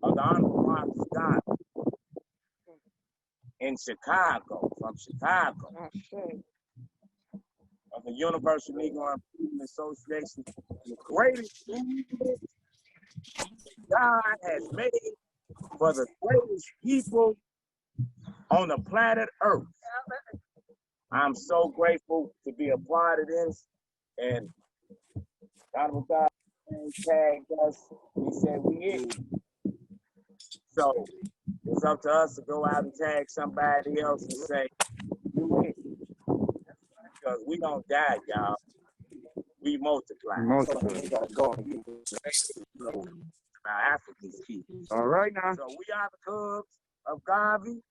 of the Honorable Marcus Garvey in Chicago, from Chicago, of the Universal Negro Improvement Association, the greatest movement God has made for the greatest people on the planet Earth. I'm so grateful to be a part of this, and Honorable God tagged us. He said we it. So it's up to us to go out and tag somebody else and say, you it. Because we don't die, y'all. We multiply. Our Africans keep. All right now. So we are the Cubs of Garvey.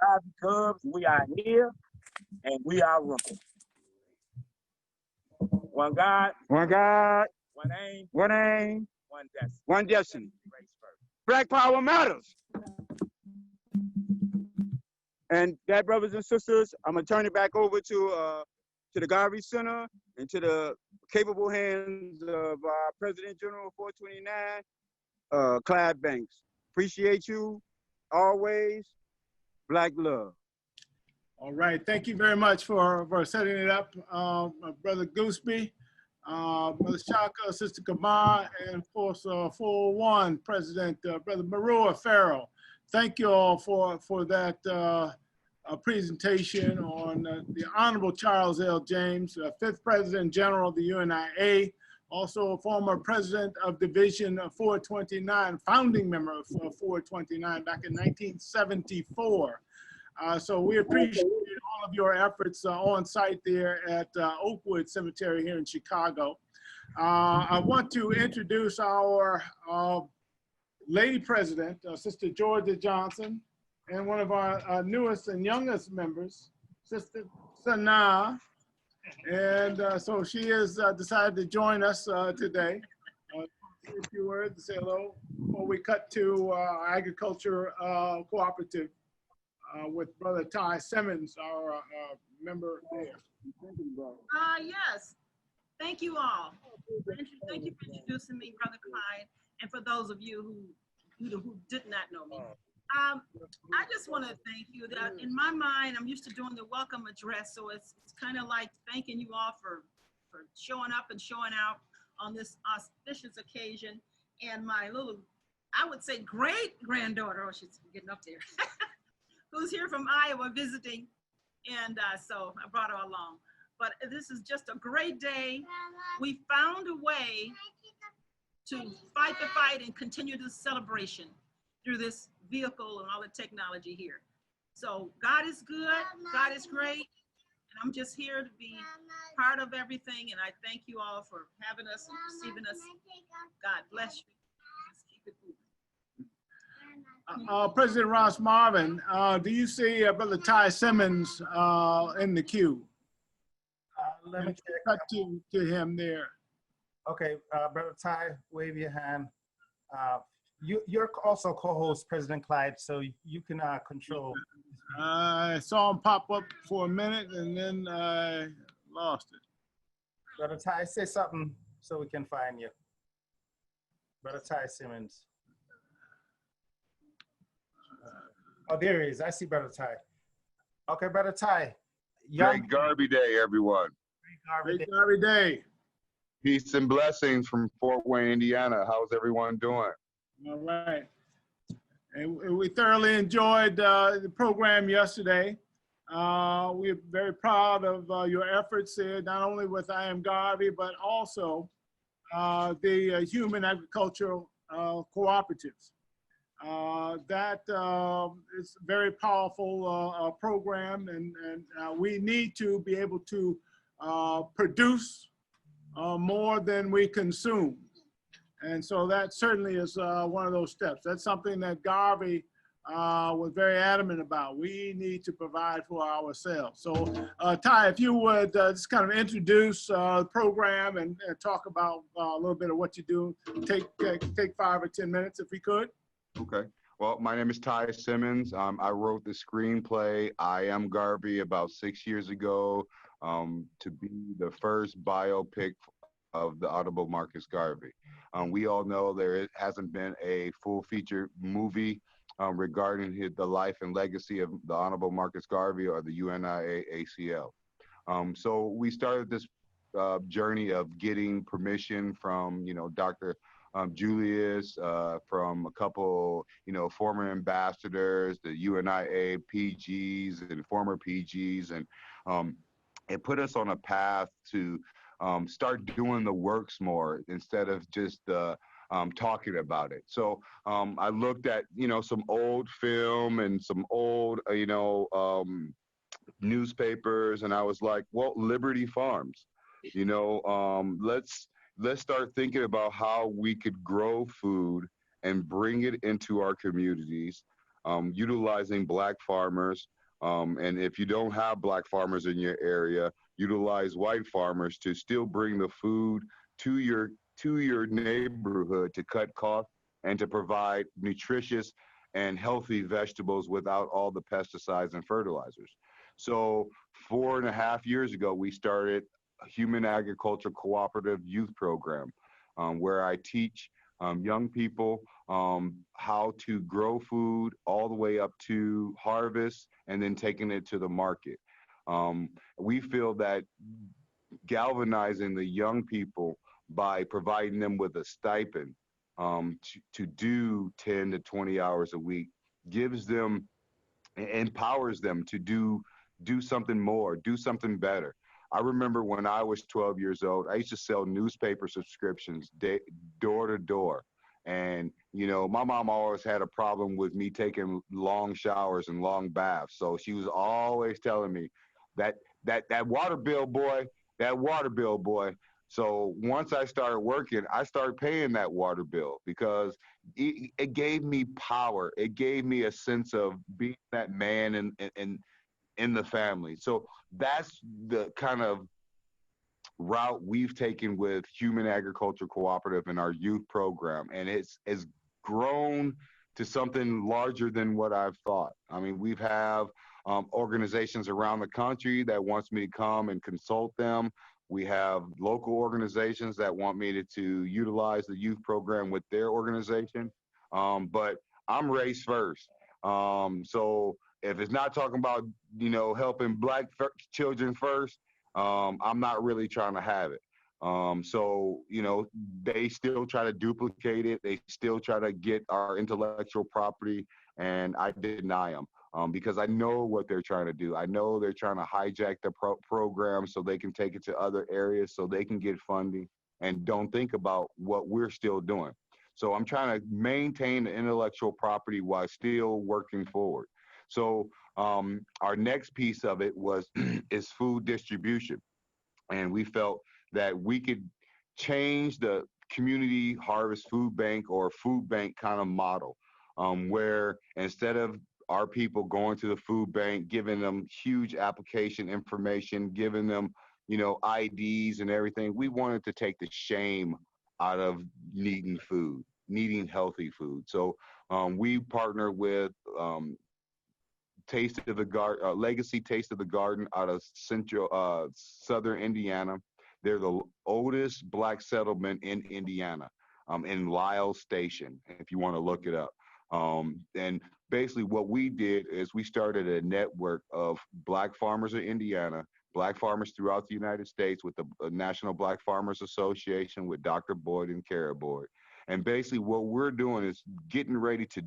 Garvey Cubs, we are here, and we are running. One God. One God. One aim. One aim. One destiny. One destiny. Black power matters. And that, brothers and sisters, I'm gonna turn it back over to the Garvey Center and to the capable hands of President General 429, Clyde Banks. Appreciate you always. Black love. All right, thank you very much for setting it up, Brother Gooseby, Brother Shaka, Sister Kamar, and of course 401 President Brother Marua Farrell. Thank you all for that presentation on the Honorable Charles L. James, 5th President General of the UNIA, also a former president of Division 429, founding member of 429 back in 1974. So we appreciate all of your efforts on site there at Oakwood Cemetery here in Chicago. I want to introduce our Lady President, Sister Georgia Johnson, and one of our newest and youngest members, Sister Sanaa. And so she has decided to join us today. A few words to say hello before we cut to Agriculture Cooperative with Brother Ty Simmons, our member there. Yes, thank you all. Thank you for introducing me, Brother Clyde, and for those of you who did not know me. I just want to thank you. That in my mind, I'm used to doing the welcome address, so it's kind of like thanking you all for showing up and showing out on this auspicious occasion. And my little, I would say great granddaughter, oh, she's getting up there, who's here from Iowa visiting, and so I brought her along. But this is just a great day. We found a way to fight the fight and continue this celebration through this vehicle and all the technology here. So God is good, God is great, and I'm just here to be part of everything, and I thank you all for having us and receiving us. God bless you. Just keep it moving. President Ross Marvin, do you see Brother Ty Simmons in the queue? Let me cut to him there. Okay, Brother Ty, wave your hand. You're also co-host, President Clyde, so you can control. I saw him pop up for a minute and then I lost it. Brother Ty, say something so we can find you. Brother Ty Simmons. Oh, there he is. I see Brother Ty. Okay, Brother Ty. Great Garvey Day, everyone. Great Garvey Day. Peace and blessings from Fort Wayne, Indiana. How's everyone doing? All right. And we thoroughly enjoyed the program yesterday. We're very proud of your efforts here, not only with I Am Garvey, but also the Human Agricultural Cooperatives. That is a very powerful program, and we need to be able to produce more than we consume. And so that certainly is one of those steps. That's something that Garvey was very adamant about. We need to provide for ourselves. So Ty, if you would just kind of introduce the program and talk about a little bit of what you do, take 5 or 10 minutes if we could. Okay. Well, my name is Ty Simmons. I wrote the screenplay, I Am Garvey, about 6 years ago to be the first biopic of the Honorable Marcus Garvey. We all know there hasn't been a full feature movie regarding the life and legacy of the Honorable Marcus Garvey or the UNIA-ACL. So we started this journey of getting permission from, Dr. Julius, from a couple, former ambassadors, the UNIA PGs and former PGs, and it put us on a path to start doing the works more instead of just talking about it. So I looked at, some old film and some old, newspapers, and I was like, well, Liberty Farms, let's start thinking about how we could grow food and bring it into our communities, utilizing Black farmers. And if you don't have Black farmers in your area, utilize white farmers to still bring the food to your neighborhood to cut costs and to provide nutritious and healthy vegetables without all the pesticides and fertilizers. So 4.5 years ago, we started a Human Agriculture Cooperative Youth Program, where I teach young people how to grow food all the way up to harvest and then taking it to the market. We feel that galvanizing the young people by providing them with a stipend to do 10 to 20 hours a week gives them, empowers them to do something more, do something better. I remember when I was 12 years old, I used to sell newspaper subscriptions door to door. And, my mom always had a problem with me taking long showers and long baths. So she was always telling me that water bill, boy, that water bill, boy. So once I started working, I started paying that water bill because it gave me power. It gave me a sense of being that man in the family. So that's the kind of route we've taken with Human Agriculture Cooperative and our youth program. And it's grown to something larger than what I've thought. I mean, we have organizations around the country that wants me to come and consult them. We have local organizations that want me to utilize the youth program with their organization. But I'm race first. So if it's not talking about, helping Black children first, I'm not really trying to have it. So, they still try to duplicate it. They still try to get our intellectual property, and I deny them. Because I know what they're trying to do. I know they're trying to hijack the program so they can take it to other areas so they can get funding and don't think about what we're still doing. So I'm trying to maintain the intellectual property while still working forward. So our next piece of it is food distribution. And we felt that we could change the community harvest food bank or food bank kind of model, where instead of our people going to the food bank, giving them huge application information, giving them, IDs and everything, we wanted to take the shame out of needing food, needing healthy food. So we partner with Taste of the Garden, Legacy Taste of the Garden out of southern Indiana. They're the oldest Black settlement in Indiana, in Lyle Station, if you want to look it up. And basically what we did is we started a network of Black farmers in Indiana, Black farmers throughout the United States with the National Black Farmers Association with Dr. Boyd and Kara Boyd. And basically what we're doing is getting ready to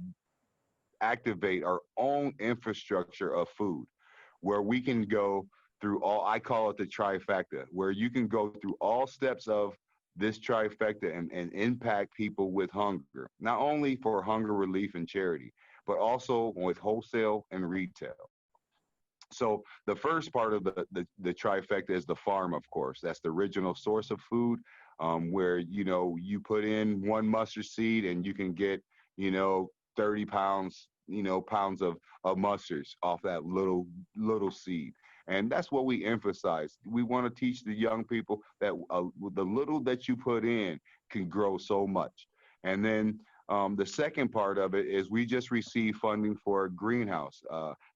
activate our own infrastructure of food, where we can go through all, I call it the trifecta, where you can go through all steps of this trifecta and impact people with hunger, not only for hunger relief and charity, but also with wholesale and retail. So the first part of the trifecta is the farm, of course. That's the original source of food, where, you know, you put in one mustard seed and you can get, you know, 30 pounds, you know, pounds of mustards off that little seed. And that's what we emphasize. We want to teach the young people that the little that you put in can grow so much. And then the second part of it is we just received funding for a greenhouse,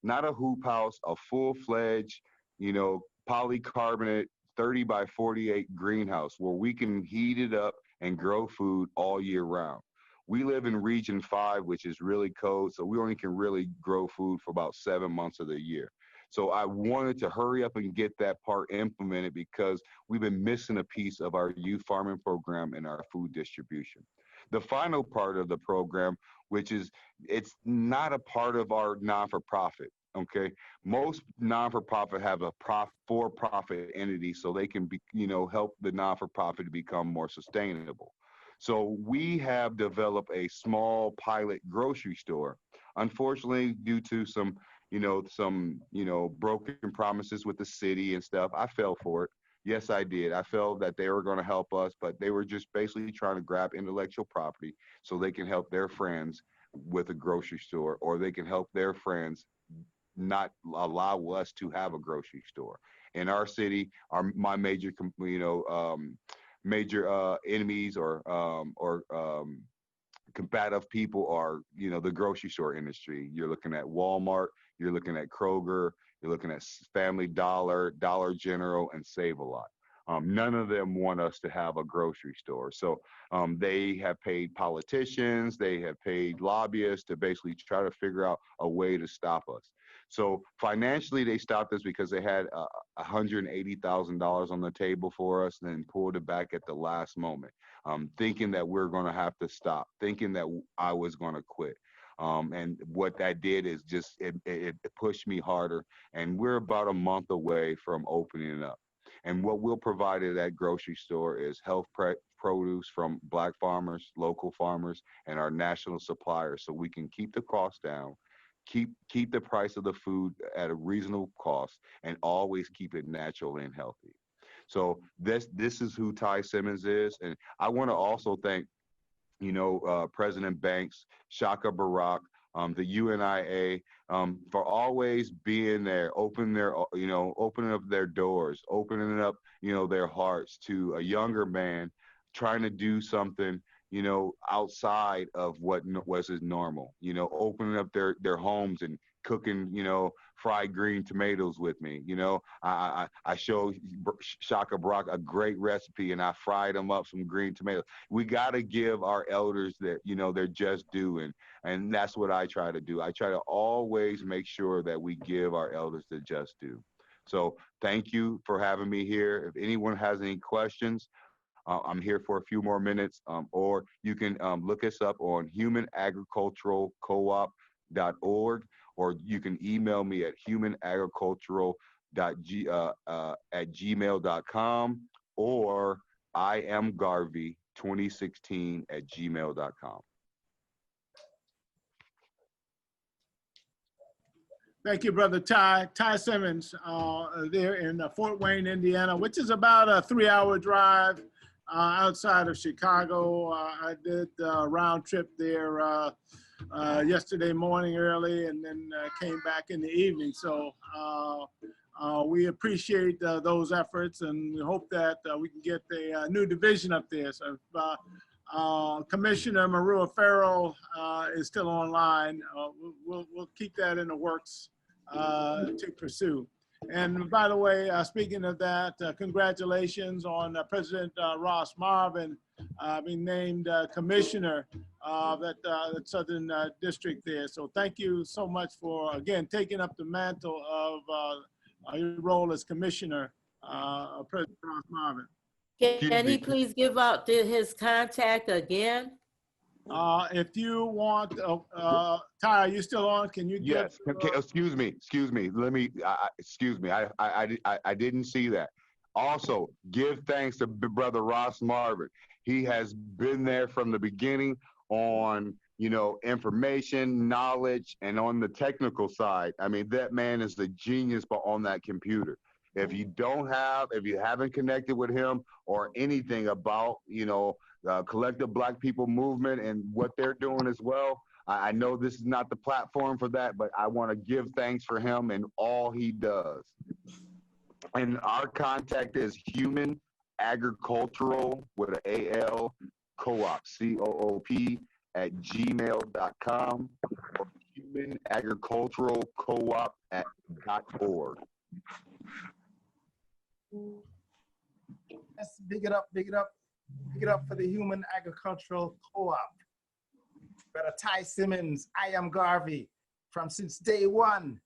not a hoop house, a full-fledged, you know, polycarbonate 30 by 48 greenhouse where we can heat it up and grow food all year round. We live in region 5, which is really cold, so we only can really grow food for about 7 months of the year. So I wanted to hurry up and get that part implemented because we've been missing a piece of our youth farming program and our food distribution. The final part of the program, which is, it's not a part of our non-for-profit, okay? Most non-for-profit have a for-profit entity so they can be, you know, help the non-for-profit to become more sustainable. So we have developed a small pilot grocery store. Unfortunately, due to some broken promises with the city and stuff, I fell for it. Yes, I did. I felt that they were going to help us, but they were just basically trying to grab intellectual property so they can help their friends with a grocery store, or they can help their friends not allow us to have a grocery store. In our city, my major, major enemies or combative people are, you know, the grocery store industry. You're looking at Walmart, you're looking at Kroger, you're looking at Family Dollar, Dollar General, and Save-A-Lot. None of them want us to have a grocery store. So they have paid politicians, they have paid lobbyists to basically try to figure out a way to stop us. So financially, they stopped us because they had $180,000 on the table for us and then pulled it back at the last moment, thinking that we're going to have to stop, thinking that I was going to quit. And what that did is just, it pushed me harder. And we're about a month away from opening up. And what we'll provide at that grocery store is health produce from Black farmers, local farmers, and our national suppliers, so we can keep the cost down, keep the price of the food at a reasonable cost, and always keep it natural and healthy. So this is who Ty Simmons is. And I want to also thank, you know, President Banks, Shaka Barack, the UNIA, for always being there, opening up their doors, opening up, you know, their hearts to a younger man trying to do something, you know, outside of what was his normal, you know, opening up their homes and cooking, you know, fried green tomatoes with me. You know, I showed Shaka Brock a great recipe and I fried them up some green tomatoes. We got to give our elders that, you know, they're just due. And that's what I try to do. I try to always make sure that we give our elders the just due. So thank you for having me here. If anyone has any questions, I'm here for a few more minutes, or you can look us up on humanagriculturalcoop.org, or you can email me at humanagricultural@gmail.com, or iamgarvey2016@gmail.com. Thank you, Brother Ty Simmons, there in Fort Wayne, Indiana, which is about a 3-hour drive outside of Chicago. I did a round trip there yesterday morning early, and then came back in the evening. So we appreciate those efforts, and we hope that we can get a new division up there. So Commissioner Marua Farrell is still online. We'll keep that in the works to pursue. And by the way, speaking of that, congratulations on President Ross Marvin being named commissioner of that Southern District there. So thank you so much for, again, taking up the mantle of your role as commissioner, President Ross Marvin. Can he please give out his contact again? If you want, Ty, are you still on? Can you give? Yes. Excuse me. Let me. Excuse me. I didn't see that. Also, give thanks to brother Ross Marvin. He has been there from the beginning on, you know, information, knowledge, and on the technical side. I mean, that man is the genius, but on that computer. If you haven't connected with him or anything about, you know, collective Black people movement and what they're doing as well, I know this is not the platform for that, but I want to give thanks for him and all he does. And our contact is Human Agricultural with an AL Co-op, COOP at gmail.com or Human Agricultural Co-op at .org. Let's big it up, big it up, big it up for the Human Agricultural Co-op. Brother Ty Simmons, I am Garvey. From since day one,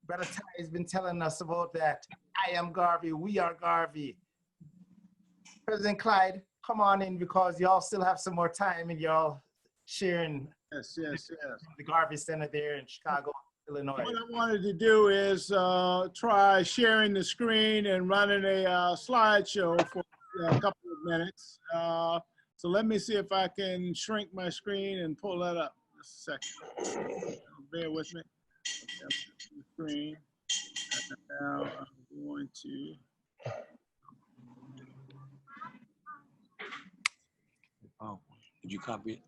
Brother Ty has been telling us about that. I am Garvey, we are Garvey. President Clyde, come on in because y'all still have some more time and y'all sharing the Garvey Center there in Chicago, Illinois. What I wanted to do is try sharing the screen and running a slideshow for a couple of minutes. So let me see if I can shrink my screen and pull that up. Just a second. Bear with me. Screen. And now I'm going to. Oh, did you copy it?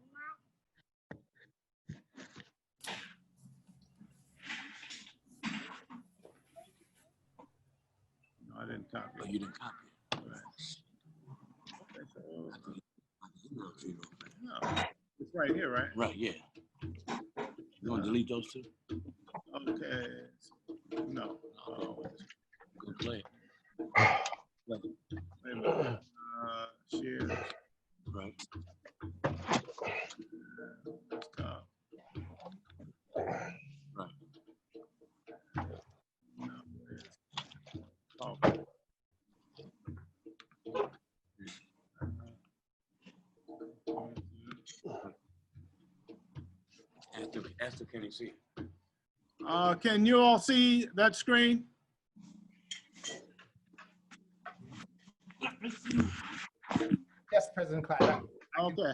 No, I didn't copy it. Oh, you didn't copy it. Right. Okay, so, No. it's right here, right? Right, yeah. You want to delete those two? Okay. No. Oh. Go play it. Wait a minute. Share. Right. Right. Oh. Ask can you see it? Can you all see that screen? Yes, President Clyde. Okay.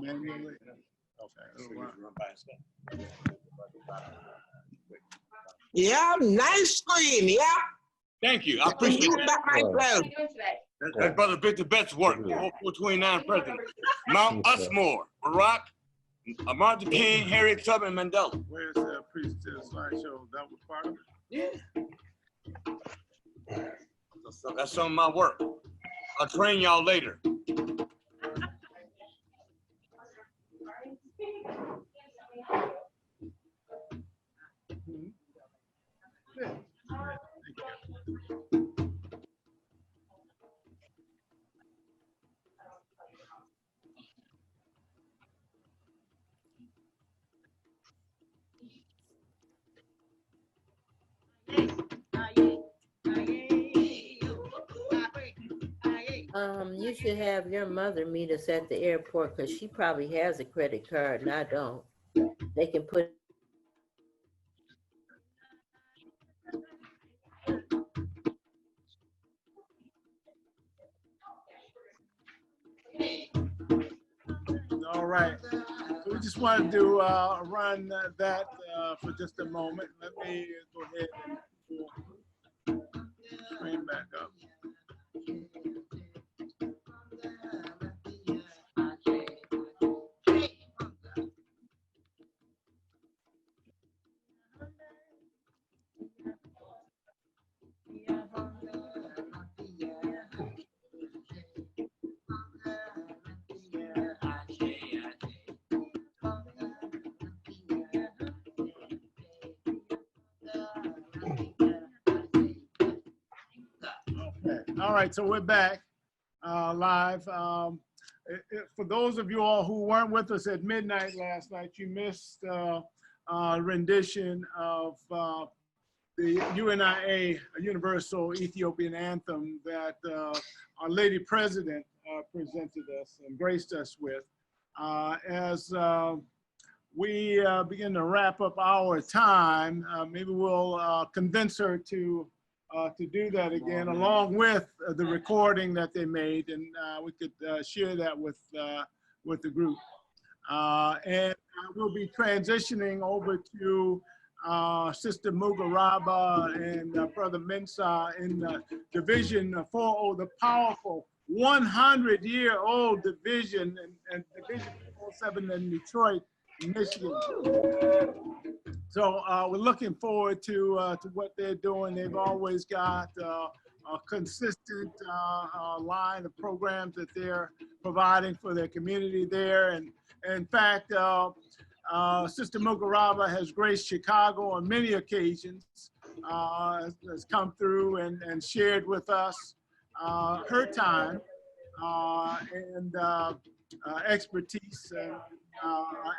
Manually. Okay. Yeah, nice screen, yeah. Thank you. I appreciate You that. back myself. That's Brother Victor Betts' work. 429 President. Mount Usmore, Barack, Martin King, Harriet Tubman, Mandela. Where's the priestess slideshow? That was part of it? Yeah. That's some of my work. I'll train y'all later. You should have your mother meet us at the airport because she probably has a credit card and I don't. They can put. All right. So we just wanted to run that for just a moment. Let me go ahead and pull the screen back up. All right, so we're back live. For those of you all who weren't with us at midnight last night, you missed a rendition of the UNIA Universal Ethiopian Anthem that our Lady President presented us and graced us with. As we begin to wrap up our time, maybe we'll convince her to to do that again, along with the recording that they made, and we could share that with the group. And we'll be transitioning over to Sister Mugaraba and Brother Mensah in Division 4, the powerful 100-year-old division, and Division 47 in Detroit, Michigan. So we're looking forward to what they're doing. They've always got a consistent line of programs that they're providing for their community there. And in fact, Sister Mugaraba has graced Chicago on many occasions, has come through and shared with us her time and expertise in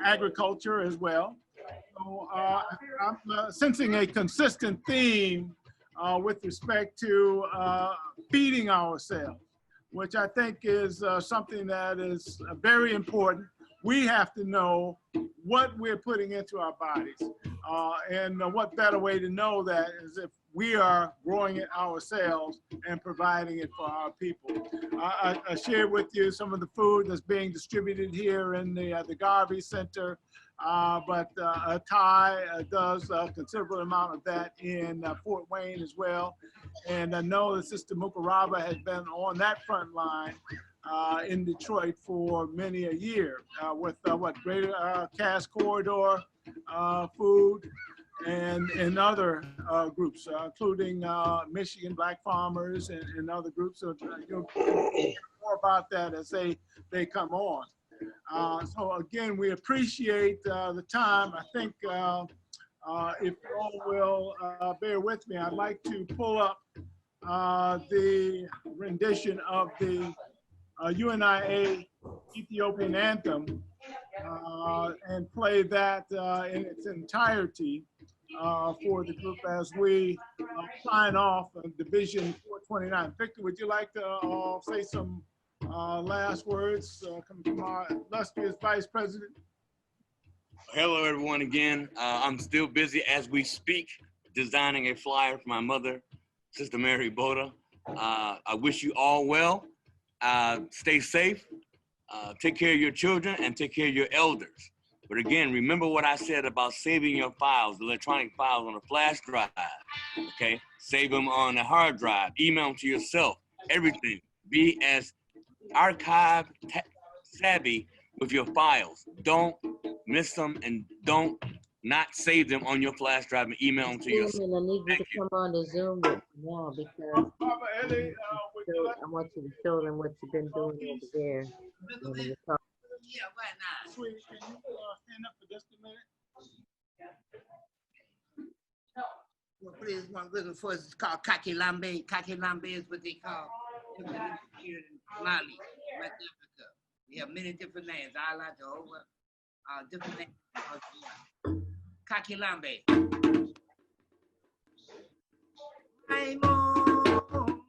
agriculture as well. So I'm sensing a consistent theme with respect to feeding ourselves, which I think is something that is very important. We have to know what we're putting into our bodies. And what better way to know that is if we are growing it ourselves and providing it for our people. I shared with you some of the food that's being distributed here in the Garvey Center, but Ty does a considerable amount of that in Fort Wayne as well. And I know that Sister Mugaraba has been on that front line in Detroit for many a year with what Greater Cass Corridor food and other groups, including Michigan Black Farmers and other groups. So you'll hear more about that as they come on. So again, we appreciate the time. I think if you all will bear with me, I'd like to pull up the rendition of the UNIA Ethiopian anthem and play that in its entirety for the group as we sign off on Division 429. Victor, would you like to say some last words coming from our illustrious Vice President? Hello, everyone, again. I'm still busy as we speak, designing a flyer for my mother, Sister Mary Boda. I wish you all well. Stay safe, take care of your children, and take care of your elders. But again, remember what I said about saving your files, electronic files on a flash drive, okay? Save them on a hard drive, email them to yourself, everything. Be as archive savvy with your files. Don't miss them and don't not save them on your flash drive and email them to yourself. I need you to come on the Zoom with me now because I want you to show them what you've been doing over there. Yeah, right now. Sweet, can you stand up for just a minute? Well, please, what I'm looking for is called Kakilambe. Kakilambe is what they call here in Mali, West Africa. We have many different names. I like to over different names. Kakilambe.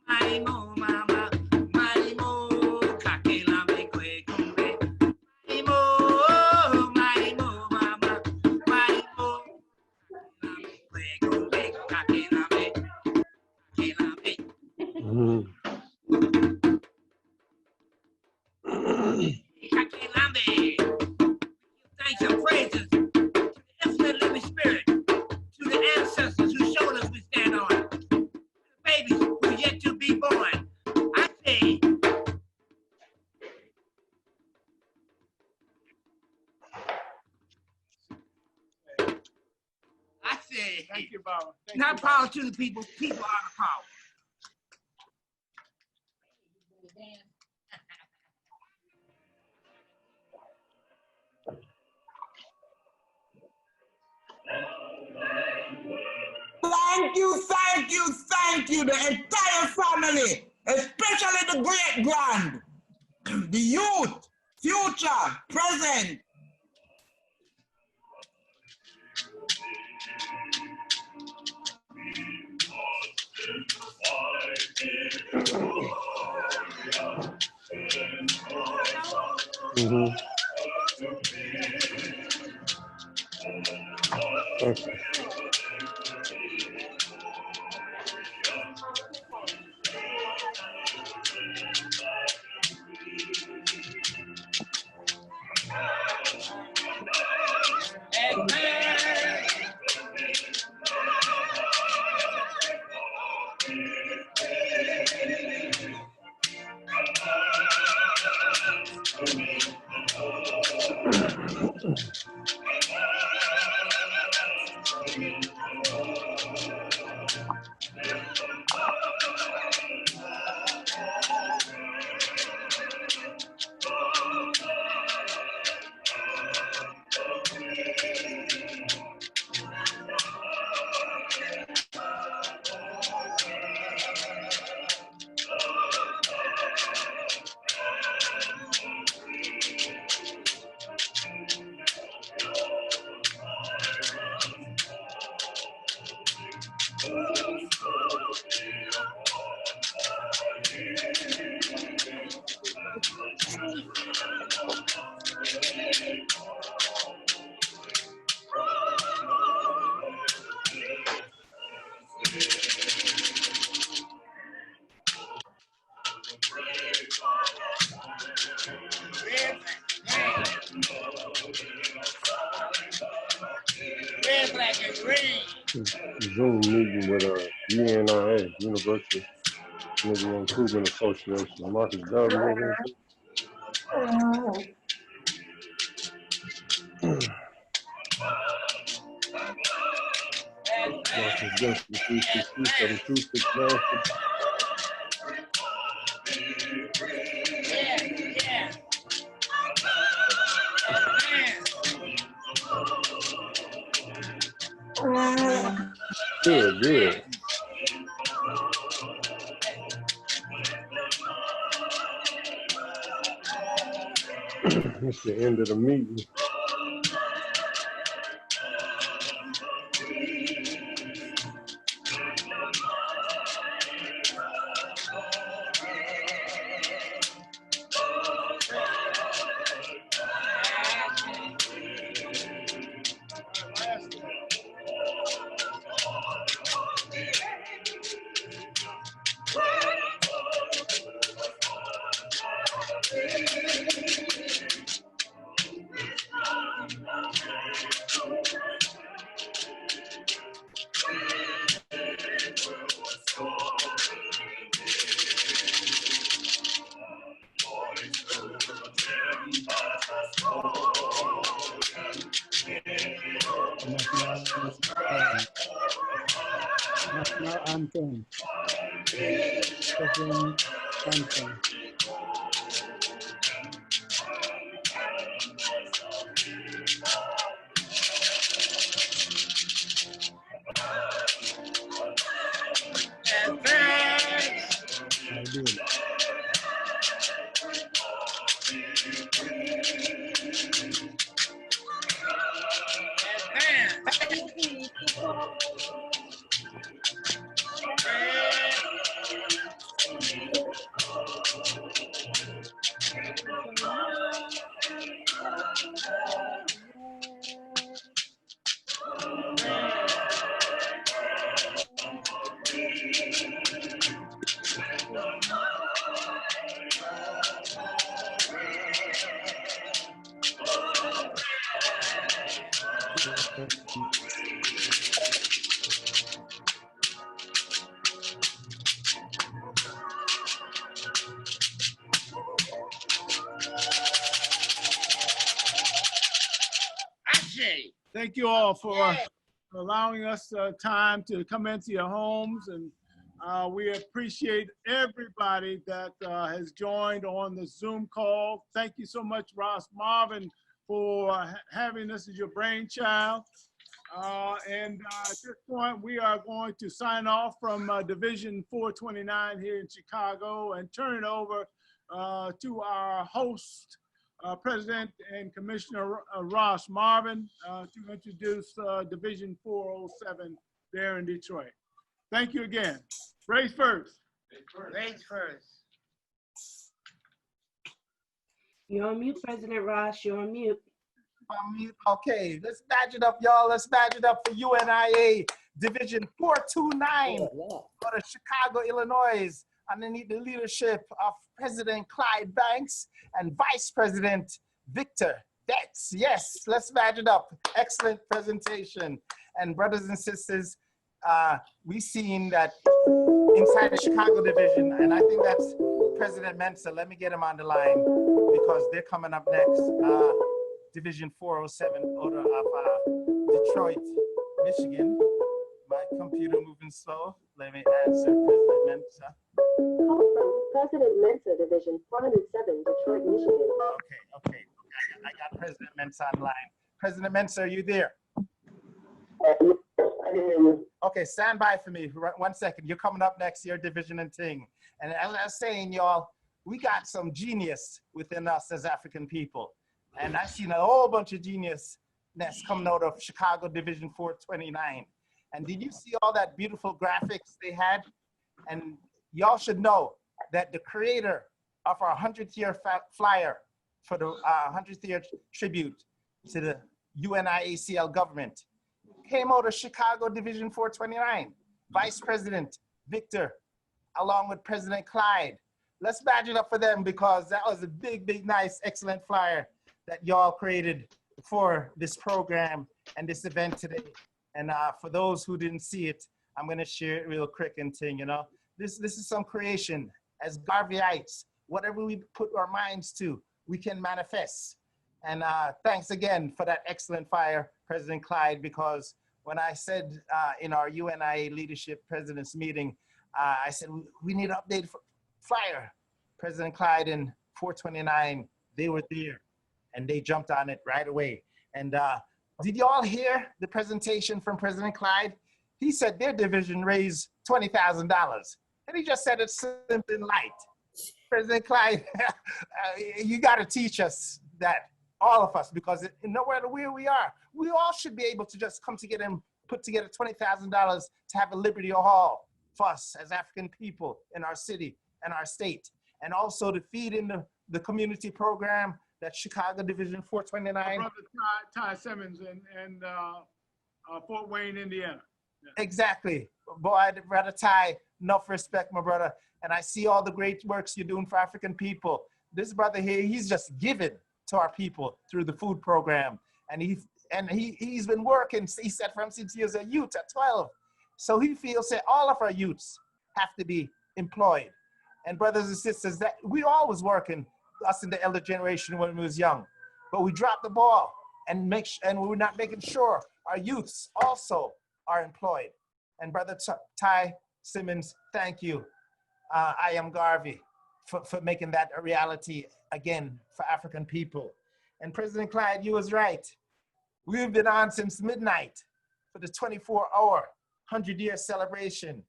Maimo, mama. Maimo, Kakilambe, kwe kumbe. Maimo, mama. Maimo, kwe kumbe. Kakilambe, Kakilambe. Kakilambe. Thanks and praises to the infinite living spirit, to the ancestors who showed us we stand on, to the babies who are yet to be born. I say, thank you, Baba. Not power to the people, people are the power. Thank you, thank you, thank you, the entire family, especially the great grand, the youth, future, present. Okay. Red, black, and green. Zoom meeting with UNIA, Universal Negro Improvement Association. Marcus Garvey over Marcus Justin 362 7269. Good, good. It's the end of the meeting. National anthem. President anthem. I did. Thank you all for allowing us time to come into your homes, and we appreciate everybody that has joined on the Zoom call. Thank you so much, Ross Marvin, for having this as your brainchild. And at this point, we are going to sign off from Division 429 here in Chicago and turn it over to our host, President and Commissioner Ross Marvin, to introduce Division 407 there in Detroit. Thank you again. Race first. Race first. You're on mute, President Ross. You're on mute. On mute. Okay, let's badge it up, y'all. Let's badge it up for UNIA Division 429 out of Chicago, Illinois, underneath the leadership of President Clyde Banks and Vice President Victor Betts. Yes, let's badge it up. Excellent presentation. And brothers and sisters, we've seen that inside the Chicago division, and I think that's President Mensa. Let me get him on the line because they're coming up next. Division 407 out of Detroit, Michigan. My computer moving slow. Let me answer President Mensa. Call from President Mensa, Division 407, Detroit, Michigan. Okay. I got President Mensa online. President Mensa, are you there? I can hear you. Okay, stand by for me. 1 second. You're coming up next, your division and thing. And as I was saying, y'all, we got some genius within us as African people. And I've seen a whole bunch of geniusness coming out of Chicago Division 429. And did you see all that beautiful graphics they had? And y'all should know that the creator of our 100th year flyer for the 100th year tribute to the UNIA-ACL government came out of Chicago Division 429, Vice President Victor, along with President Clyde. Let's badge it up for them because that was a big, big, nice, excellent flyer that y'all created for this program and this event today. And for those who didn't see it, I'm gonna share it real quick and thing, you know. This is some creation. As Garveyites, whatever we put our minds to, we can manifest. And thanks again for that excellent flyer, President Clyde, because when I said in our UNIA leadership president's meeting, I said, we need an updated flyer. President Clyde and 429, they were there and they jumped on it right away. And did y'all hear the presentation from President Clyde? He said their division raised $20,000. And he just said it simple and light. President Clyde, you gotta teach us that, all of us, because no matter where we are, we all should be able to just come together and put together $20,000 to have a Liberty Hall for us as African people in our city and our state. And also to feed in the community program that Chicago Division 429. Brother Ty Simmons in Fort Wayne, Indiana. Yeah. Exactly. Boy, Brother Ty, enough respect, my brother. And I see all the great works you're doing for African people. This brother here, he's just giving to our people through the food program. And he's been working, he said, from since he was a youth at 12. So he feels that all of our youths have to be employed. And brothers and sisters, that we always working, us in the elder generation when we was young, but we dropped the ball and we're not making sure our youths also are employed. And Brother Ty Simmons, thank you. I am Garvey for making that a reality again for African people. And President Clyde, you was right. We've been on since midnight for the 24-hour 100-year celebration.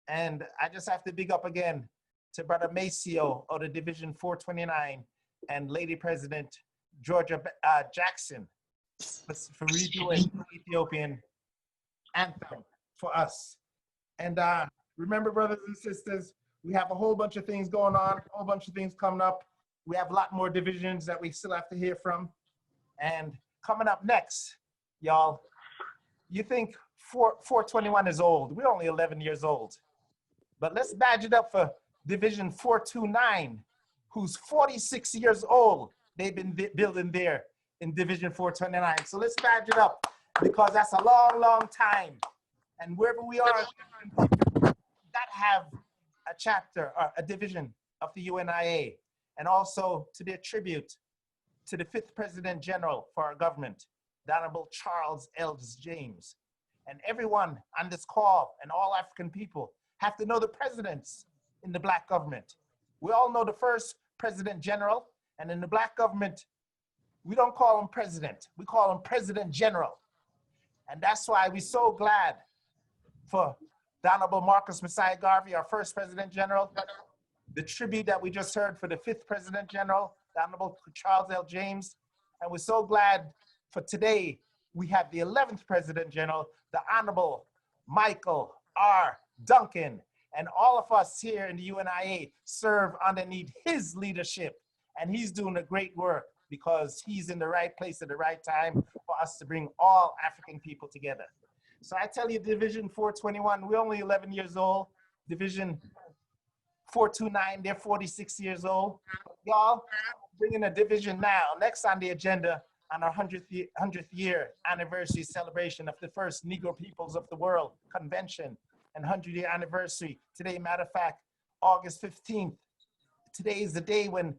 And I just have to big up again to Brother Maceo of the Division 429 and Lady President Georgia Jackson for redoing the Ethiopian anthem for us. And remember, brothers and sisters, we have a whole bunch of things going on, a whole bunch of things coming up. We have a lot more divisions that we still have to hear from. And coming up next, y'all, you think 421 is old. We're only 11 years old. But let's badge it up for Division 429, who's 46 years old. They've been building there in Division 429. So let's badge it up because that's a long, long time. And wherever we are, that have a chapter or a division of the UNIA, and also to their tribute to the 5th President General for our government, the Honorable Charles L. James. And everyone on this call and all African people have to know the presidents in the Black government. We all know the first President General, and in the Black government, we don't call him president, we call him President General. And that's why we're so glad for the Honorable Marcus Messiah Garvey, our first President General, the tribute that we just heard for the 5th President General, the Honorable Charles L. James. And we're so glad for today, we have the 11th President General, the Honorable Michael R. Duncan. And all of us here in the UNIA serve underneath his leadership. And he's doing a great work because he's in the right place at the right time for us to bring all African people together. So I tell you, Division 421, we're only 11 years old. Division 429, they're 46 years old. Y'all, bringing a division now. Next on the agenda on our 100th year anniversary celebration of the first Negro Peoples of the World Convention and 100-year anniversary. Today, matter of fact, August 15th. Today is the day when,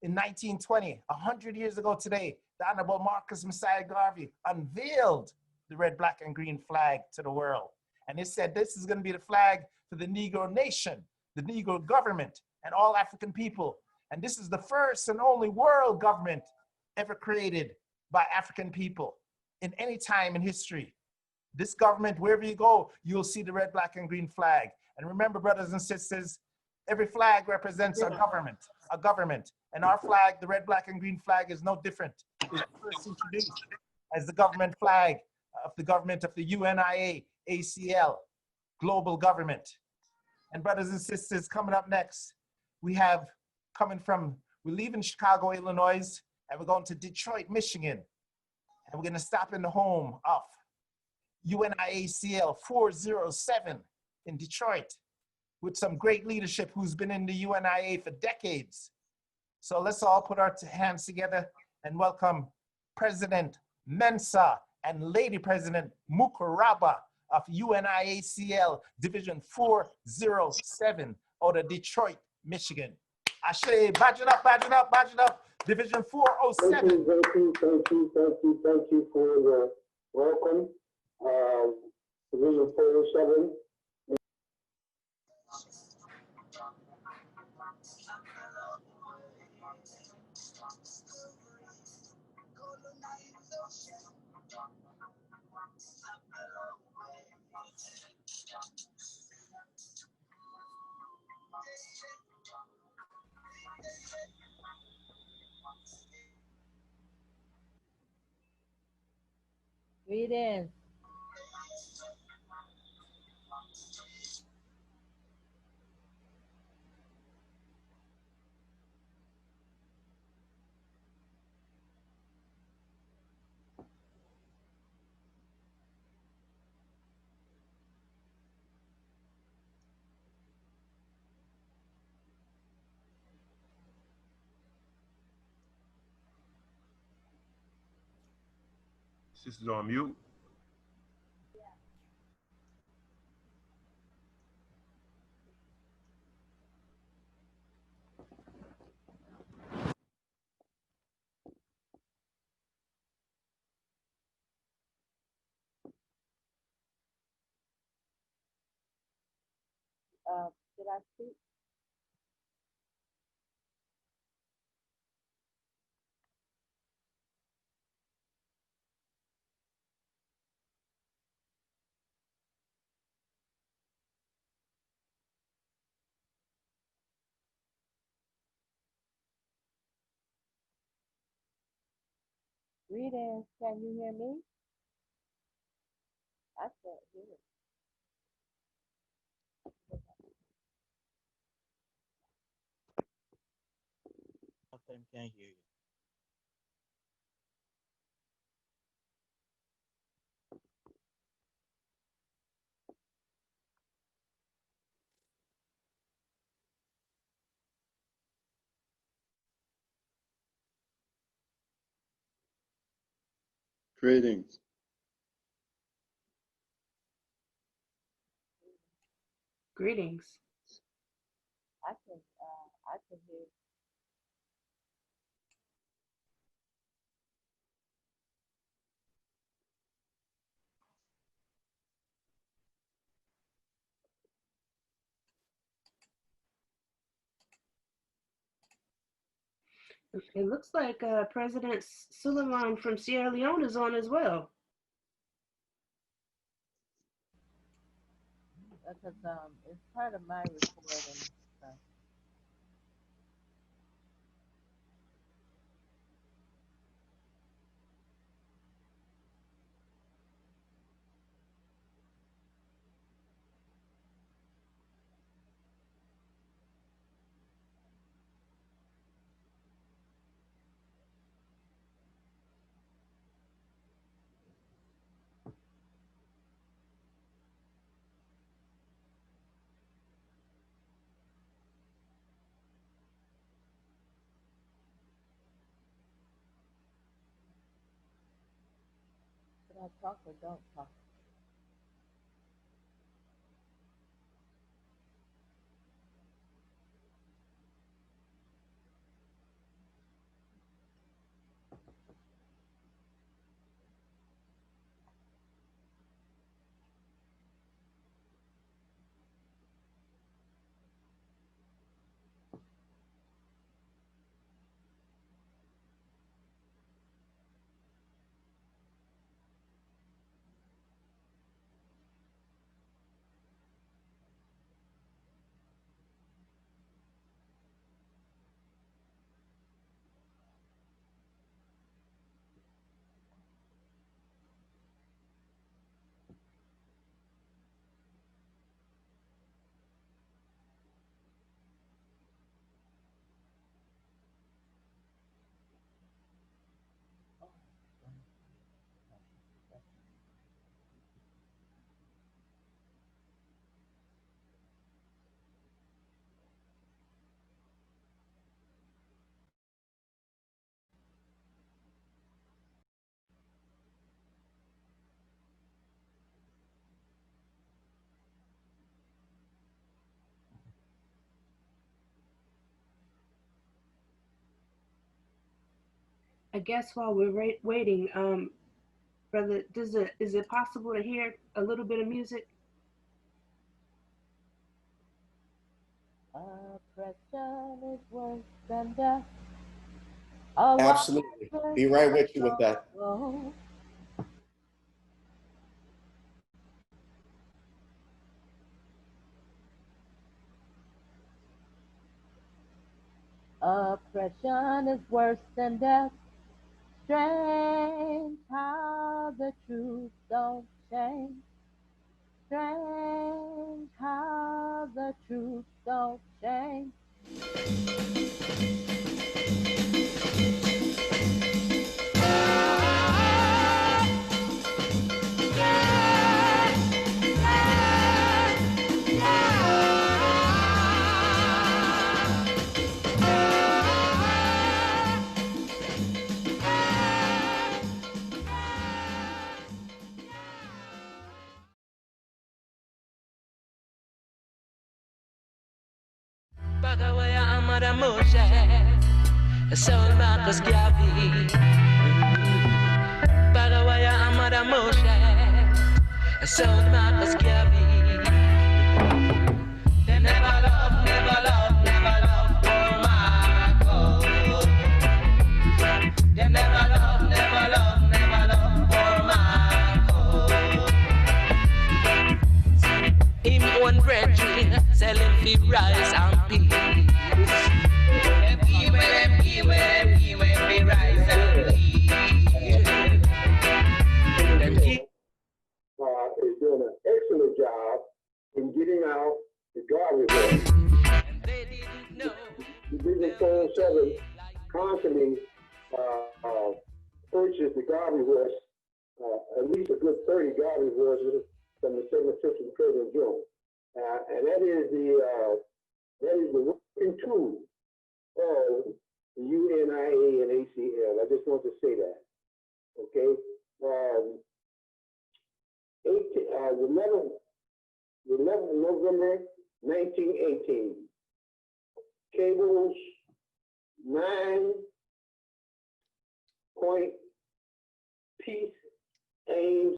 in 1920, 100 years ago today, the Honorable Marcus Messiah Garvey unveiled the red, black, and green flag to the world. And it said this is going to be the flag for the Negro nation, the Negro government, and all African people. And this is the first and only world government ever created by African people in any time in history. This government, wherever you go, you'll see the red, black, and green flag. And remember, brothers and sisters, every flag represents a government. And our flag, the red, black, and green flag, is no different. It was first introduced as the government flag of the UNIA UNIA-ACL, global government. And brothers and sisters, coming up next, we have we're leaving Chicago, Illinois, and we're going to Detroit, Michigan. And we're gonna stop in the home of UNIA-ACL 407 in Detroit with some great leadership who's been in the UNIA for decades. So let's all put our hands together and welcome President Mensah and Lady President Mukaraba of UNIA-ACL Division 407 out of Detroit, Michigan. Ashe, badging up, Division 407. Thank you for the welcome. Division 407. Greetings. Sister's on mute. Did I speak? Greetings. Can you hear me? I can't hear it. Can't hear you. Greetings. Greetings. I can hear. It looks like President Suleiman from Sierra Leone is on as well. Because it's part of my report and stuff. Should I talk or don't talk? I guess while we're waiting, brother, is it possible to hear a little bit of music? Oppression is worse than death. Absolutely. Be right with you with that. Oppression is worse than death. Strange how the truth don't change. Strange how the truth don't change. Bagawaya amada moshe, Saul Marcus Garvey. Bagawaya amada moshe, Saul Marcus Garvey. They never love, never love, never love poor Marco. They never love, never love, never love poor Marco. Him own brethren selling for rice and peas. Them give rice and peas. Them give is doing an excellent job in getting out the garbage. The Division 407 constantly purchased the garbage waste, at least a good 30 garbage washes from the 7th Assistant President Jones. And that is the working tool of the UNIA and ACL. I just want to say that. Okay. The 11th of November 1918. Cables 9-point peace aims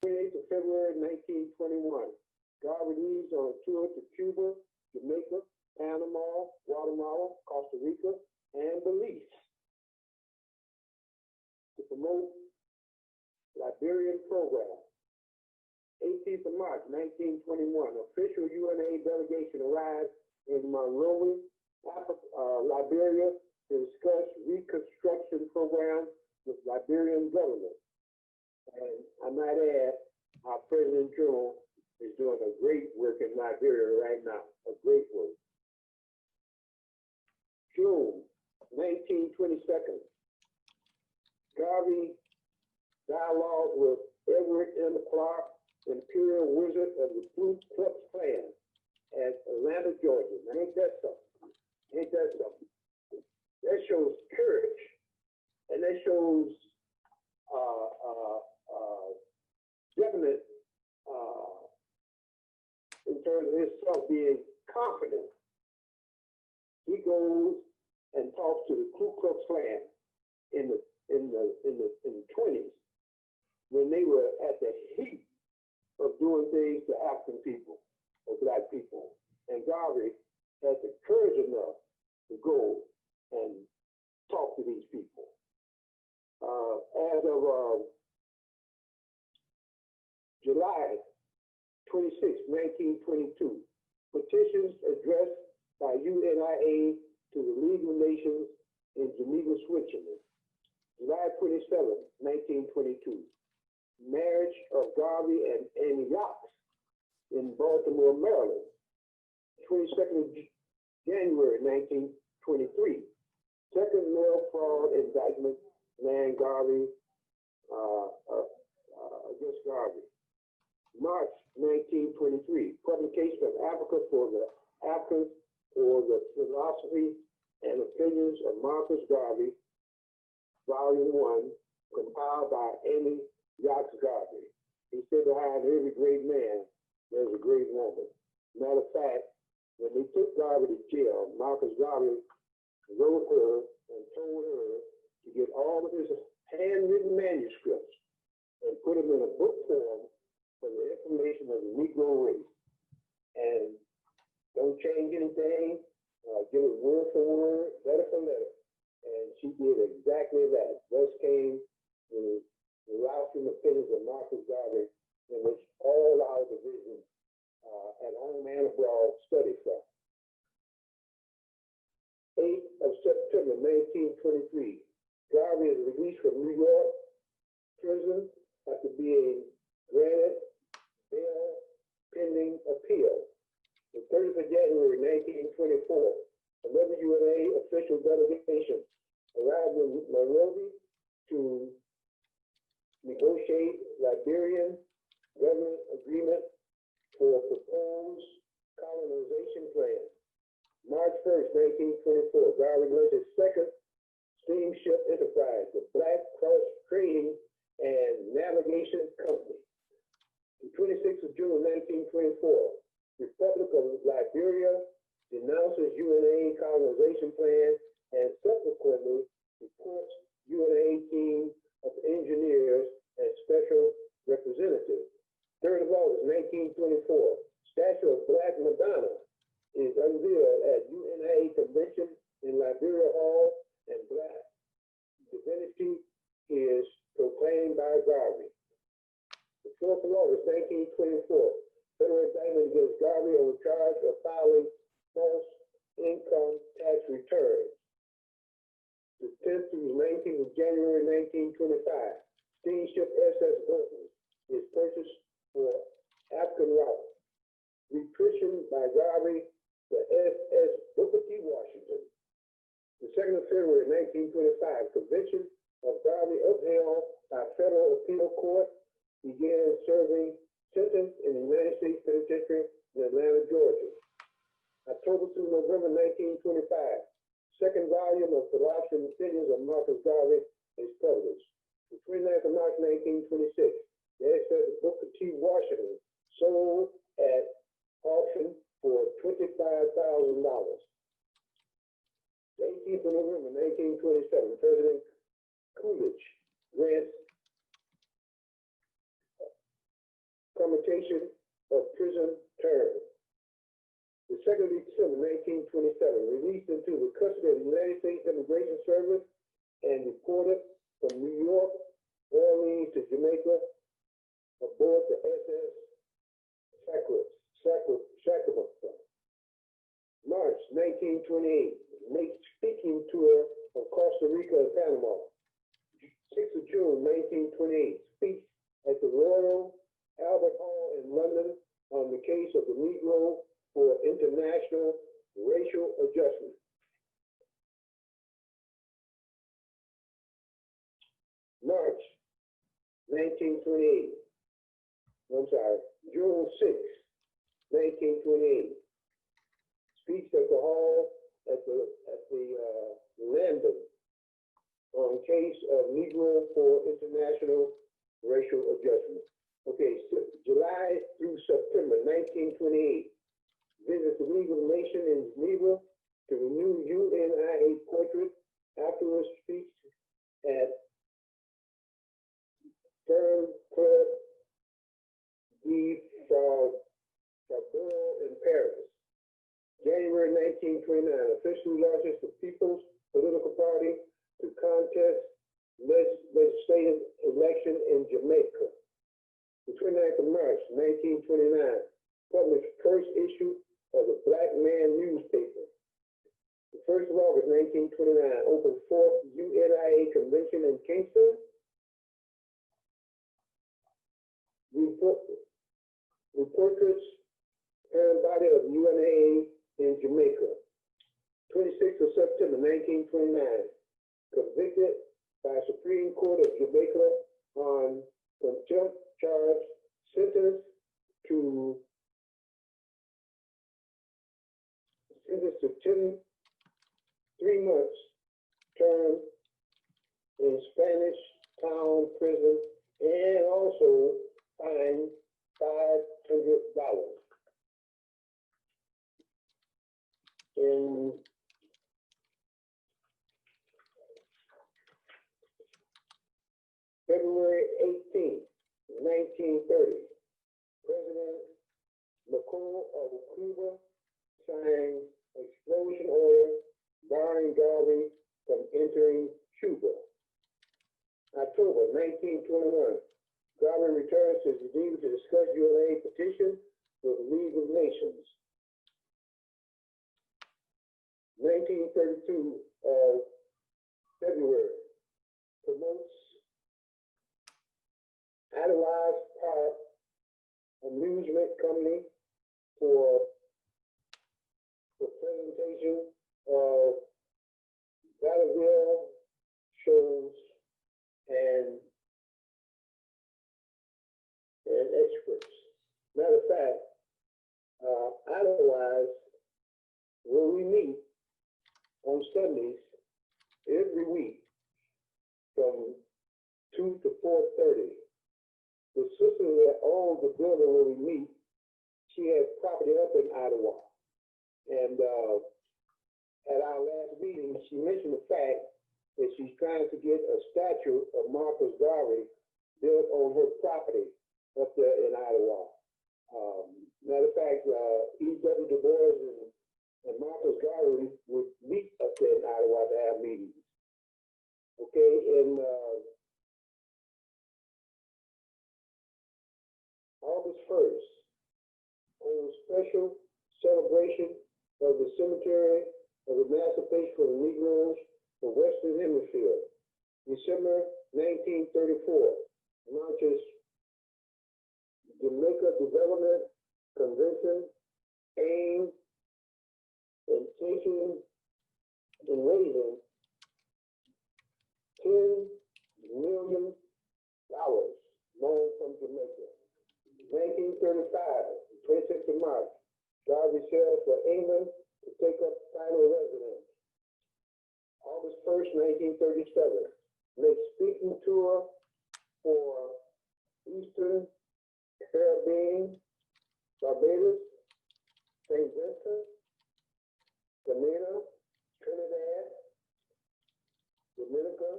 28th of February 1921. Garvey leaves on a tour to Cuba, Jamaica, Panama, Guatemala, Costa Rica, and Belize to promote Liberian program. 18th of March 1921, official UNA delegation arrived in Monrovia, Liberia, to discuss reconstruction program with Liberian government. And I might add, our President General is doing a great work in Liberia right now, a great work. June 1922, Garvey dialogue with Edward M. Clark, Imperial Wizard of the Ku Klux Klan at Atlanta, Georgia. Now, ain't that something? Ain't that something? That shows courage, and that shows definite in terms of himself being confident. He goes and talks to the Ku Klux Klan in the 20s when they were at the heat of doing things to African people or Black people. And Garvey had the courage enough to go and talk to these people. As of July 26, 1922, petitions addressed by UNIA to the League of Nations in Geneva, Switzerland. July 27, 1922, marriage of Garvey and Amy Yox in Baltimore, Maryland. 22nd of January 1923, second mail fraud indictment land Garvey against Garvey. March 1923, publication of Africa for the Africans for the Philosophy and Opinions of Marcus Garvey, Volume 1, compiled by Amy Yox Garvey. He said behind every great man, there's a great woman. Matter of fact, when they took Garvey to jail, Marcus Garvey wrote her and told her to get all of his handwritten manuscripts and put them in a book form for the information of the Negro race. And don't change anything, give it word for word, letter for letter. And she did exactly that. Thus came the lasting opinions of Marcus Garvey, in which all our divisions at home and abroad study from. 8th of September 1923, Garvey is released from New York prison after being granted bail pending appeal. The 30th of January 1924, another UNA official delegation arrived in Monrovia to negotiate Liberian government agreement for proposed colonization plan. March 1st, 1924, Garvey launched his second steamship enterprise, the Black Cross Trading and Navigation Company. The 26th of June, 1924, Republic of Liberia denounces UNA colonization plan and subsequently reports UNA team of engineers and special representatives. 3rd of August, 1924, statue of Black Madonna is unveiled at UNA convention in Liberia Hall, and Black divinity is proclaimed by Garvey. The 4th of August, 1924, federal indictment against Garvey on charge of filing false income tax returns. The 10th through 19th of January 1925, steamship SS Bolton is purchased for African route. Repression by Garvey, the SS Booker T. Washington. The 2nd of February 1925, conviction of Garvey upheld by federal appeal court, began serving sentence in the United States Penitentiary in Atlanta, Georgia. October through November 1925, second volume of Philosophy and Opinions of Marcus Garvey is published. The 29th of March 1926, the SS Booker T. Washington sold at auction for $25,000. The 18th of November 1927, President Coolidge grants commutation of prison terms. The 2nd of December 1927, released into the custody of the United States Immigration Service and deported from New York, Orleans to Jamaica aboard the SS Sacramento. March 1928, makes speaking tour of Costa Rica and Panama. 6th of June 1928, speech at the Royal Albert Hall in London on the case of the Negro for international racial adjustment. March 1928, June 6th, 1928, speech at the hall at the London on case of Negro for international racial adjustment. Okay, so July through September 1928, visits the League of Nations in Geneva to renew UNIA portrait. Afterwards, speech at Firm Club de Faubourg in Paris. January 1929, officially launches the People's Political Party to contest legislative election in Jamaica. The 29th of March 1929, published first issue of the Black Man newspaper. The 1st of August 1929, opened 4th UNIA convention in Kingston. Reporters parent body of UNIA in Jamaica. 26th of September 1929, convicted by Supreme Court of Jamaica on contempt charge, sentenced to 3 months term in Spanish Town prison and also fined $500. In February 18, 1930, President McCall of Cuba signed expulsion order barring Garvey from entering Cuba. October 1921, Garvey returns to Geneva to discuss UNA petition with the League of Nations. 1932 February, promotes Idlewild Park amusement company for the presentation of vaudeville shows and experts. Matter of fact, Idlewild, where we meet on Sundays every week from 2 to 4:30. The sister that owns the building where we meet, she has property up in Ottawa. And at our last meeting, she mentioned the fact that she's trying to get a statue of Marcus Garvey built on her property up there in Ottawa. Matter of fact, E.W. Du Bois and Marcus Garvey would meet up there in Ottawa to have meetings. Okay, and August 1st, holds special celebration of the cemetery of emancipation for the Negroes for Western Hemisphere. December 1934, launches Jamaica Development Convention aimed at taking and raising $10 million loan from Jamaica. 1935, 26th of March, Garvey sailed for England to take up final residence. August 1st, 1937, makes speaking tour for Eastern Caribbean, Barbados, St. Vincent, Grenada, Trinidad, Dominica,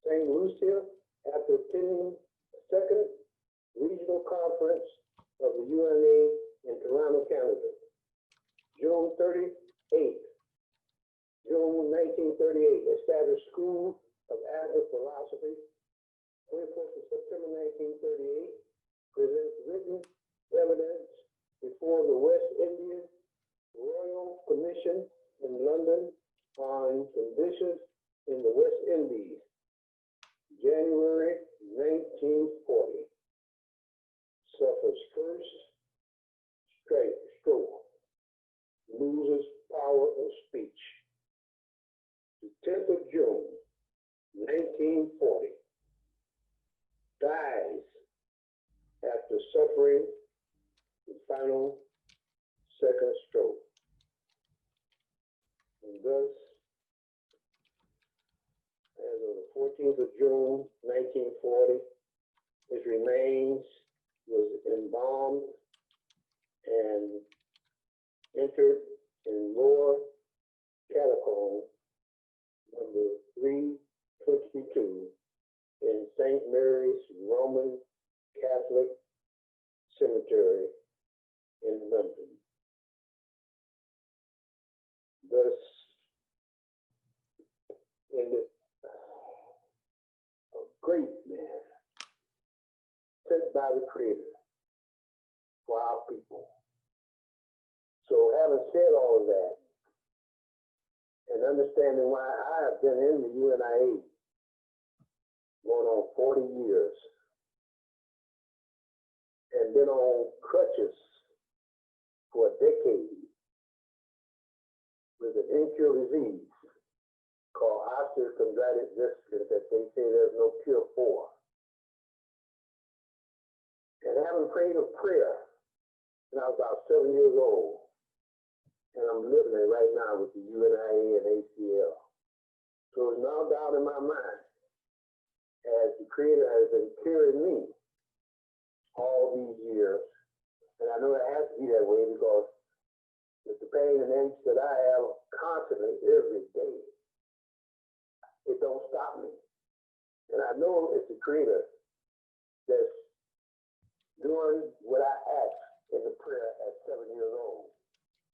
St. Lucia, after attending the 2nd Regional Conference of the UNA in Toronto, Canada. June 38th, June 1938, established School of Adult Philosophy. 24th of September 1938, presents written evidence before the West Indian Royal Commission in London on conditions in the West Indies. January 1940, suffers first stroke, loses power of speech. The 10th of June, 1940, dies after suffering the final second stroke. And thus, as of the 14th of June, 1940, his remains was embalmed and entered in Lower Catacomb number 322 in St. Mary's Roman Catholic Cemetery in London. Thus ended a great man sent by the Creator for our people. So having said all of that, and understanding why I have been in the UNIA going on 40 years, and been on crutches for a decade with an incurable disease called osteochondritis dissecans that they say there's no cure for. And having prayed a prayer when I was about 7 years old, and I'm living it right now with the UNIA and ACL. So it's no doubt in my mind, as the Creator has been carrying me all these years, and I know it has to be that way because with the pain and aches that I have constantly every day, it don't stop me. And I know it's the Creator that's doing what I asked in the prayer at 7 years old.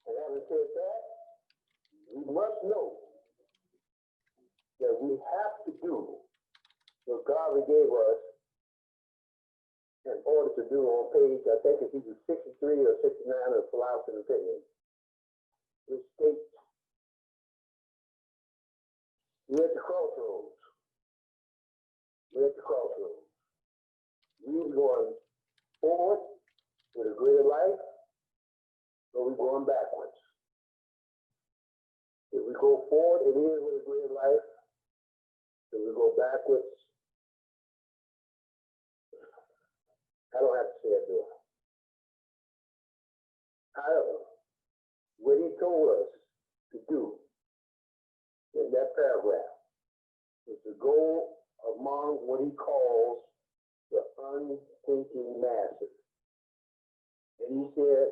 And having said that, we must know that we have to do what God gave us in order to do on page, I think it's either 63 or 69 of Philosophy and Opinion. It states, we're at the crossroads. We're at the crossroads. We're going forward with a greater life, or we're going backwards. If we go forward, it is with a greater life. If we go backwards, I don't have to say it, do I? However, what he told us to do in that paragraph is to go among what he calls the unthinking masses. And he said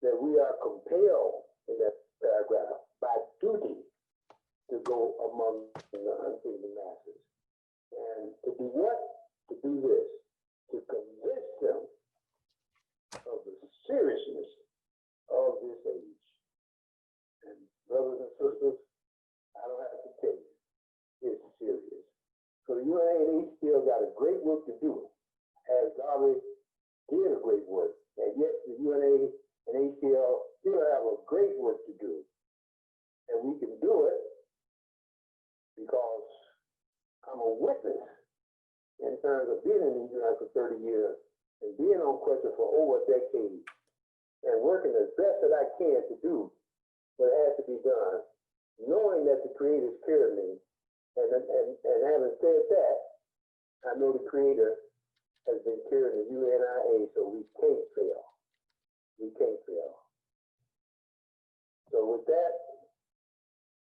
that we are compelled in that paragraph by duty to go among the unthinking masses. And to do what? To do this, to convince them of the seriousness of this age. And brothers and sisters, I don't have to tell you, it's serious. So the UNA still got a great work to do, as Garvey did a great work. And yet the UNA and ACL still have a great work to do. And we can do it because I'm a witness in terms of being in the UNA for 30 years and being on crutches for over a decade and working as best that I can to do what has to be done, knowing that the Creator's carrying me. And having said that, I know the Creator has been carrying the UNIA, so we can't fail. We can't fail. So with that,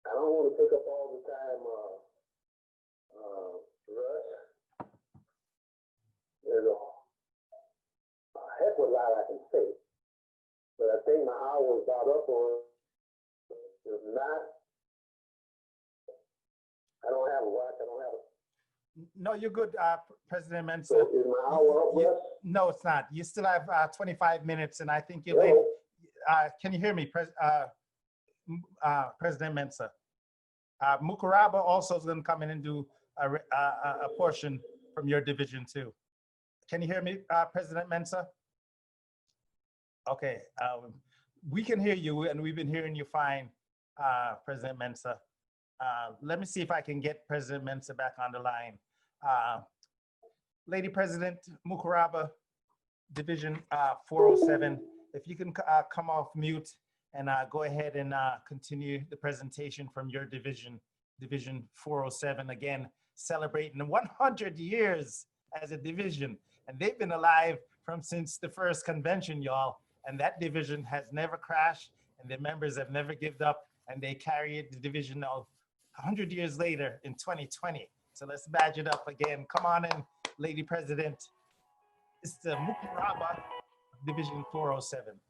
I don't want to take up all the time, Russ. There's a heck of a lot I can say, but I think my hour is about up, or if not, I don't have a watch. I don't have a. No, you're good, President Mensah. So is my hour up, Russ? No, it's not. You still have 25 minutes, and I think you're late. Can you hear me, President Mensah? Mukaraba also is going to come in and do a portion from your division too. Can you hear me, President Mensah? Okay, we can hear you, and we've been hearing you fine, President Mensah. Let me see if I can get President Mensah back on the line. Lady President Mukaraba, Division 407, if you can come off mute and go ahead and continue the presentation from your division, Division 407, again, celebrating 100 years as a division. And they've been alive since the first convention, y'all. And that division has never crashed, and the members have never given up, and they carry the division now 100 years later in 2020. So let's badge it up again. Come on in, Lady President. It's the Mukaraba Division 407.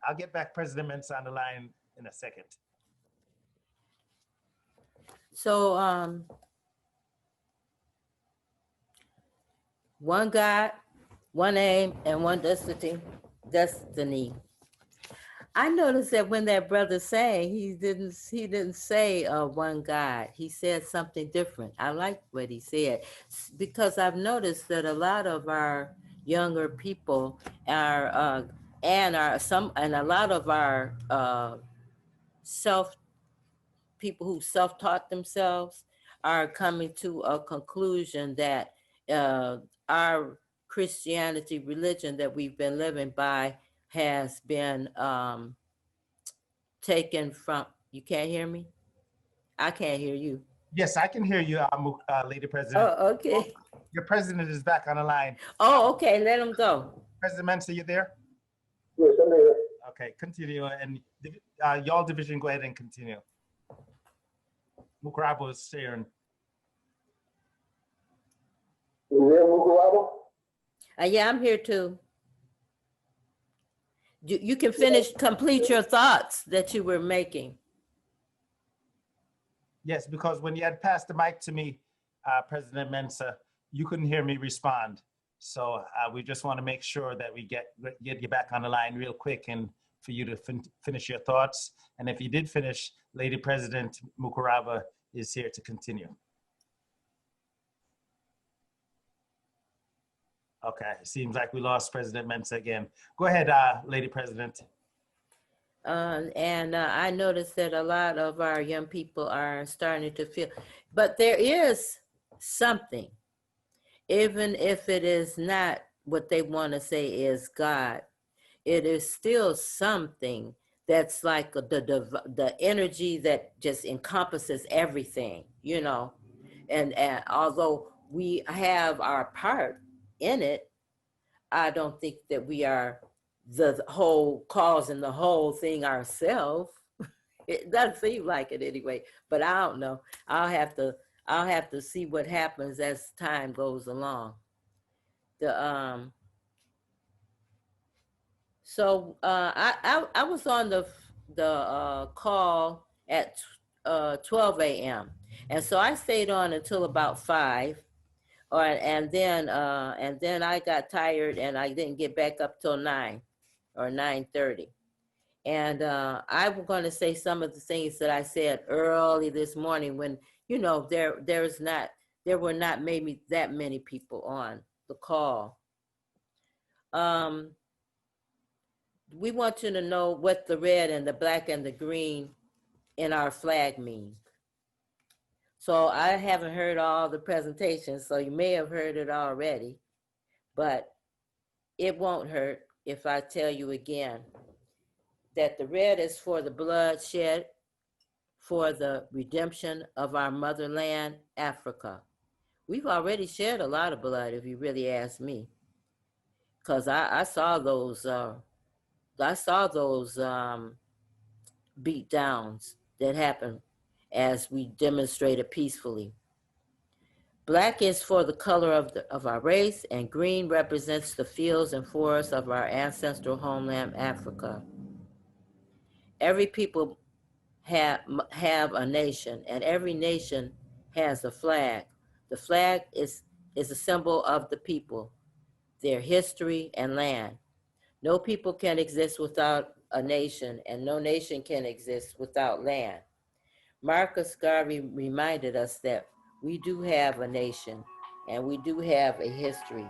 I'll get back President Mensah on the line in a second. So, one God, one aim, and one destiny. I noticed that when that brother sang, he didn't say one God. He said something different. I like what he said, because I've noticed that a lot of our younger people are and a lot of our people who self-taught themselves are coming to a conclusion that our Christianity religion that we've been living by has been taken from. You can't hear me? I can't hear you. Yes, I can hear you, Lady President. Oh, okay. Your president is back on the line. Oh, okay, let him go. President Mensah, you there? Yes, I'm here. Okay, continue, and y'all division, go ahead and continue. Mukaraba is sharing. You there, Mukaraba? Yeah, I'm here too. You can complete your thoughts that you were making. Yes, because when you had passed the mic to me, President Mensah, you couldn't hear me respond. So we just want to make sure that we get you back on the line real quick and for you to finish your thoughts. And if you did finish, Lady President Mukaraba is here to continue. Okay, it seems like we lost President Mensah again. Go ahead, Lady President. I noticed that a lot of our young people are starting to feel, but there is something, even if it is not what they want to say is God, it is still something that's like the energy that just encompasses everything, you know. And although we have our part in it, I don't think that we are the whole cause and the whole thing ourselves. It doesn't seem like it anyway, but I don't know. I'll have to see what happens as time goes along. I was on the call at 12 a.m. and so I stayed on until about 5. And then I got tired and I didn't get back up till 9 or 9:30. And I'm going to say some of the things that I said early this morning when, you know, there were not maybe that many people on the call. We want you to know what the red and the black and the green in our flag mean. So I haven't heard all the presentations, so you may have heard it already, but it won't hurt if I tell you again that the red is for the bloodshed, for the redemption of our motherland, Africa. We've already shed a lot of blood, if you really ask me, because I saw those beat downs that happened as we demonstrated peacefully. Black is for the color of our race, and green represents the fields and forests of our ancestral homeland, Africa. Every people have a nation, and every nation has a flag. The flag is a symbol of the people, their history and land. No people can exist without a nation, and no nation can exist without land. Marcus Garvey reminded us that we do have a nation and we do have a history.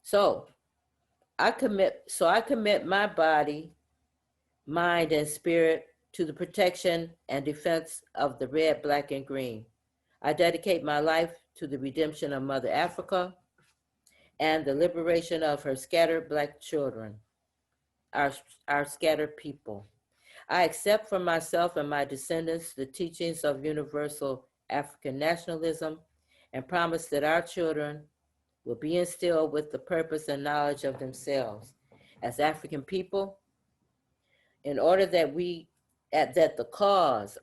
So I commit my body, mind, and spirit to the protection and defense of the red, black, and green. I dedicate my life to the redemption of Mother Africa and the liberation of her scattered Black children, our scattered people. I accept for myself and my descendants the teachings of universal African nationalism and promise that our children will be instilled with the purpose and knowledge of themselves as African people, in order that the cause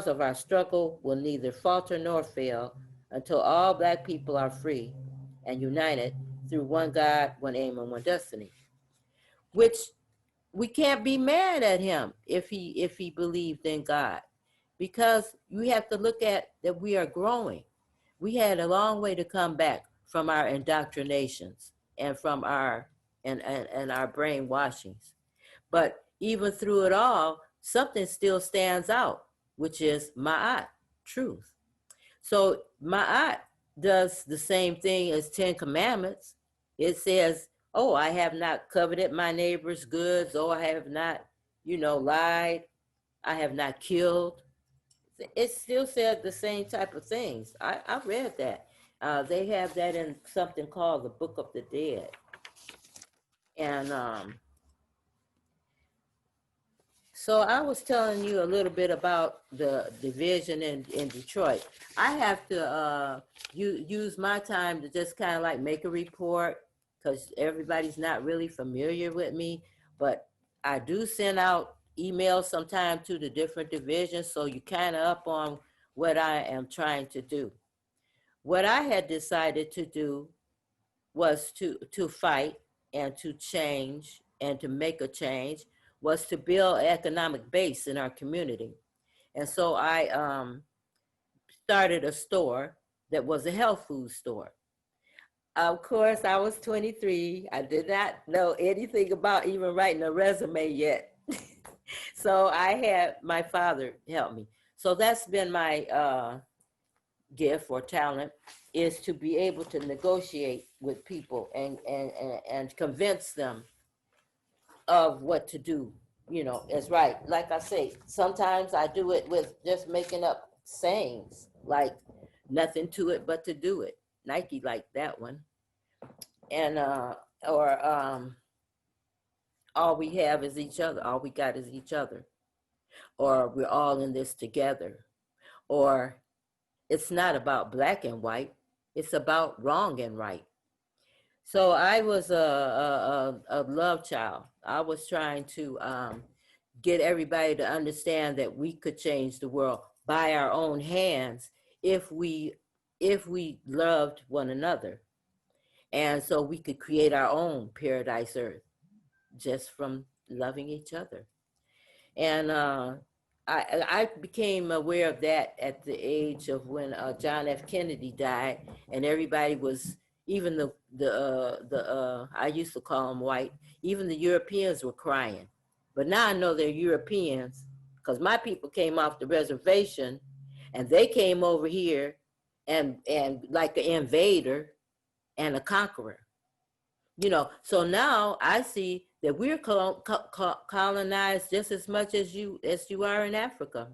of our struggle will neither falter nor fail until all Black people are free and united through one God, one aim, and one destiny. Which we can't be mad at him if he believed in God, because we have to look at that we are growing. We had a long way to come back from our indoctrinations and from our brainwashings. But even through it all, something still stands out, which is Ma'at, truth. So Ma'at does the same thing as 10 Commandments. It says, oh, I have not coveted my neighbor's goods. Oh, I have not, lied. I have not killed. It still said the same type of things. I read that. They have that in something called the Book of the Dead. And so I was telling you a little bit about the division in Detroit. I have to use my time to just kind of like make a report, because everybody's not really familiar with me, but I do send out emails sometime to the different divisions, so you kind of up on what I am trying to do. What I had decided to do was to fight and to change and to make a change, was to build an economic base in our community. And so I started a store that was a health food store. Of course, I was 23. I did not know anything about even writing a resume yet. So I had my father help me. So that's been my gift or talent, is to be able to negotiate with people and convince them of what to do, is right. Like I say, sometimes I do it with just making up sayings, like nothing to it but to do it. Nike like that one. And or all we have is each other. All we got is each other. Or we're all in this together. Or it's not about black and white. It's about wrong and right. So I was a love child. I was trying to get everybody to understand that we could change the world by our own hands if we loved one another. And so we could create our own paradise earth just from loving each other. And I became aware of that at the age of when John F. Kennedy died, and everybody was, even I used to call them white, even the Europeans were crying. But now I know they're Europeans, because my people came off the reservation and they came over here and like an invader and a conqueror. So now I see that we're colonized just as much as you are in Africa.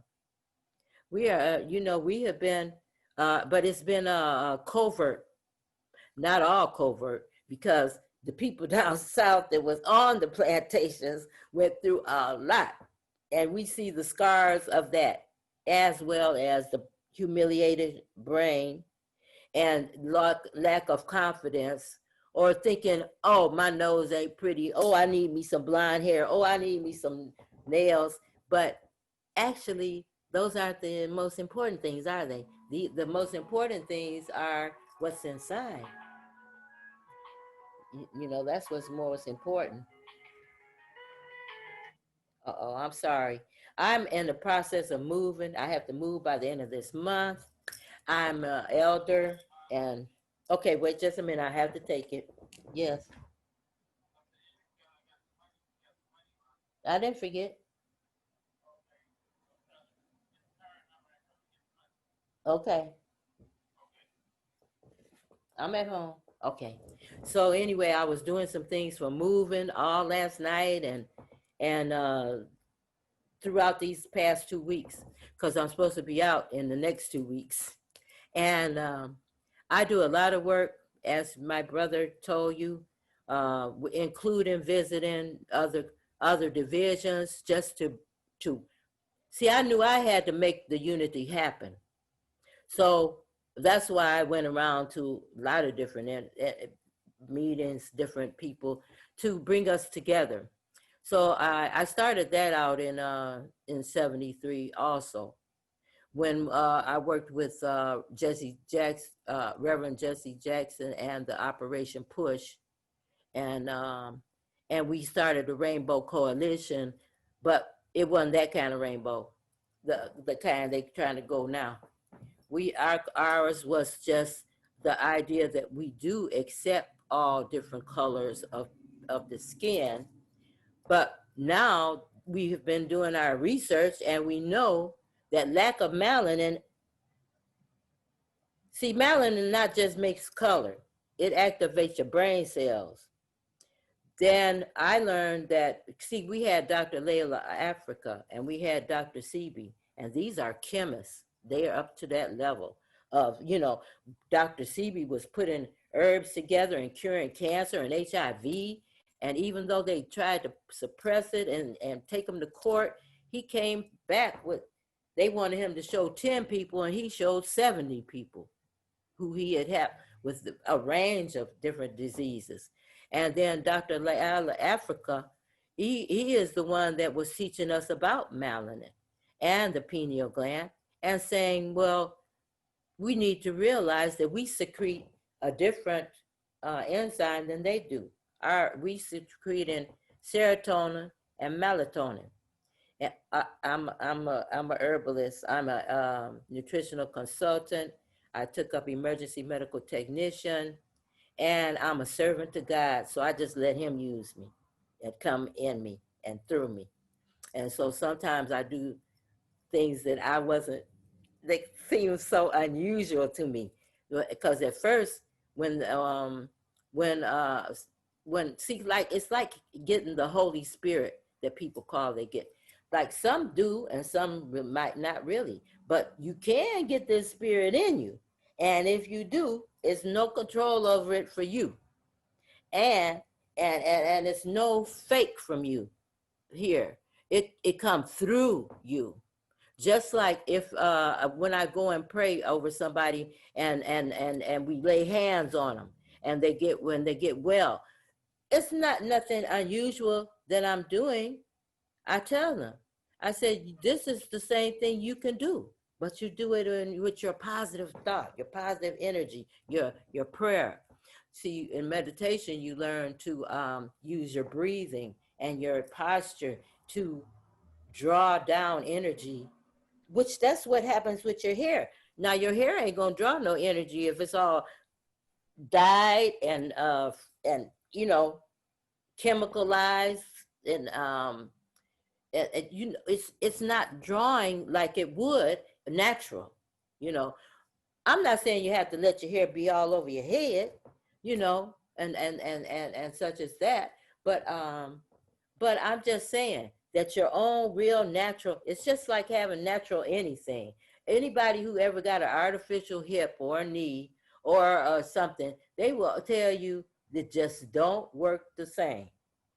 We are, we have been, but it's been covert, not all covert, because the people down south that was on the plantations went through a lot. And we see the scars of that, as well as the humiliated brain and lack of confidence, or thinking, oh, my nose ain't pretty. Oh, I need me some blonde hair. Oh, I need me some nails. But actually, those aren't the most important things, are they? The most important things are what's inside. That's what's most important. Uh-oh, I'm sorry. I'm in the process of moving. I have to move by the end of this month. I'm an elder and, okay, wait just a minute. I have to take it. Yes. I didn't forget. Okay. I'm at home. Okay. So anyway, I was doing some things for moving all last night and throughout these past 2 weeks because I'm supposed to be out in the next 2 weeks. And I do a lot of work, as my brother told you, including visiting other divisions just to see. I knew I had to make the unity happen. So that's why I went around to a lot of different meetings, different people to bring us together. So I started that out in '73 also, when I worked with Jesse Jackson, Reverend Jesse Jackson, and the Operation Push, and we started the Rainbow Coalition, but it wasn't that kind of rainbow, the kind they trying to go now. Ours was just the idea that we do accept all different colors of the skin, but now we have been doing our research and we know that lack of melanin, see, melanin not just makes color, it activates your brain cells. Then I learned that, see, we had Dr. Layla Africa and we had Dr. Sebi, and these are chemists. They are up to that level of, Dr. Sebi was putting herbs together and curing cancer and HIV. And even though they tried to suppress it and take him to court, he came back with, they wanted him to show 10 people and he showed 70 people who he had with a range of different diseases. And then Dr. Laala Africa, he is the one that was teaching us about melanin and the pineal gland and saying, well, we need to realize that we secrete a different enzyme than they do. We secrete in serotonin and melatonin. And I'm a herbalist. I'm a nutritional consultant. I took up emergency medical technician, and I'm a servant to God. So I just let him use me and come in me and through me. And so sometimes I do things that they seem so unusual to me. Because at first, when see, like, it's like getting the Holy Spirit that people call they get. Like some do and some might not really, but you can get this spirit in you. And if you do, it's no control over it for you. And it's no fake from you here. It comes through you. Just like if when I go and pray over somebody and we lay hands on them and when they get well, it's not nothing unusual that I'm doing. I tell them, I said, this is the same thing you can do, but you do it with your positive thought, your positive energy, your prayer. See, in meditation, you learn to use your breathing and your posture to draw down energy, which that's what happens with your hair. Now, your hair ain't gonna draw no energy if it's all dyed and chemicalized and it's not drawing like it would natural. I'm not saying you have to let your hair be all over your head, and such as that, but I'm just saying that your own real natural, it's just like having natural anything. Anybody who ever got an artificial hip or a knee or something, they will tell you that just don't work the same.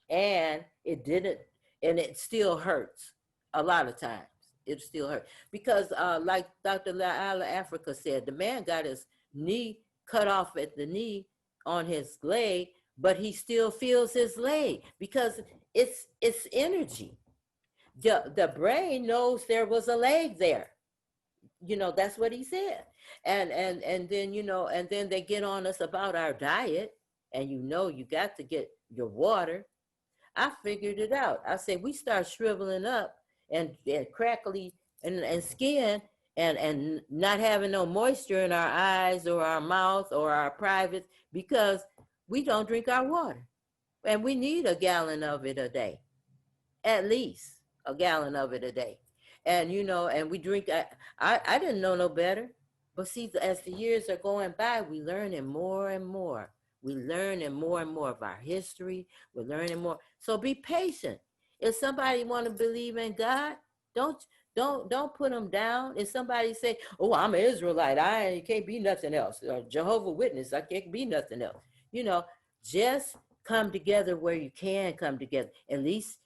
And it didn't, and it still hurts a lot of times. It still hurts because like Dr. Laala Africa said, the man got his knee cut off at the knee on his leg, but he still feels his leg because it's energy. The brain knows there was a leg there. That's what he said. And then, and then they get on us about our diet, and you got to get your water. I figured it out. I said, we start shriveling up and crackly and skin and not having no moisture in our eyes or our mouth or our privates because we don't drink our water. And we need a gallon of it a day, at least a gallon of it a day. And, you know, and we drink, I didn't know no better. But see, as the years are going by, we learning more and more. We learning more and more of our history. We're learning more. So be patient. If somebody want to believe in God, don't don't put them down. If somebody say, "Oh, I'm an Israelite, I can't be nothing else," or Jehovah Witness, I can't be nothing else. You know, just come together where you can come together. At least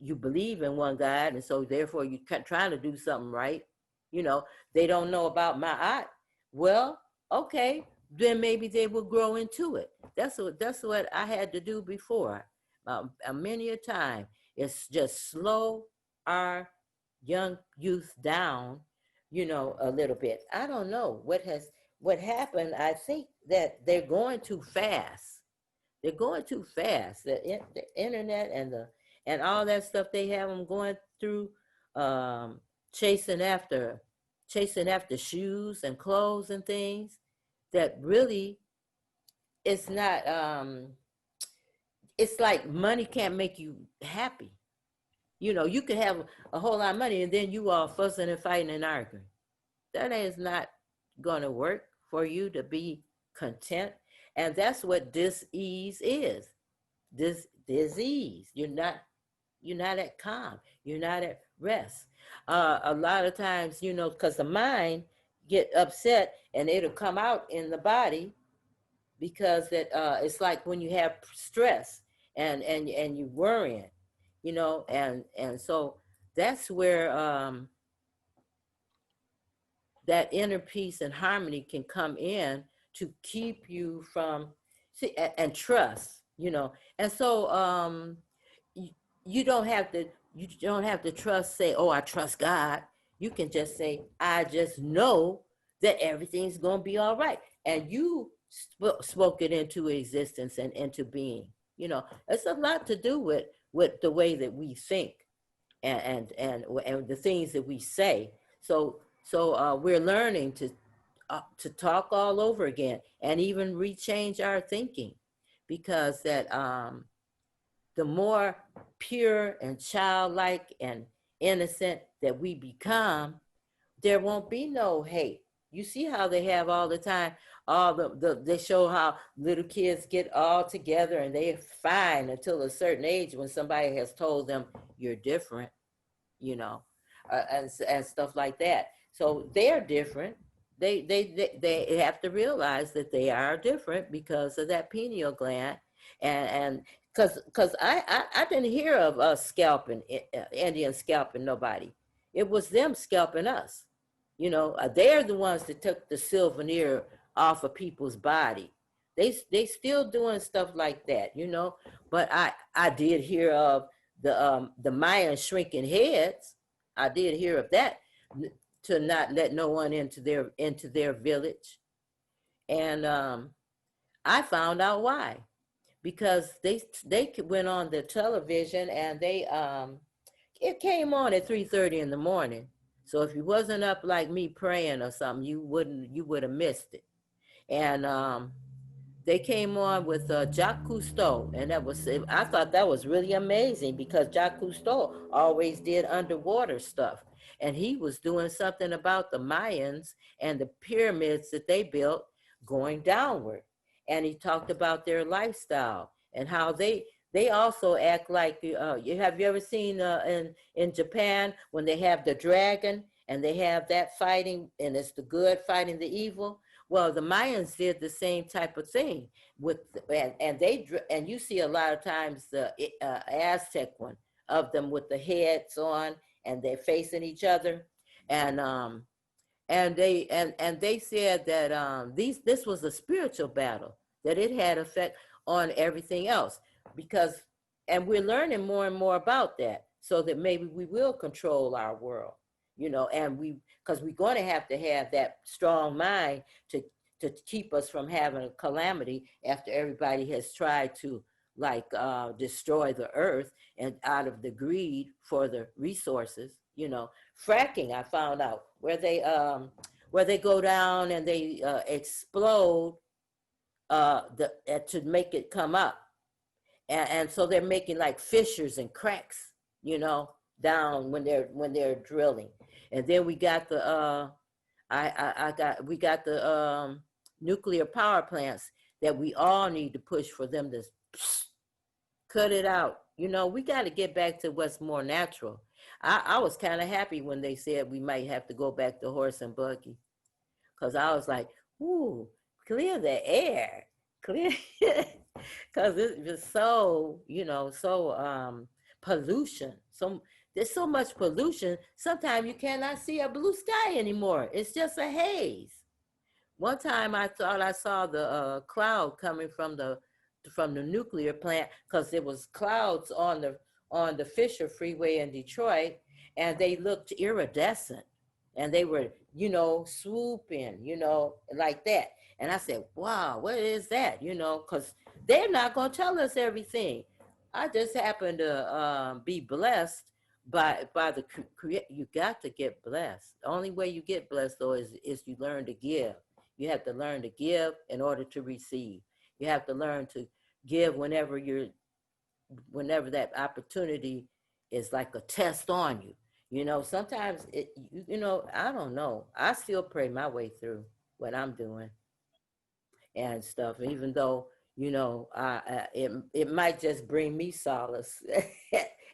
you believe in one God, and so therefore you trying to do something right. You know, they don't know about my art. Well, okay, then maybe they will grow into it. That's what I had to do before. Many a time, it's just slow our young youth down, you know, a little bit. I don't know what happened. I think that they're going too fast. They're going too fast. The internet and all that stuff they have them going through, um, chasing after shoes and clothes and things that really it's not. It's like money can't make you happy. You know, you could have a whole lot of money and then you all fussing and fighting and arguing. That is not going to work for you to be content. And that's what dis-ease is. This disease. You're not at calm. You're not at rest. A lot of times, you know, because the mind get upset and it'll come out in the body because it's like when you have stress and you worrying, you know, and so that's where that inner peace and harmony can come in to keep you from and trust, you know. And so you, you don't have to trust, say, oh, I trust God. You can just say, I just know that everything's going to be all right. And you spoke it into existence and into being. You know, it's a lot to do with the way that we think and the things that we say. So we're learning to talk all over again and even rechange our thinking, because that the more pure and childlike and innocent that we become, there won't be no hate. You see how they have all the time, all they show how little kids get all together and they're fine until a certain age when somebody has told them you're different, you know, and stuff like that. So they're different. They have to realize that they are different because of that pineal gland, and because I didn't hear of us scalping Indians scalping nobody. It was them scalping us. You know, they're the ones that took the souvenir off of people's body. They still doing stuff like that, you know. But I did hear of the Mayan shrinking heads. I did hear of that, to not let no one into their village. And I found out why, because they went on the television and it came on at 3:30 in the morning. So if you wasn't up like me praying or something, you would have missed it. And they came on with Jacques Cousteau, and I thought that was really amazing because Jacques Cousteau always did underwater stuff, and he was doing something about the Mayans and the pyramids that they built going downward, and he talked about their lifestyle and how they also act like have you ever seen in Japan when they have the dragon and they have that fighting, and it's the good fighting the evil? Well, the Mayans did the same type of thing and you see a lot of times the Aztec one of them with the heads on and they're facing each other, and they said that this was a spiritual battle, that it had effect on everything else, because and we're learning more and more about that, so that maybe we will control our world, you know, and because we're going to have that strong mind to keep us from having a calamity after everybody has tried to like destroy the earth and out of the greed for the resources. Fracking, I found out where they go down and they explode to make it come up, and so they're making like fissures and cracks, down when they're drilling. And then we got the we got the nuclear power plants that we all need to push for them to cut it out. We got to get back to what's more natural. I was kind of happy when they said we might have to go back to horse and buggy, because I was like, ooh, clear the air, clear, because it was so, pollution. There's so much pollution. Sometimes you cannot see a blue sky anymore. It's just a haze. One time I thought I saw the cloud coming from the nuclear plant, because there was clouds on the Fisher Freeway in Detroit, and they looked iridescent, and they were, swooping, like that. And I said, wow, what is that? Because they're not going to tell us everything. I just happen to be blessed by the you got to get blessed. The only way you get blessed, though, is you learn to give. You have to learn to give in order to receive. You have to learn to give whenever that opportunity is like a test on you. Sometimes I don't know. I still pray my way through what I'm doing and stuff, even though, it might just bring me solace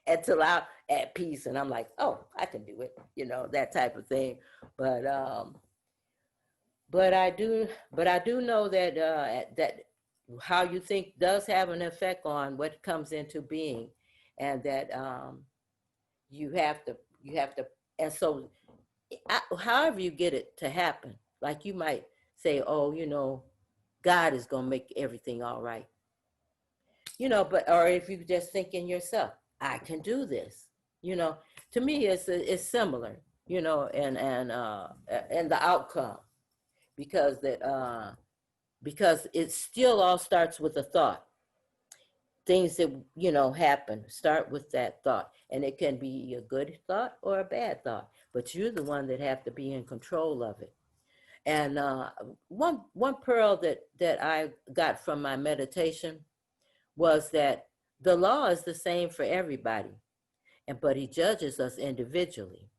until I'm at peace and I'm like, oh, I can do it, that type of thing. But I do know that that how you think does have an effect on what comes into being, and that you have to, and so however you get it to happen, like you might say, oh, God is going to make everything all right, but, or if you just think in yourself, I can do this, to me it's similar, and the outcome, because it still all starts with a thought. Things that, happen start with that thought, and it can be a good thought or a bad thought, but you're the one that have to be in control of it. And one pearl that I got from my meditation was that the law is the same for everybody, but he judges us individually.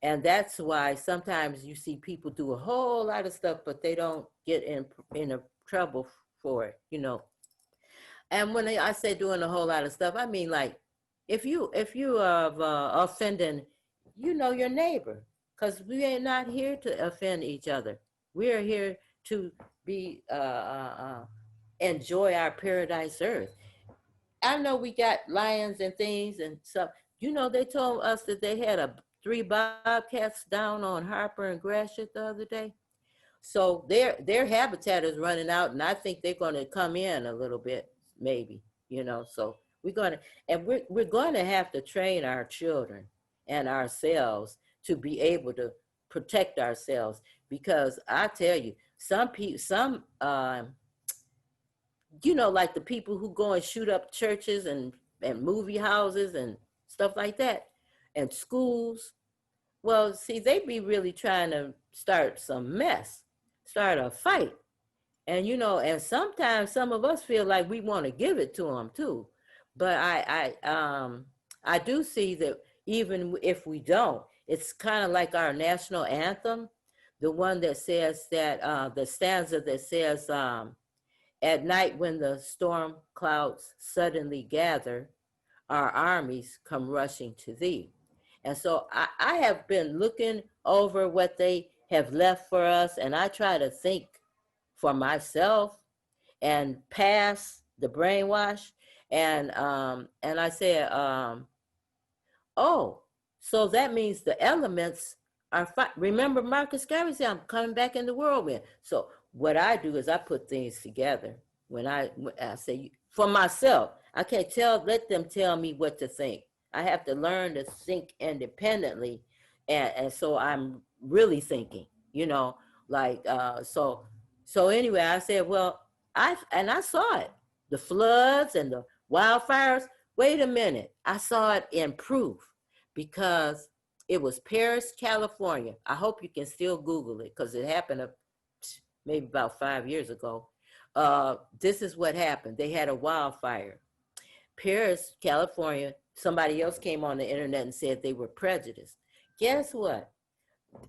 And that's why sometimes you see people do a whole lot of stuff, but they don't get in a trouble for it, And when I say doing a whole lot of stuff, I mean, like, if you are offending, your neighbor, because we are not here to offend each other. We are here to be enjoy our paradise earth. I know we got lions and things and stuff. They told us that they had 3 bobcats down on Harper and Gratiot the other day. So their habitat is running out, and I think they're going to come in a little bit, maybe, so we're going to have to train our children and ourselves to be able to protect ourselves, because I tell you, some people, like the people who go and shoot up churches and movie houses and stuff like that, and schools. Well, see, they be really trying to start some mess, start a fight. And, and sometimes some of us feel like we want to give it to them too. But I do see that even if we don't, it's kind of like our national anthem, the one that says that, the stanza that says, at night when the storm clouds suddenly gather, our armies come rushing to thee. And so I have been looking over what they have left for us, and I try to think for myself and pass the brainwash. And I said, oh, so that means the elements are remember Marcus Garvey said, I'm coming back in the whirlwind. So what I do is I put things together. When I say for myself, I can't let them tell me what to think. I have to learn to think independently. And so I'm really thinking, like, so anyway, I said, well, I saw it, the floods and the Wildfires, wait a minute. I saw it in proof because it was Paris, California. I hope you can still Google it because it happened maybe about 5 years ago. This is what happened. They had a wildfire. Paris, California, somebody else came on the internet and said they were prejudiced. Guess what?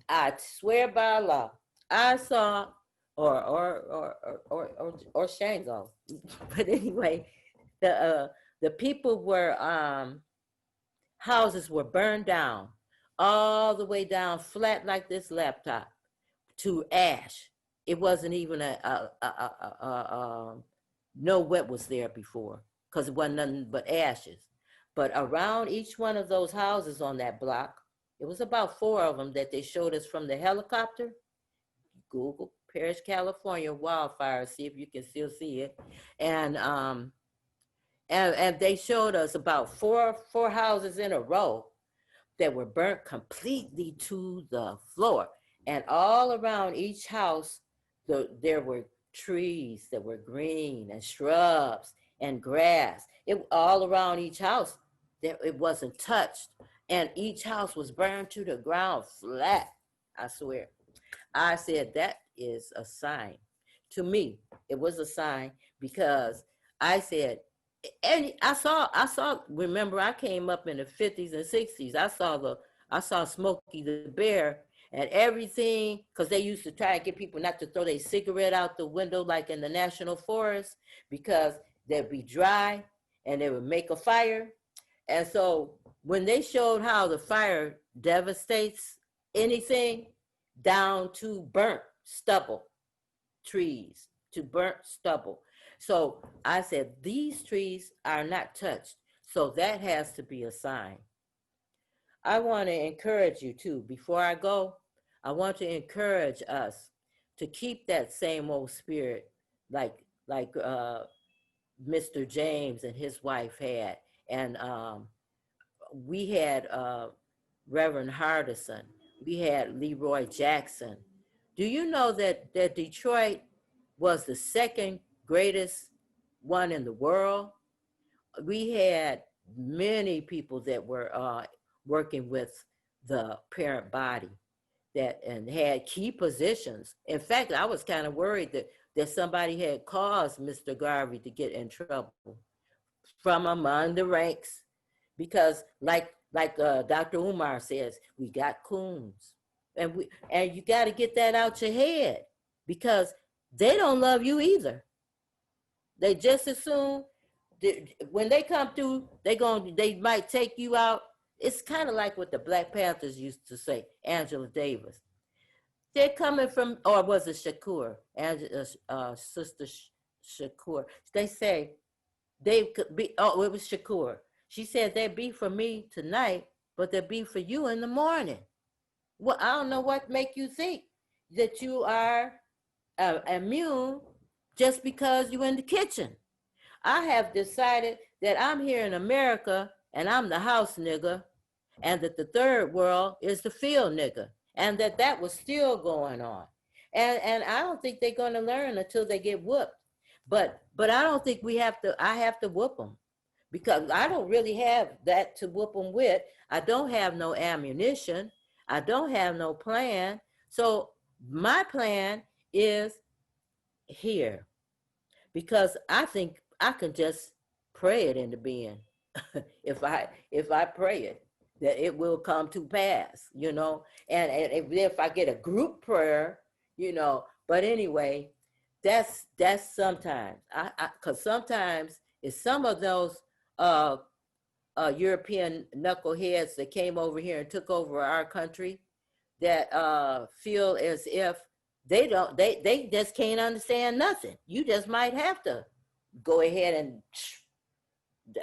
I swear by Allah, I saw, or Shango. But anyway, the people were, houses were burned down, all the way down flat like this laptop to ash. It wasn't even no wet was there before because it wasn't nothing but ashes. But around each one of those houses on that block, it was about 4 of them that they showed us from the helicopter. Google Paris, California wildfire, see if you can still see it. And they showed us about four houses in a row that were burnt completely to the floor. And all around each house, there were trees that were green and shrubs and grass. It all around each house, it wasn't touched. And each house was burned to the ground flat, I swear. I said, that is a sign. To me, it was a sign because I said, and I saw, remember I came up in the 50s and 60s. I saw Smokey the Bear and everything, because they used to try to get people not to throw their cigarette out the window like in the national forest because they'd be dry and they would make a fire. And so when they showed how the fire devastates anything down to burnt stubble, trees to burnt stubble. So I said, these trees are not touched. So that has to be a sign. I want to encourage you too. Before I go, I want to encourage us to keep that same old spirit like Mr. James and his wife had. And we had Reverend Hardison. We had Leroy Jackson. Do you know that Detroit was the second greatest one in the world? We had many people that were working with the parent body and had key positions. In fact, I was kind of worried that somebody had caused Mr. Garvey to get in trouble from among the ranks, because like Dr. Umar says, we got coons, and you got to get that out your head because they don't love you either. They just as soon when they come through, they might take you out. It's kind of like what the Black Panthers used to say, Angela Davis. They're coming from, or was it Shakur? Sister Shakur. They say they could be, oh, it was Shakur. She said they'd be for me tonight, but they'd be for you in the morning. Well, I don't know what make you think that you are immune just because you're in the kitchen. I have decided that I'm here in America and I'm the house nigga, and that the third world is the field nigga, and that was still going on. And I don't think they're going to learn until they get whooped. But I don't think I have to whoop them, because I don't really have that to whoop them with. I don't have no ammunition. I don't have no plan. So my plan is here, because I think I can just pray it into being. if I pray it, that it will come to pass, you know. And if I get a group prayer, you know. But anyway, that's sometimes. Because sometimes it's some of those European knuckleheads that came over here and took over our country that feel as if they just can't understand nothing. You just might have to go ahead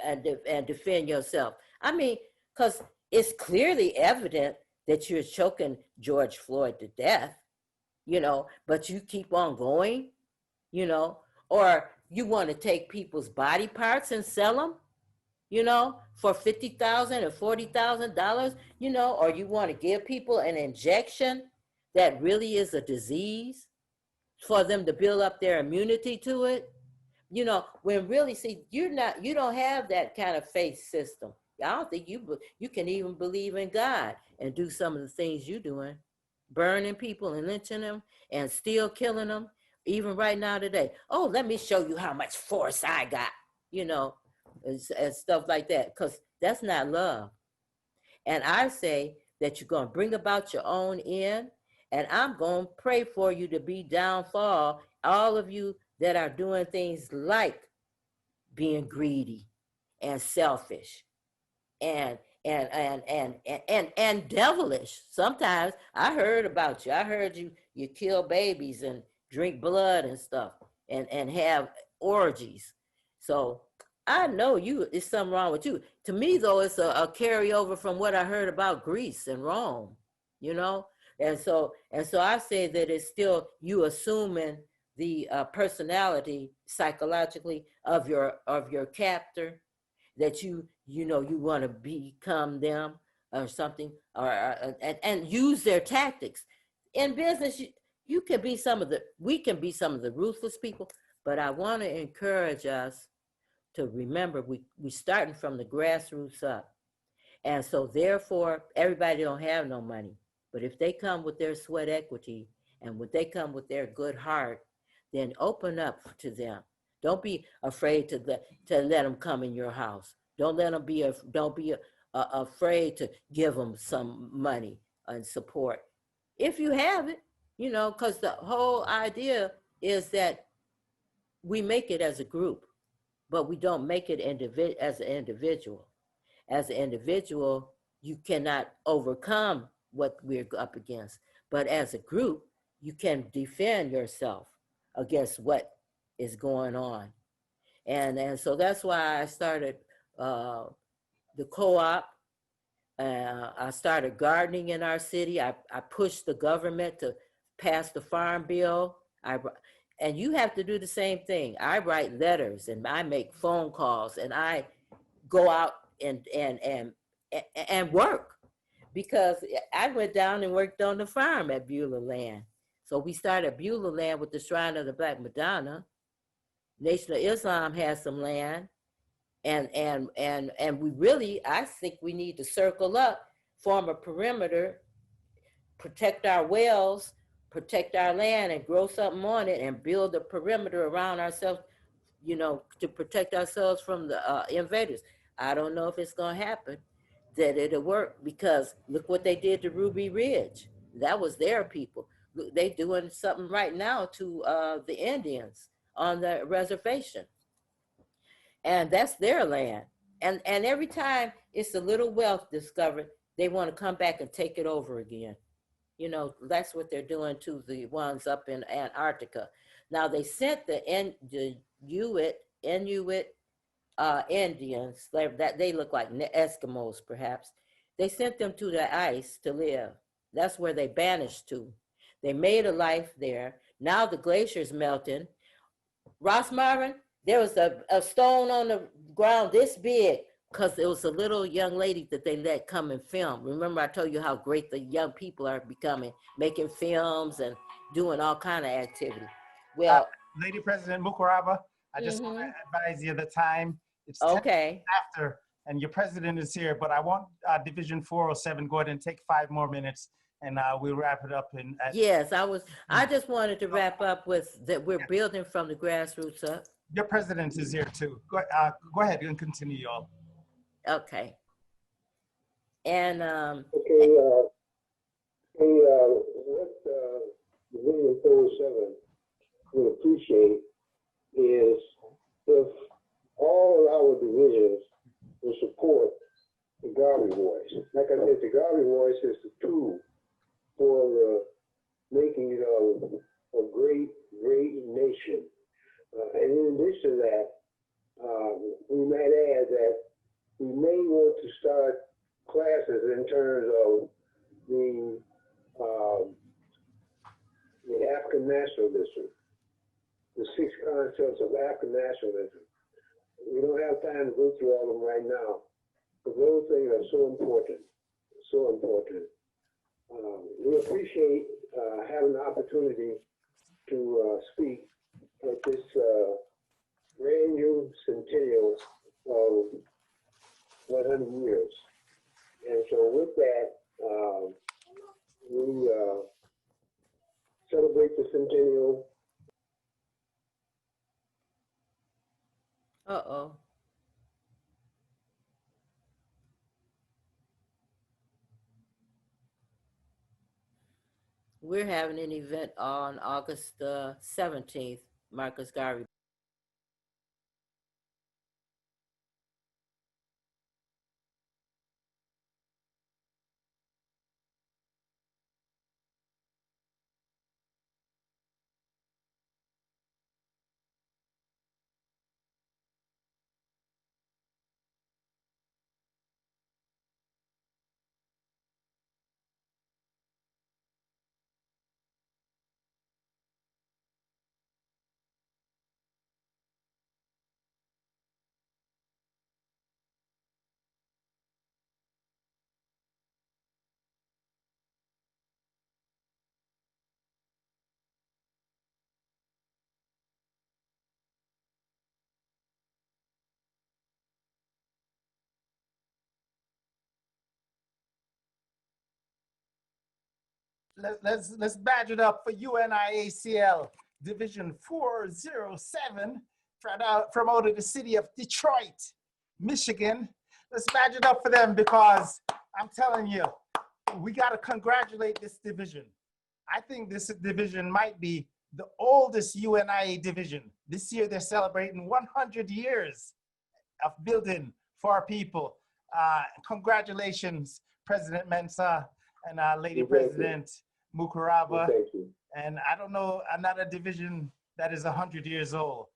and defend yourself. I mean, because it's clearly evident that you're choking George Floyd to death, you know, but you keep on going, you know, or you want to take people's body parts and sell them, you know, for $50,000 or $40,000, you know, or you want to give people an injection that really is a disease for them to build up their immunity to it. You know, when really, see, you don't have that kind of faith system. I don't think you can even believe in God and do some of the things you're doing, burning people and lynching them and still killing them, even right now today. Oh, let me show you how much force I got, you know, and stuff like that, because that's not love. And I say that you're going to bring about your own end, and I'm going to pray for you to be downfall, all of you that are doing things like being greedy and selfish and and devilish. Sometimes I heard about you. I heard you kill babies and drink blood and stuff and have orgies. So I know it's something wrong with you. To me, though, it's a carryover from what I heard about Greece and Rome, you know. And so I say that it's still you assuming the personality psychologically of your captor, that you want to become them or something, or and use their tactics in business. We can be some of the ruthless people, but I want to encourage us to remember we starting from the grassroots up. And so therefore everybody don't have no money, but if they come with their sweat equity and when they come with their good heart, then open up to them. Don't be afraid to let them come in your house. Don't be afraid to give them some money and support if you have it, because the whole idea is that we make it as a group, but we don't make it as an individual. As an individual, you cannot overcome what we're up against. But as a group, you can defend yourself against what is going on. And so that's why I started the co-op. I started gardening in our city. I pushed the government to pass the farm bill. And you have to do the same thing. I write letters and I make phone calls and I go out and work, because I went down and worked on the farm at Beulah Land. So we started Beulah Land with the Shrine of the Black Madonna. Nation of Islam has some land, and we really, I think we need to circle up, form a perimeter, protect our wells, protect our land, and grow something on it, and build a perimeter around ourselves, to protect ourselves from the invaders. I don't know if it's going to happen, that it'll work, because look what they did to Ruby Ridge. That was their people. Look, they doing something right now to the Indians on the reservation. And that's their land. And every time it's a little wealth discovered, they want to come back and take it over again. That's what they're doing to the ones up in Antarctica. Now they sent the Inuit Indians, that they look like Eskimos perhaps. They sent them to the ice to live. That's where they banished to. They made a life there. Now the glacier's melting. Ross Marvin, there was a stone on the ground this big, because it was a little young lady that they let come and film. Remember I told you how great the young people are becoming, making films and doing all kind of activity. Well, Lady President Mukaraba, I just want to advise you the time. It's 10 okay after, and your president is here, but I want Division 407, go ahead and take 5 more minutes, and we'll wrap it up. Yes, I just wanted to wrap up with that we're building from the grassroots up. Your president is here too. Go ahead and continue, y'all. Okay. And what Division 407 would appreciate is if all of our divisions will support the Garvey Voice. Like I said, the Garvey Voice is the tool for the making of a great, great nation. And in addition to that, we might add that we may want to start classes in terms of the African nationalism, the 6 concepts of African nationalism. We don't have time to go through all of them right now, but those things are so important, so important. We appreciate having the opportunity to speak at this great annual centennial of 100 years. And so with that, we celebrate the centennial. Uh-oh. We're having an event on August the 17th, Marcus Garvey. Let's badge it up for UNIA-ACL Division 407 from out of the city of Detroit, Michigan. Let's badge it up for them because I'm telling you, we got to congratulate this division. I think this division might be the oldest UNIA division. This year they're celebrating 100 years of building for our people. Congratulations, President Mensah and Lady President Mukaraba. And I don't know another division that is 100 years old.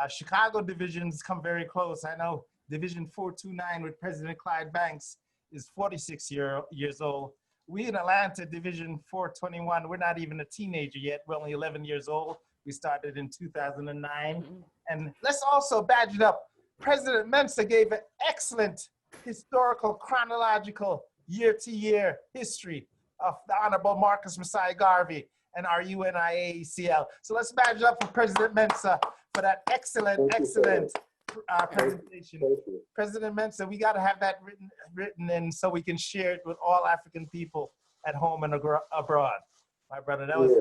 Chicago divisions come very close. I know Division 429 with President Clyde Banks is 46 years old. We in Atlanta, Division 421, we're not even a teenager yet. We're only 11 years old. We started in 2009. And let's also badge it up. President Mensah gave an excellent historical, chronological, year-to-year history of the Honorable Marcus Messiah Garvey and our UNIA-ACL. So let's badge it up for President Mensah for that excellent presentation. President Mensah, we got to have that written in so we can share it with all African people at home and abroad. My brother, that was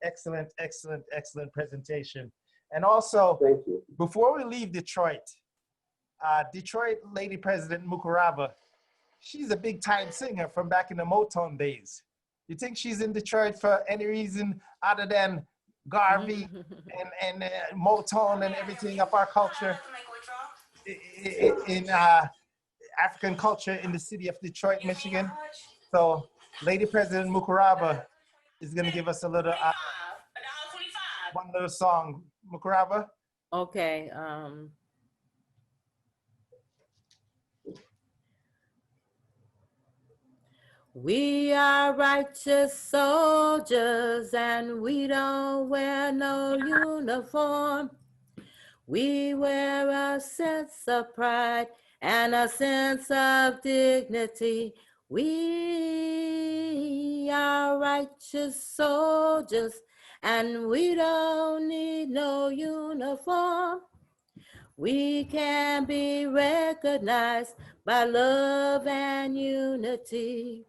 excellent, excellent, excellent presentation. And also, before we leave Detroit, Detroit Lady President Mukaraba, she's a big time singer from back in the Motown days. You think she's in Detroit for any reason other than Garvey and Motown and everything of our culture in African culture in the city of Detroit, Michigan? So Lady President Mukaraba is going to give us a little, one little song. Mukaraba? Okay. We are righteous soldiers and we don't wear no uniform. We wear a sense of pride and a sense of dignity. We are righteous soldiers and we don't need no uniform. We can be recognized by love and unity.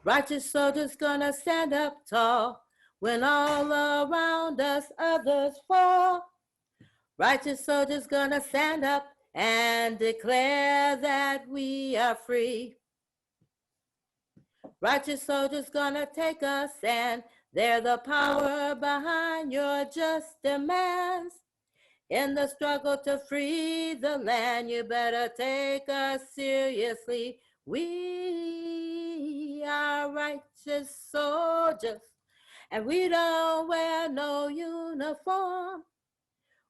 Righteous soldiers gonna stand up tall when all around us others fall. Righteous soldiers gonna stand up and declare that we are free. Righteous soldiers gonna take a stand. They're the power behind your just demands. In the struggle to free the land, you better take us seriously. We are righteous soldiers, and we don't wear no uniform.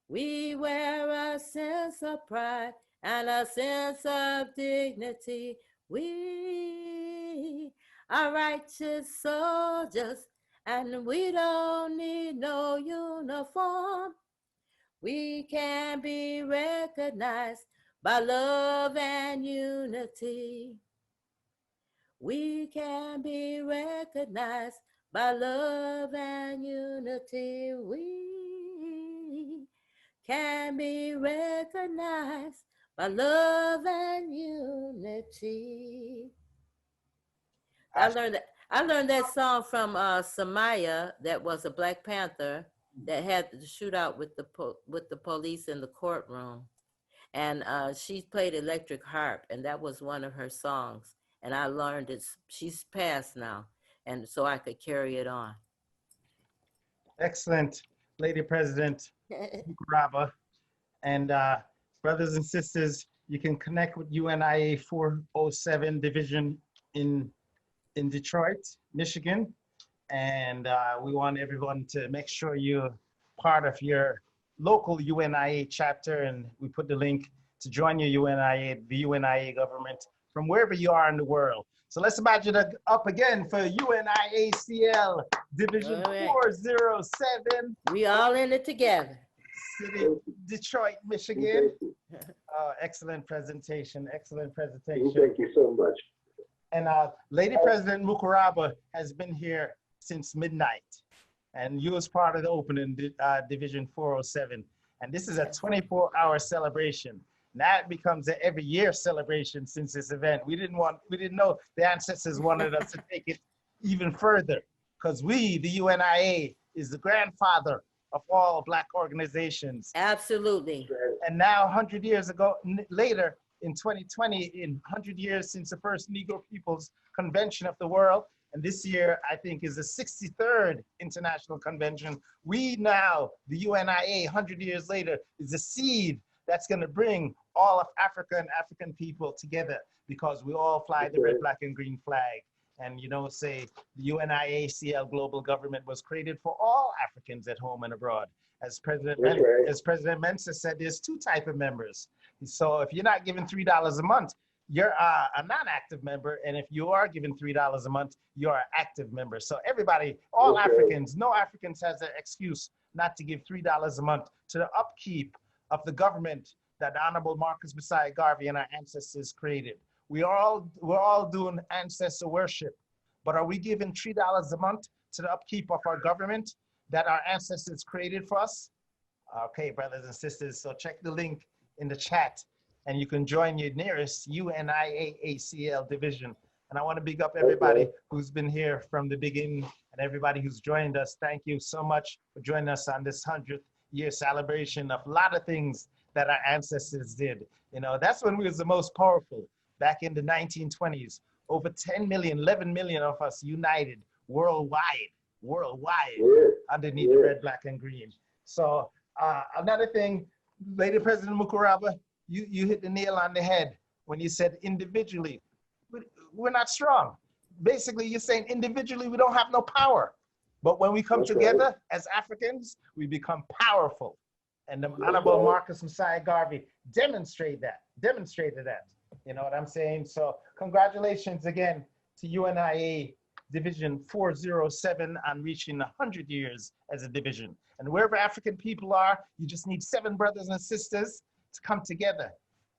We wear a sense of pride and a sense of dignity. We are righteous soldiers, and we don't need no uniform. We can be recognized by love and unity. We can be recognized by love and unity. We can be recognized by love and unity. I learned that song from Samaya, that was a Black Panther that had the shootout with the police in the courtroom, and she played electric harp, and that was one of her songs. And I learned it. She's passed now, and so I could carry it on. Excellent, Lady President Mukaraba. And brothers and sisters, you can connect with UNIA 407 Division in Detroit, Michigan. And we want everyone to make sure you're part of your local UNIA chapter. And we put the link to join your UNIA, the UNIA government, from wherever you are in the world. So let's imagine up again for UNIA-ACL Division 407. We all in it together. City, Detroit, Michigan. Excellent presentation, excellent presentation. Thank you so much. And Lady President Mukaraba has been here since midnight. And you was part of the opening Division 407. And this is a 24-hour celebration. Now it becomes an every year celebration since this event. We didn't know the ancestors wanted us to take it even further, because we, the UNIA, is the grandfather of all Black organizations. Absolutely. And now 100 years ago, later, in 2020, in 100 years since the first Negro Peoples Convention of the world, and this year, I think, is the 63rd International Convention, we now, the UNIA, 100 years later, is the seed that's gonna bring all of Africa and African people together, because we all fly the red, black, and green flag. And say the UNIA-ACL global government was created for all Africans at home and abroad. As President Mensah said, there's two types of members. So if you're not giving $3 a month, you're a non-active member. And if you are giving $3 a month, you're an active member. So everybody, all Africans, no Africans has an excuse not to give $3 a month to the upkeep of the government that the Honorable Marcus Messiah Garvey and our ancestors created. We're all doing ancestor worship, but are we giving $3 a month to the upkeep of our government that our ancestors created for us? Okay, brothers and sisters, so check the link in the chat and you can join your nearest UNIA-ACL division. And I want to big up everybody who's been here from the beginning and everybody who's joined us. Thank you so much for joining us on this 100th year celebration of a lot of things that our ancestors did. That's when we was the most powerful. Back in the 1920s, over 10 million, 11 million of us united worldwide, underneath the red, black, and green. So another thing, Lady President Mukaraba, you hit the nail on the head when you said individually, we're not strong. Basically, you're saying individually, we don't have no power. But when we come together as Africans, we become powerful. And the Honorable Marcus Messiah Garvey demonstrated that. You know what I'm saying? So congratulations again to UNIA Division 407 on reaching 100 years as a division. And wherever African people are, you just need 7 brothers and sisters to come together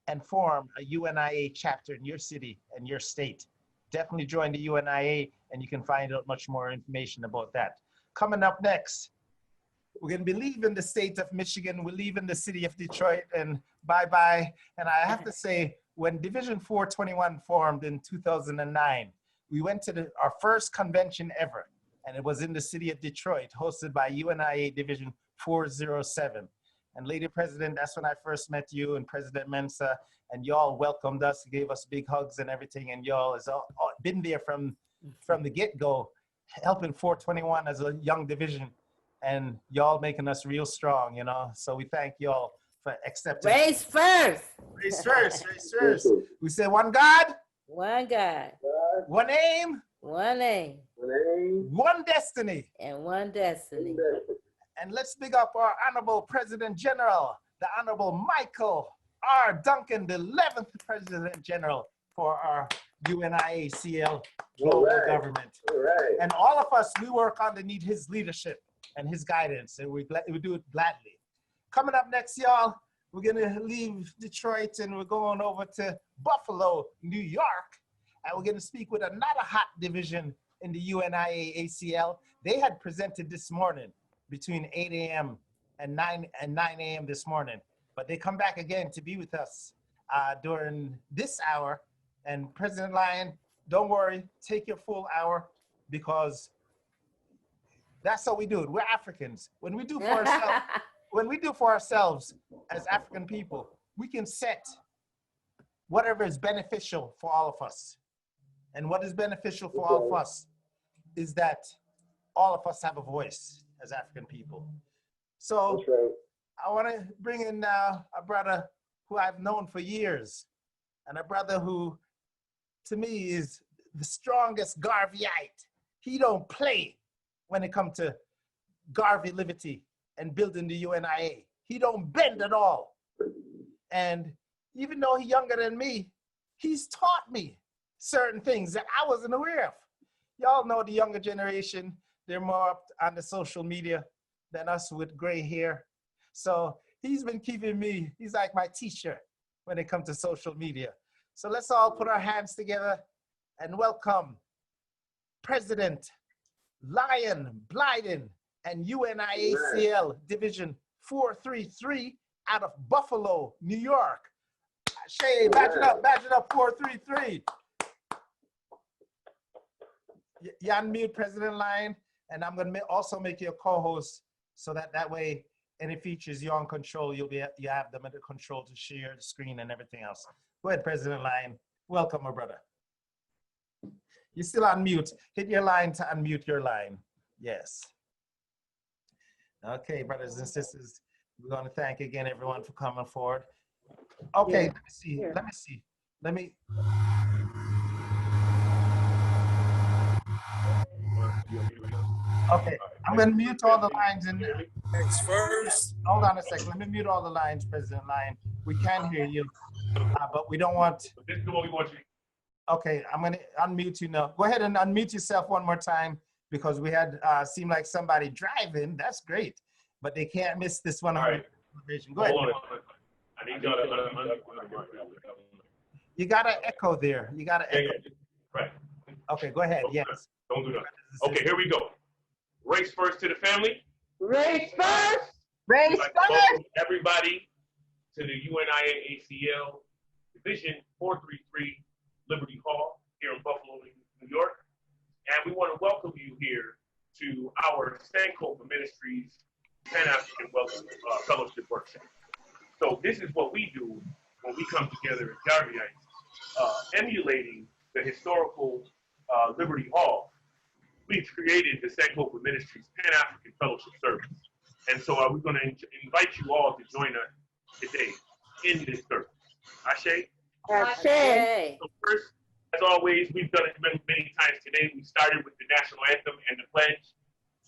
and form a UNIA chapter in your city and your state. Definitely join the UNIA and you can find out much more information about that. Coming up next, we're going to be leaving the state of Michigan. We're leaving the city of Detroit and bye-bye. And I have to say, when Division 421 formed in 2009, we went to our first convention ever. And it was in the city of Detroit, hosted by UNIA Division 407. And Lady President, that's when I first met you and President Mensah, and y'all welcomed us, gave us big hugs and everything. And y'all has all been there from the get-go, helping 421 as a young division. And y'all making us real strong, you know? So we thank y'all for accepting. Race first. Race first, race first. We say one God. One God. One aim. One aim. One destiny. And one destiny. And let's big up our Honorable President General, the Honorable Michael R. Duncan, the 11th President General for our UNIA-ACL global government. And all of us, we work underneath his leadership and his guidance, and we do it gladly. Coming up next, y'all, we're gonna leave Detroit and we're going over to Buffalo, New York, and we're gonna speak with another hot division in the UNIA-ACL. They had presented this morning between 8 a.m. and 9 a.m. this morning. But they come back again to be with us during this hour. And President Lyon, don't worry, take your full hour, because that's how we do it. We're Africans. When we do for ourselves, as African people, we can set whatever is beneficial for all of us. And what is beneficial for all of us is that all of us have a voice as African people. So I want to bring in now a brother who I've known for years, and a brother who, to me, is the strongest Garveyite. He don't play when it comes to Garvey liberty and building the UNIA. He don't bend at all. And even though he's younger than me, he's taught me certain things that I wasn't aware of. Y'all know the younger generation, they're more up on the social media than us with gray hair. So he's been keeping me, he's like my teacher when it comes to social media. So let's all put our hands together and welcome President Lyon Blyden and UNIA-ACL Division 433 out of Buffalo, New York. Shay, badge it up, 433. You unmute President Lyon, and I'm gonna also make you a co-host so that way any features you're on control, you have them under control to share the screen and everything else. Go ahead, President Lyon. Welcome, my brother. You're still on mute. Hit your line to unmute your line. Yes. Okay, brothers and sisters, we're going to thank again everyone for coming forward. Okay, let me see. Okay, I'm going to mute all the lines in there. Thanks first. Hold on a second. Let me mute all the lines, President Lyon. We can hear you, but we don't want. This is what we want you. Okay, I'm going to unmute you now. Go ahead and unmute yourself one more time, because we had seemed like somebody driving. That's great, but they can't miss this 100 celebration. Go ahead. Hold on. I need y'all to You got to echo there. You got to echo. Right. Okay, go ahead. Yes. Don't do that. Okay, here we go. Race first to the family. Race first. Race Like first. welcome everybody to the UNIA-ACL Division 433 Liberty Hall here in Buffalo, New York. And we want to welcome you here to our Sankofa Ministries Pan-African Welcome Fellowship Workshop. So this is what we do when we come together as Garveyites, emulating the historical Liberty Hall. We've created the Sankofa Ministries Pan-African Fellowship Service. And so we're going to invite you all to join us today in this service. Ashe? Ashe. So first, as always, we've done it many times today. We started with the national anthem and the pledge.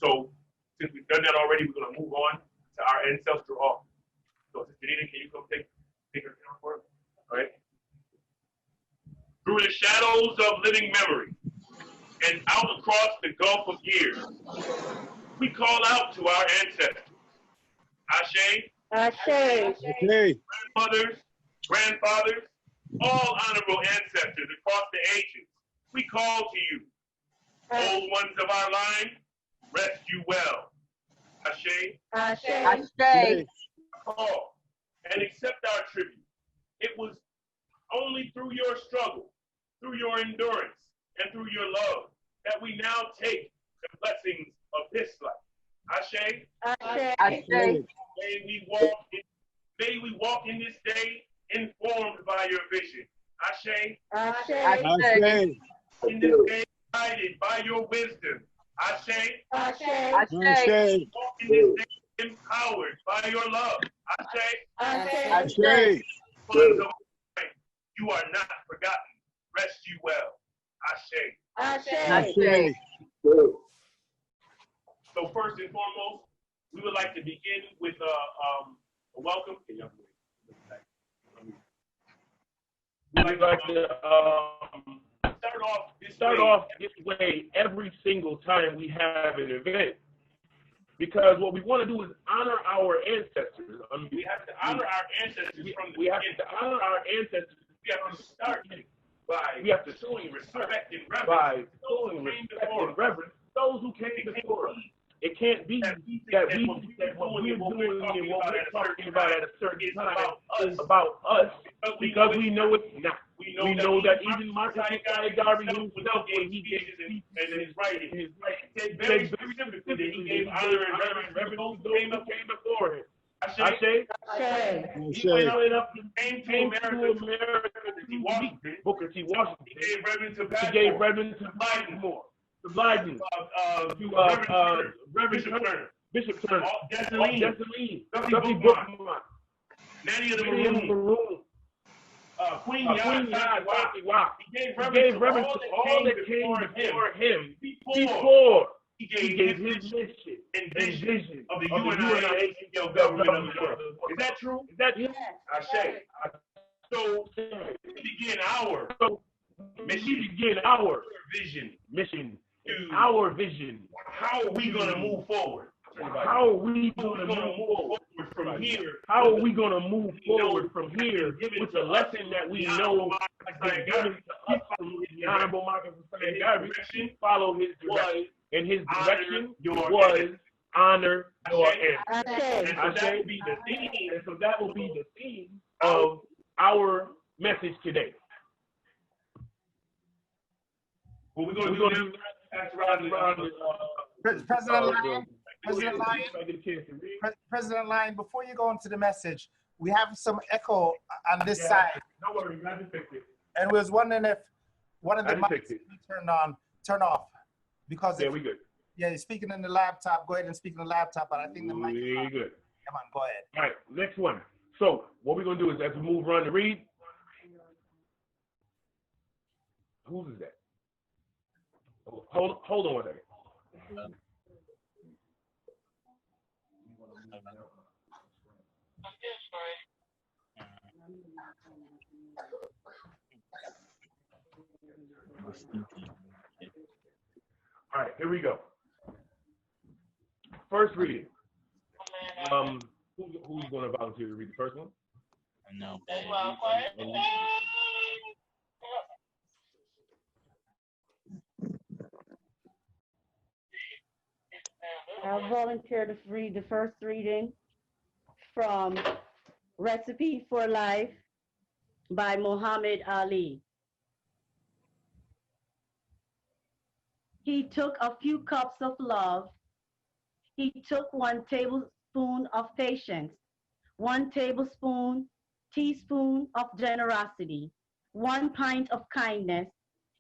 So since we've done that already, we're going to move on to our ancestral office. So Janina, can you come take her down for us? All right. Through the shadows of living memory and out across the gulf of years, we call out to our ancestors. Ashe. Ashe. Grandmothers, grandfathers, all honorable ancestors across the ages, we call to you. Old ones of our line, rest you well. Ashe. Ashe. Ashe. Call and accept our tribute. It was only through your struggle, through your endurance, and through your love that we now take the blessings of this life. Ashe. Ashe. Ashe. May we walk in this day informed by your vision. Ashe. Ashe. Ashe. In this day guided by your wisdom. Ashe. Ashe. Ashe. Walk in this day empowered by your love. Ashe. Ashe. Ashe. You are not forgotten. Rest you well. Ashe. Ashe. So first and foremost, we would like to begin with a welcome. We'd like to start off this way every single time we have an event. Because what we want to do is honor our ancestors. We have to honor our ancestors we have to honor our ancestors. We have to start by showing respect and reverence those who came before us. Those who came before us. It can't be that we that what we're doing and what we're talking about at a certain time is about us because we know it's not. We know that even Marcus Garvey himself, when he gave his speech and his writing, he said very specifically that he gave honor and reverence to those who came before him. Ashe? He went up and came to America to meet Booker T. Washington. He gave reverence to Baltimore, to Blyden, to Reverend Turner, Bishop Turner, Dessalines, Duffy Bookman, Nanny of the Maroon, Queen Yasaki Rock. He gave reverence to all that came before him before he gave his mission and vision of the UNIA-ACL government of the world. Is that true? Is that yes? I say. So we begin our vision, mission, our vision. How are we going to move forward? How are we going to move forward from here? How are we going to move forward from here with the lesson that we know has been given to us from the Honorable Marcus Garvey? Follow his direction. And his direction was honor your ancestors. And so that will be the theme. And so that will be the theme of our message today. What we're going to do President Lyon, before you go into the message, we have some echo on this side. No worries, I just fixed it. And we was wondering if one of the mics can be turn off. Because we good. Yeah, you're speaking in the laptop. Go ahead and speak in the laptop, but I think the mic is on. Good. Come on, go ahead. All right, next one. So what we're going to do is as we move around to read. Who is that? Hold on one second. All right, here we go. First reading. Who's going to volunteer to read the first one? No. I'll volunteer to read the first reading from Recipe for Life by Muhammad Ali. He took a few cups of love. He took 1 tablespoon of patience, 1 teaspoon of generosity, 1 pint of kindness.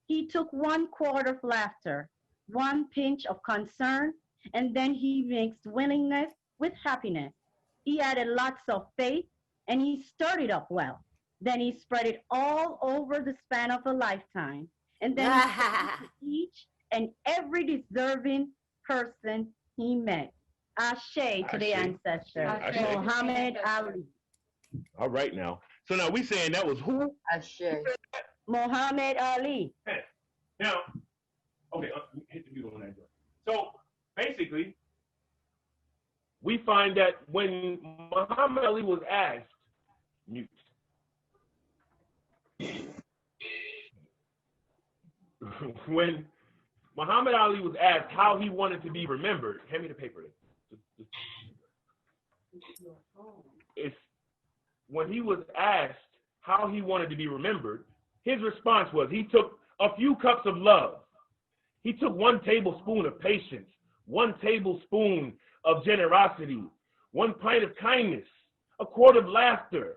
He took 1/4 of laughter, 1 pinch of concern, and then he mixed willingness with happiness. He added lots of faith, and he stirred it up well. Then he spread it all over the span of a lifetime. And then he each and every deserving person he met. Ashe to the ancestors. Muhammad Ali. All right now. So now we saying that was who? Ashe. Muhammad Ali. Now, okay, hit the mute on that. So basically, we find that when Muhammad Ali was asked, mute. When Muhammad Ali was asked how he wanted to be remembered, hand me the paper. It's when he was asked how he wanted to be remembered, his response was he took a few cups of love. He took 1 tablespoon of patience, 1 tablespoon of generosity, 1 pint of kindness, a quart of laughter,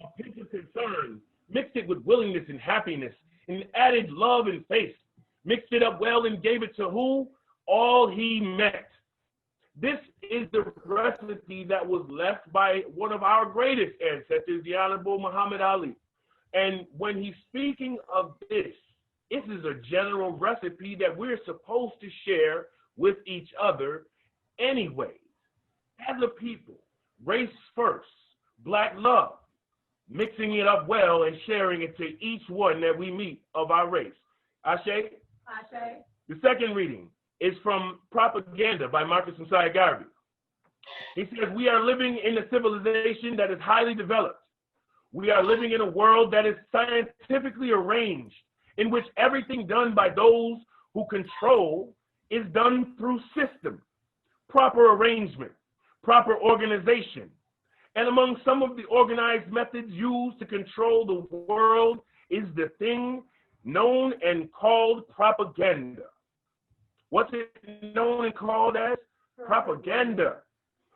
a pinch of concern, mixed it with willingness and happiness, and added love and faith, mixed it up well and gave it to who? All he met. This is the recipe that was left by one of our greatest ancestors, the Honorable Muhammad Ali. And when he's speaking of this is a general recipe that we're supposed to share with each other anyway. As a people, race first, black love, mixing it up well and sharing it to each one that we meet of our race. Ashe? Ashe. The second reading is from Propaganda by Marcus Garvey. He says, we are living in a civilization that is highly developed. We are living in a world that is scientifically arranged, in which everything done by those who control is done through system, proper arrangement, proper organization. And among some of the organized methods used to control the world is the thing known and called propaganda. What's it known and called as? Propaganda.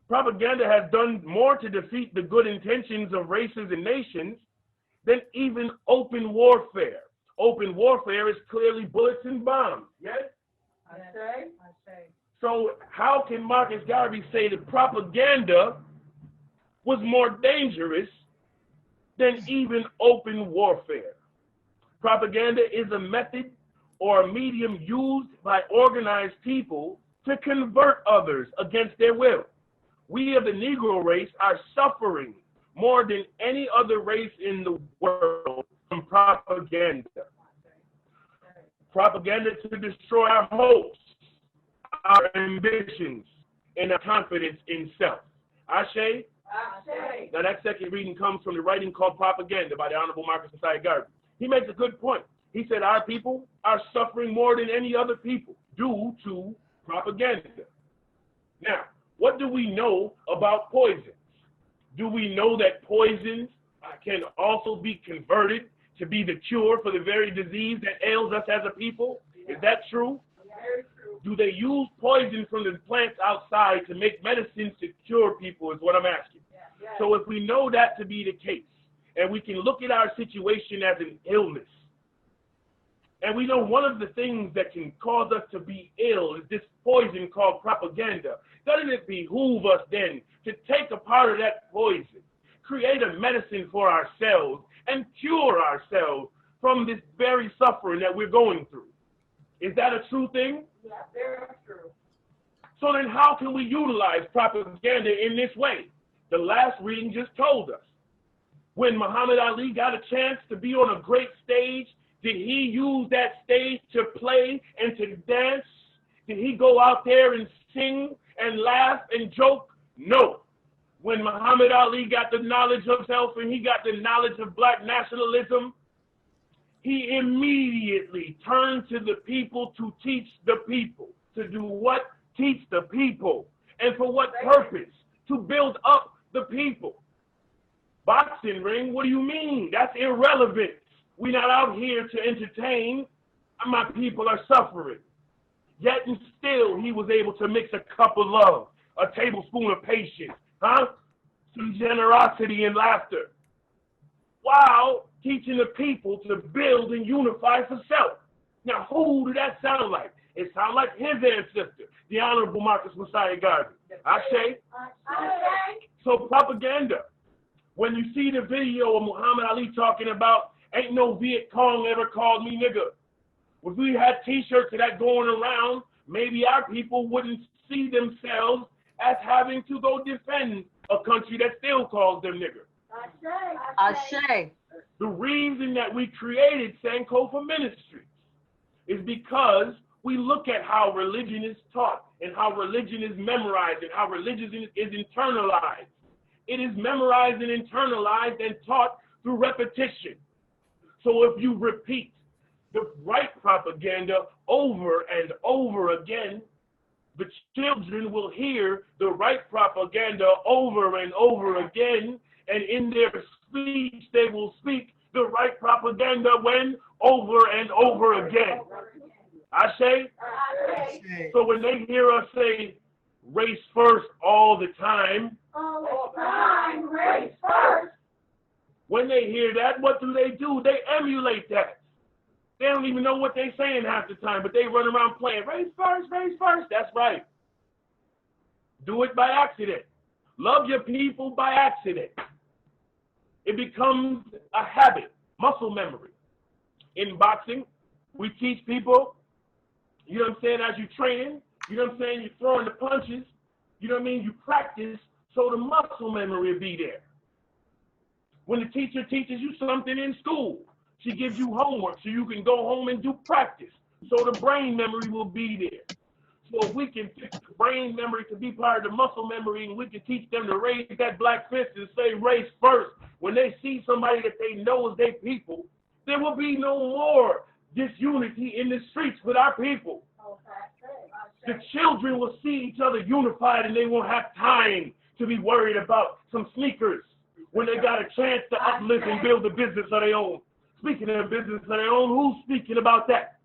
Propaganda has done more to defeat the good intentions of races and nations than even open warfare. Open warfare is clearly bullets and bombs, yes? I say. So how can Marcus Garvey say that propaganda was more dangerous than even open warfare? Propaganda is a method or a medium used by organized people to convert others against their will. We of the Negro race are suffering more than any other race in the world from propaganda. Propaganda to destroy our hopes, our ambitions, and our confidence in self. Ashe? Now that second reading comes from the writing called Propaganda by the Honorable Marcus Garvey. He makes a good point. He said our people are suffering more than any other people due to propaganda. Now, what do we know about poisons? Do we know that poisons can also be converted to be the cure for the very disease that ails us as a people? Is that true? Very true. Do they use poison from the plants outside to make medicines to cure people is what I'm asking. Yeah. So if we know that to be the case, and we can look at our situation as an illness, and we know one of the things that can cause us to be ill is this poison called propaganda, doesn't it behoove us then to take a part of that poison, create a medicine for ourselves, and cure ourselves from this very suffering that we're going through? Is that a true thing? Yeah, very true. So then how can we utilize propaganda in this way? The last reading just told us. When Muhammad Ali got a chance to be on a great stage, did he use that stage to play and to dance? Did he go out there and sing and laugh and joke? No. When Muhammad Ali got the knowledge of self and he got the knowledge of black nationalism, he immediately turned to the people to teach the people. To do what? Teach the people. And for what purpose? To build up the people. Boxing ring, what do you mean? That's irrelevant. We're not out here to entertain. My people are suffering. Yet and still, he was able to mix a cup of love, a tablespoon of patience, some generosity and laughter, while teaching the people to build and unify for self. Now, who did that sound like? It sounded like his ancestor, the Honorable Marcus Messiah Garvey. Ashe? So propaganda. When you see the video of Muhammad Ali talking about, ain't no Viet Cong ever called me nigga. If we had t-shirts of that going around, maybe our people wouldn't see themselves as having to go defend a country that still calls them nigger. Ashe. The reason that we created Sankofa Ministries is because we look at how religion is taught and how religion is memorized and how religion is internalized. It is memorized and internalized and taught through repetition. So if you repeat the right propaganda over and over again, the children will hear the right propaganda over and over again, and in their speech they will speak the right propaganda when over and over again. Ashe? So when they hear us say race first all the time, Race first. when they hear that, what do? They emulate that. They don't even know what they're saying half the time, but they run around playing race first, race first. That's right. Do it by accident. Love your people by accident. It becomes a habit, muscle memory. In boxing, we teach people, you know what I'm saying, as you're training, you know what I'm saying, you're throwing the punches, you know what I mean, you practice so the muscle memory will be there. When the teacher teaches you something in school, she gives you homework so you can go home and do practice, so the brain memory will be there. So if we can fix the brain memory to be part of the muscle memory, and we can teach them to raise that black fist and say race first, when they see somebody that they know is their people, there will be no more disunity in the streets with our people. The children will see each other unified and they won't have time to be worried about some sneakers when they got a chance to uplift and build a business of their own. Speaking of business of their own, who's speaking about that?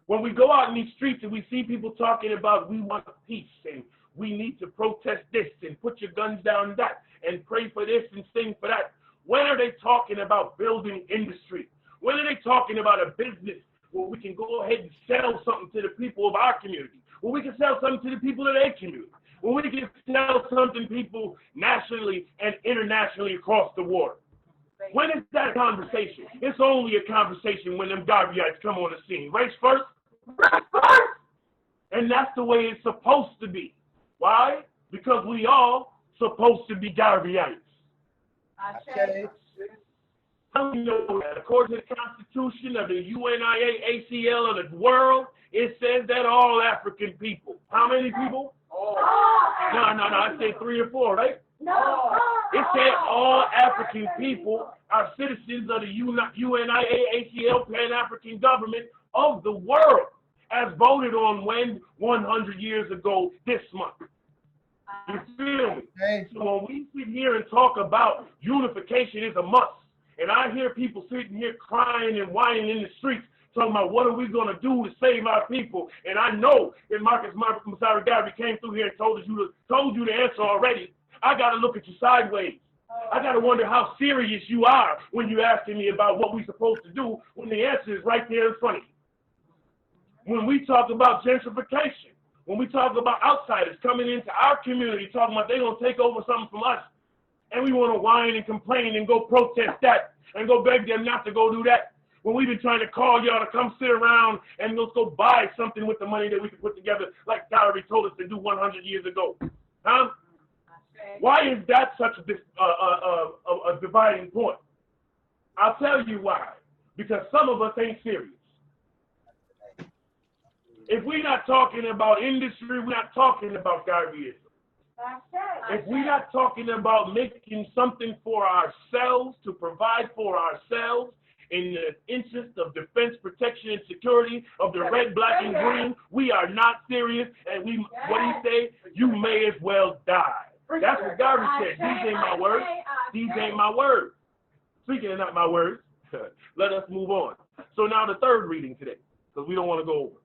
When we go out in these streets and we see people talking about we want peace and we need to protest this and put your guns down that and pray for this and sing for that, when are they talking about building industry? When are they talking about a business where we can go ahead and sell something to the people of our community, where we can sell something to the people of their community, where we can sell something to people nationally and internationally across the water? When is that a conversation? It's only a conversation when them Garveyites come on the scene. Race first, race first! And that's the way it's supposed to be. Why? Because we all supposed to be Garveyites. Okay. You know that according to the Constitution of the UNIA-ACL of the world, it says that all African people. How many people? No, I said 3 or 4, right? No. It said all African people are citizens of the UNIA-ACL Pan-African government of the world, as voted on when 100 years ago this month. You feel me? Okay. So when we sit here and talk about unification is a must, and I hear people sitting here crying and whining in the streets, talking about what are we going to do to save our people, and I know that Marcus Masari Garvey came through here and told you the answer already. I got to look at you sideways. I got to wonder how serious you are when you're asking me about what we're supposed to do when the answer is right there in front of you. When we talk about gentrification, when we talk about outsiders coming into our community talking about they're going to take over something from us, and we want to whine and complain and go protest that and go beg them not to go do that, when we've been trying to call y'all to come sit around and let's go buy something with the money that we can put together like Garvey told us to do 100 years ago. Huh? Why is that such a dividing point? I'll tell you why. Because some of us ain't serious. If we're not talking about industry, we're not talking about Garveyism. If we're not talking about making something for ourselves, to provide for ourselves in the interest of defense, protection, and security of the red, black, and green, we are not serious. And what do you say? You may as well die. That's what Garvey said. These ain't my words. These ain't my words. Speaking of not my words, let us move on. So now the third reading today, because we don't want to go over.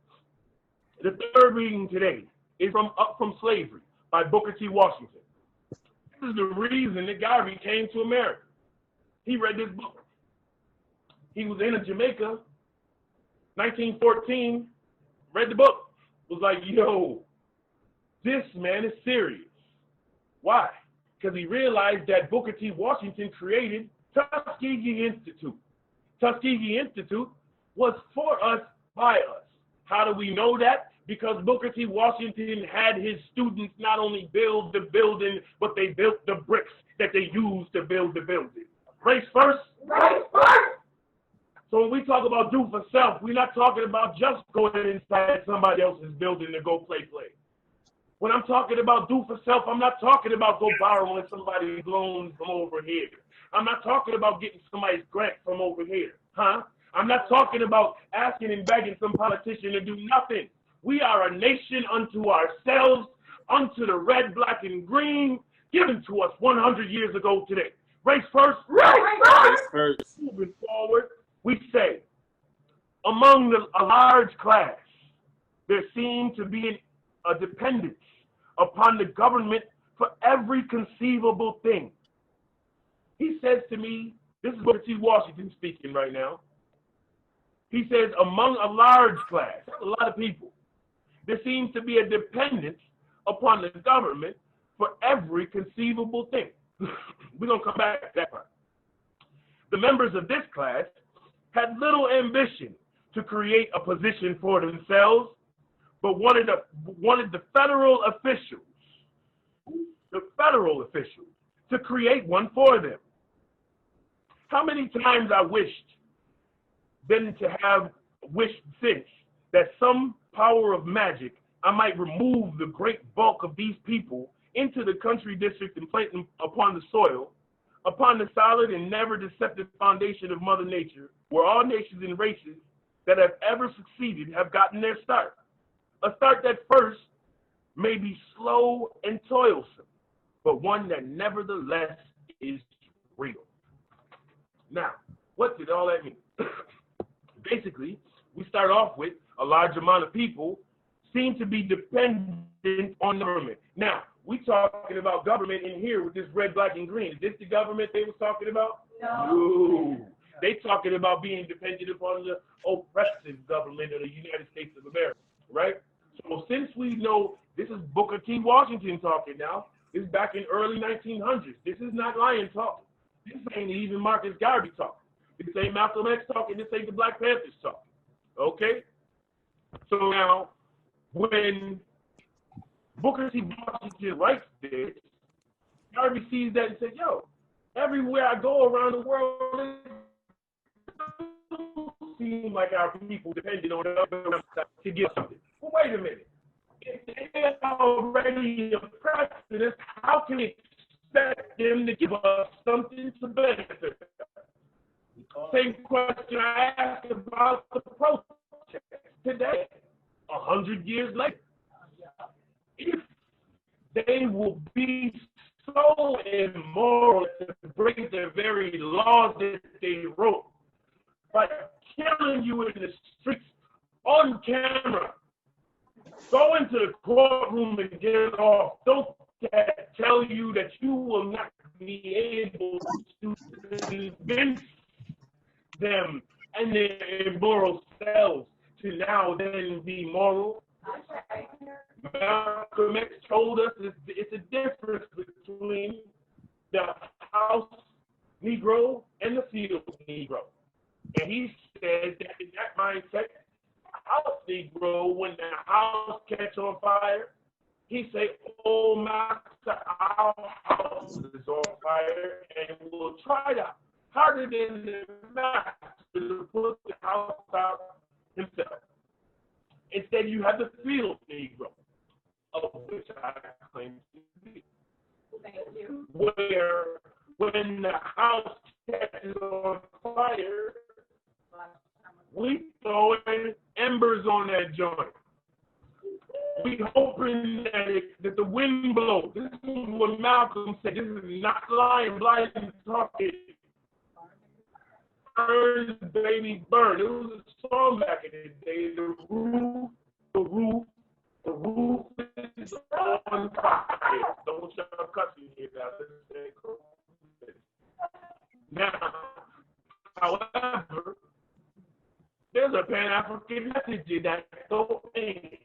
The third reading today is from Up From Slavery by Booker T. Washington. This is the reason that Garvey came to America. He read this book. He was in Jamaica, 1914, read the book, was like, yo, this man is serious. Why? Because he realized that Booker T. Washington created Tuskegee Institute. Tuskegee Institute was for us, by us. How do we know that? Because Booker T. Washington had his students not only build the building, but they built the bricks that they used to build the building. Race first? Race first! So when we talk about do for self, we're not talking about just going inside somebody else's building to go play. When I'm talking about do for self, I'm not talking about go borrowing somebody's loans from over here. I'm not talking about getting somebody's grant from over here. I'm not talking about asking and begging some politician to do nothing. We are a nation unto ourselves, unto the red, black, and green, given to us 100 years ago today. Race first, race first. Moving forward, we say, among a large class, there seemed to be a dependence upon the government for every conceivable thing. He says to me, this is Booker T. Washington speaking right now. He says, among a large class, a lot of people, there seems to be a dependence upon the government for every conceivable thing. We're going to come back to that part. The members of this class had little ambition to create a position for themselves, but wanted the federal officials to create one for them. How many times I wished since that some power of magic, I might remove the great bulk of these people into the country district and plant them upon the soil, upon the solid and never deceptive foundation of Mother Nature, where all nations and races that have ever succeeded have gotten their start. A start that first may be slow and toilsome, but one that nevertheless is real. Now, what did all that mean? Basically, we start off with a large amount of people seem to be dependent on the government. Now, we talking about government in here with this red, black, and green. Is this the government they was talking about? No. They talking about being dependent upon the oppressive government of the United States of America, right? So since we know this is Booker T. Washington talking now, this is back in early 1900s. This is not Lion talking. This ain't even Marcus Garvey talking. This ain't Malcolm X talking. This ain't the Black Panthers talking. Okay? So now, when Booker T. Washington writes this, Garvey sees that and says, yo, everywhere I go around the world, it seems like our people depended on us to get something. Well, wait a minute. If they're already oppressing us, how can we expect them to give us something to benefit? Same question I asked about the protest today, 100 years later. If they will be so immoral to break the very laws that they wrote by killing you in the streets on camera, go into the courtroom and get off. Don't tell you that you will not be able to convince them and their immoral selves to now then be moral. Malcolm X told us it's a difference between the house Negro and the field Negro. And he said that in that mindset, house Negro, when the house catch on fire, he say, oh, master, our house is on fire, and we'll try to harder than the master to put the house out himself. Instead, you have the field Negro, of which I claim to be. Thank you. Where when the house catches on fire, we throwing embers on that joint. We hoping that the wind blows. This is what Malcolm said. This is not lying, blind talking. Burn, baby, burn. It was a song back in the day. The roof is on fire. Don't y'all cussing here now. Now, however, there's a Pan-African message in that thing.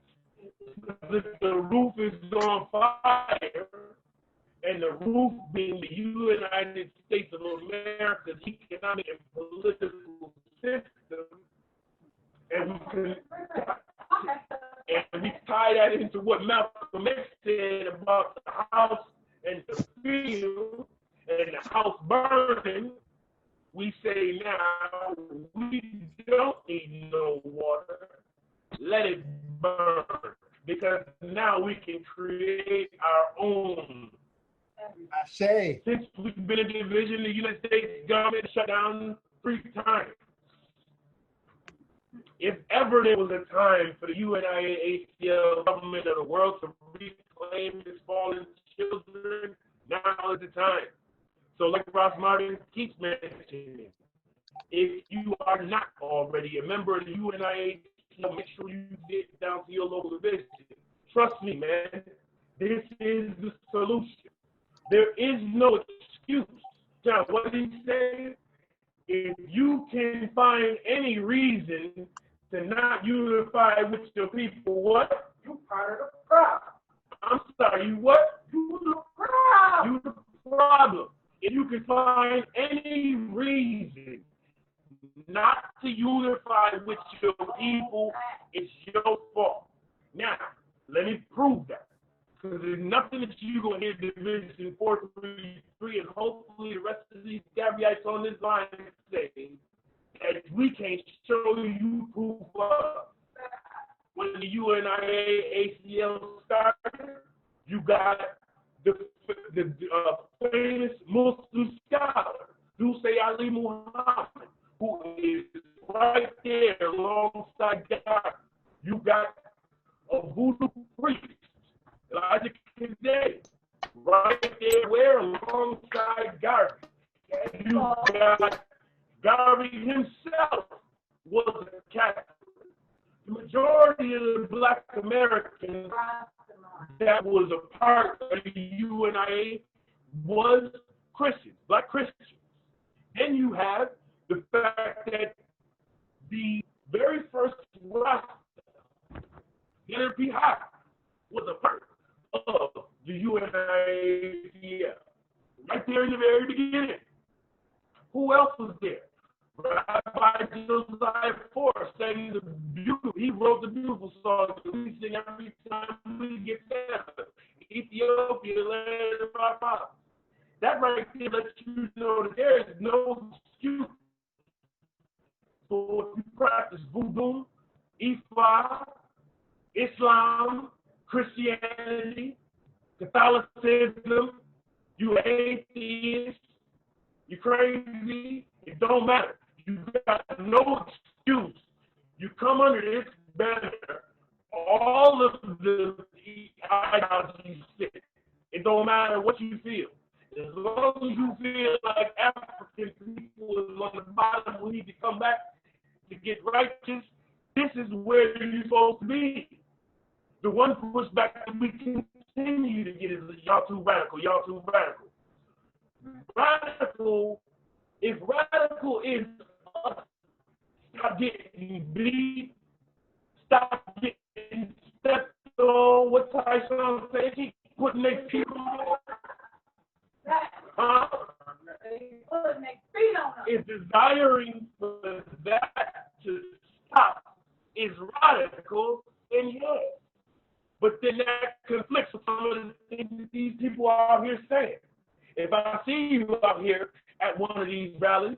If the roof is on fire, and the roof being the United States of America's economic and political system, and we tie that into what Malcolm X said about the house and the field and the house burning, we say now we don't need no water. Let it burn. Because now we can create our own. Ashe. Since we've been in division, the United States government shut down 3 times. If ever there was a time for the UNIA-ACL government of the world to reclaim its fallen children, now is the time. So like Ross Martin keeps mentioning, if you are not already a member of the UNIA-ACL, make sure you get down to your local division. Trust me, man, this is the solution. There is no excuse. Now, what did he say? If you can find any reason to not unify with your people, what? You part of the problem. I'm sorry, you what? You the problem. You the problem. If you can find any reason not to unify with your people, it's your fault. Now, let me prove that. Because there's nothing that you're going to hear Division 433 and hopefully the rest of these Gabbyites on this line say that we can't show you proof of. When the UNIA-ACL started, you got the famous Muslim scholar, Dulce Ali Muhammad, who is right there alongside God. You got a You got Garvey himself was a Catholic. The majority of the Black Americans that was a part of the UNIA was Christians, Black Christians. Then you have the fact that the very first roster, Leonard P. High, was a part of the UNIA-ACL. Right there in the very beginning. Who else was there? Rabbi Josiah Forrest sang the beautiful, he wrote the beautiful song that we sing every time we get together. Ethiopia, land of our fathers. That right there lets you know that there is no excuse for if you practice voodoo, Ifa, Islam, Christianity, Catholicism, you atheist, you crazy, it don't matter. You got no excuse. You come under this banner, all of the ideologies fit. It don't matter what you feel. As long as you feel like African people is on the bottom, we need to come back to get righteous. This is where you're supposed to be. The one pushback that we continue to get is y'all too radical, y'all too radical. Radical, if radical is us, stop getting beat, stop getting stepped on, what Tyson said, keep putting their people on. Is desiring for that to stop is radical, and yes. But then that conflicts with some of the things that these people are out here saying. If I see you out here at one of these rallies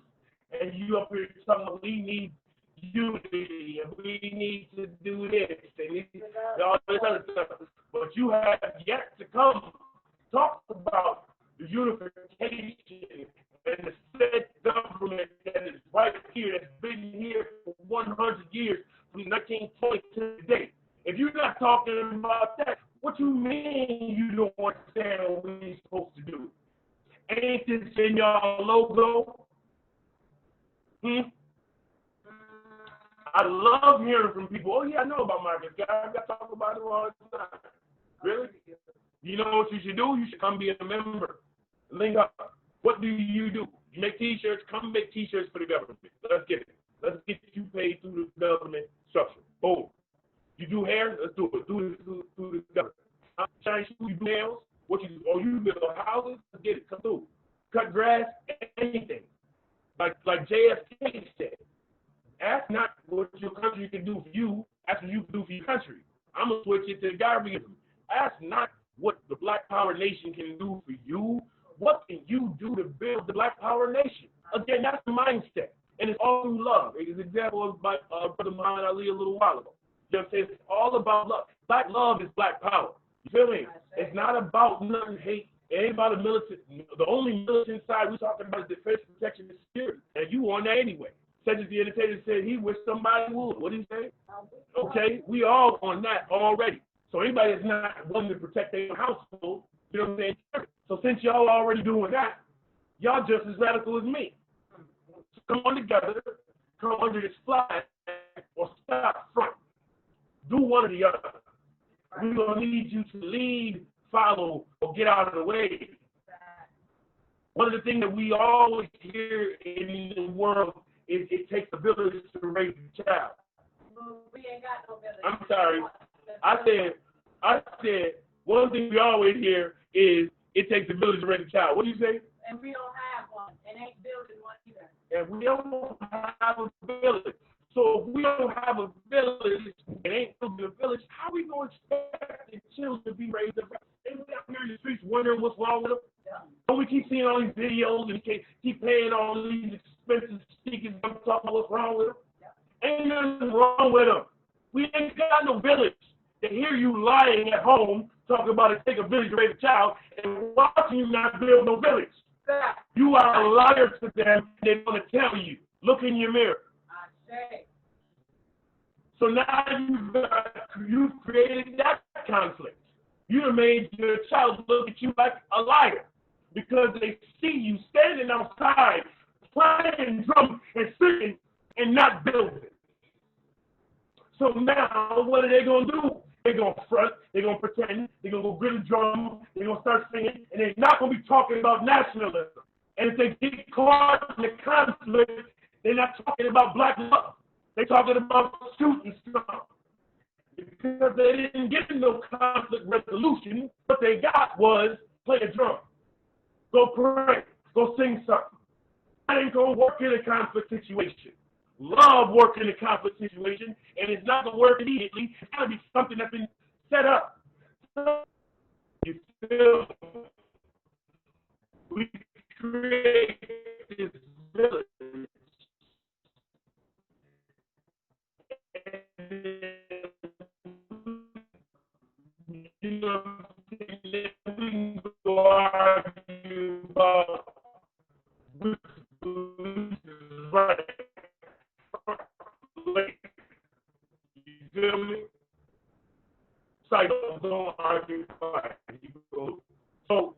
and you up here talking about we need unity and we need to do this and all this other stuff, but you have yet to come talk about the unification and the said government that is right here, that's been here for 100 years, from 1920 to today. If you're not talking about that, what you mean you don't understand what we're supposed to do? Ain't this in your logo? I love hearing from people, oh yeah, I know about Marcus Garvey. I got to talk about it all the time. Really? You know what you should do? You should come be a member. Link up. What do? You make t-shirts, come make t-shirts for the government. Let's get it. Let's get you paid through the government structure. Boom. You do hair? Let's do it. Do it through the government. Chinese food, you do nails? What you do? Oh, you build houses? Let's get it. Come through. Cut grass, anything. Like JFK said, ask not what your country can do for you, ask what you can do for your country. I'm going to switch it to Garveyism. Ask not what the Black Power Nation can do for you. What can you do to build the Black Power Nation? Again, that's the mindset. And it's all through love. It's an example of my brother Muhammad Ali a little while ago. You know what I'm saying? It's all about love. Black love is Black power. You feel me? It's not about nothing hate. It ain't about a militant. The only militant side we're talking about is defense, protection, and security. And you on that anyway. Such as the entertainer said he wished somebody would. What did he say? Okay, we all on that already. So anybody that's not willing to protect their household, you know what I'm saying? So since y'all already doing that, y'all just as radical as me. So come on together, come under this flag, or stop front. Do one or the other. We're going to need you to lead, follow, or get out of the way. One of the things that we always hear in the world is it takes a village to raise a child. We ain't got no village. I'm sorry. I said, one thing we always hear is it takes a village to raise a child. What do you say? And we don't have one, and ain't building one either. And we don't have a village. So if we don't have a village, and ain't building a village, how are we going to expect the children to be raised up? They be out here in the streets wondering what's wrong with them. Don't we keep seeing all these videos and keep paying all these expensive speakers and talking about what's wrong with them? Ain't nothing wrong with them. We ain't got no village. They hear you lying at home talking about it take a village to raise a child and watching you not build no village. You are a liar to them. They're going to tell you. Look in your mirror. So now you've created that conflict. You have made your child look at you like a liar because they see you standing outside playing drums and singing and not building. So now, what are they going to do? They're going to front, they're going to pretend, they're going to go get a drum, they're going to start singing, and they're not going to be talking about nationalism. And if they get caught in the conflict, they're not talking about black love. They're talking about shooting stuff. Because they didn't get no conflict resolution, what they got was play a drum, go pray, go sing something. That ain't going to work in a conflict situation. Love work in a conflict situation, and it's not going to work immediately. It's got to be something that's been set up. You feel we create this village. You know, we can go argue about which is right. You feel me? Cycle, don't argue about it. So,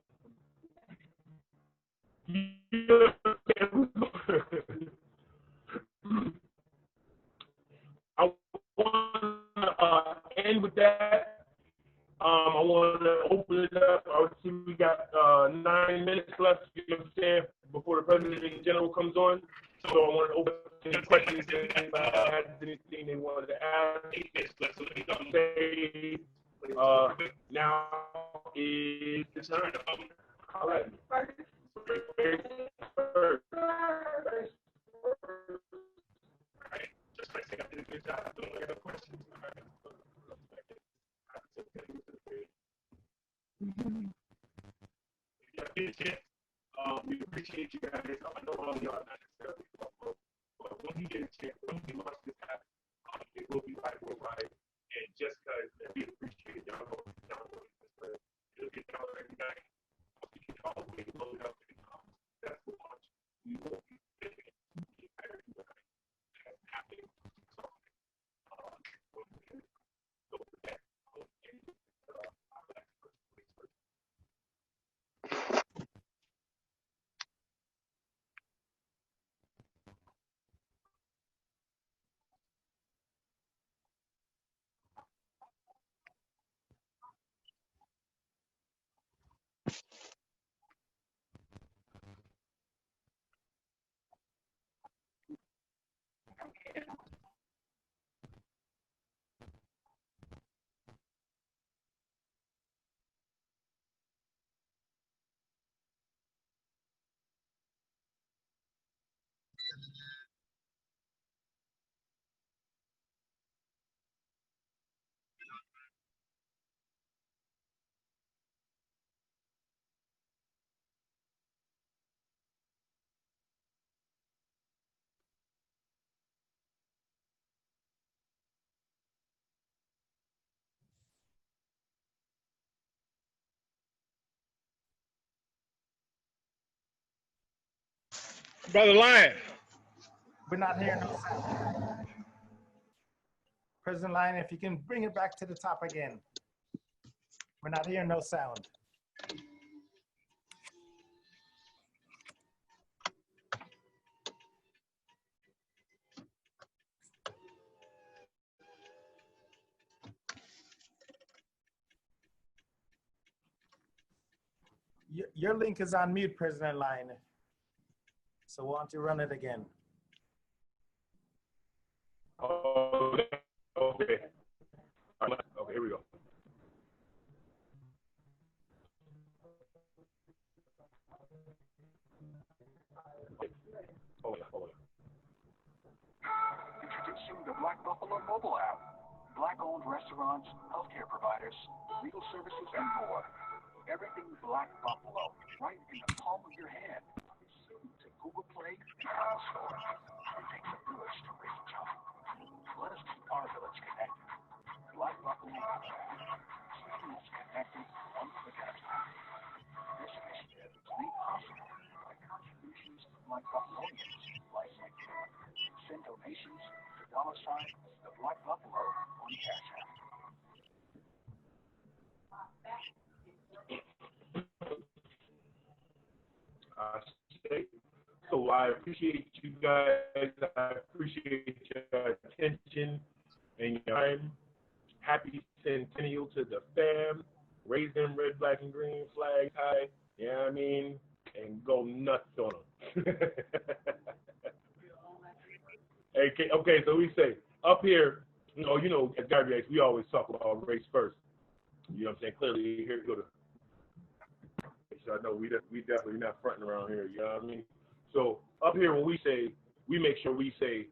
I want to end with that. I want to open it up. I see we got 9 minutes left, you know what I'm saying, before the President in General comes on. So I want to open up any questions if anybody has anything they wanted to ask. 8 minutes left, so let me say, now is the time. All right. Just like I did a good job doing the questions. We appreciate you guys. I know all of y'all not necessarily, but when you get a chance, when we launch this app, it will be live worldwide. And just because we appreciate y'all going download this, but it'll get downloaded every night. We can always load up and that's the launch. We will be living every night. That's happening. So, Brother Lion. We're not hearing no sound. President Lion, if you can bring it back to the top again. We're not hearing no sound. Your link is on mute, President Lion. So why don't you run it again? Okay. Okay. All right. Okay, here we go. Introducing the Black Buffalo mobile app. Black-owned restaurants, healthcare providers, legal services, and more. Everything Black Buffalo, right in the palm of your hand. Soon to Google Play and Apple Store. It takes a village to raise a child. Let us keep our village connected. Black Buffalo mobile app. Keeping us connected one click at a time. This initiative is made possible by contributions from Black Buffalonians like you. Send donations to $, the Black Buffalo on Cash App. So I appreciate you guys. I appreciate your attention and your time. Happy centennial to the fam. Raise them red, black, and green flags high. You know what I mean? And go nuts on them. Okay, so we say up here, at Garbage X, we always talk about race first. You know what I'm saying? Clearly, here go to. So I know we definitely not fronting around here. You know what I mean? So up here, when we say, we make sure we say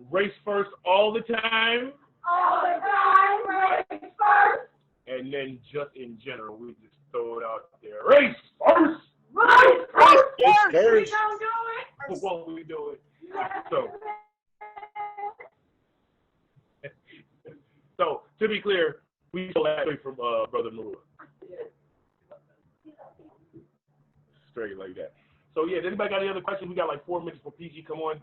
race first all the time. All the time, race first. And then just in general, we just throw it out there. Race first. Race first. We don't do it. What we do it. So to be clear, we stole that straight from Brother Marua. Straight like that. So yeah, does anybody got any other questions? We got like 4 minutes for PG come on.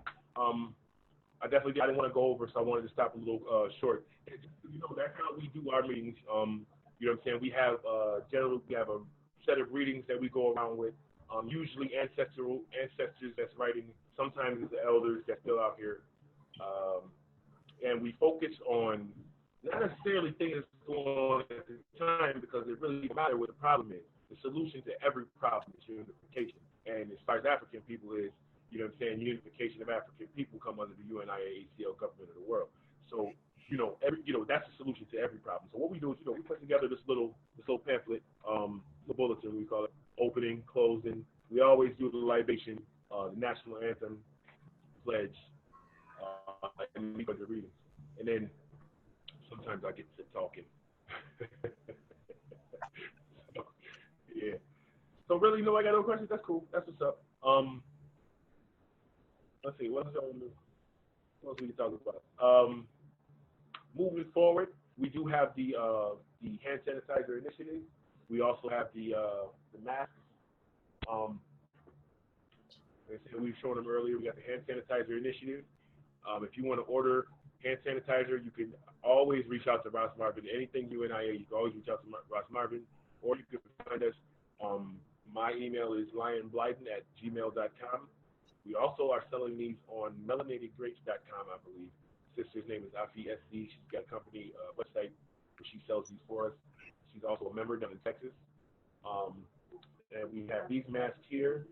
I didn't want to go over, so I wanted to stop a little short. That's how we do our meetings. You know what I'm saying? We have generally we have a set of readings that we go around with. Usually ancestors that's writing. Sometimes it's the elders that's still out here. And we focus on not necessarily things going on at the time, because it really doesn't matter what the problem is. The solution to every problem is unification. And as far as African people is, you know what I'm saying, unification of African people come under the UNIA-ACL government of the world. So, that's the solution to every problem. So what we do is, we put together this little pamphlet, the bulletin we call it, opening, closing. We always do the libation, the national anthem, pledge, and we go to readings. And then sometimes I get to talking. So, yeah. So really, I got no questions. That's cool. That's what's up. Let's see. What else we can talk about? Moving forward, we do have the hand sanitizer initiative. We also have the masks. We've shown them earlier. We got the hand sanitizer initiative. If you want to order hand sanitizer, you can always reach out to Ross Marvin. Anything UNIA, you can always reach out to Ross Marvin, or you can find us. My email is lionblyden@gmail.com. We also are selling these on melanatedgrapes.com, I believe. Sister's name is Afi SC. She's got a company website where she sells these for us. She's also a member down in Texas. And we have these masks here,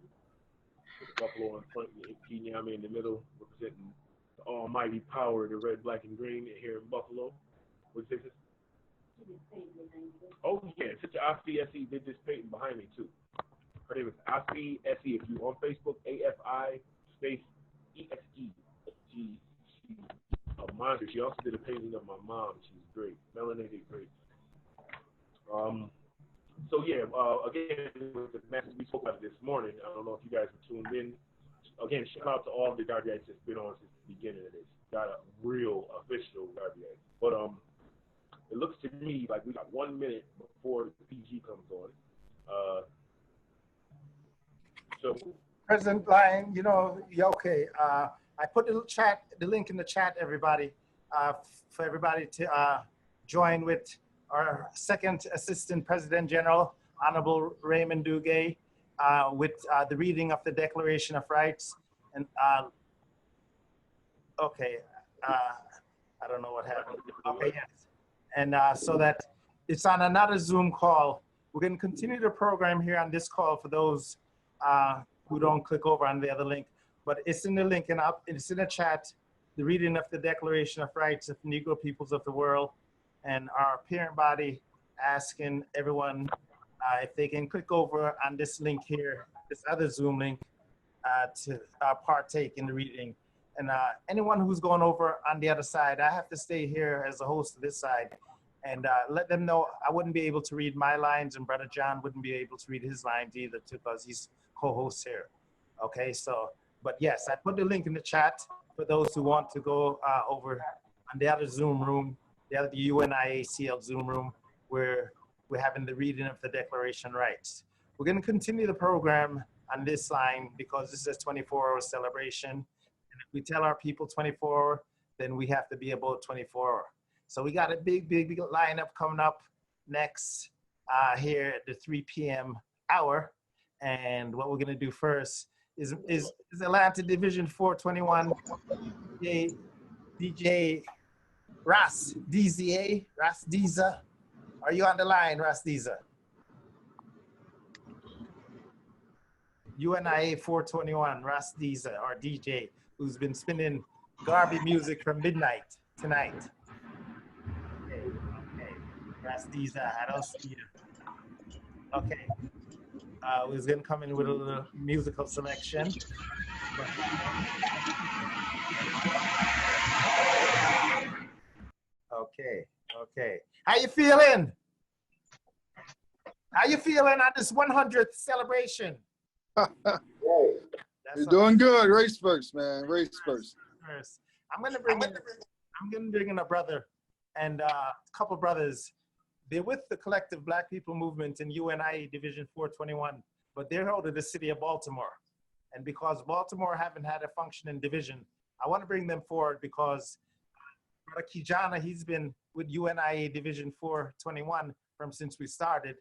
with the buffalo in front, and Kinyami in the middle, representing the almighty power of the red, black, and green here in Buffalo. What's this? Oh, yeah, Sister Afi SE did this painting behind me, too. Her name is Afi SE. If you on Facebook, AFI space ESE. She's a monster. She also did a painting of my mom. She's great. Melanated great. So yeah, again, with the message we spoke about this morning, I don't know if you guys were tuned in. Again, shout out to all the Guardians that's been on since the beginning of this. Got a real official Guardian. But it looks to me like we got 1 minute before the PG comes on. So President Lyon, okay. I put the link in the chat, everybody, for everybody to join with our second Assistant President General, Honorable Raymond Duguay, with the reading of the Declaration of Rights. And okay, I don't know what happened. Okay, yes. And so that it's on another Zoom call. We're going to continue the program here on this call for those who don't click over on the other link. But it's in the link and it's in the chat, the reading of the Declaration of Rights of Negro Peoples of the World, and our parent body asking everyone if they can click over on this link here, this other Zoom link, to partake in the reading. And anyone who's going over on the other side, I have to stay here as a host of this side and let them know I wouldn't be able to read my lines, and Brother John wouldn't be able to read his lines either, because he's co-host here. Okay, so, but yes, I put the link in the chat for those who want to go over on the other Zoom room, the other UNIA-ACL Zoom room, where we're having the reading of the Declaration of Rights. We're going to continue the program on this line because this is a 24-hour celebration. And if we tell our people 24-hour, then we have to be about 24-hour. So we got a big lineup coming up next here at the 3 p.m. hour. And what we're going to do first is Atlanta Division 421 DJ Ras DZA, Ras Diza. Are you on the line, Ras Diza? UNIA 421, Ras Diza, our DJ, who's been spinning Garvey music from midnight tonight. Okay, Ras Diza, I don't see you. Okay, we're gonna come in with a little musical selection. Okay. How you feeling? How you feeling on this 100th celebration? You're doing good. Race first, man. Race first. I'm gonna bring in a brother and a couple brothers. They're with the Collective Black People Movement in UNIA Division 421, but they're out of the city of Baltimore. And because Baltimore haven't had a functioning division, I want to bring them forward because Brother Kijana, he's been with UNIA Division 421 from since we started,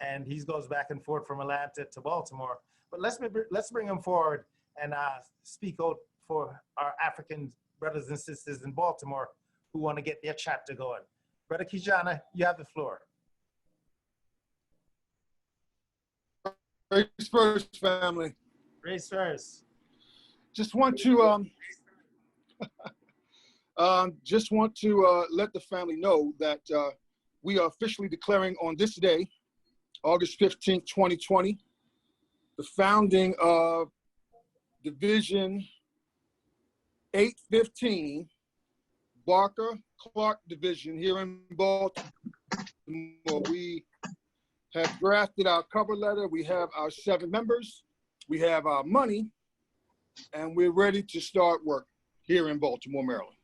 and he goes back and forth from Atlanta to Baltimore. But let's bring him forward and speak out for our African brothers and sisters in Baltimore who want to get their chapter going. Brother Kijana, you have the floor. Race first, family. Race first. Just want to let the family know that we are officially declaring on this day, August 15th, 2020, the founding of Division 815, Barker Clark Division here in Baltimore. We have drafted our cover letter. We have our 7 members. We have our money, and we're ready to start work here in Baltimore, Maryland.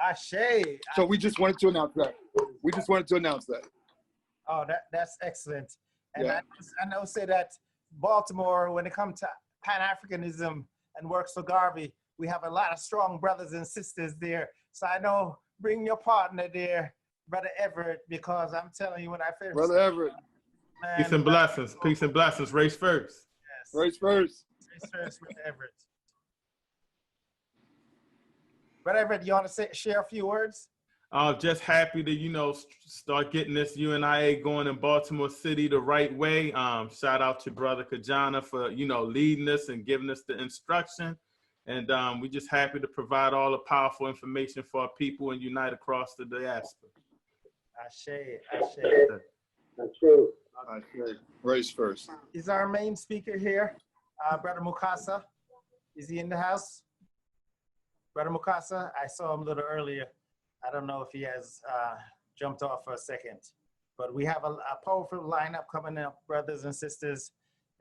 Ashe. So we just wanted to announce that. Oh, that's excellent. And Yeah. I know say that Baltimore, when it comes to Pan-Africanism and works for Garvey, we have a lot of strong brothers and sisters there. So I know, bring your partner there, Brother Everett, because I'm telling you, when I first... Brother Everett. Man, Peace and blessings. Peace and blessings. Race first. Yes. Race first. Race first, Brother Everett. Brother Everett, you want to share a few words? Just happy to, start getting this UNIA going in Baltimore City the right way. Shout out to Brother Kijana for, leading us and giving us the instruction. And we're just happy to provide all the powerful information for our people and unite across the diaspora. Ashe. Race first. Is our main speaker here, Brother Mukasa? Is he in the house? Brother Mukasa, I saw him a little earlier. I don't know if he has jumped off for a second, but we have a powerful lineup coming up, brothers and sisters.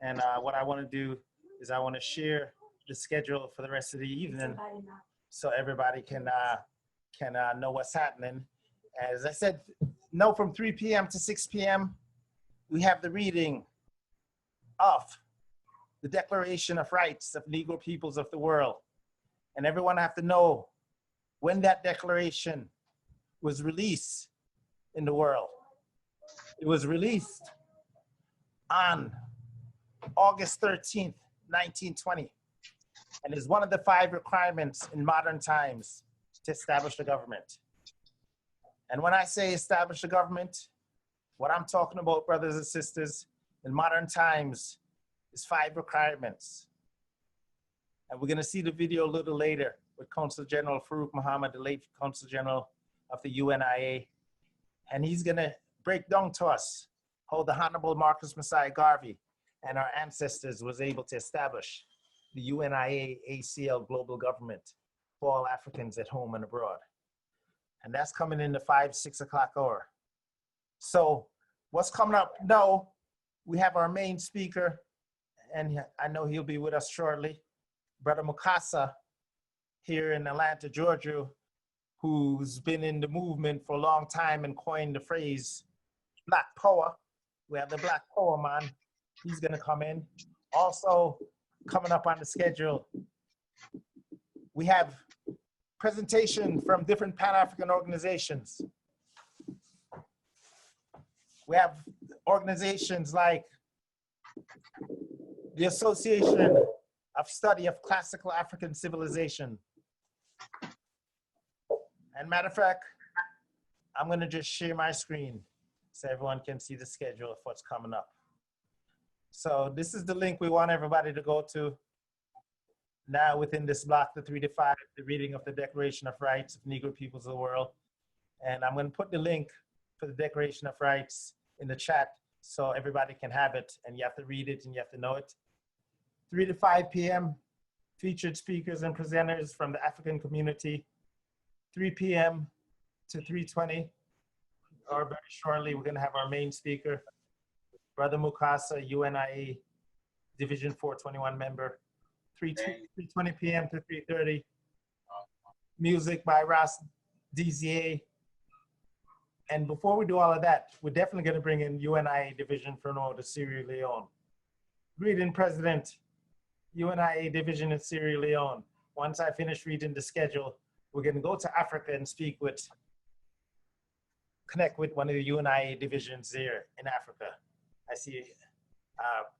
And what I want to do is I want to share the schedule for the rest of the evening so everybody can know what's happening. As I said, from 3 p.m. to 6 p.m., we have the reading of the Declaration of Rights of Negro Peoples of the World. And everyone have to know when that declaration was released in the world. It was released on August 13th, 1920, and is one of the 5 requirements in modern times to establish the government. And when I say establish the government, what I'm talking about, brothers and sisters, in modern times is 5 requirements. And we're gonna see the video a little later with Consul General Farouk Muhammad, the late Consul General of the UNIA. And he's gonna break down to us how the Honorable Marcus Messiah Garvey and our ancestors was able to establish the UNIA-ACL global government for all Africans at home and abroad. And that's coming in the 5-6 o'clock hour. So what's coming up now, we have our main speaker, and I know he'll be with us shortly, Brother Mukasa here in Atlanta, Georgia, who's been in the movement for a long time and coined the phrase Black Power. We have the Black Power man. He's gonna come in. Also coming up on the schedule, we have presentation from different Pan-African organizations. We have organizations like the Association of Study of Classical African Civilization. And matter of fact, I'm going to just share my screen so everyone can see the schedule of what's coming up. So this is the link we want everybody to go to. Now within this block, the 3 to 5, the reading of the Declaration of Rights of Negro Peoples of the World. And I'm going to put the link for the Declaration of Rights in the chat so everybody can have it, and you have to read it and you have to know it. 3 to 5 p.m., featured speakers and presenters from the African community. 3 p.m. to 3:20, or very shortly, we're going to have our main speaker, Brother Mukasa, UNIA Division 421 member. 3:20 p.m. to 3:30. Music by Ras DZA. And before we do all of that, we're definitely going to bring in UNIA Division for to Sierra Leone. Greeting President, UNIA Division in Sierra Leone. Once I finish reading the schedule, we're going to go to Africa and connect with one of the UNIA divisions there in Africa. I see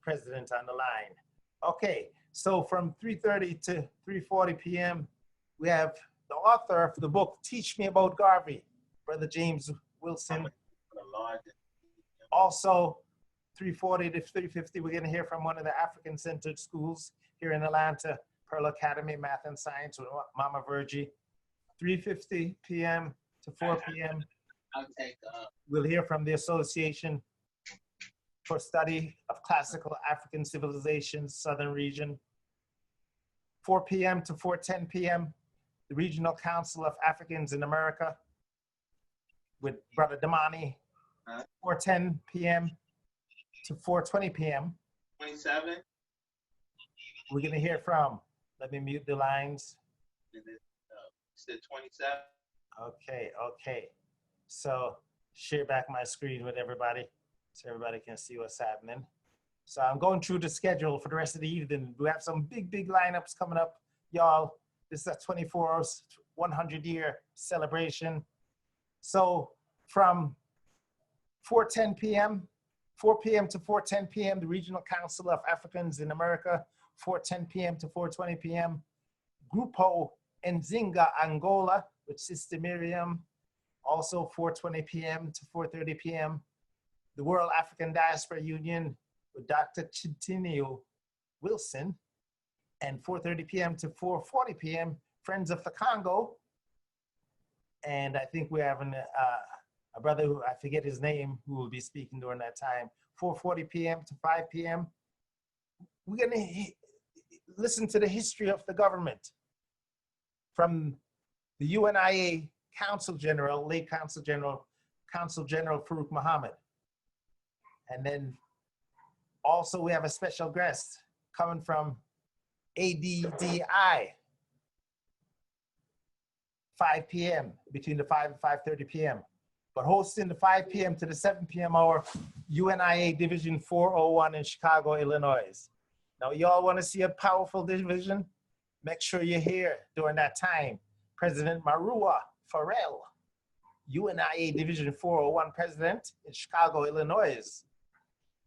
President on the line. Okay, so from 3:30 to 3:40 p.m., we have the author of the book, Teach Me About Garvey, Brother James Wilson. Also, 3:40 to 3:50, we're going to hear from one of the African-centered schools here in Atlanta, Pearl Academy, Math and Science with Mama Virgie. 3:50 p.m. to 4 p.m., we'll hear from the Association for Study of Classical African Civilizations, Southern Region. 4 p.m. to 4:10 p.m., the Regional Council of Africans in America with Brother Damani. 4:10 p.m. to 4:20 p.m. 27. We're going to hear from, let me mute the lines. Said 27. Okay. So share back my screen with everybody so everybody can see what's happening. So I'm going through the schedule for the rest of the evening. We have some big lineups coming up, y'all. This is a 24 100-year celebration. So from 4:10 p.m., 4 p.m. to 4:10 p.m., the Regional Council of Africans in America. 4:10 p.m. to 4:20 p.m., Grupo Nzinga, Angola, with Sister Miriam. Also 4:20 p.m. to 4:30 p.m., the World African Diaspora Union with Dr. Chitinio Wilson. And 4:30 p.m. to 4:40 p.m., Friends of the Congo. And I think we're having a brother who, I forget his name, who will be speaking during that time. 4:40 p.m. to 5 p.m. We're going to listen to the history of the government from the UNIA Council General, late Council General Farouk Muhammad. And then also we have a special guest coming from ADDI, 5 p.m., between the 5 and 5:30 p.m. But hosting the 5 p.m. to the 7 p.m. hour, UNIA Division 401 in Chicago, Illinois. Now, y'all want to see a powerful division? Make sure you're here during that time. President Marua Farrell, UNIA Division 401 president in Chicago, Illinois.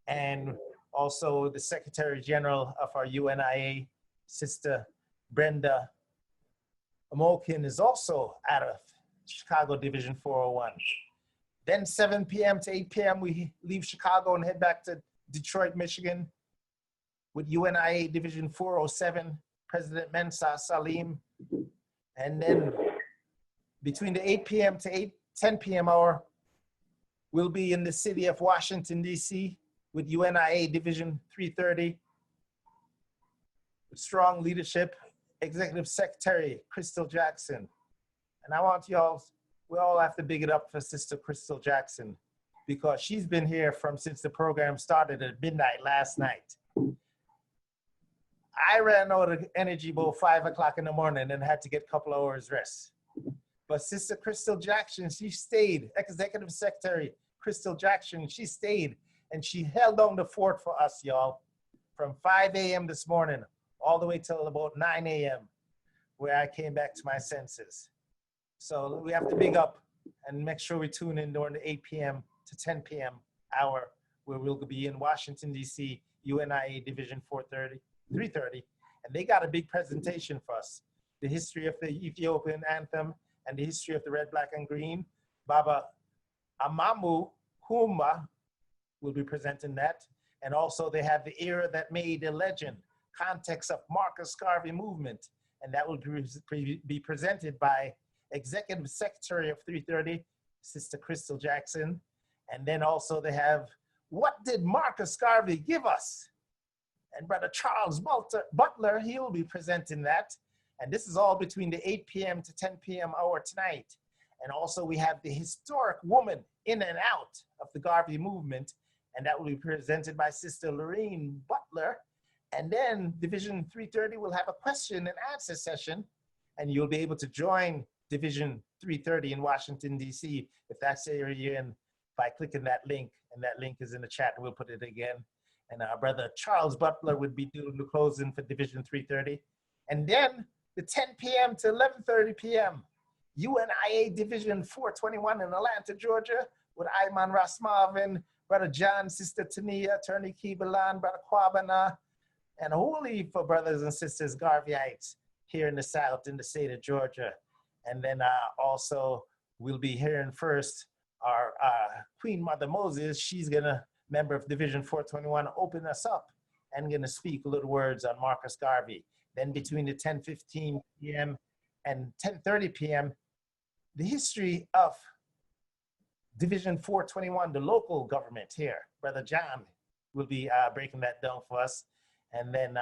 And also the Secretary General of our UNIA, Sister Brenda Amokin, is also out of Chicago Division 401. Then 7 p.m. to 8 p.m., we leave Chicago and head back to Detroit, Michigan with UNIA Division 407, President Mensa Salim. And then between the 8 p.m. to 10 p.m. hour, we'll be in the city of Washington, D.C. with UNIA Division 330. With strong leadership, Executive Secretary Crystal Jackson. And I want y'all, we all have to big it up for Sister Crystal Jackson, because she's been here since the program started at midnight last night. I ran out of energy about 5 o'clock in the morning and had to get a couple hours rest. But Sister Crystal Jackson, she stayed. Executive Secretary Crystal Jackson, she stayed and she held down the fort for us, y'all, from 5 a.m. this morning all the way till about 9 a.m. where I came back to my senses. So we have to big up and make sure we tune in during the 8 p.m. to 10 p.m. hour where we'll be in Washington, D.C. UNIA Division 330, and they got a big presentation for us. The history of the Ethiopian anthem and the history of the red, black, and green. Baba Amamu Huma will be presenting that. And also they have the era that made a legend, context of Marcus Garvey movement. And that will be presented by Executive Secretary of 330, Sister Crystal Jackson. And then also they have, what did Marcus Garvey give us? And Brother Charles Butler, he will be presenting that. And this is all between the 8 p.m. to 10 p.m. hour tonight. And also we have the historic woman in and out of the Garvey movement. And that will be presented by Sister Lorraine Butler. And then Division 330 will have a question and answer session. And you'll be able to join Division 330 in Washington, D.C. if that's the area you're in by clicking that link. And that link is in the chat, and we'll put it again. And our brother Charles Butler would be doing the closing for Division 330. And then the 10 p.m. to 11:30 p.m. UNIA Division 421 in Atlanta, Georgia, with Ayman Ras Marvin, Brother John, Sister Tania, Attorney Kibalan, Brother Kwabana, and a whole heap for brothers and sisters Garveyites here in the South, in the state of Georgia. And then also we'll be hearing first our Queen Mother Moses. She's gonna, member of Division 421, open us up and gonna speak a little words on Marcus Garvey. Then between the 10:15 p.m. and 10:30 p.m., the history of Division 421, the local government here. Brother John will be breaking that down for us. And then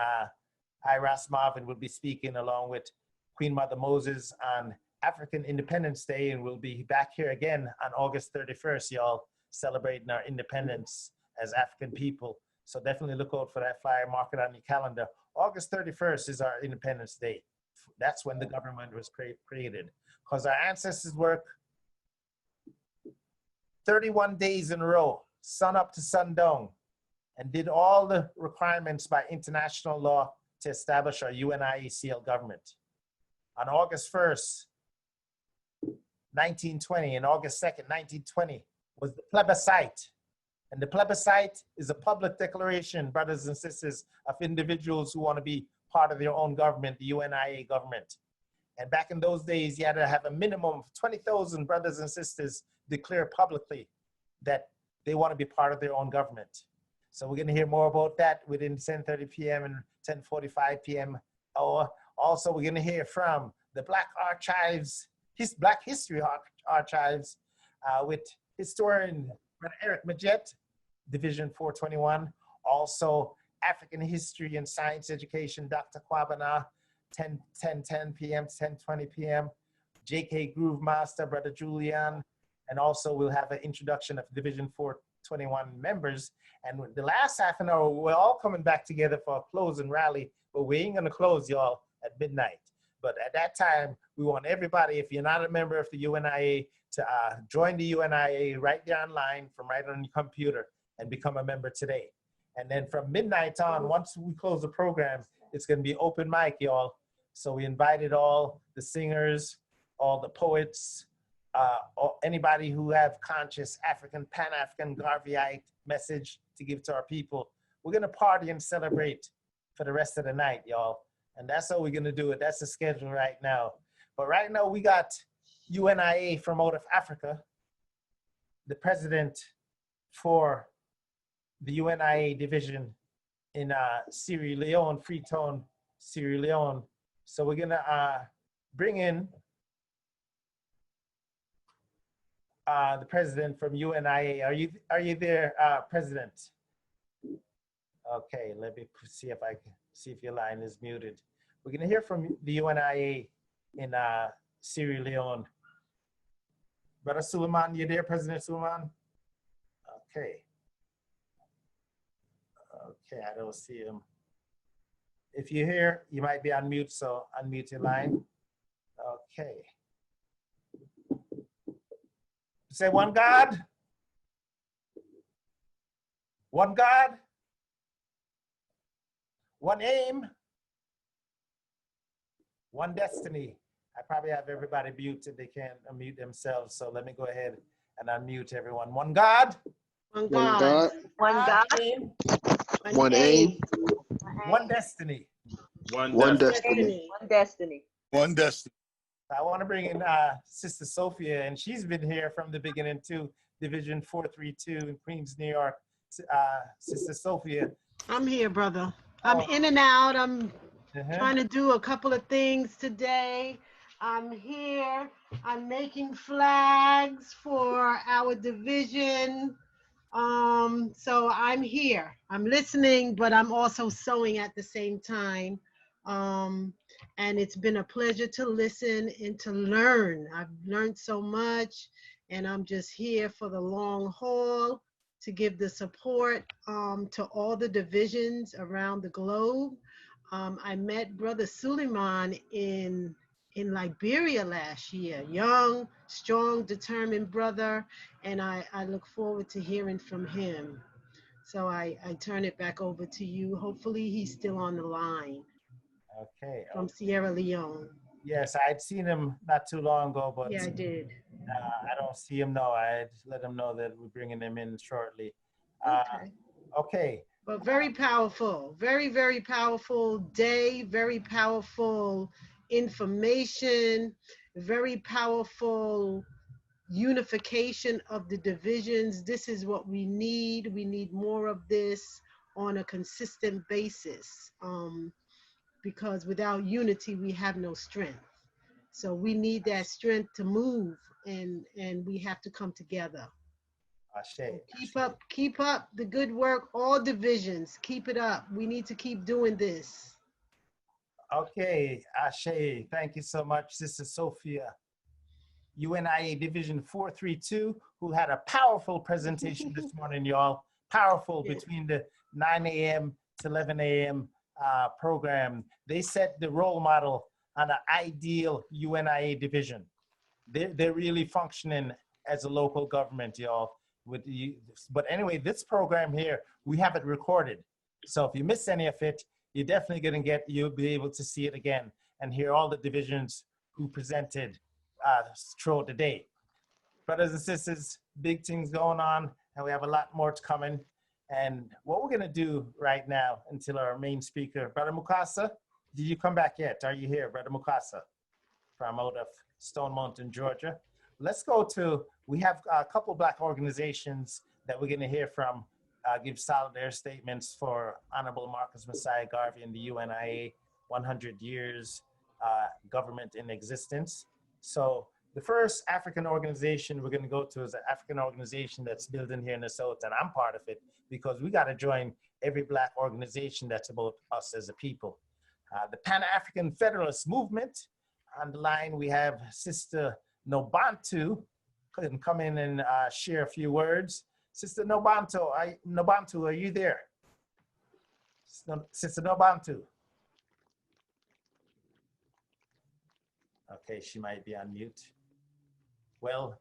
Ras Marvin will be speaking along with Queen Mother Moses on African Independence Day, and we'll be back here again on August 31st, y'all, celebrating our independence as African people. So definitely look out for that flyer, mark it on your calendar. August 31st is our Independence Day. That's when the government was created. Because our ancestors worked 31 days in a row, sun up to sundown, and did all the requirements by international law to establish our UNIA-ACL government. On August 1st, 1920, and August 2nd, 1920, was the plebiscite. And the plebiscite is a public declaration, brothers and sisters, of individuals who want to be part of their own government, the UNIA government. And back in those days, you had to have a minimum of 20,000 brothers and sisters declare publicly that they want to be part of their own government. So we're going to hear more about that within 10:30 p.m. and 10:45 p.m. Also, we're going to hear from the Black Archives, Black History Archives, with historian Eric Majette, Division 421. Also, African History and Science Education, Dr. Kwabana, 10:10 p.m. to 10:20 p.m. J.K. Groove Master, Brother Julian. And also we'll have an introduction of Division 421 members. And with the last half an hour, we're all coming back together for a closing rally, but we ain't gonna close, y'all, at midnight. But at that time, we want everybody, if you're not a member of the UNIA, to join the UNIA right there online from right on your computer and become a member today. And then from midnight on, once we close the program, it's gonna be open mic, y'all. So we invited all the singers, all the poets, or anybody who have conscious African, Pan-African, Garveyite message to give to our people. We're gonna party and celebrate for the rest of the night, y'all. And that's how we're gonna do it. That's the schedule right now. But right now we got UNIA from out of Africa, the president for the UNIA division in Sierra Leone, Freetown, Sierra Leone. So we're gonna bring in the president from UNIA. Are you there, President? Okay, let me see if I can see if your line is muted. We're gonna hear from the UNIA in Sierra Leone. Brother Suleiman, you there, President Suleiman? Okay. Okay, I don't see him. If you're here, you might be on mute, so unmute your line. Okay. Say one God. One God. One aim. One destiny. I probably have everybody muted. They can't unmute themselves, so let me go ahead and unmute everyone. One God. One God. One God. One aim. One destiny. One destiny. One destiny. One destiny. I want to bring in Sister Sophia, and she's been here from the beginning too. Division 432 in Queens, New York. Sister Sophia. I'm here, brother. I'm in and out. I'm trying to do a couple of things today. I'm here. I'm making flags for our division. So I'm here. I'm listening, but I'm also sewing at the same time. And it's been a pleasure to listen and to learn. I've learned so much, and I'm just here for the long haul to give the support to all the divisions around the globe. I met Brother Suleiman in Liberia last year. Young, strong, determined brother, and I look forward to hearing from him. So I turn it back over to you. Hopefully he's still on the line. Okay. From Sierra Leone. Yes, I'd seen him not too long ago, but yeah, I did. I don't see him now. I'd let him know that we're bringing him in shortly. Okay. But very powerful, very, very powerful day, very powerful information, very powerful unification of the divisions. This is what we need. We need more of this on a consistent basis. Because without unity, we have no strength. So we need that strength to move, and we have to come together. So keep up the good work, all divisions, keep it up. We need to keep doing this. Okay, Ashe, thank you so much, Sister Sophia. UNIA Division 432, who had a powerful presentation this morning, y'all. Powerful, between the 9 a.m. to 11 a.m. Program. They set the role model on an ideal UNIA division. They're really functioning as a local government, y'all. But anyway, this program here, we have it recorded. So if you miss any of it, you're definitely you'll be able to see it again and hear all the divisions who presented throughout the day. Brothers and sisters, big things going on, and we have a lot more to come in. And what we're gonna do right now until our main speaker, Brother Mukasa, did you come back yet? Are you here, Brother Mukasa, from out of Stone Mountain, Georgia? Let's go to, we have a couple Black organizations that we're gonna hear from, give solidarity statements for Honorable Marcus Messiah Garvey and the UNIA 100 years government in existence. So the first African organization we're going to go to is an African organization that's building here in the South, and I'm part of it because we got to join every Black organization that's about us as a people. The Pan-African Federalist Movement. On the line, we have Sister Nobantu. Can come in and share a few words. Sister Nobantu, are you there? Sister Nobantu. Okay, she might be on mute. Well,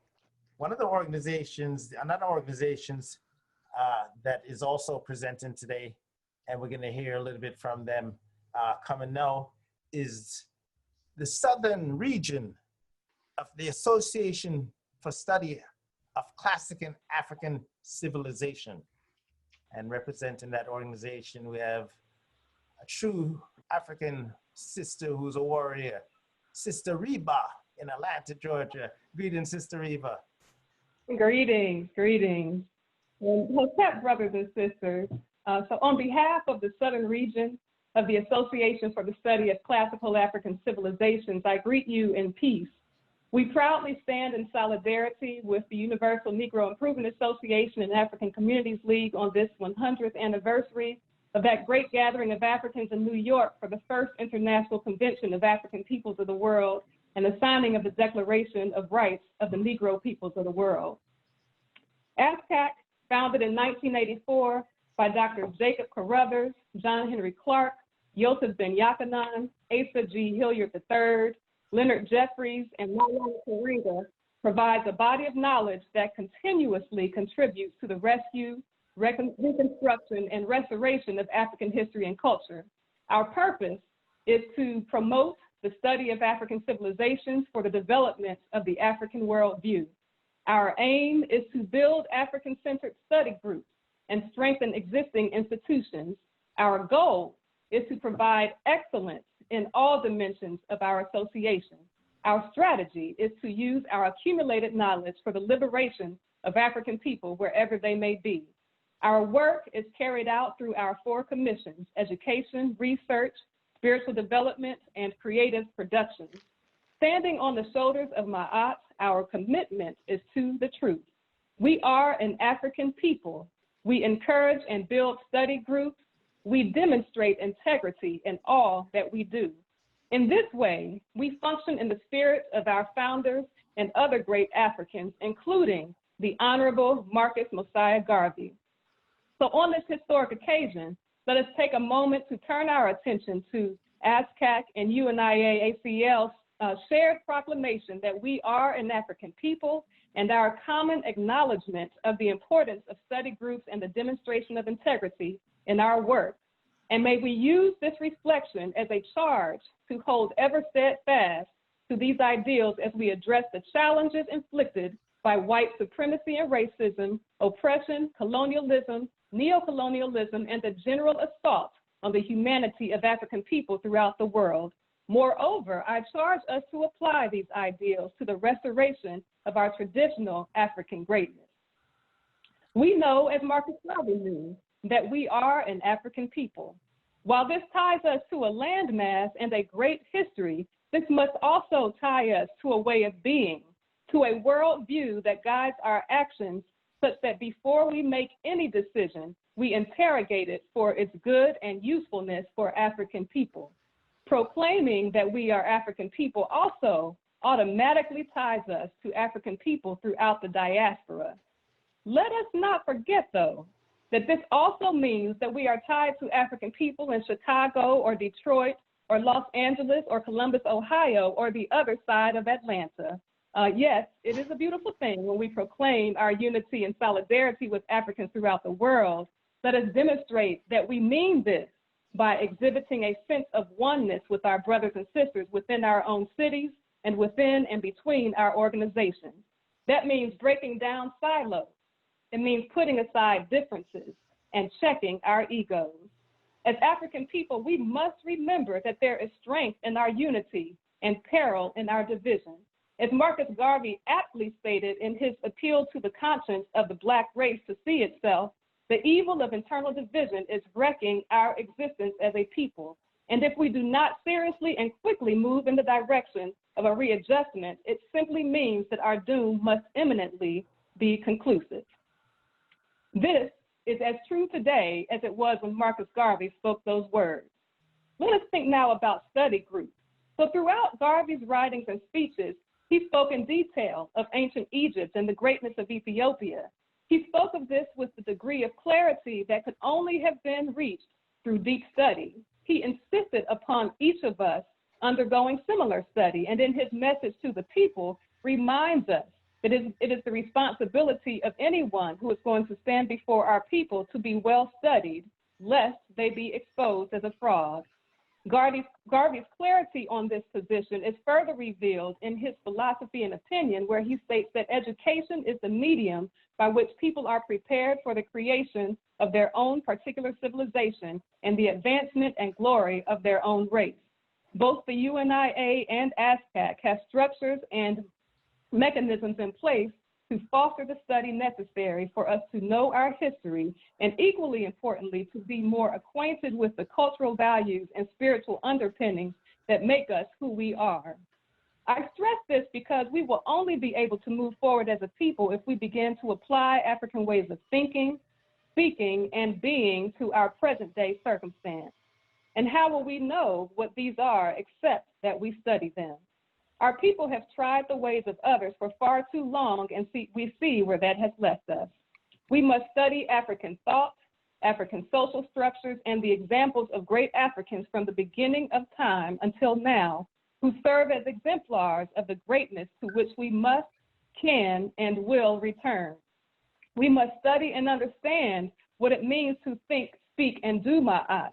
another organization that is also presenting today, and we're gonna hear a little bit from them coming now, is the Southern region of the Association for Study of Classic and African Civilization. And representing that organization, we have a true African sister who's a warrior, Sister Reba in Atlanta, Georgia. Greetings, Sister Reba. Greetings, greetings. What's up, brothers and sisters? So on behalf of the Southern region of the Association for the Study of Classical African Civilizations, I greet you in peace. We proudly stand in solidarity with the Universal Negro Improvement Association and African Communities League on this 100th anniversary of that great gathering of Africans in New York for the first International Convention of African Peoples of the World and the signing of the Declaration of Rights of the Negro Peoples of the World. ASCAC, founded in 1984 by Dr. Jacob Carruthers, John Henry Clark, Yosef Ben Yakanan, Asa G. Hilliard III, Leonard Jeffries, and Maulana Karenga, provides a body of knowledge that continuously contributes to the rescue, reconstruction, and restoration of African history and culture. Our purpose is to promote the study of African civilizations for the development of the African worldview. Our aim is to build African-centered study groups and strengthen existing institutions. Our goal is to provide excellence in all dimensions of our association. Our strategy is to use our accumulated knowledge for the liberation of African people wherever they may be. Our work is carried out through our 4 commissions: education, research, spiritual development, and creative production. Standing on the shoulders of Ma'at, our commitment is to the truth. We are an African people. We encourage and build study groups. We demonstrate integrity in all that we do. In this way, we function in the spirit of our founders and other great Africans, including the Honorable Marcus Mosiah Garvey. So on this historic occasion, let us take a moment to turn our attention to ASCAC and UNIA-ACL's shared proclamation that we are an African people, and our common acknowledgement of the importance of study groups and the demonstration of integrity in our work. And may we use this reflection as a charge to hold ever steadfast to these ideals as we address the challenges inflicted by white supremacy and racism, oppression, colonialism, neocolonialism, and the general assault on the humanity of African people throughout the world. Moreover, I charge us to apply these ideals to the restoration of our traditional African greatness. We know, as Marcus Garvey knew, that we are an African people. While this ties us to a landmass and a great history, this must also tie us to a way of being, to a worldview that guides our actions, such that before we make any decision, we interrogate it for its good and usefulness for African people. Proclaiming that we are African people also automatically ties us to African people throughout the diaspora. Let us not forget, though, that this also means that we are tied to African people in Chicago or Detroit or Los Angeles or Columbus, Ohio, or the other side of Atlanta. Yes, it is a beautiful thing when we proclaim our unity and solidarity with Africans throughout the world. Let us demonstrate that we mean this by exhibiting a sense of oneness with our brothers and sisters within our own cities and within and between our organizations. That means breaking down silos. It means putting aside differences and checking our egos. As African people, we must remember that there is strength in our unity and peril in our division. As Marcus Garvey aptly stated in his appeal to the conscience of the Black race to see itself, the evil of internal division is wrecking our existence as a people. And if we do not seriously and quickly move in the direction of a readjustment, it simply means that our doom must imminently be conclusive. This is as true today as it was when Marcus Garvey spoke those words. Let us think now about study groups. So throughout Garvey's writings and speeches, he spoke in detail of ancient Egypt and the greatness of Ethiopia. He spoke of this with the degree of clarity that could only have been reached through deep study. He insisted upon each of us undergoing similar study, and in his message to the people reminds us that it is the responsibility of anyone who is going to stand before our people to be well studied, lest they be exposed as a fraud. Garvey's clarity on this position is further revealed in his philosophy and opinion, where he states that education is the medium by which people are prepared for the creation of their own particular civilization and the advancement and glory of their own race. Both the UNIA and ASCAC have structures and mechanisms in place to foster the study necessary for us to know our history, and equally importantly, to be more acquainted with the cultural values and spiritual underpinnings that make us who we are. I stress this because we will only be able to move forward as a people if we begin to apply African ways of thinking, speaking, and being to our present day circumstance. And how will we know what these are except that we study them? Our people have tried the ways of others for far too long, and we see where that has left us. We must study African thought, African social structures, and the examples of great Africans from the beginning of time until now, who serve as exemplars of the greatness to which we must, can, and will return. We must study and understand what it means to think, speak, and do ma'at,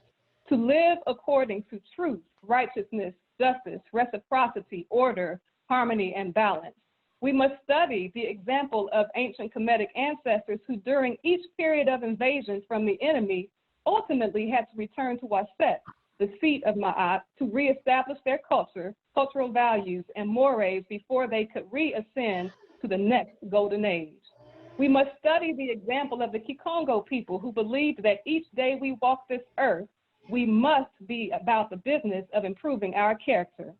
to live according to truth, righteousness, justice, reciprocity, order, harmony, and balance. We must study the example of ancient Kemetic ancestors who during each period of invasion from the enemy ultimately had to return to Waset, the seat of Ma'at, to reestablish their culture, cultural values, and mores before they could reascend to the next golden age. We must study the example of the Kikongo people who believed that each day we walk this earth, we must be about the business of improving our character.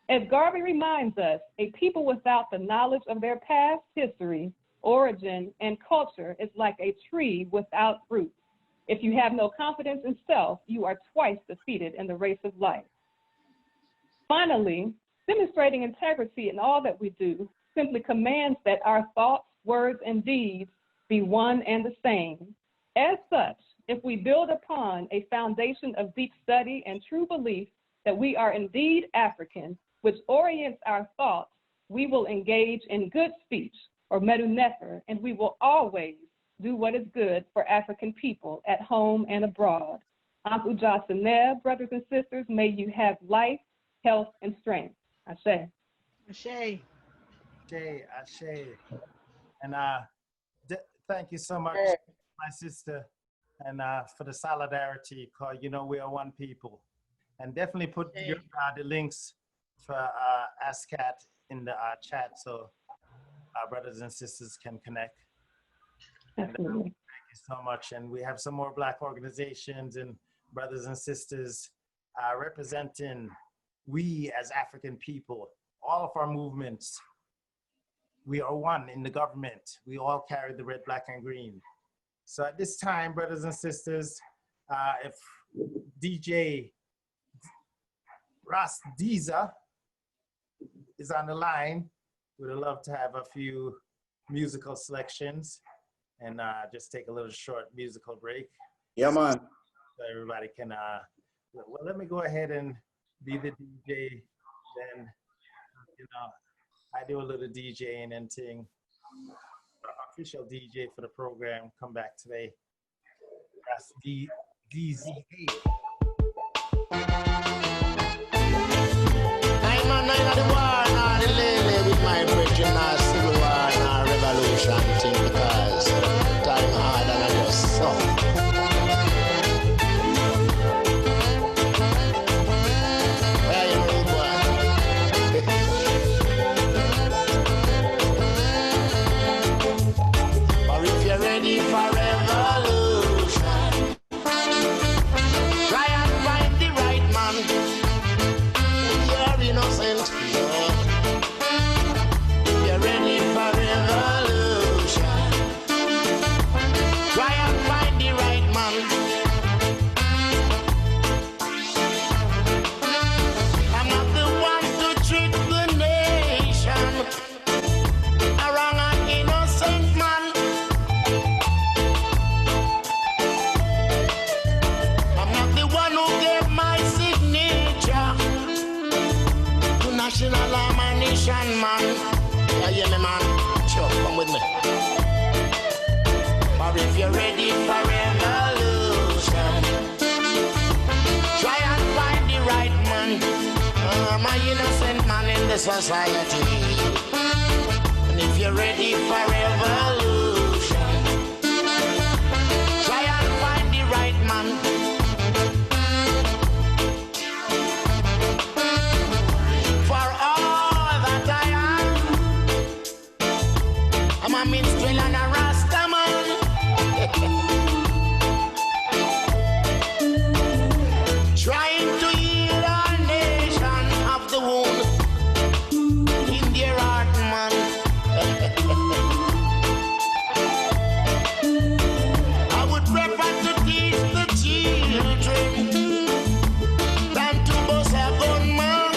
As Garvey reminds us, a people without the knowledge of their past history, origin, and culture is like a tree without roots. If you have no confidence in self, you are twice defeated in the race of life. Finally, demonstrating integrity in all that we do simply commands that our thoughts, words, and deeds be one and the same. As such, if we build upon a foundation of deep study and true belief that we are indeed African, which orients our thoughts, we will engage in good speech, or medu nefer, and we will always do what is good for African people at home and abroad. Uncle Johnson, brothers and sisters, may you have life, health, and strength. Ashe. Ashe. Ashe, Ashe. And thank you so much, my sister, and for the solidarity, because you know we are one people. And definitely put the links for ASCAT in the chat so our brothers and sisters can connect. And thank you so much. And we have some more Black organizations and brothers and sisters representing we as African people, all of our movements. We are one in the government. We all carry the red, black, and green. So at this time, brothers and sisters, if DJ Ras Diza is on the line, we'd love to have a few musical selections and just take a little short musical break. Yeah, man. So everybody can, well, let me go ahead and be the DJ, then, you know, I do a little DJing and thing. Official DJ for the program, come back today. That's DZA. I'm a night of the war, not the lady with my bridging, not civil war, not revolution thing, because time hard and I just so. Ready for revolution. Try and find the right man. You're innocent. You're ready for revolution. Try and find the right man. I'm not the one to trick the nation. A wrong and innocent man. National ammunition, man. Yeah, hear me, man. Sure, come with me. But if you're ready for revolution, try and find the right man. I'm an innocent man in the society. And if you're ready for revolution, try and find the right man. I'm a minstrel and a Rasta man. Trying to heal our nation of the wound in their heart, man. I would prefer to teach the children than to boss a gunman.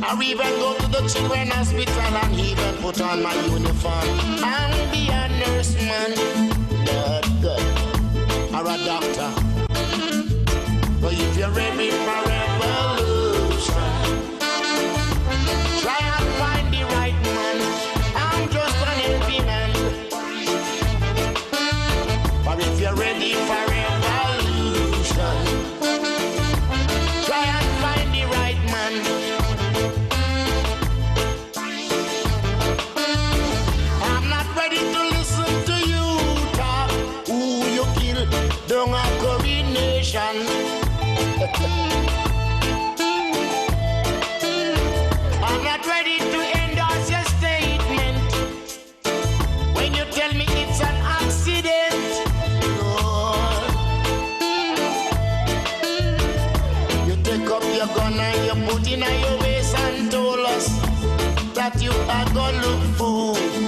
I even go to the children's hospital and even put on my uniform and be a nurse, man. Good. Or a doctor. But if you're ready for revolution, try and find the right man. I'm just an helping hand. But if you're ready for revolution, try and find the right man. ready to listen to you talk. Who you kill, don't a coronation. I'm not ready to endorse your statement when you tell me it's an accident. Lord, you take up your gun and you put in your waist and told us that you are gonna look fool.